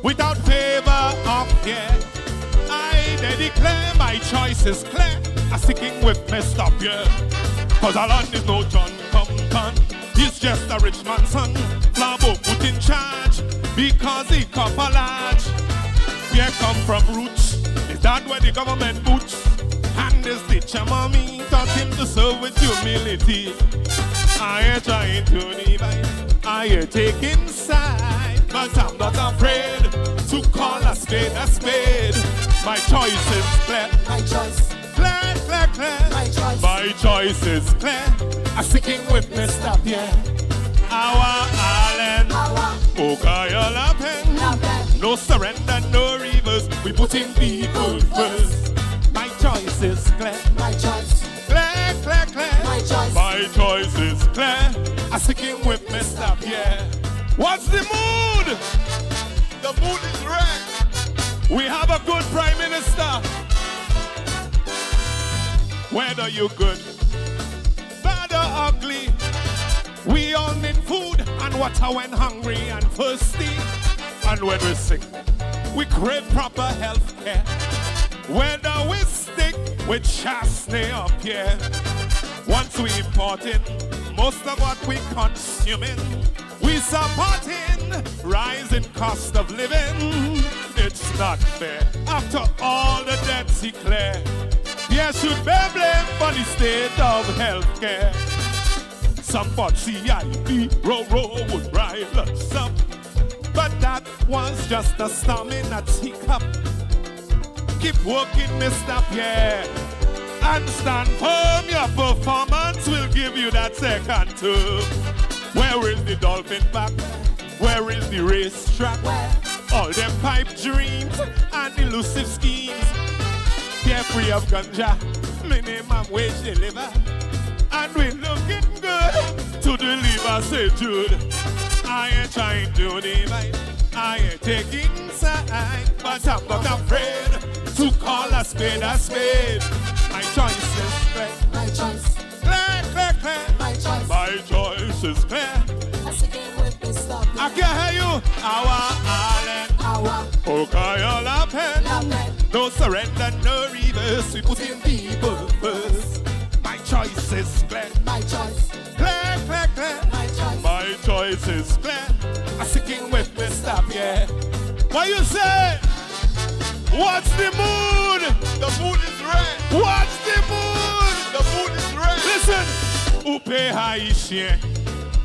without favor of care, I declare my choice is clear. I'm sticking with Mr. Pierre. Cause Alan is no John Compton. He's just a rich man's son. Flambeau put in charge because he cup a large. Pierre come from roots. Is that where the government boots? And this teacher mommy taught him to serve with humility. I ain't trying to divide, I ain't taking side, but I'm not afraid to call a spade a spade. My choice is clear. My choice. Clear, clear, clear. My choice. My choice is clear. I'm sticking with Mr. Pierre. Our Allen. Okaya Lapen. No surrender, no reverse. We put in people first. My choice is clear. My choice. Clear, clear, clear. My choice. My choice is clear. I'm sticking with Mr. Pierre. What's the mood? The mood is red. We have a good Prime Minister. Whether you're good, bad or ugly, we all need food and water when hungry and thirsty. And when we're sick, we crave proper health care. Whether we stick with Chastney up here, once we importing most of what we consuming, we supporting rising cost of living. It's not fair. After all the debts he cleared, there should be blame for the state of healthcare. Some thought CIP, row would rise up, but that was just a storm in a teacup. Keep working, Mr. Pierre, and stand firm. Your performance will give you that second term. Where is the dolphin pack? Where is the racetrack? All them pipe dreams and elusive schemes. Carefree of ganja, minimum wage deliver, and we looking good to deliver, say Jude. I ain't trying to divide, I ain't taking side, but I'm not afraid to call a spade a spade. My choice is clear. My choice. Clear, clear, clear. My choice. My choice is clear. I can hear you. Our Allen. Our Okaya Lapen. No surrender, no reverse. We put in people first. My choice is clear. My choice. Clear, clear, clear. My choice. My choice is clear. I'm sticking with Mr. Pierre. What you say? What's the mood? The mood is red. What's the mood? The mood is red. Listen. Oupe haïtien,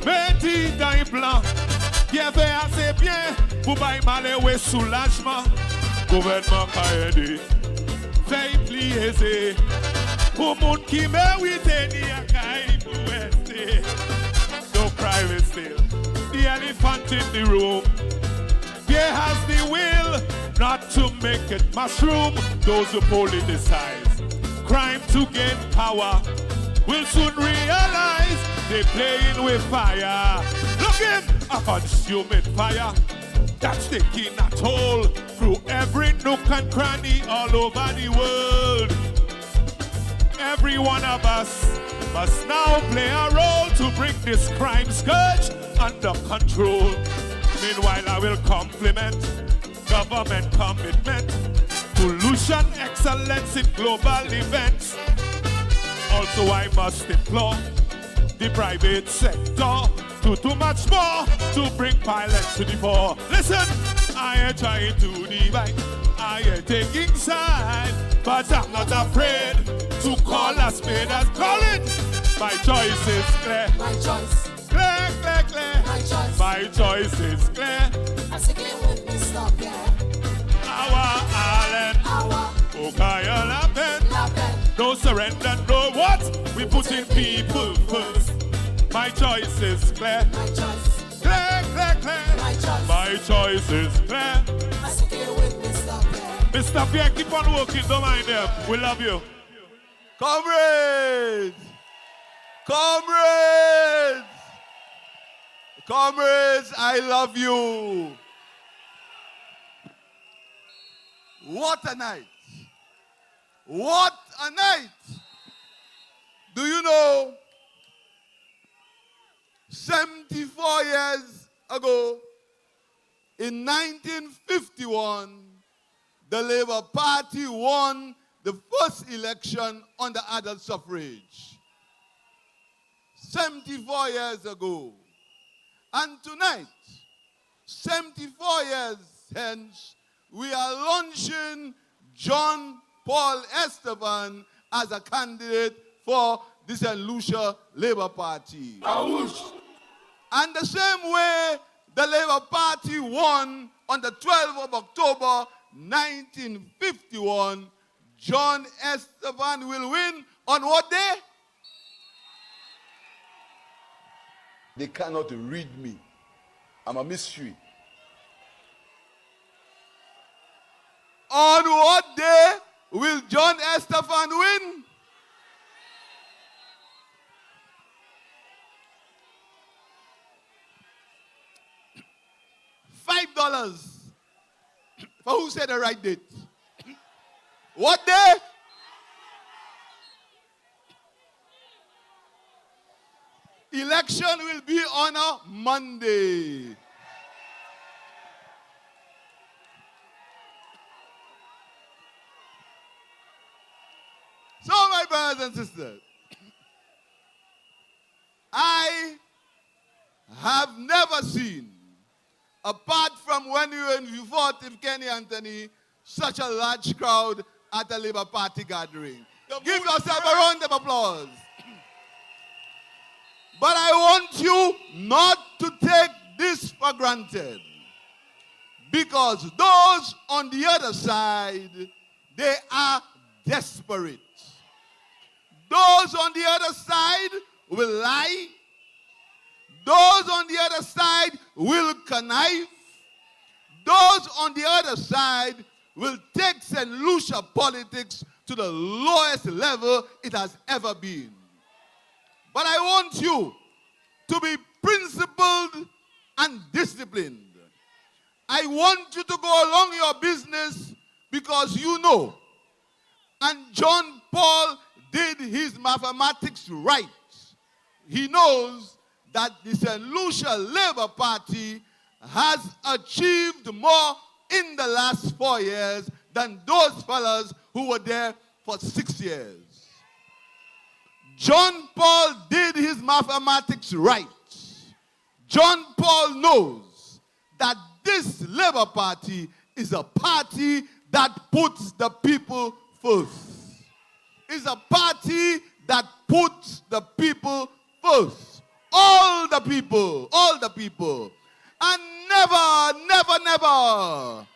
petit dans blanc, bien fait assez bien, pour bailler malheureux soulagement. Gouvernement a aidé, fait plier, pour moun qui mérite ni à caille pour rester. Don't cry, we still. The elephant in the room. Pierre has the will not to make it mushroom. Those who politicize crime to gain power will soon realize they playing with fire. Look in a consuming fire that's taking a toll through every nook and cranny all over the world. every one of us must now play a role to bring this crime scourge under control. Meanwhile, I will compliment government commitment to Lucian excellence in global events. Also, I must implore the private sector to do much more to bring violence to the fore. Listen, I am trying to divide, I am taking side, but I'm not afraid to call a spade as call it. My choice is clear. My choice. Clear, clear, clear. My choice. My choice is clear. I say clear with me, stop, yeah. Our Allen. Our. Okaya Lapen. No surrender, no what? We put in people first. My choice is clear. My choice. Clear, clear, clear. My choice. My choice is clear. I say clear with me, stop, yeah. Mr. Pierre, keep on working, don't mind them. We love you. Comrades! Comrades! Comrades, I love you. What a night. What a night. Do you know, 74 years ago, in 1951, the Labour Party won the first election on the adult suffrage. 74 years ago. And tonight, 74 years hence, we are launching John Paul Estephane as a candidate for the Saint Lucia Labour Party. Ouch. And the same way the Labour Party won on the 12th of October 1951, John Estephane will win on what day? They cannot read me. I'm a mystery. On what day will John Estephane win? $5. For who said the right date? What day? Election will be on a Monday. So, my brothers and sisters, I have never seen, apart from when we fought with Kenny Anthony, such a large crowd at a Labour Party gathering. Give yourself a round of applause. But I want you not to take this for granted. Because those on the other side, they are desperate. Those on the other side will lie. Those on the other side will connive. Those on the other side will take St. Lucia politics to the lowest level it has ever been. But I want you to be principled and disciplined. I want you to go along your business because you know. And John Paul did his mathematics right. He knows that the Saint Lucia Labour Party has achieved more in the last 4 years than those fellas who were there for 6 years. John Paul did his mathematics right. John Paul knows that this Labour Party is a party that puts the people first. It's a party that puts the people first. All the people, all the people. And never, never, never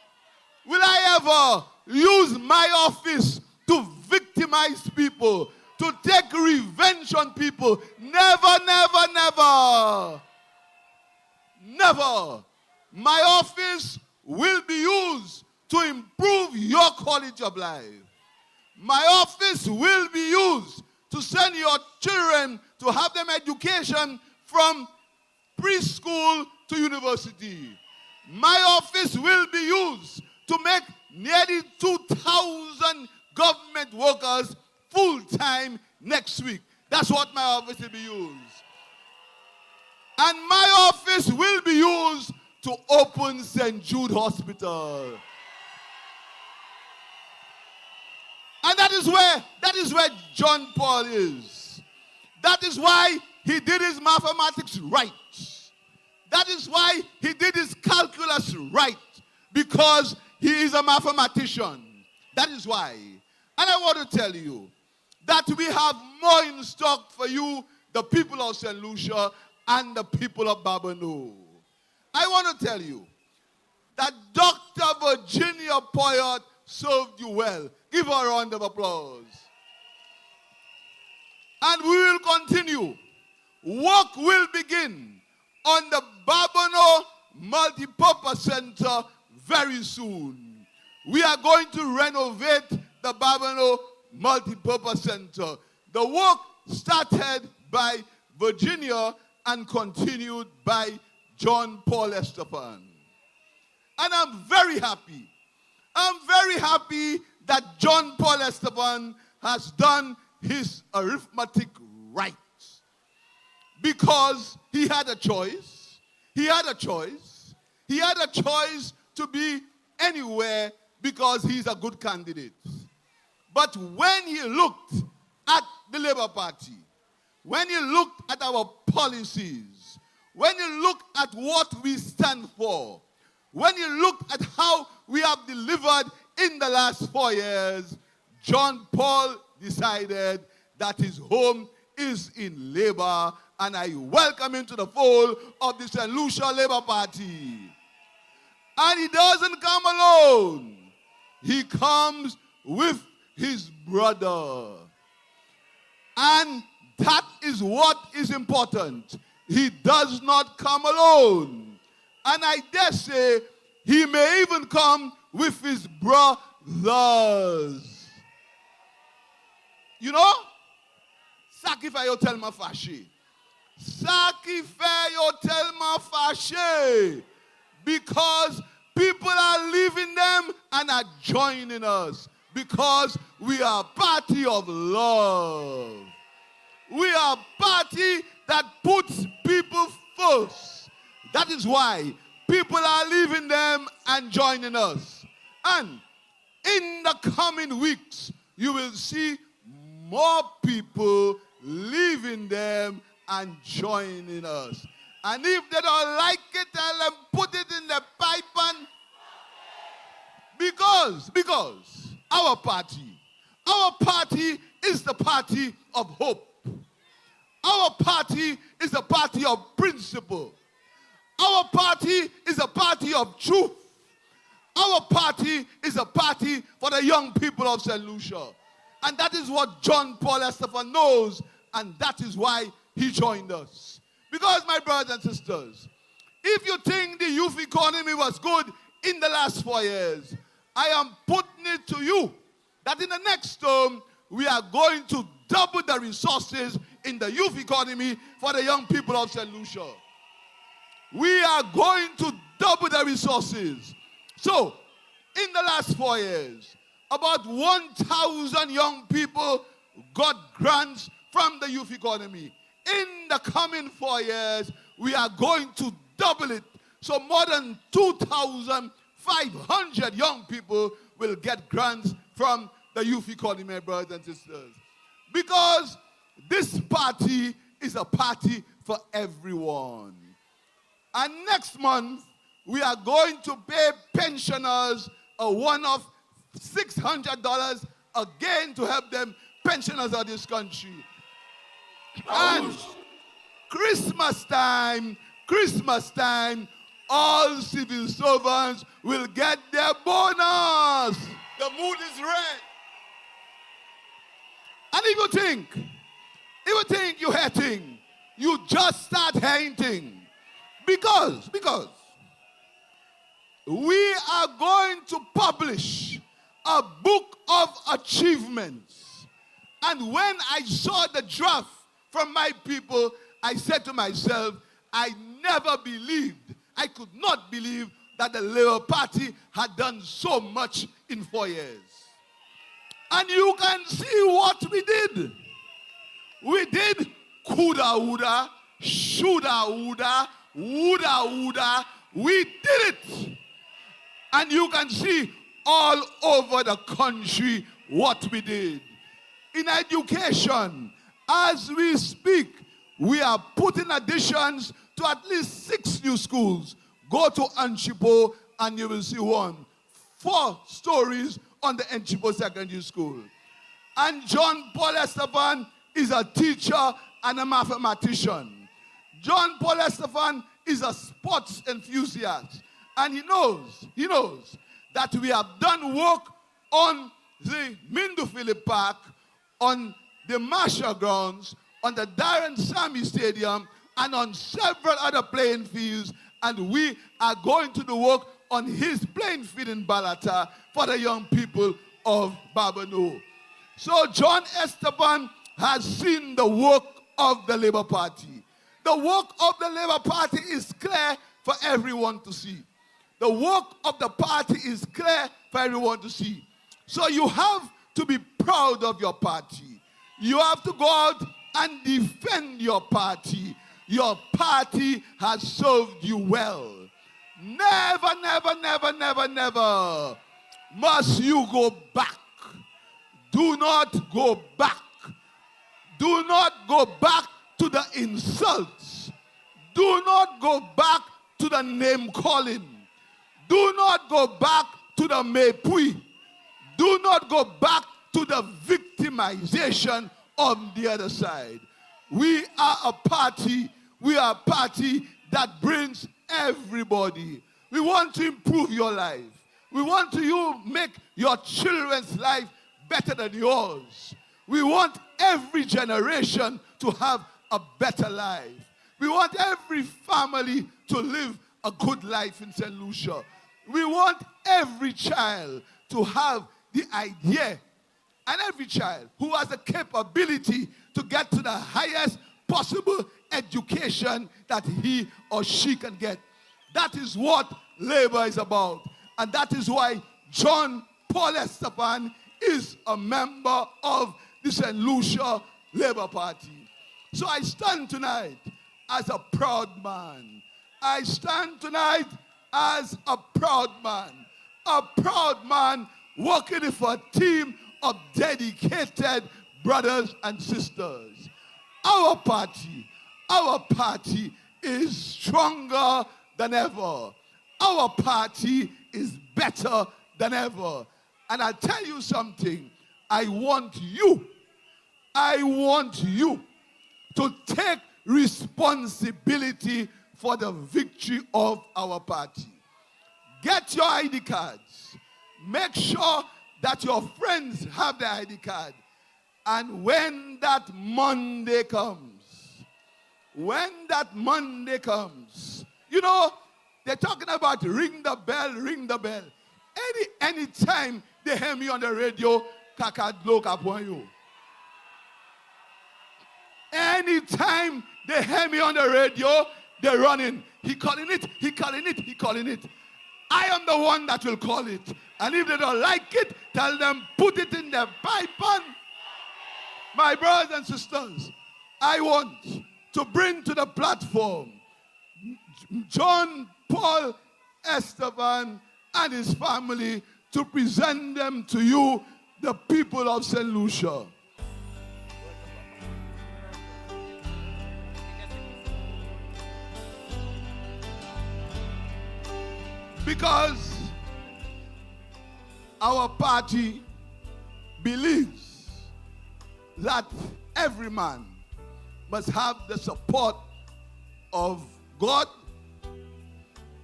will I ever use my office to victimize people, to take revenge on people. Never, never, never. Never. My office will be used to improve your quality of life. My office will be used to send your children to have them education from preschool to university. My office will be used to make nearly 2,000 government workers full time next week. That's what my office will be used. And my office will be used to open St. Jude Hospital. And that is where John Paul is. That is why he did his mathematics right. That is why he did his calculus right. Because he is a mathematician. That is why. And I want to tell you that we have more in stock for you, the people of St. Lucia and the people of Babonneau. I want to tell you that Dr. Virginia Poyot served you well. Give her a round of applause. And we will continue. Work will begin on the Babonneau Multipurpose Center very soon. We are going to renovate the Babonneau Multipurpose Center. The work started by Virginia and continued by John Paul Estephane. And I'm very happy. I'm very happy that John Paul Estephane has done his arithmetic right. Because he had a choice. He had a choice. He had a choice to be anywhere because he's a good candidate. But when he looked at the Labour Party, when he looked at our policies, when you look at what we stand for, when you look at how we have delivered in the last 4 years, John Paul decided that his home is in Labour, and I welcome him to the fold of the Saint Lucia Labour Party. And he doesn't come alone. He comes with his brother. And that is what is important. He does not come alone. And I dare say he may even come with his brothers. You know? Sacrifice tell my fashe. Sacrifice tell my fashe. Because people are leaving them and are joining us. Because we are a party of love. We are a party that puts people first. That is why people are leaving them and joining us. And in the coming weeks, you will see more people leaving them and joining us. And if they don't like it, tell them put it in the pipe and... Because our party is the party of hope. Our party is a party of principle. Our party is a party of truth. Our party is a party for the young people of St. Lucia. And that is what John Paul Estephane knows, and that is why he joined us. Because, my brothers and sisters, if you think the youth economy was good in the last 4 years, I am putting it to you that in the next term, we are going to double the resources in the youth economy for the young people of St. Lucia. We are going to double the resources. So, in the last 4 years, about 1,000 young people got grants from the youth economy. In the coming 4 years, we are going to double it. So more than 2,500 young people will get grants from the youth economy, my brothers and sisters. Because this party is a party for everyone. And next month, we are going to pay pensioners a one-off $600 again to help them, pensioners of this country. And Christmas time, all civil servants will get their bonus. The mood is red. And if you think you're hating, you just start hating. Because we are going to publish a book of achievements. And when I saw the draft from my people, I said to myself, I could not believe that the Labour Party had done so much in 4 years. And you can see what we did. We did coulda, woulda, shoulda, woulda. We did it. And you can see all over the country what we did. In education, as we speak, we are putting additions to at least 6 new schools. Go to Anchipo and you will see 4 stories on the Anchipo Secondary School. And John Paul Estephane is a teacher and a mathematician. John Paul Estephane is a sports enthusiast. And he knows that we have done work on the Mindu Park, on the Marshall grounds, on the Darren Sammy Stadium, and on several other playing fields. And we are going to do work on his playing field in Balata for the young people of Babonneau. So John Estephane has seen the work of the Labour Party. The work of the Labour Party is clear for everyone to see. The work of the party is clear for everyone to see. So you have to be proud of your party. You have to go out and defend your party. Your party has served you well. Never, never, never, never, never must you go back. Do not go back. Do not go back to the insults. Do not go back to the name calling. Do not go back to the mépris. Do not go back to the victimization on the other side. We are a party that brings everybody. We want to improve your life. We want to make your children's life better than yours. We want every generation to have a better life. We want every family to live a good life in Saint Lucia. We want every child to have the idea, and every child who has the capability to get to the highest possible education that he or she can get. That is what Labour is about. And that is why John Paul Estephane is a member of the Saint Lucia Labour Party. So I stand tonight as a proud man. I stand tonight as a proud man working for a team of dedicated brothers and sisters. Our party is stronger than ever. Our party is better than ever. And I'll tell you something. I want you to take responsibility for the victory of our party. Get your ID cards. Make sure that your friends have their ID card. And when that Monday comes, you know, they're talking about ring the bell. Any time they hear me on the radio, kakadlo kapon you. Anytime they hear me on the radio, they're running. He calling it. I am the one that will call it. And if they don't like it, tell them, put it in their pipe on. My brothers and sisters, I want to bring to the platform John Paul Estephane and his family to present them to you, the people of Saint Lucia. Because our party believes that every man must have the support of God,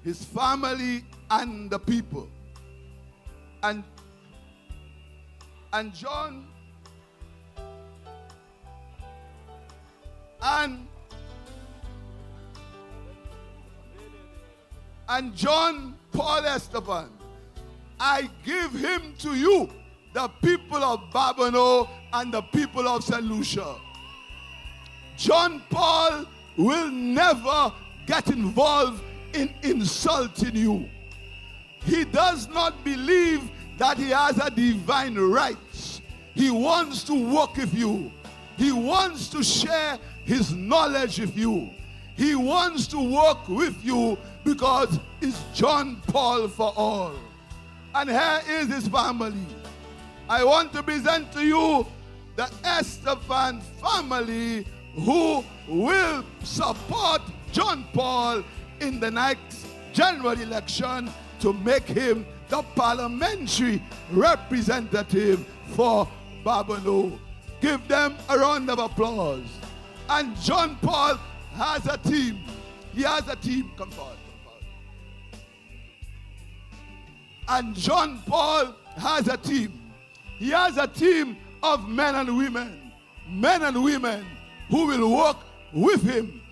his family, and the people. And John Paul Estephane, I give him to you, the people of Babonneau and the people of Saint Lucia. John Paul will never get involved in insulting you. He does not believe that he has a divine right. He wants to work with you. He wants to share his knowledge with you. He wants to work with you because it's John Paul for all. And here is his family. I want to present to you the Estephane family who will support John Paul in the next general election to make him the parliamentary representative for Babonneau. Give them a round of applause. And John Paul has a team. He has a team. Come forward, come forward. And John Paul has a team. He has a team of men and women who will work with him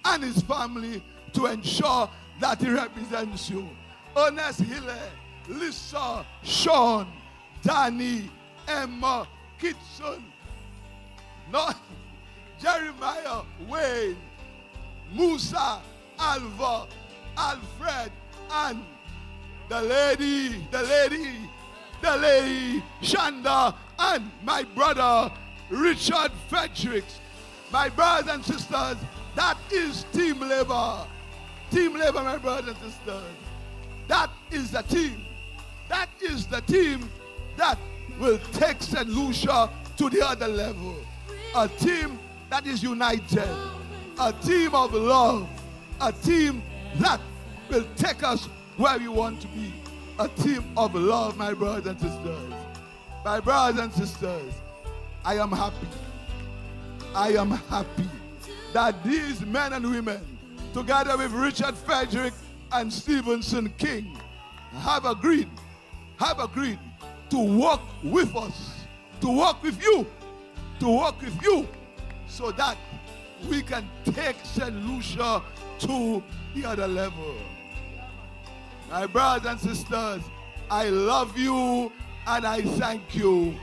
and his family to ensure that he represents you. Ernest Hille, Lisa, Sean, Danny, Emma, Kitson, Jeremiah, Wayne, Musa, Alva, Alfred, and the lady, Shanda, and my brother, Richard Fredericks. My brothers and sisters, that is Team Labour. Team Labour, my brothers and sisters. That is the team. That is the team that will take Saint Lucia to the other level. A team that is united. A team of love. A team that will take us where we want to be. A team of love, my brothers and sisters. My brothers and sisters, I am happy. I am happy that these men and women, together with Richard Frederick and Stevenson King, have agreed to work with us, to work with you, so that we can take Saint Lucia to the other level. My brothers and sisters, I love you and I thank you.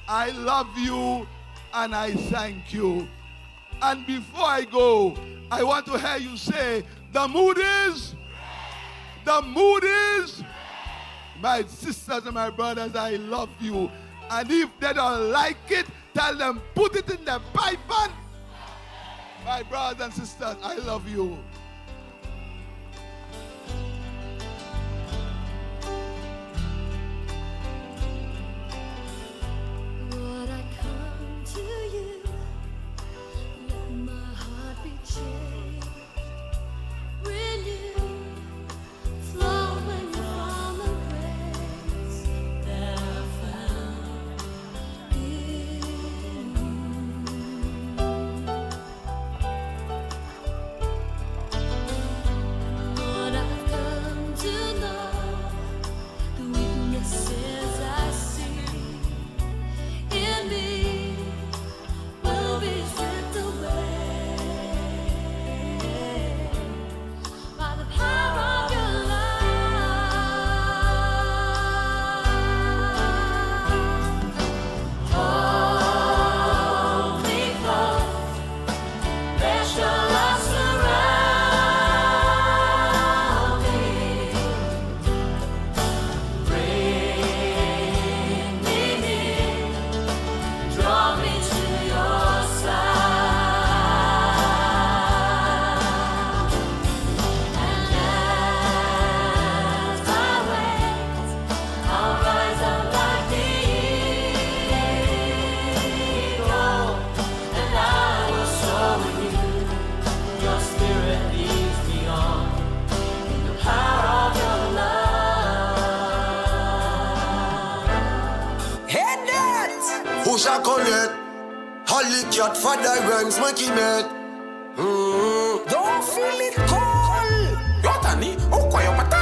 I love you and I thank you. And before I go, I want to hear you say, the mood is? The mood is? My sisters and my brothers, I love you. And if they don't like it, tell them, put it in the pipe. My brothers and sisters, I love you. Lord, I come to you. Let my heart be changed. Renew, flowing from the grace that I found in you. Lord, I've come to know the weaknesses I see in me will be stripped away by the power of your love. Hold me close, let your love surround me. Bring me near, draw me to your side. And as I wait, I'll rise up like the eagle, and I will soar with you. Your spirit leads me on in the power of your love. Head that! Who shall connect? Holy cat for thy rhymes, monkey net. Don't feel it cold.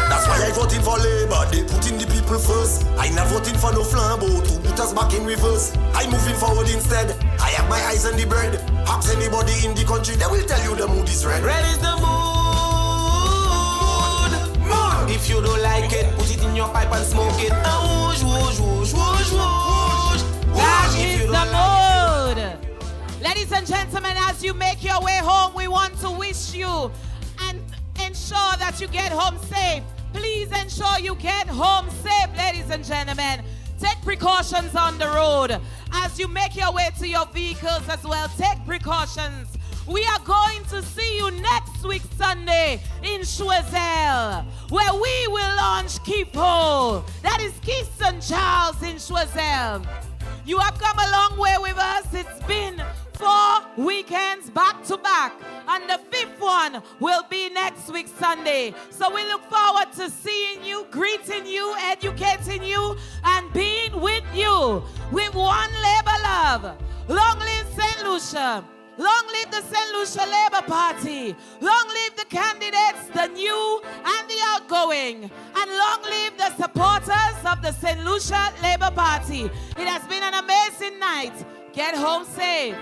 That's why I voting for Labour. They putting the people first. I not voting for no flambeau to put us back in reverse. I moving forward instead. I have my eyes on the bread. Ask anybody in the country, they will tell you the mood is red. Red is the mood. If you don't like it, put it in your pipe and smoke it. Whoosh, whoosh, whoosh, whoosh, whoosh. That If is you the don't like mood. Ladies and gentlemen, as you make your way home, we want to wish you and ensure that you get home safe. Please ensure you get home safe, ladies and gentlemen. Take precautions on the road. As as you make your way to your vehicles as well, take precautions. We are going to see you next week Sunday in Choiseul, where we will launch Kipo. That is Keystone Charles in Choiseul. You have come a long way with us. It's been 4 weekends back to back, and the 5th one will be next week Sunday. So we look forward to seeing you, greeting you, educating you, and being with you with one Labour love. Long live Saint Lucia. Long live the Saint Lucia Labour Party. Long live the candidates, the new and the outgoing. And long live the supporters of the Saint Lucia Labour Party. It has been an amazing night. Get home safe.